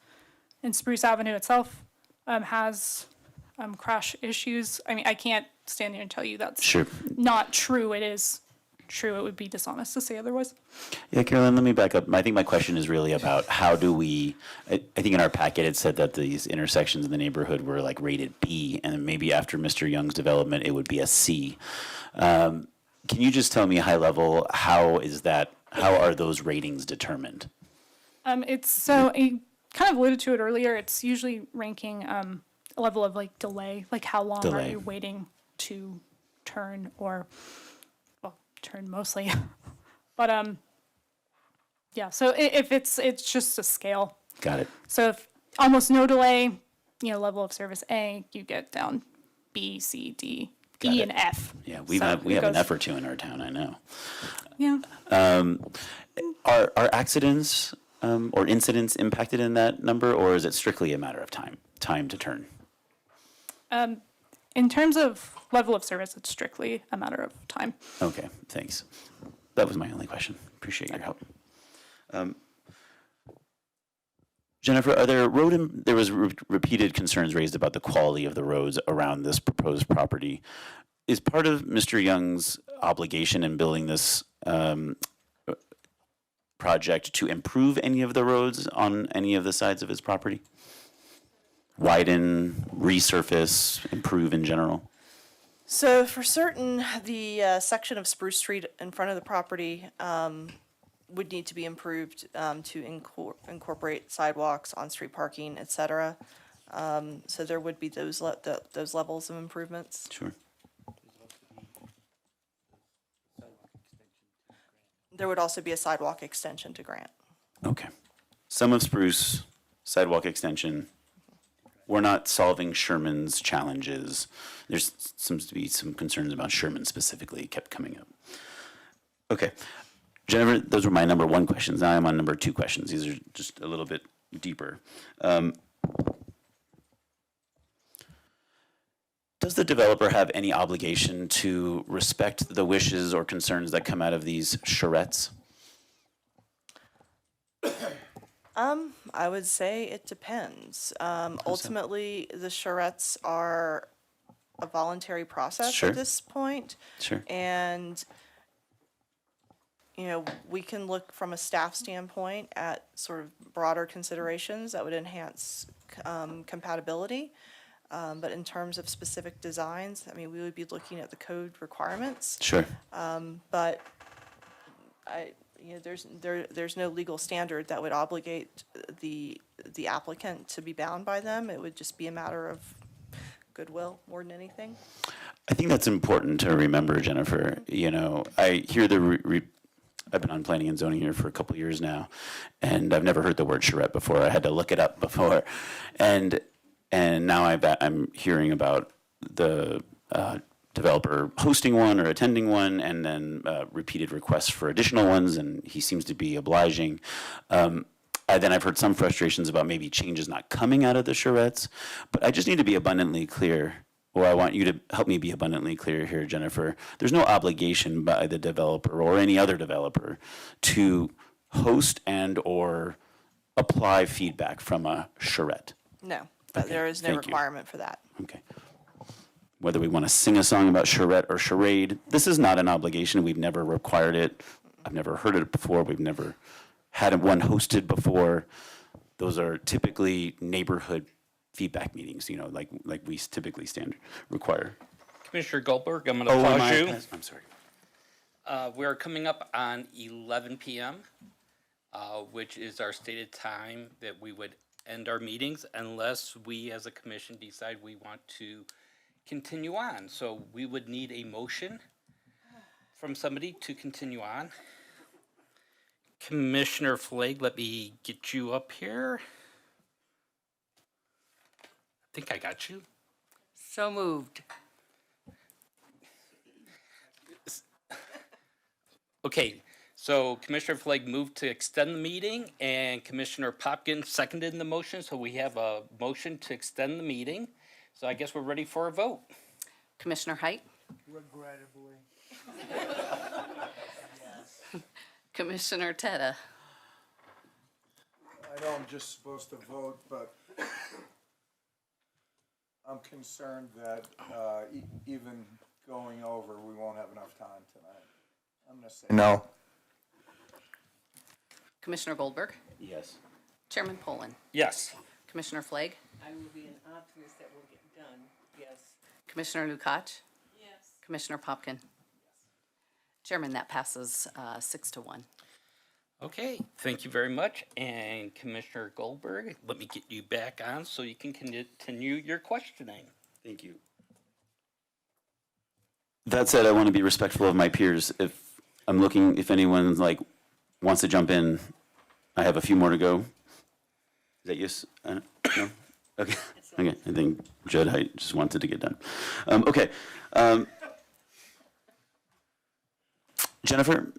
And Spruce Avenue itself has crash issues. I mean, I can't stand here and tell you that's not true. It is true. It would be dishonest to say otherwise. Yeah, Carolyn, let me back up. I think my question is really about how do we, I think in our packet it said that these intersections in the neighborhood were like rated B, and then maybe after Mr. Young's development, it would be a C. Can you just tell me high level, how are those ratings determined? It's so, I kind of alluded to it earlier, it's usually ranking a level of like delay, like how long are you waiting to turn or, well, turn mostly. But yeah, so if it's just a scale. Got it. So if almost no delay, level of service A, you get down B, C, D, E, and F. Yeah, we have an F or two in our town, I know. Yeah. Are accidents or incidents impacted in that number, or is it strictly a matter of time to turn? In terms of level of service, it's strictly a matter of time. Okay, thanks. That was my only question. Appreciate your help. Jennifer, there was repeated concerns raised about the quality of the roads around this proposed property. Is part of Mr. Young's obligation in building this project to improve any of the roads on any of the sides of his property? Widen, resurface, improve in general? So for certain, the section of Spruce Street in front of the property would need to be improved to incorporate sidewalks, on-street parking, et cetera. So there would be those levels of improvements. Sure. There would also be a sidewalk extension to Grant. Okay. Some of Spruce, sidewalk extension. We're not solving Sherman's challenges. There's seems to be some concerns about Sherman specifically kept coming up. Okay. Jennifer, those were my number 1 questions. Now I'm on number 2 questions. These are just a little bit deeper. Does the developer have any obligation to respect the wishes or concerns that come out of these charrettes? I would say it depends. Ultimately, the charrettes are a voluntary process Sure. at this point. Sure. And, we can look from a staff standpoint at sort of broader considerations that would enhance compatibility. But in terms of specific designs, I mean, we would be looking at the code requirements. Sure. But there's no legal standard that would obligate the applicant to be bound by them. It would just be a matter of goodwill more than anything. I think that's important to remember, Jennifer. I hear I've been on planning and zoning here for a couple of years now, and I've never heard the word charrette before. I had to look it up before, and now I'm hearing about the developer hosting one or attending one, and then repeated requests for additional ones, and he seems to be obliging. Then I've heard some frustrations about maybe changes not coming out of the charrettes, but I just need to be abundantly clear, or I want you to help me be abundantly clear here, Jennifer. There's no obligation by the developer or any other developer to host and or apply feedback from a charrette. No, Okay, there is no thank you. requirement for that. Okay. Whether we want to sing a song about charrette or charade, this is not an obligation. We've never required it. I've never heard it before. We've never had one hosted before. Those are typically neighborhood feedback meetings, like we typically require. Commissioner Goldberg, I'm going to pause you. I'm sorry. We're coming up on 11 p.m., which is our stated time that we would end our meetings unless we as a commission decide we want to continue on. So we would need a motion from somebody to continue on. Commissioner Flake, let me get you up here. I think I got you. So moved. Okay, so Commissioner Flake moved to extend the meeting, and Commissioner Popkin seconded the motion, so we have a motion to extend the meeting. So I guess we're ready for a vote. Commissioner Height? Regrettably. Commissioner Teta? I know I'm just supposed to vote, but I'm concerned that even going over, we won't have enough time tonight. I'm going to say no. Commissioner Goldberg? Yes. Chairman Poland? Yes. Commissioner Flake? I will be an optimist that will get done, yes. Commissioner Lukacs? Yes. Commissioner Popkin? Chairman, that passes 6-1. Okay, thank you very much. And Commissioner Goldberg, let me get you back on so you can continue your questioning. Thank you. That said, I want to be respectful of my peers. If anyone wants to jump in, I have a few more to go. Is that yes? No? Okay. Okay. I think Judd, I just wanted to get done. Okay. Jennifer,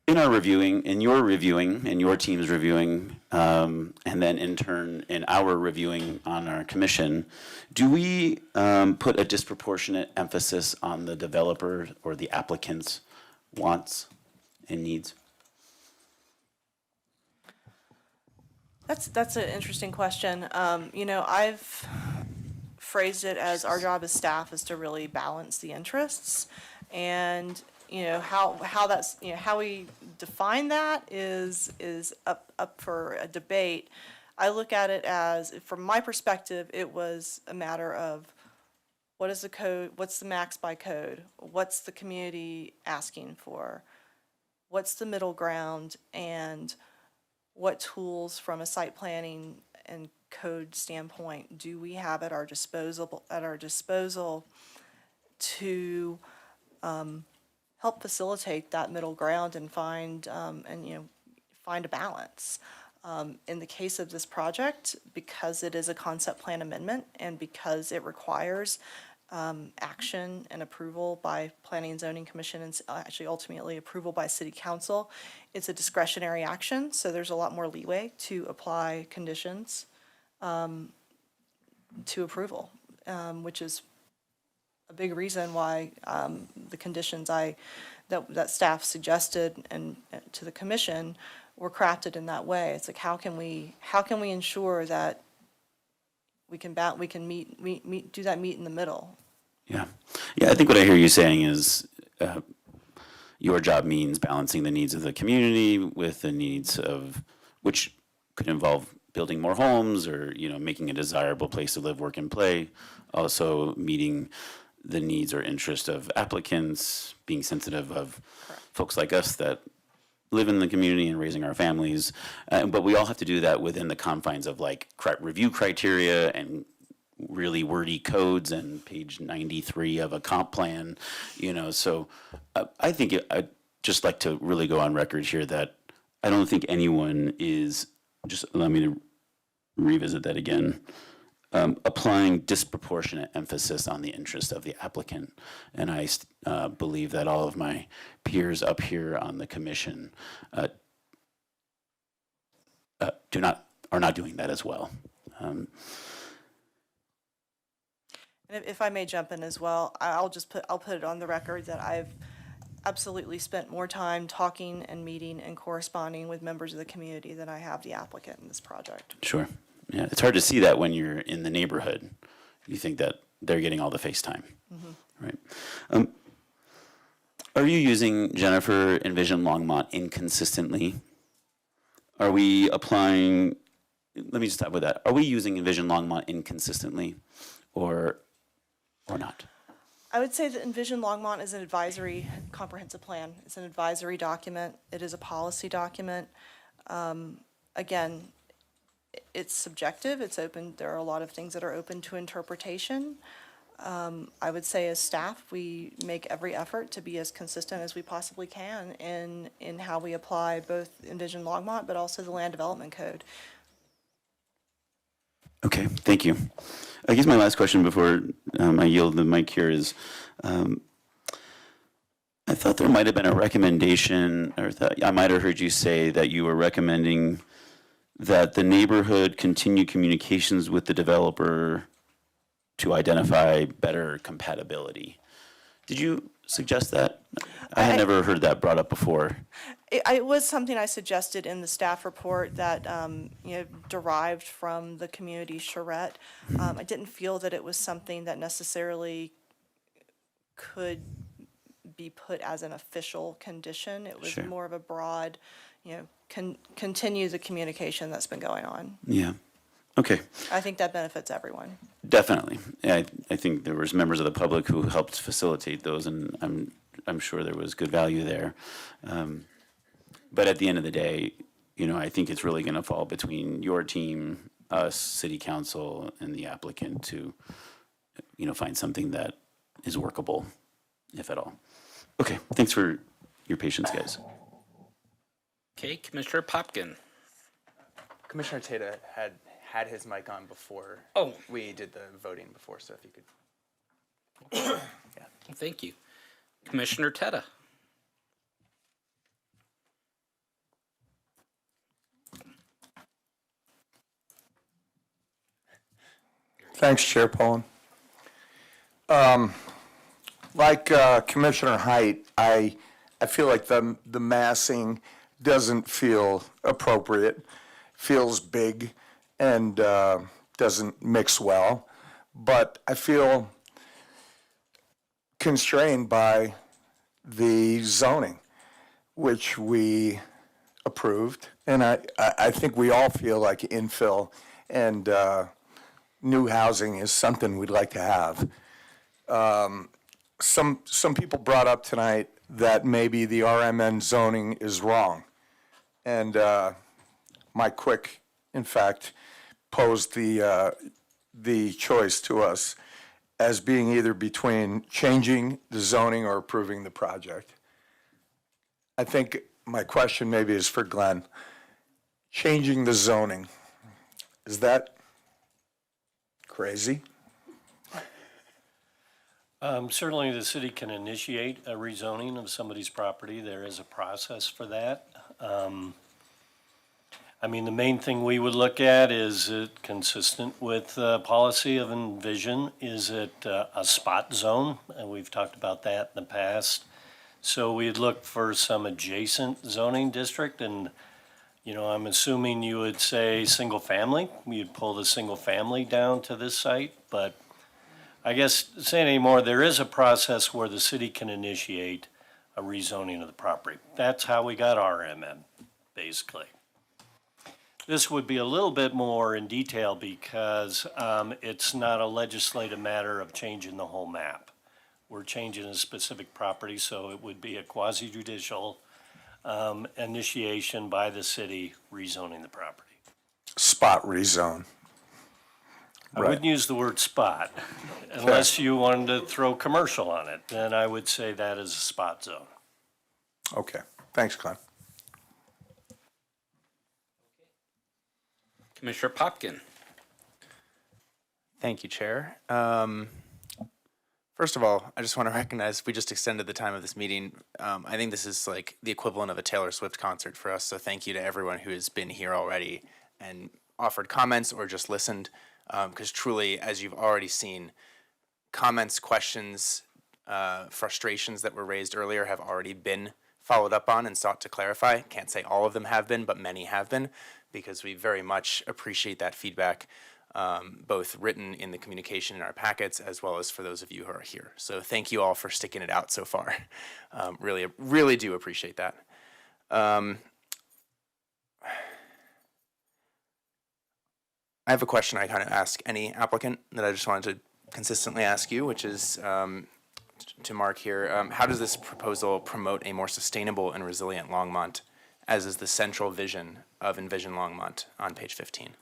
in our reviewing, and your team's reviewing, and then in turn in our reviewing on our commission, do we put a disproportionate emphasis on the developer or the applicant's wants and needs? That's an interesting question. I've phrased it as our job as staff is to really balance the interests, and how that's how we define that is up for a debate. I look at it as, from my perspective, it was a matter of what is the code, what's the max by code, what's the community asking for, what's the middle ground, and what tools from a site planning and code standpoint do we have at our disposal to help facilitate that middle ground and find find a balance. In the case of this project, because it is a concept plan amendment and because it requires action and approval by Planning and Zoning Commission and actually ultimately approval by City Council, it's a discretionary action, so there's a lot more leeway to apply conditions to approval, which is a big reason why the conditions that staff suggested and to the commission were crafted in that way. It's like, how can we ensure that we can do that meet in the middle? Yeah. I think what I hear you saying is your job means balancing the needs of the community with the needs of, which could involve building more homes or, making a desirable place to live, work, and play. Also meeting the needs or interest of applicants, being sensitive of folks like us that live in the community and raising our families. But we all have to do that within the confines of review criteria and really wordy codes and page 93 of a comp plan, So I think I'd just like to really go on record here that I don't think anyone is, just allow me to revisit that again, applying disproportionate emphasis on the interest of the applicant. And I believe that all of my peers up here on the commission are not doing that as well. And if I may jump in as well, I'll put it on the record that I've absolutely spent more time talking and meeting and corresponding with members of the community than I have the applicant in this project. Sure. Yeah, it's hard to see that when you're in the neighborhood. You think that they're getting all the face time, right? Are you using, Jennifer, Envision Longmont inconsistently? Are we applying, let me just start with that. Are we using Envision Longmont inconsistently or not? I would say that Envision Longmont is an advisory comprehensive plan. It's an advisory document. It is a policy document. Again, it's subjective. It's open. There are a lot of things that are open to interpretation. I would say as staff, we make every effort to be as consistent as we possibly can in how we apply both Envision Longmont, but also the Land Development Code. Okay, thank you. I guess my last question before I yield the mic here is, I thought there might have been a recommendation, or I might have heard you say that you were recommending that the neighborhood continue communications with the developer to identify better compatibility. Did you suggest that? I had never heard that brought up before. It was something I suggested in the staff report that derived from the community charrette. I didn't feel that it was something that necessarily could be put as an official condition. It was more of a broad, continue the communication that's been going on. Yeah. Okay. I think that benefits everyone. Definitely. I think there was members of the public who helped facilitate those, and I'm sure there was good value there. But at the end of the day, I think it's really going to fall between your team, us, City Council, and the applicant to, find something that is workable, if at all. Okay. Thanks for your patience, guys. Okay, Commissioner Popkin. Commissioner Tata had his mic on before we did the voting before, so if you could. Yeah. Thank you. Commissioner Teta. Thanks, Chair Pullen. Like Commissioner Height, I feel like the massing doesn't feel appropriate, feels big, and doesn't mix well. But I feel constrained by the zoning, which we approved. And I think we all feel like infill and new housing is something we'd like to have. Some people brought up tonight that maybe the RMN zoning is wrong. And Mike Quick, in fact, posed the choice to us as being either between changing the zoning or approving the project. I think my question maybe is for Glenn. Changing the zoning, is that crazy? Certainly, the city can initiate a rezoning of somebody's property. There is a process for that. I mean, the main thing we would look at, is it consistent with policy of Envision? Is it a spot zone? And we've talked about that in the past. So we'd look for some adjacent zoning district, and, you know, I'm assuming you would say single family. You'd pull the single family down to this site, but I guess saying anymore, there is a process where the city can initiate a rezoning of the property. That's how we got RMN, basically. This would be a little bit more in detail because it's not a legislative matter of changing the whole map. We're changing a specific property, so it would be a quasi-judicial initiation by the city rezoning the property. Spot rezone. I wouldn't use the word spot unless you wanted to throw commercial on it. Then I would say that is a spot zone. Okay, thanks, Glenn. Commissioner Popkin. Thank you, Chair. First of all, I just want to recognize we just extended the time of this meeting. I think this is like the equivalent of a Taylor Swift concert for us, so thank you to everyone who has been here already and offered comments or just listened, because truly, as you've already seen, comments, questions, frustrations that were raised earlier have already been followed up on and sought to clarify. Can't say all of them have been, but many have been, because we very much appreciate that feedback, both written in the communication in our packets as well as for those of you who are here. So thank you all for sticking it out so far. Really do appreciate that. I have a question I kind of ask any applicant that I just wanted to consistently ask you, which is to Mark here. How does this proposal promote a more sustainable and resilient Longmont, as is the central vision of Envision Longmont on page 15?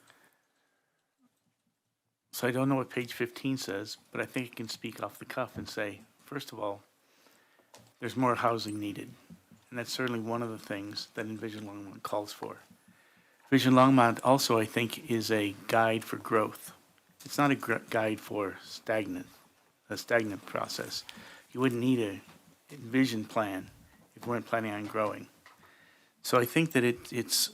So I don't know what page 15 says, but I think I can speak off the cuff and say, first of all, there's more housing needed. And that's certainly one of the things that Envision Longmont calls for. Vision Longmont also, I think, is a guide for growth. It's not a guide for a stagnant process. You wouldn't need a Envision plan if you weren't planning on growing. So I think that it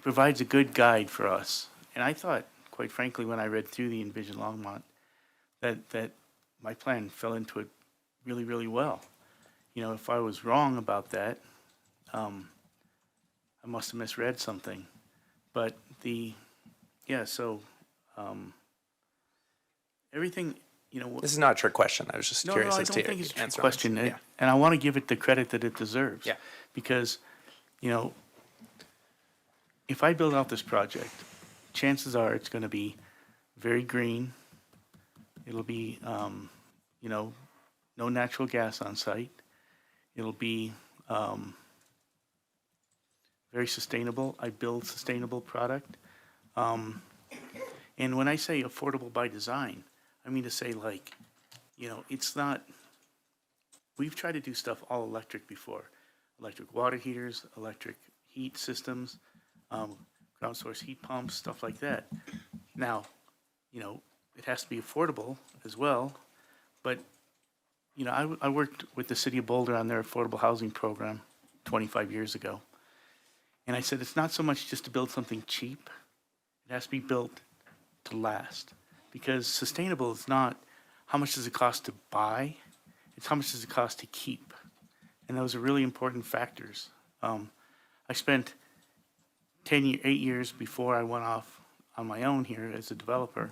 provides a good guide for us. And I thought, quite frankly, when I read through the Envision Longmont, that my plan fell into it really, really well. You know, if I was wrong about that, I must have misread something. But everything, you know. This is not a trick question. I was just curious I as don't to think it's a trick answer. question. Yeah. And I want to give it the credit that it deserves. Yeah. Because, you know, if I build out this project, chances are it's going to be very green. It'll be, you know, no natural gas on site. It'll be very sustainable. I build sustainable product. And when I say affordable by design, I mean to say, like, you know, it's not, we've tried to do stuff all electric before. Electric water heaters, electric heat systems, ground source heat pumps, stuff like that. Now, you know, it has to be affordable as well, but, you know, I worked with the city of Boulder on their affordable housing program 25 years ago. And I said, it's not so much just to build something cheap, it has to be built to last. Because sustainable is not how much does it cost to buy, it's how much does it cost to keep. And those are really important factors. I spent 8 years before I went off on my own here as a developer,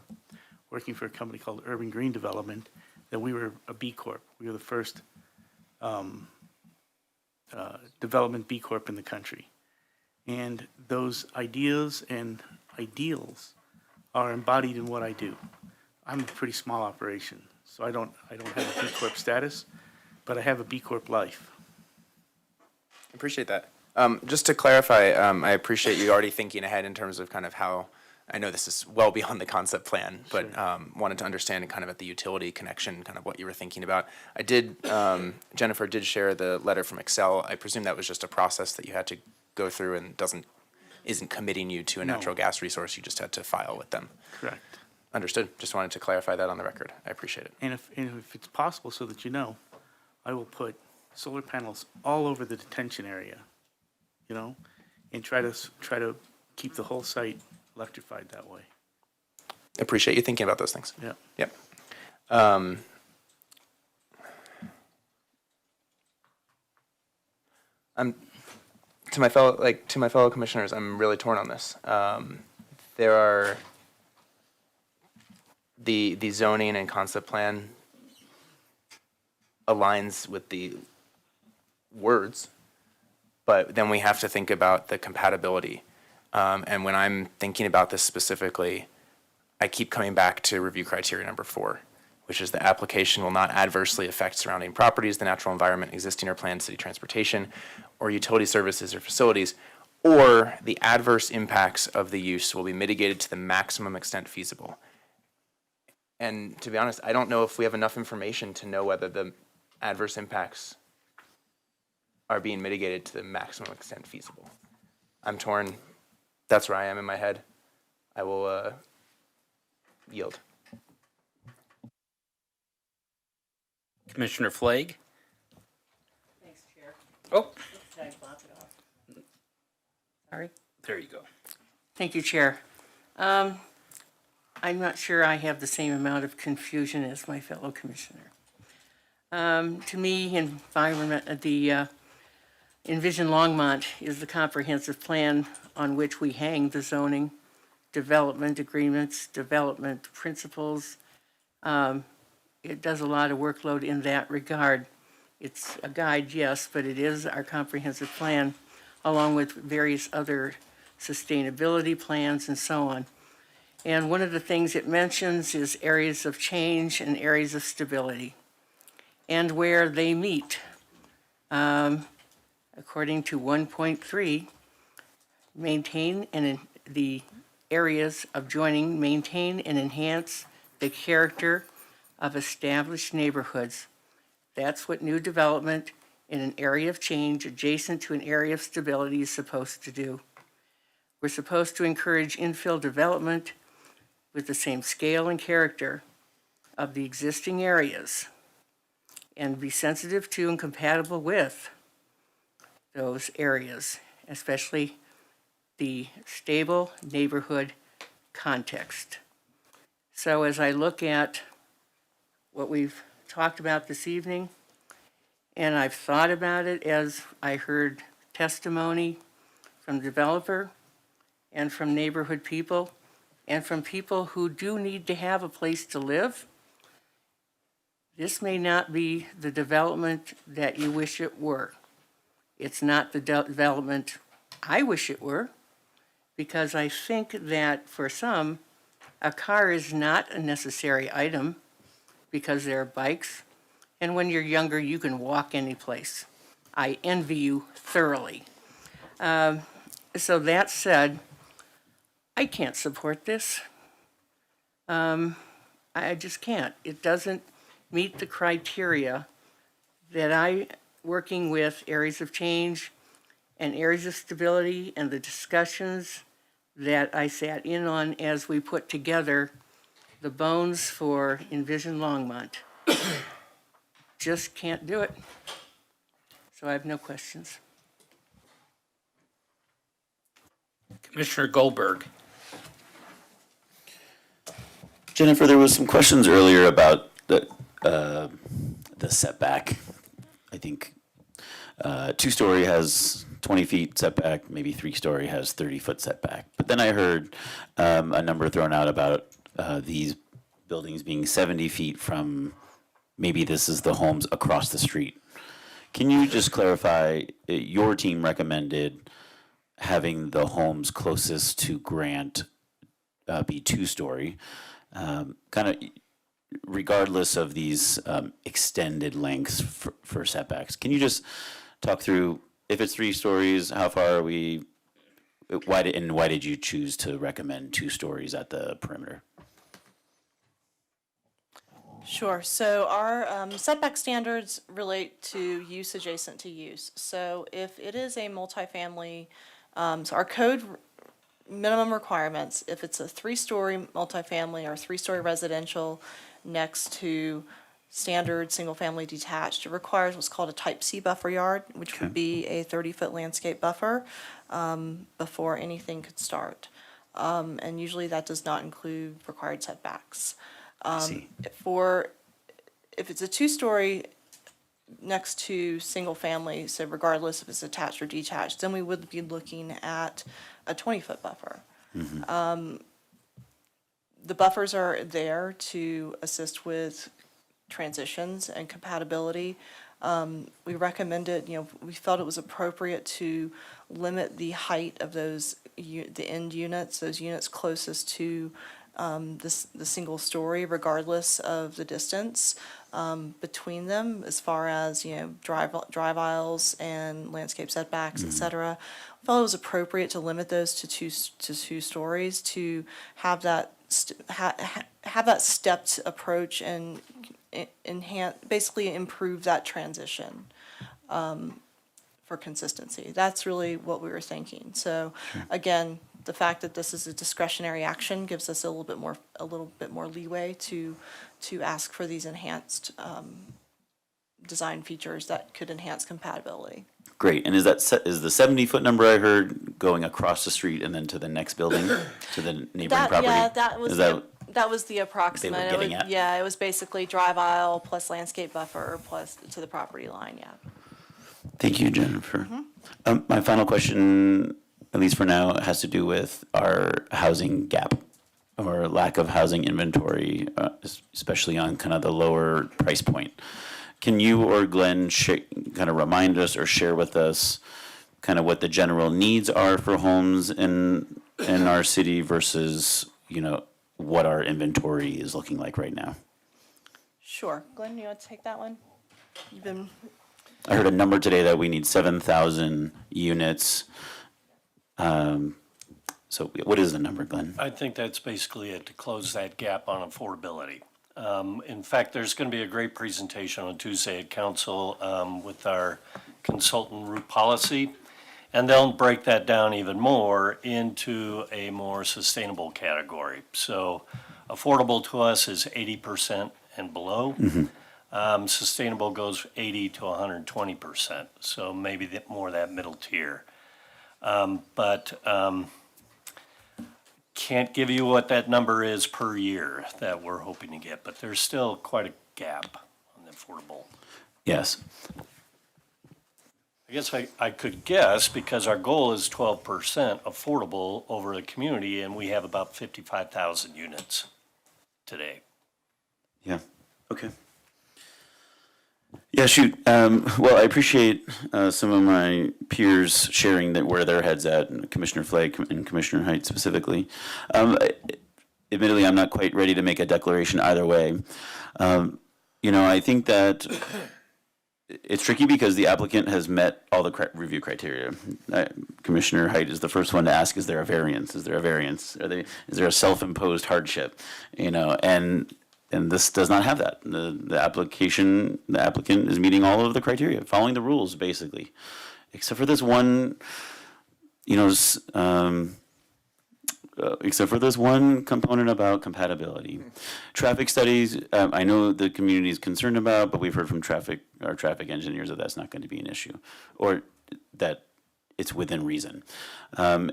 working for a company called Urban Green Development, that we were a B Corp. We were the first development B Corp in the country. And those ideas and ideals are embodied in what I do. I'm a pretty small operation, so I don't have a B Corp status, but I have a B Corp life. Appreciate that. Just to clarify, I appreciate you already thinking ahead in terms of kind of how, I know this is well beyond the concept plan, but wanted to understand kind of at the utility connection, kind of what you were thinking about. I did, Jennifer did share the letter from Excel. I presume that was just a process that you had to go through and isn't committing you to a natural gas resource. You just had to file with them. Correct. Understood. Just wanted to clarify that on the record. I appreciate it. And if it's possible, so that you know, I will put solar panels all over the detention area, you know, and try to keep the whole site electrified that way. Appreciate you thinking about those things. Yeah. Yep. To my fellow commissioners, I'm really torn on this. There are the zoning and concept plan aligns with the words, but then we have to think about the compatibility. And when I'm thinking about this specifically, I keep coming back to review criteria number 4, which is the application will not adversely affect surrounding properties, the natural environment, existing or planned city transportation, or utility services or facilities, or the adverse impacts of the use will be mitigated to the maximum extent feasible. And to be honest, I don't know if we have enough information to know whether the adverse impacts are being mitigated to the maximum extent feasible. I'm torn. That's where I am in my head. I will yield. Commissioner Flagg? Thanks, Chair. Oh, Did I block it off? Sorry. there you go. Thank you, Chair. I'm not sure I have the same amount of confusion as my fellow commissioner. To me, the Envision Longmont is the comprehensive plan on which we hang the zoning, development agreements, development principles. It does a lot of workload in that regard. It's a guide, yes, but it is our comprehensive plan, along with various other sustainability plans and so on. And one of the things it mentions is areas of change and areas of stability, and where they meet. According to 1.3, maintain and the areas of joining maintain and enhance the character of established neighborhoods. That's what new development in an area of change adjacent to an area of stability is supposed to do. We're supposed to encourage infill development with the same scale and character of the existing areas and be sensitive to and compatible with those areas, especially the stable neighborhood context. So as I look at what we've talked about this evening, and I've thought about it as I heard testimony from the developer and from neighborhood people and from people who do need to have a place to live, this may not be the development that you wish it were. It's not the development I wish it were, because I think that for some, a car is not a necessary item because there are bikes, and when you're younger, you can walk any place. I envy you thoroughly. So that said, I can't support this. I just can't. It doesn't meet the criteria that working with areas of change and areas of stability and the discussions that I sat in on as we put together the bones for Envision Longmont. Just can't do it. So I have no questions. Commissioner Goldberg? Jennifer, there was some questions earlier about the setback. I think 2-story has 20 feet setback, maybe 3-story has 30-foot setback. But then I heard a number thrown out about these buildings being 70 feet from, maybe this is the homes across the street. Can you just clarify, your team recommended having the homes closest to Grant be 2-story. Kind of, regardless of these extended lengths for setbacks. Can you just talk through, if it's 3 stories, how far are we, why did you choose to recommend 2 stories at the perimeter? Sure. So our setback standards relate to use adjacent to use. So if it is a multifamily, so our code minimum requirements, if it's a 3-story multifamily or 3-story residential next to standard single-family detached, it requires what's called a type C buffer yard, which would be a 30-foot landscape buffer before anything could start. And usually that does not include required setbacks. If it's a 2-story next to single family, so regardless if it's attached or detached, then we would be looking at a 20-foot buffer. The buffers are there to assist with transitions and compatibility. We recommended, we felt it was appropriate to limit the height of those, the end units, those units closest to the single story, regardless of the distance between them, as far as drive aisles and landscape setbacks, et cetera. I felt it was appropriate to limit those to two stories to have that have that stepped approach and basically improve that transition for consistency. That's really what we were thinking. So again, the fact that this is a discretionary action gives us a little bit more leeway to ask for these enhanced design features that could enhance compatibility. Great. And is the 70-foot number I heard going across the street and then to the next building, to the neighboring property? Yeah, that was the approximate. They were getting at? Yeah, it was basically drive aisle plus landscape buffer plus to the property line, yeah. Thank you, Jennifer. My final question, at least for now, has to do with our housing gap or lack of housing inventory, especially on kind of the lower price point. Can you or Glenn kind of remind us or share with us kind of what the general needs are for homes in our city versus, what our inventory is looking like right now? Sure. Glenn, you want to take that one? I heard a number today that we need 7,000 units. So what is the number, Glenn? I think that's basically it, to close that gap on affordability. In fact, there's going to be a great presentation on Tuesday at council with our consultant route policy, and they'll break that down even more into a more sustainable category. So affordable to us is 80% and below. Sustainable goes 80 to 120%, so maybe more that middle tier. But can't give you what that number is per year that we're hoping to get, but there's still quite a gap on the affordable. Yes. I guess I could guess, because our goal is 12% affordable over the community, and we have about 55,000 units today. Yeah, okay. Yeah, shoot. Well, I appreciate some of my peers sharing where their head's at, and Commissioner Flake and Commissioner Height specifically. Admittedly, I'm not quite ready to make a declaration either way. I think that it's tricky because the applicant has met all the review criteria. Commissioner Height is the first one to ask, is there a variance? Is there a variance? Is there a self-imposed hardship? And this does not have that. The applicant is meeting all of the criteria, following the rules, basically. Except for this one, except for this one component about compatibility. Traffic studies, I know the community is concerned about, but we've heard from our traffic engineers that that's not going to be an issue, or that it's within reason. And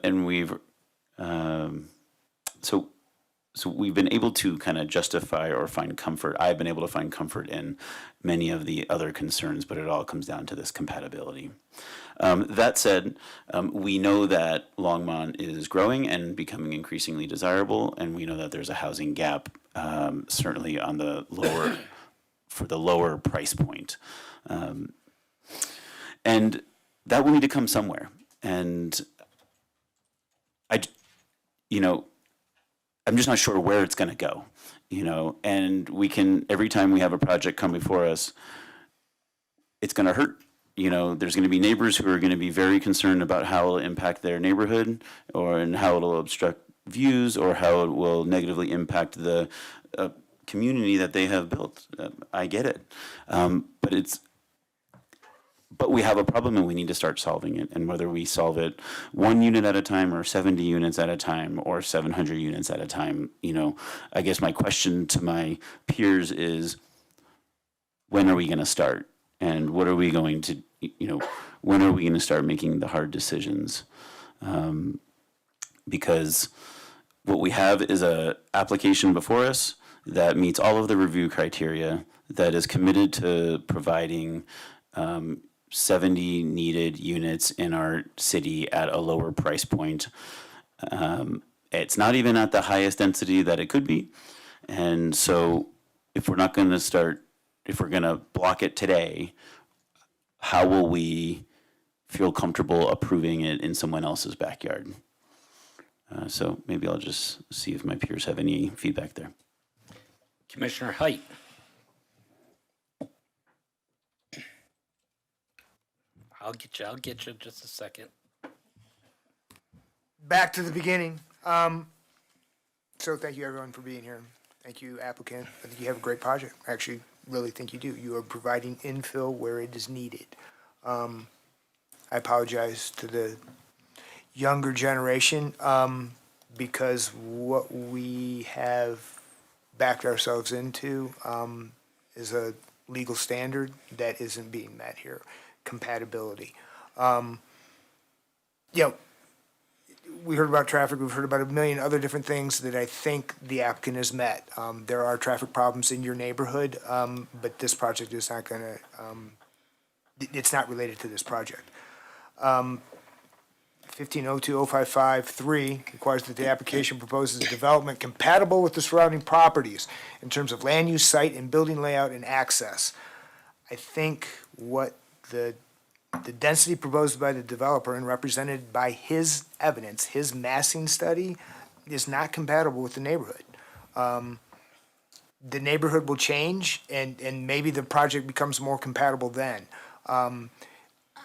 So we've been able to kind of justify or find comfort. I've been able to find comfort in many of the other concerns, but it all comes down to this compatibility. That said, we know that Longmont is growing and becoming increasingly desirable, and we know that there's a housing gap, certainly on the lower price point. And that will need to come somewhere. And I'm just not sure where it's going to go. and we can, every time we have a project come before us, it's going to hurt. There's going to be neighbors who are going to be very concerned about how it'll impact their neighborhood, and how it'll obstruct views, or how it will negatively impact the community that they have built. I get it. But we have a problem, and we need to start solving it. And whether we solve it 1 unit at a time, or 70 units at a time, or 700 units at a time, I guess my question to my peers is, when are we going to start? And what are we going to, when are we going to start making the hard decisions? Because what we have is a application before us that meets all of the review criteria, that is committed to providing 70 needed units in our city at a lower price point. It's not even at the highest density that it could be. And so if we're going to block it today, how will we feel comfortable approving it in someone else's backyard? So maybe I'll just see if my peers have any feedback there. Commissioner Height. I'll get you in just a second. Back to the beginning. So thank you everyone for being here. Thank you, applicant. I think you have a great project. I actually really think you do. You are providing infill where it is needed. I apologize to the younger generation because what we have backed ourselves into is a legal standard that isn't being met here. Compatibility. We heard about traffic, we've heard about a million other different things that I think the applicant has met. There are traffic problems in your neighborhood, but this project is not gonna, it's not related to this project. 1502-055-3 requires that the application proposes a development compatible with the surrounding properties in terms of land use, site, and building layout and access. I think what the density proposed by the developer and represented by his evidence, his massing study, is not compatible with the neighborhood. The neighborhood will change, and maybe the project becomes more compatible then.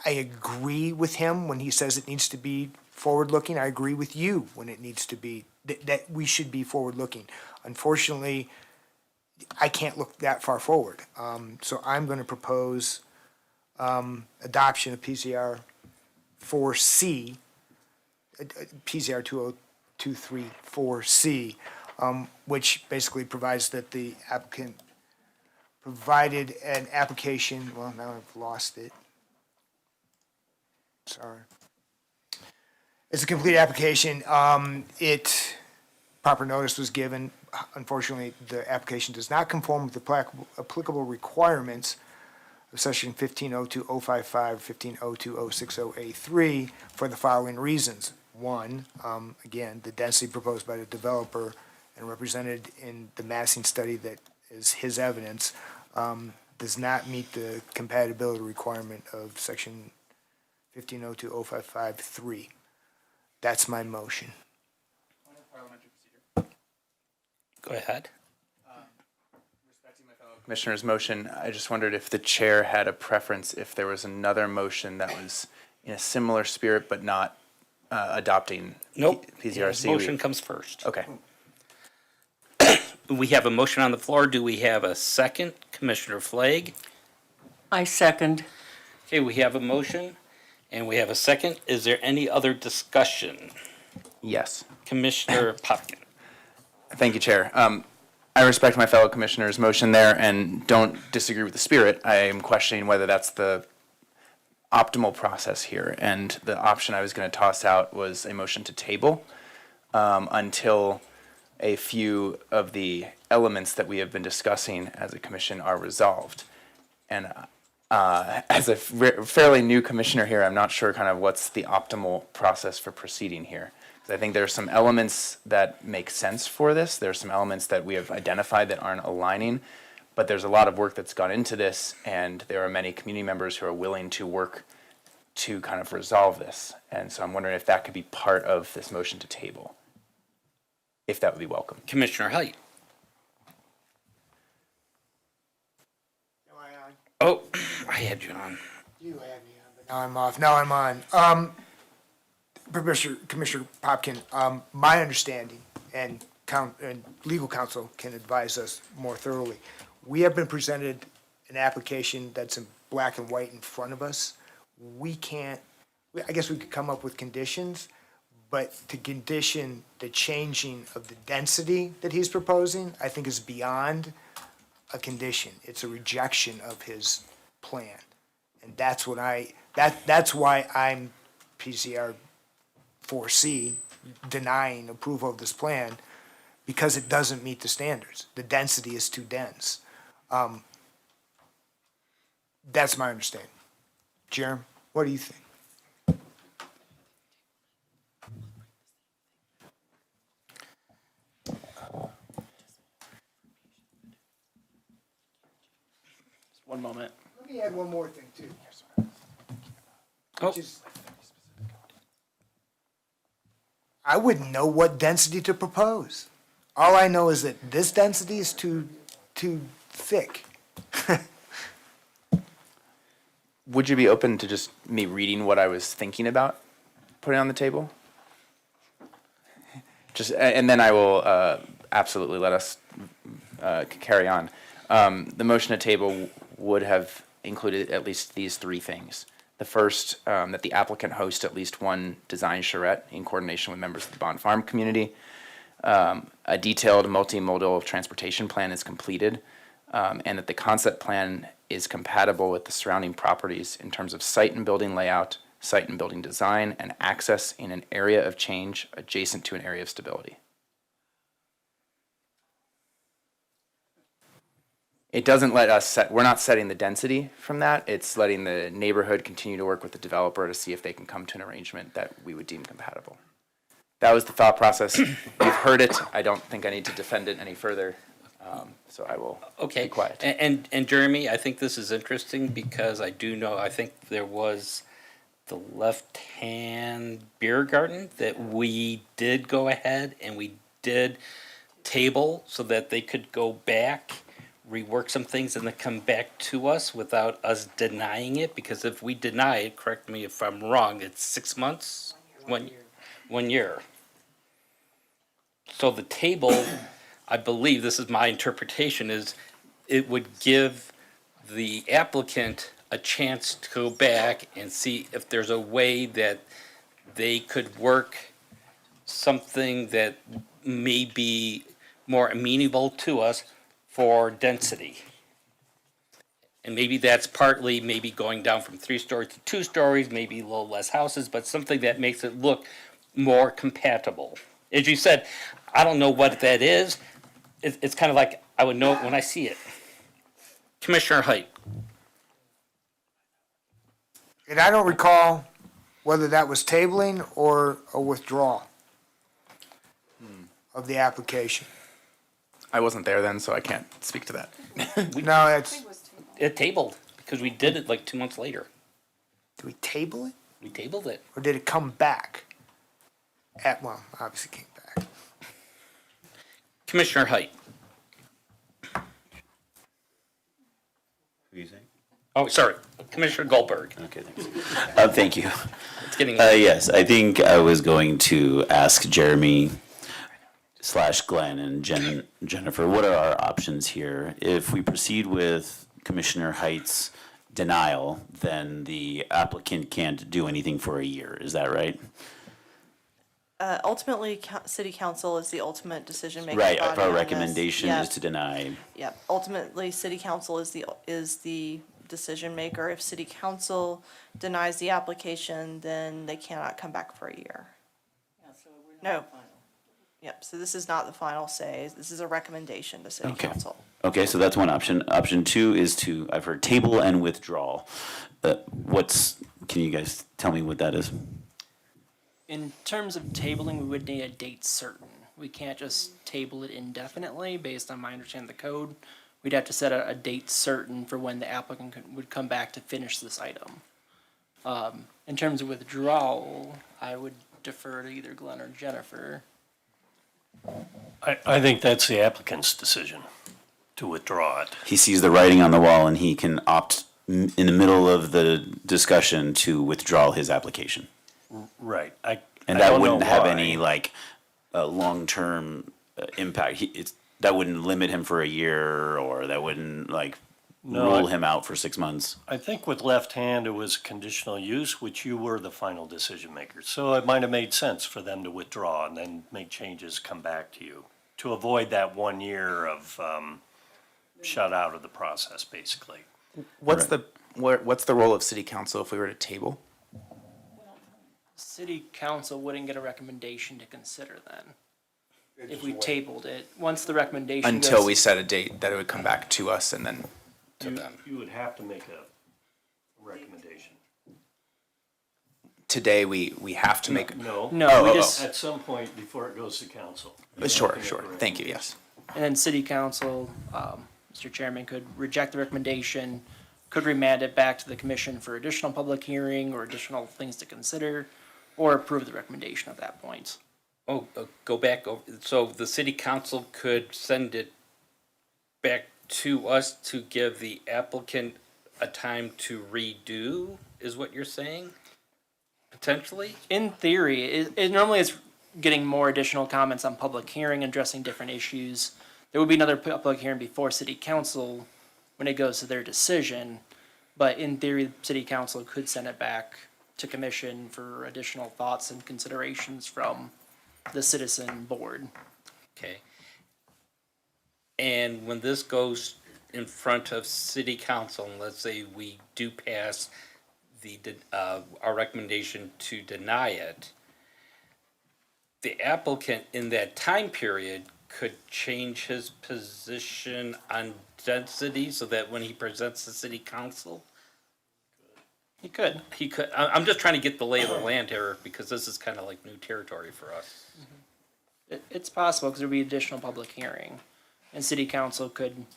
I agree with him when he says it needs to be forward-looking. I agree with you when it needs to be, that we should be forward-looking. Unfortunately, I can't look that far forward. So I'm going to propose adoption of PCR 4C, PCR 20234C, which basically provides that the applicant provided an application, well, now I've lost it. Sorry. It's a complete application. Proper notice was given. Unfortunately, the application does not conform with the applicable requirements of section 1502-055, 1502-060A3 for the following reasons. One, again, the density proposed by the developer and represented in the massing study that is his evidence does not meet the compatibility requirement of section 1502-055-3. That's my motion. Go ahead. Commissioner's motion, I just wondered if the chair had a preference, if there was another motion that was in a similar spirit but not adopting Nope. PZRC. Motion comes first. Okay. We have a motion on the floor. Do we have a second? Commissioner Flagg? I second. Okay, we have a motion and we have a second. Is there any other discussion? Yes. Commissioner Popkin. Thank you, Chair. I respect my fellow commissioner's motion there and don't disagree with the spirit. I am questioning whether that's the optimal process here. And the option I was going to toss out was a motion to table until a few of the elements that we have been discussing as a commission are resolved. And as a fairly new commissioner here, I'm not sure kind of what's the optimal process for proceeding here. I think there are some elements that make sense for this. There are some elements that we have identified that aren't aligning, but there's a lot of work that's gone into this, and there are many community members who are willing to work to kind of resolve this. And so I'm wondering if that could be part of this motion to table, if that would be welcome. Commissioner Height. I had you on. You had me on, but now I'm off. Now I'm on. Commissioner Popkin, my understanding, and legal counsel can advise us more thoroughly. We have been presented an application that's in black and white in front of us. We can't, I guess we could come up with conditions, but to condition the changing of the density that he's proposing, I think is beyond a condition. It's a rejection of his plan. And that's what that's why I'm PCR 4C denying approval of this plan, because it doesn't meet the standards. The density is too dense. That's my understanding. Jerem, what do you think? One moment. Let me add one more thing too. Oh. I wouldn't know what density to propose. All I know is that this density is too thick. Would you be open to just me reading what I was thinking about putting on the table? Just, and then I will absolutely let us carry on. The motion to table would have included at least these three things. The first, that the applicant host at least one design charrette in coordination with members of the Bond Farm community. A detailed multimodal transportation plan is completed, and that the concept plan is compatible with the surrounding properties in terms of site and building layout, site and building design, and access in an area of change adjacent to an area of stability. It doesn't let us set, we're not setting the density from that. It's letting the neighborhood continue to work with the developer to see if they can come to an arrangement that we would deem compatible. That was the thought process. You've heard it. I don't think I need to defend it any further. So I will be quiet. And Jeremy, I think this is interesting because I do know, I think there was the left-hand beer garden that we did go ahead and we did table so that they could go back, rework some things, and then come back to us without us denying it. Because if we deny it, correct me if I'm wrong, it's 6 months? 1 year. So the table, I believe, this is my interpretation, is it would give the applicant a chance to go back and see if there's a way that they could work something that may be more amenable to us for density. And maybe that's partly maybe going down from 3 stories to 2 stories, maybe a little less houses, but something that makes it look more compatible. As you said, I don't know what that is. It's kind of like I would know it when I see it. Commissioner Height. And I don't recall whether that was tabling or a withdrawal of the application. I wasn't there then, so I can't speak to that. No, it's, It tabled because we did it like 2 months later. did we table it? We tabled it. Or did it come back? Well, obviously came back. Commissioner Height. What are you saying? Oh, sorry. Commissioner Goldberg. Okay, thanks. Thank you. It's getting Yes, I think I was going to ask Jeremy / Glenn and Jennifer, what are our options here? If we proceed with Commissioner Height's denial, then the applicant can't do anything for a year. Is that right? Ultimately, city council is the ultimate decision-making Right, body if our on this. recommendation Yeah. is to deny. Yeah, ultimately, city council is the decision maker. If city council denies the application, then they cannot come back for a year. No. Yep, so this is not the final say. This is a recommendation to city Okay. council. Okay, so that's one option. Option 2 is to, I've heard table and withdrawal. Can you guys tell me what that is? In terms of tabling, we would need a date certain. We can't just table it indefinitely based on my understanding of the code. We'd have to set a date certain for when the applicant would come back to finish this item. In terms of withdrawal, I would defer to either Glenn or Jennifer. I think that's the applicant's decision to withdraw it. He sees the writing on the wall and he can opt in the middle of the discussion to withdraw his application. Right. And I that don't know wouldn't have why. any like long-term impact. That wouldn't limit him for a year, or that wouldn't like No, rule I- him out for 6 months. I think with left hand, it was conditional use, which you were the final decision maker. So it might have made sense for them to withdraw and then make changes, come back to you, to avoid that 1 year of shut out of the process, basically. What's the role of city council if we were to table? City council wouldn't get a recommendation to consider then. If we tabled it, once the recommendation Until goes- we set a date that it would come back to us and then to them. You would have to make a recommendation. Today, we have to make. No. No, we just- At some point before it goes to council. Sure, sure. Thank you, yes. And then city council, Mr. Chairman, could reject the recommendation, could remand it back to the commission for additional public hearing or additional things to consider, or approve the recommendation at that point. Oh, go back over, so the city council could send it back to us to give the applicant a time to redo, is what you're saying? Potentially? In theory, it normally is getting more additional comments on public hearing, addressing different issues. There would be another public hearing before city council when it goes to their decision. But in theory, city council could send it back to commission for additional thoughts and considerations from the citizen board. Okay. And when this goes in front of city council, and let's say we do pass our recommendation to deny it, the applicant in that time period could change his position on density so that when he presents to city council? He could. He could. I'm just trying to get the lay of the land here because this is kind of like new territory for us. It's possible because there'd be additional public hearing, and city council could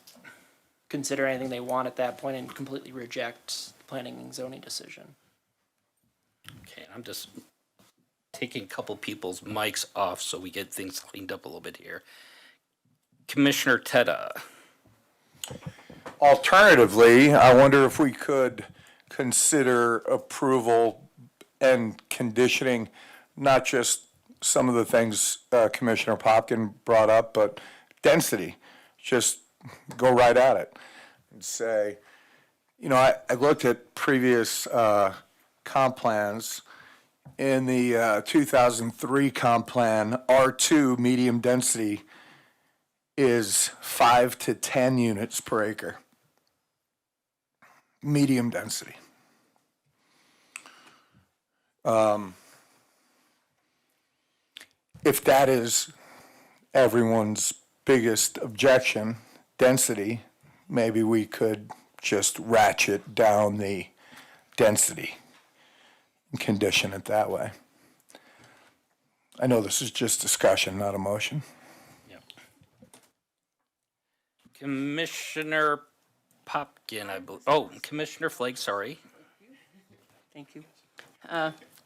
consider anything they want at that point and completely reject the planning and zoning decision. Okay, I'm just taking a couple people's mics off so we get things cleaned up a little bit here. Commissioner Tedda. Alternatively, I wonder if we could consider approval and conditioning, not just some of the things Commissioner Popkin brought up, but density. Just go right at it and say, I looked at previous comp plans. In the 2003 comp plan, R2 medium density is 5 to 10 units per acre. Medium density. If that is everyone's biggest objection, density, maybe we could just ratchet down the density and condition it that way. I know this is just discussion, not a motion. Commissioner Popkin, I believe. Oh, Commissioner Flake, sorry. Thank you.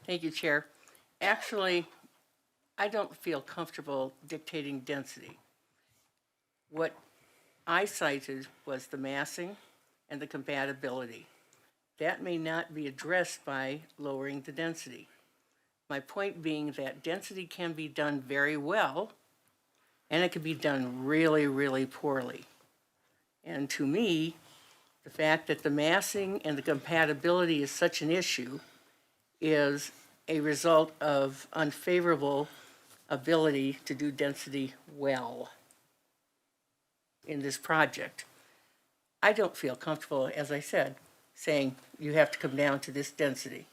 Thank you, Chair. Actually, I don't feel comfortable dictating density. What I cited was the massing and the compatibility. That may not be addressed by lowering the density. My point being that density can be done very well, and it can be done really, really poorly. And to me, the fact that the massing and the compatibility is such an issue is a result of unfavorable ability to do density well in this project. I don't feel comfortable, as I said, saying you have to come down to this density,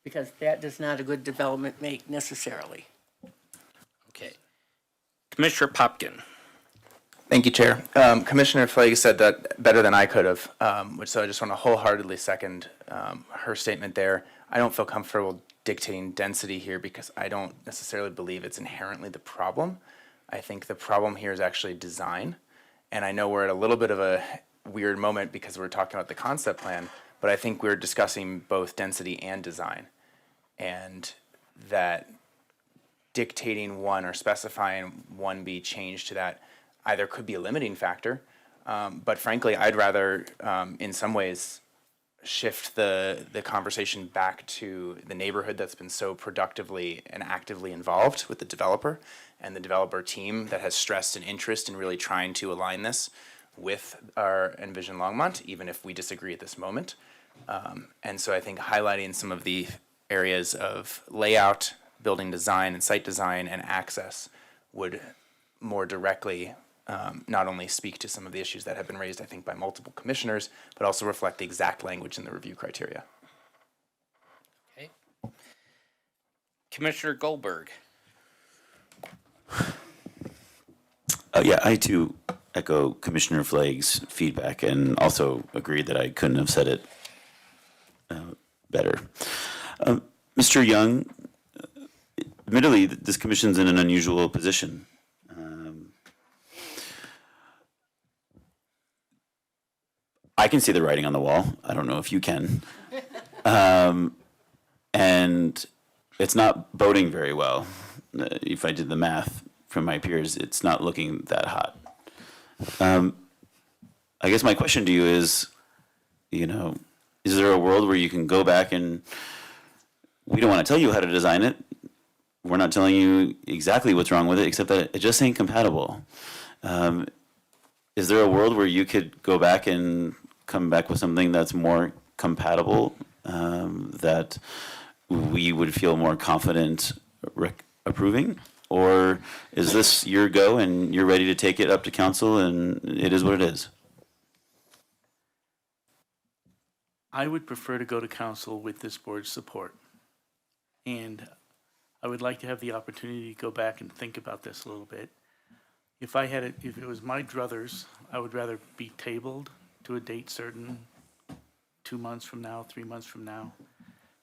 because that does not a good development make necessarily. Okay. Commissioner Popkin. Thank you, Chair. Commissioner Flake said that better than I could have, so I just want to wholeheartedly second her statement there. I don't feel comfortable dictating density here because I don't necessarily believe it's inherently the problem. I think the problem here is actually design. And I know we're at a little bit of a weird moment because we're talking about the concept plan, but I think we're discussing both density and design. And that dictating one or specifying one be changed to that either could be a limiting factor, but frankly, I'd rather, in some ways, shift the conversation back to the neighborhood that's been so productively and actively involved with the developer and the developer team that has stressed an interest in really trying to align this with our Envision Longmont, even if we disagree at this moment. And so I think highlighting some of the areas of layout, building design, and site design and access would more directly not only speak to some of the issues that have been raised, I think, by multiple commissioners, but also reflect the exact language in the review criteria. Okay. Commissioner Goldberg. Yeah, I too echo Commissioner Flagg's feedback and also agree that I couldn't have said it better. Mr. Young, admittedly, this commission's in an unusual position. I can see the writing on the wall. I don't know if you can. And it's not boding very well. If I did the math from my peers, it's not looking that hot. I guess my question to you is, is there a world where you can go back and we don't want to tell you how to design it. We're not telling you exactly what's wrong with it, except that it just ain't compatible. Is there a world where you could go back and come back with something that's more compatible, that we would feel more confident approving? Or is this your go and you're ready to take it up to council and it is what it is? I would prefer to go to council with this board's support. And I would like to have the opportunity to go back and think about this a little bit. If it was my druthers, I would rather be tabled to a date certain, 2 months from now, 3 months from now,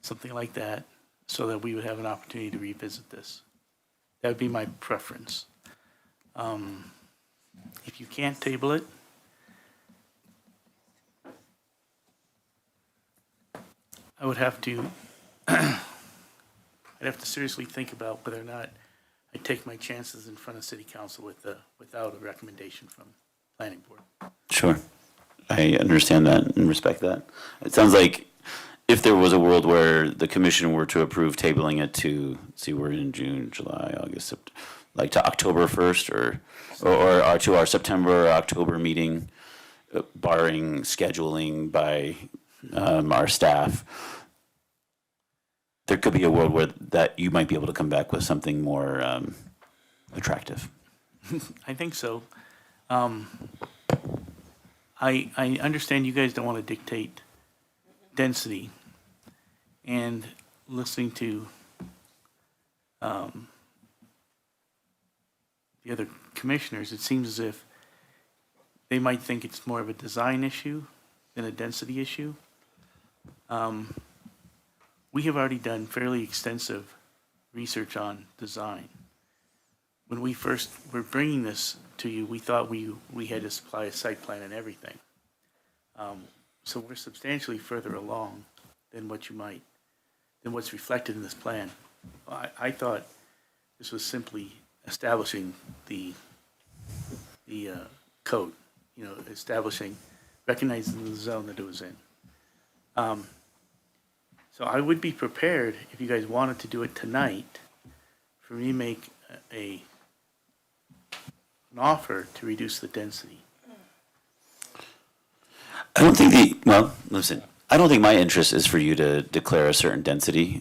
something like that, so that we would have an opportunity to revisit this. That would be my preference. If you can't table it, I would have to, I'd have to seriously think about whether or not I take my chances in front of city council without a recommendation from planning board. Sure. I understand that and respect that. It sounds like if there was a world where the commission were to approve tabling it to, see, we're in June, July, August, like to October 1st or to our September or October meeting, barring scheduling by our staff, there could be a world where that you might be able to come back with something more attractive. I think so. I understand you guys don't want to dictate density, and listening to the other commissioners, it seems as if they might think it's more of a design issue than a density issue. We have already done fairly extensive research on design. When we first were bringing this to you, we thought we had to supply a site plan and everything. So we're substantially further along than what's reflected in this plan. I thought this was simply establishing the code, recognizing the zone that it was in. So I would be prepared, if you guys wanted to do it tonight, for me to make an offer to reduce the density. I don't think I don't think my interest is for you to declare a certain density.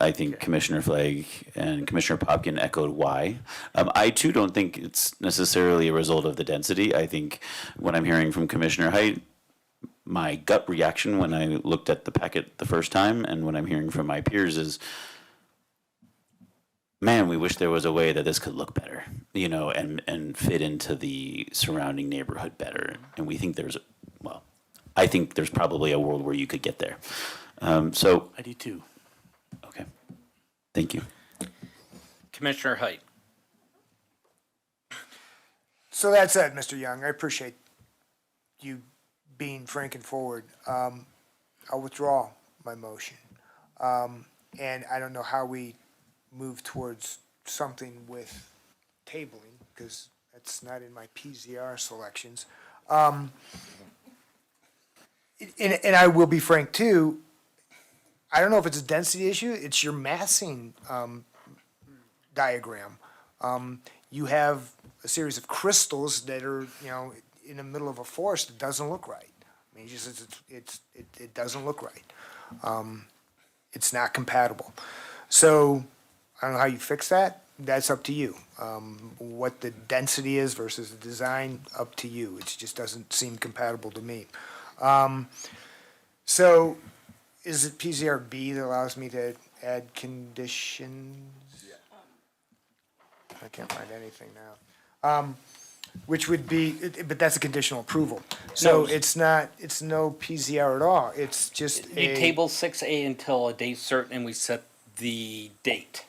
I think Commissioner Flagg and Commissioner Popkin echoed why. I too don't think it's necessarily a result of the density. I think what I'm hearing from Commissioner Height, my gut reaction when I looked at the packet the first time, and what I'm hearing from my peers is, man, we wish there was a way that this could look better, and fit into the surrounding neighborhood better. And we think I think there's probably a world where you could get there. So I do too. Okay. Thank you. Commissioner Height. So that said, Mr. Young, I appreciate you being frank and forward. I'll withdraw my motion. And I don't know how we move towards something with tabling, because that's not in my PZR selections. and I will be frank too, I don't know if it's a density issue, it's your massing, diagram. You have a series of crystals that are, in the middle of a forest, it doesn't look right. I mean, it doesn't look right. It's not compatible. So, I don't know how you fix that, that's up to you. What the density is versus the design, up to you. It just doesn't seem compatible to me. So, is it PZRB that allows me to add conditions? I can't find anything now. Which would be, but that's a conditional approval. So No. it's no PZR at all. It's just We table 6A until a date certain, and we set the date.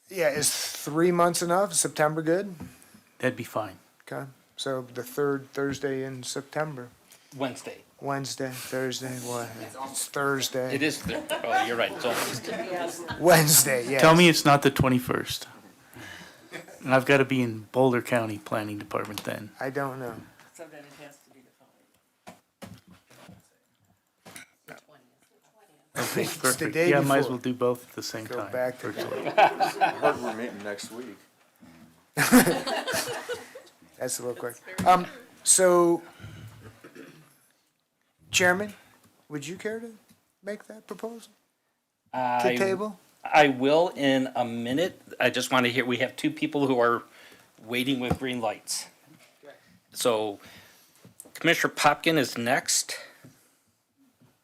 Yeah, is 3 months enough? September good? That'd be fine. Okay, so the third Thursday in September. Wednesday. Wednesday, Thursday, what? It's Thursday. It is, oh, you're right, it's almost. Wednesday, yes. Tell me it's not the 21st. And I've got to be in Boulder County Planning Department then. I don't know. So then it has to be the Okay, It's the perfect. day Yeah, might as before. well do both at the same Go time. back to virtually. I heard we're meeting next week. That's a little quick. So, Chairman, would you care to make that proposal? To table? I will in a minute. I just want to hear, we have two people who are waiting with green lights. So Commissioner Popkin is next.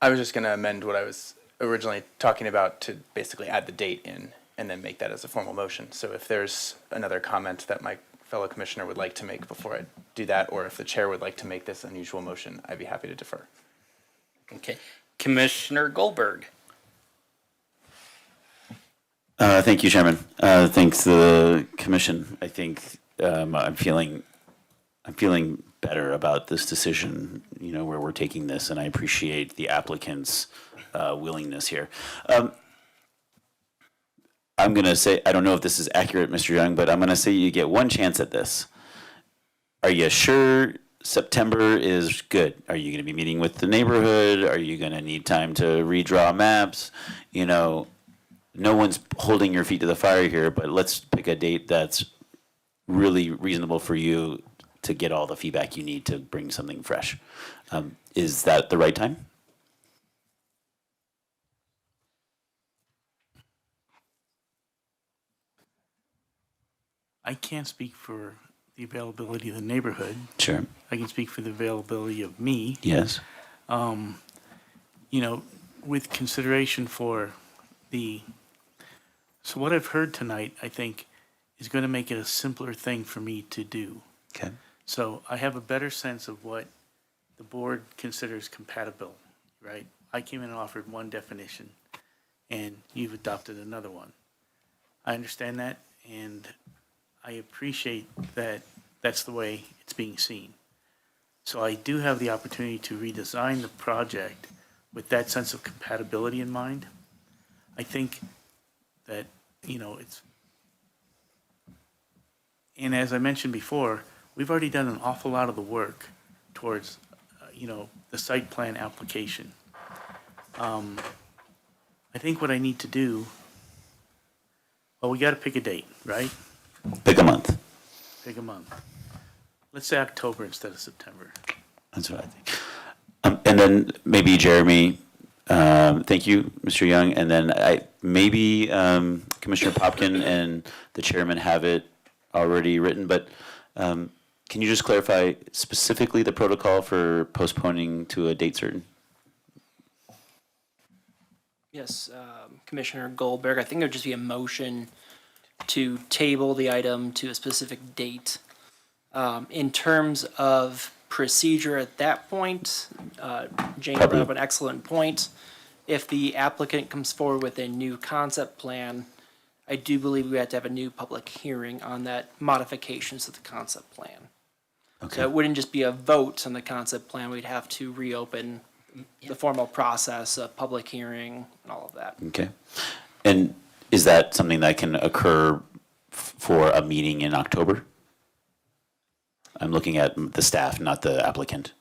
I was just going to amend what I was originally talking about to basically add the date in and then make that as a formal motion. So if there's another comment that my fellow commissioner would like to make before I do that, or if the chair would like to make this unusual motion, I'd be happy to defer. Okay. Commissioner Goldberg. Thank you, Chairman. Thanks to the commission. I think I'm feeling better about this decision, where we're taking this, and I appreciate the applicant's willingness here. I'm going to say, I don't know if this is accurate, Mr. Young, but I'm going to say you get one chance at this. Are you sure September is good? Are you going to be meeting with the neighborhood? Are you going to need time to redraw maps? No one's holding your feet to the fire here, but let's pick a date that's really reasonable for you to get all the feedback you need to bring something fresh. Is that the right time? I can't speak for the availability of the neighborhood. Sure. I can speak for the availability of me. Yes. With consideration for so what I've heard tonight, I think, is going to make it a simpler thing for me to do. Okay. So I have a better sense of what the board considers compatible, right? I came in and offered one definition, and you've adopted another one. I understand that, and I appreciate that that's the way it's being seen. So I do have the opportunity to redesign the project with that sense of compatibility in mind. I think that, it's, and as I mentioned before, we've already done an awful lot of the work towards, the site plan application. I think what I need to do, we got to pick a date, right? Pick a month. Pick a month. Let's say October instead of September. That's what I think. And then maybe Jeremy, thank you, Mr. Young. And then maybe Commissioner Popkin and the chairman have it already written, but can you just clarify specifically the protocol for postponing to a date certain? Yes, Commissioner Goldberg, I think it would just be a motion to table the item to a specific date. In terms of procedure at that point, Jane brought up an excellent point. If the applicant comes forward with a new concept plan, I do believe we have to have a new public hearing on that modifications to the concept plan. Okay. So it wouldn't just be a vote on the concept plan, we'd have to reopen the formal process of public hearing and all of that. Okay. And is that something that can occur for a meeting in October? I'm looking at the staff, not the applicant.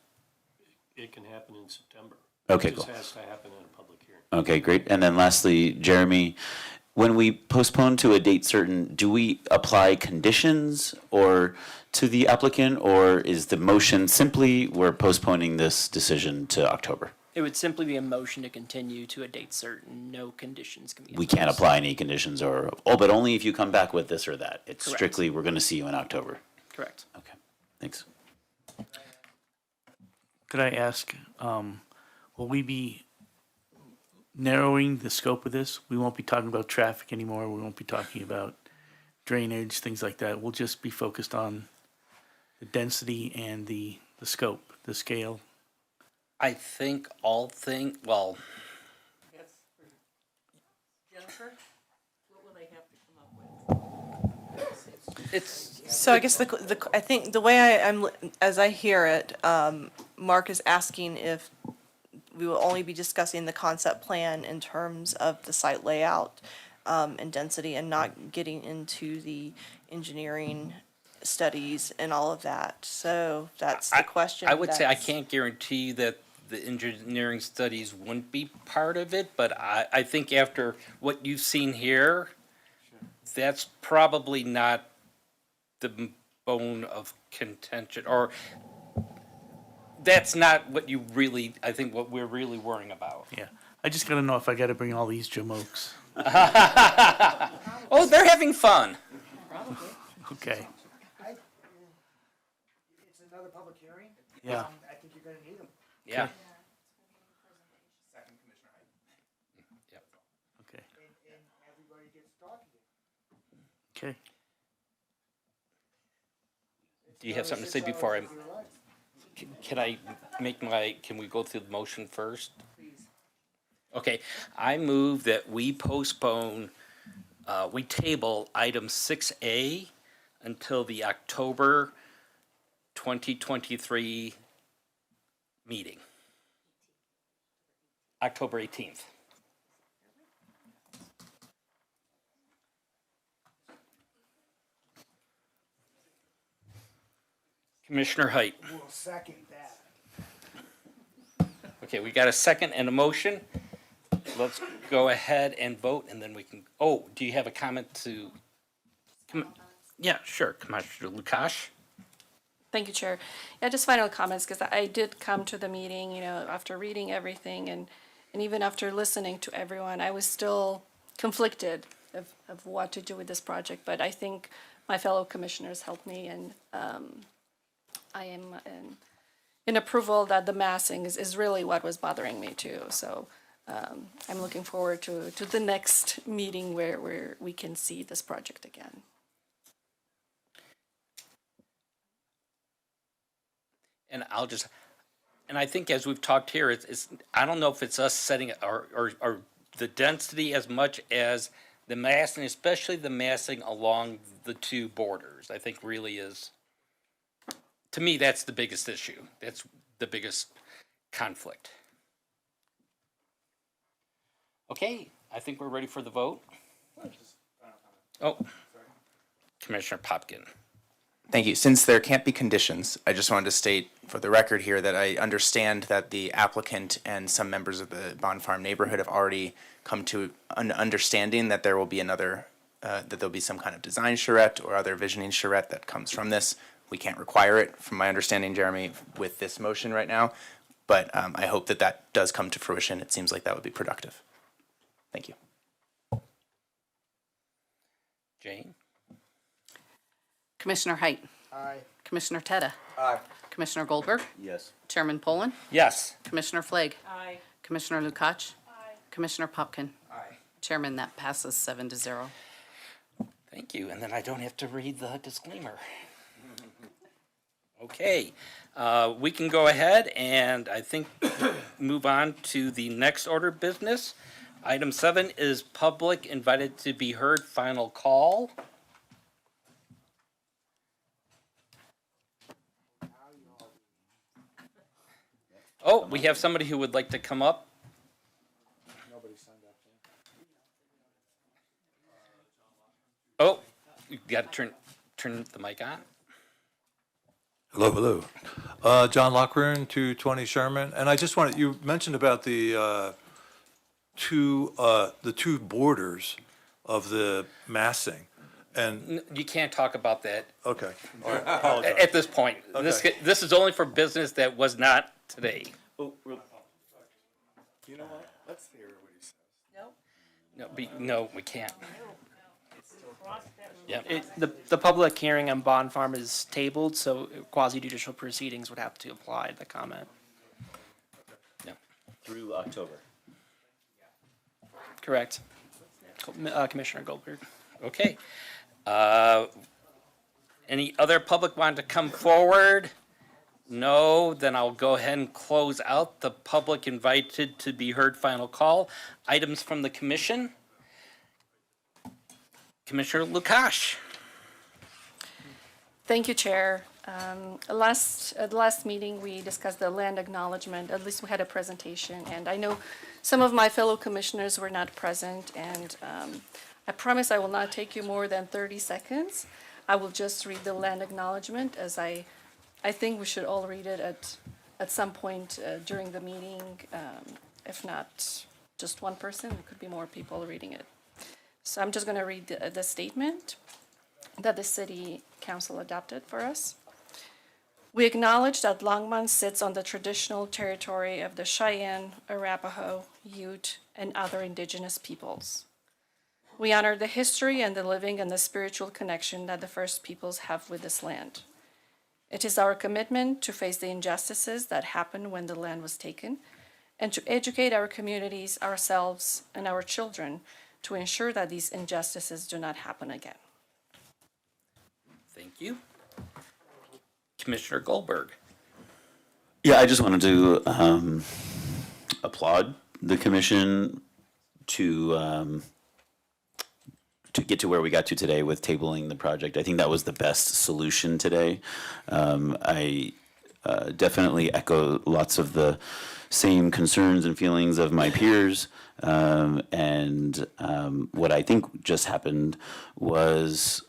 It can happen in September. Okay, It just cool. has to happen in a public hearing. Okay, great. And then lastly, Jeremy, when we postpone to a date certain, do we apply conditions or to the applicant, or is the motion simply we're postponing this decision to October? It would simply be a motion to continue to a date certain. No conditions can be We can't imposed. apply any conditions or, oh, but only if you come back with this or that. It's Correct. strictly, we're going to see you in October. Correct. Okay, thanks. Could I ask, will we be narrowing the scope of this? We won't be talking about traffic anymore. We won't be talking about drainage, things like that. We'll just be focused on the density and the scope, the scale. I think well, Jennifer, what will they have to come up with? it's, So I guess I think the way as I hear it, Mark is asking if we will only be discussing the concept plan in terms of the site layout, and density, and not getting into the engineering studies and all of that. So that's the question. I would say I that's- can't guarantee that the engineering studies wouldn't be part of it, but I think after what you've seen here, that's probably not the bone of contention, or that's not what you really, I think what we're really worrying about. Yeah, I just gotta know if I gotta bring all these jamokes. Oh, they're having fun. Okay, It's another public hearing. yeah. I think you're gonna need them. Yeah. Okay, And everybody gets talking. okay. Do you have something to say before I, can I can we go through the motion first? Okay, I move that we postpone, we table item 6A until the October 2023 meeting. October 18th. Commissioner Height. We'll second that. Okay, we got a second and a motion. Let's go ahead and vote, and then we can, oh, do you have a comment to? Yeah, sure, Commissioner Lukash. Thank you, Chair. Yeah, just final comments, because I did come to the meeting, after reading everything and even after listening to everyone, I was still conflicted of what to do with this project, but I think my fellow commissioners helped me, and I am in approval that the massing is really what was bothering me too. So I'm looking forward to the next meeting where we can see this project again. And and I think as we've talked here, it's I don't know if it's us setting or the density as much as the massing, especially the massing along the two borders, I think really is, to me, that's the biggest issue. That's the biggest conflict. Okay, I think we're ready for the vote. Oh, Commissioner Popkin. Thank you. Since there can't be conditions, I just wanted to state for the record here that I understand that the applicant and some members of the Bond Farm neighborhood have already come to an understanding that there will be another, that there'll be some kind of design charrette or other visioning charrette that comes from this. We can't require it, from my understanding, Jeremy, with this motion right now, but I hope that that does come to fruition. It seems like that would be productive. Thank you. Jane? Commissioner Height. Aye. Commissioner Tetta. Aye. Commissioner Goldberg. Yes. Chairman Poland. Yes. Commissioner Flake. Aye. Commissioner Lukacs. Commissioner Popkin. Aye. Chairman, that passes 7-0. Thank you, and then I don't have to read the disclaimer. Okay, we can go ahead and I think move on to the next order of business. Item 7 is public invited to be heard, final call. Oh, we have somebody who would like to come up. Oh, you got to turn the mic on. Hello, hello. John Lockburn, 220 Sherman. And I just wanted, you mentioned about the two borders of the massing. And, You can't talk about that okay, all right, apologize. at this point. Okay. This is only for business that was not today. You know what? Let's hear what he says. No, we can't. The public hearing on Bond Farm is tabled, so quasi judicial proceedings would have to apply the comment. Through October. Correct. Commissioner Goldberg. Okay. Any other public want to come forward? No, then I'll go ahead and close out the public invited to be heard final call. Items from the commission. Commissioner Lukash. Thank you, Chair. At the last meeting, we discussed the land acknowledgement. At least we had a presentation, and I know some of my fellow commissioners were not present, and I promise I will not take you more than 30 seconds. I will just read the land acknowledgement, as I think we should all read it at some point during the meeting. If not just one person, there could be more people reading it. So I'm just going to read the statement that the City Council adopted for us. We acknowledge that Longmont sits on the traditional territory of the Cheyenne, Arapaho, Ute, and other indigenous peoples. We honor the history and the living and the spiritual connection that the First Peoples have with this land. It is our commitment to face the injustices that happened when the land was taken, and to educate our communities, ourselves, and our children to ensure that these injustices do not happen again. Thank you. Commissioner Goldberg. Yeah, I just wanted to applaud the commission to get to where we got to today with tabling the project. I think that was the best solution today. I definitely echo lots of the same concerns and feelings of my peers. And what I think just happened was,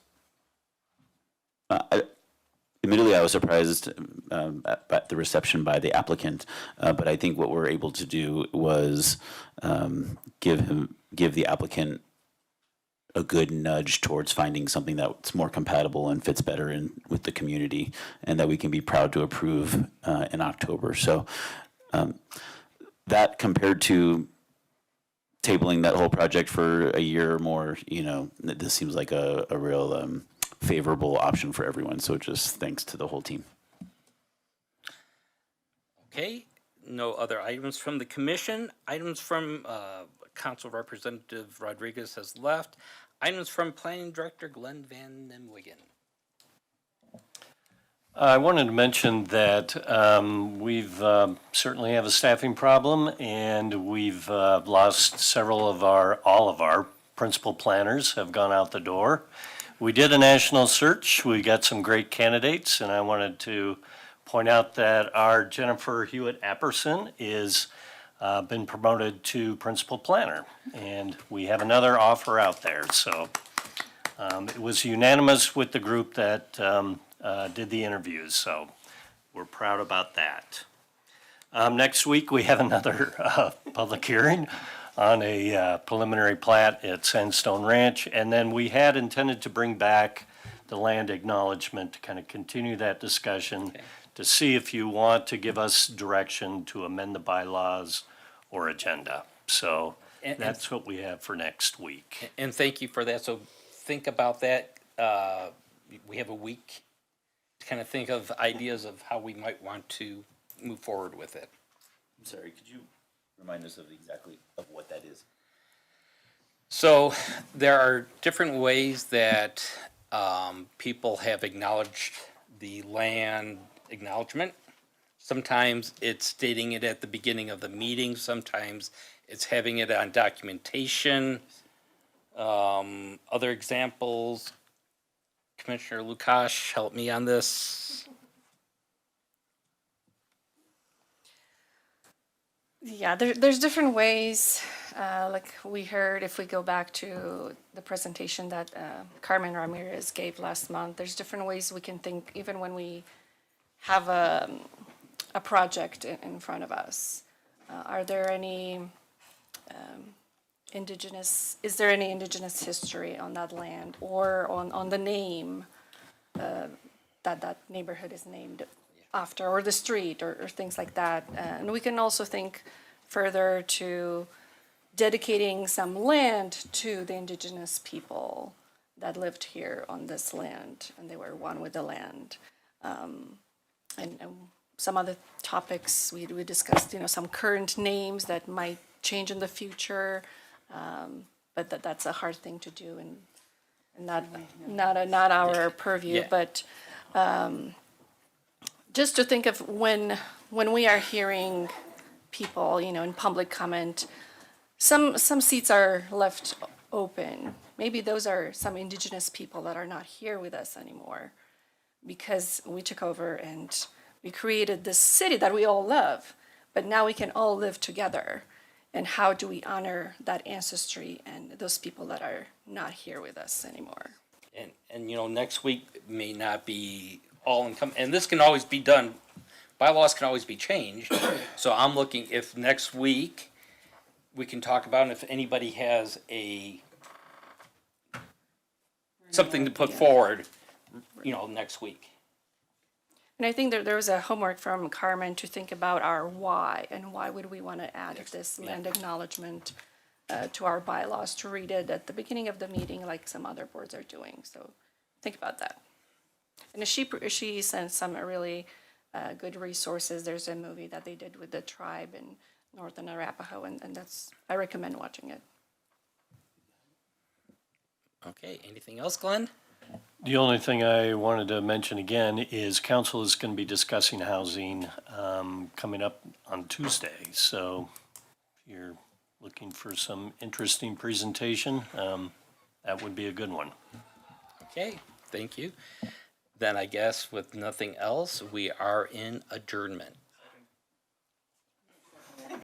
admittedly, I was surprised at the reception by the applicant, but I think what we're able to do was give the applicant a good nudge towards finding something that's more compatible and fits better in with the community, and that we can be proud to approve in October. So that compared to tabling that whole project for a year or more, this seems like a real favorable option for everyone. So just thanks to the whole team. Okay, no other items from the commission. Items from Council Representative Rodriguez has left. Items from Planning Director Glenn Van Nimwegen. I wanted to mention that we've certainly have a staffing problem, and we've lost all of our principal planners have gone out the door. We did a national search. We got some great candidates, and I wanted to point out that our Jennifer Hewitt Apperson is been promoted to principal planner, and we have another offer out there. So it was unanimous with the group that did the interviews, so we're proud about that. Next week, we have another public hearing on a preliminary plat at Sandstone Ranch, and then we had intended to bring back the land acknowledgement to kind of continue that discussion, to see if you want to give us direction to amend the bylaws or agenda. So that's what we have for next week. And thank you for that. So think about that. We have a week to kind of think of ideas of how we might want to move forward with it. I'm sorry, could you remind us of exactly of what that is? So there are different ways that people have acknowledged the land acknowledgement. Sometimes it's stating it at the beginning of the meeting. Sometimes it's having it on documentation. Other examples, Commissioner Lukash, help me on this. Yeah, there's different ways. Like we heard, if we go back to the presentation that Carmen Ramirez gave last month, there's different ways we can think, even when we have a project in front of us. Are there any is there any indigenous history on that land or on the name that neighborhood is named after, or the street, or things like that? And we can also think further to dedicating some land to the indigenous people that lived here on this land, and they were one with the land. And some other topics we discussed, some current names that might change in the future, but that's a hard thing to do and not our purview. Yeah. But just to think of when we are hearing people, in public comment, some seats are left open. Maybe those are some indigenous people that are not here with us anymore because we took over and we created this city that we all love, but now we can all live together. And how do we honor that ancestry and those people that are not here with us anymore? And next week may not be all encompassing, and this can always be done, bylaws can always be changed. So I'm looking if next week we can talk about, and if anybody has something to put forward, next week. And I think there was a homework from Carmen to think about our why, and why would we want to add this land acknowledgement to our bylaws, to read it at the beginning of the meeting like some other boards are doing. So think about that. And she sent some really good resources. There's a movie that they did with the tribe in Northern Arapaho, and I recommend watching it. Okay, anything else, Glenn? The only thing I wanted to mention again is council is going to be discussing housing coming up on Tuesday. So if you're looking for some interesting presentation, that would be a good one. Okay, thank you. Then I guess with nothing else, we are in adjournment.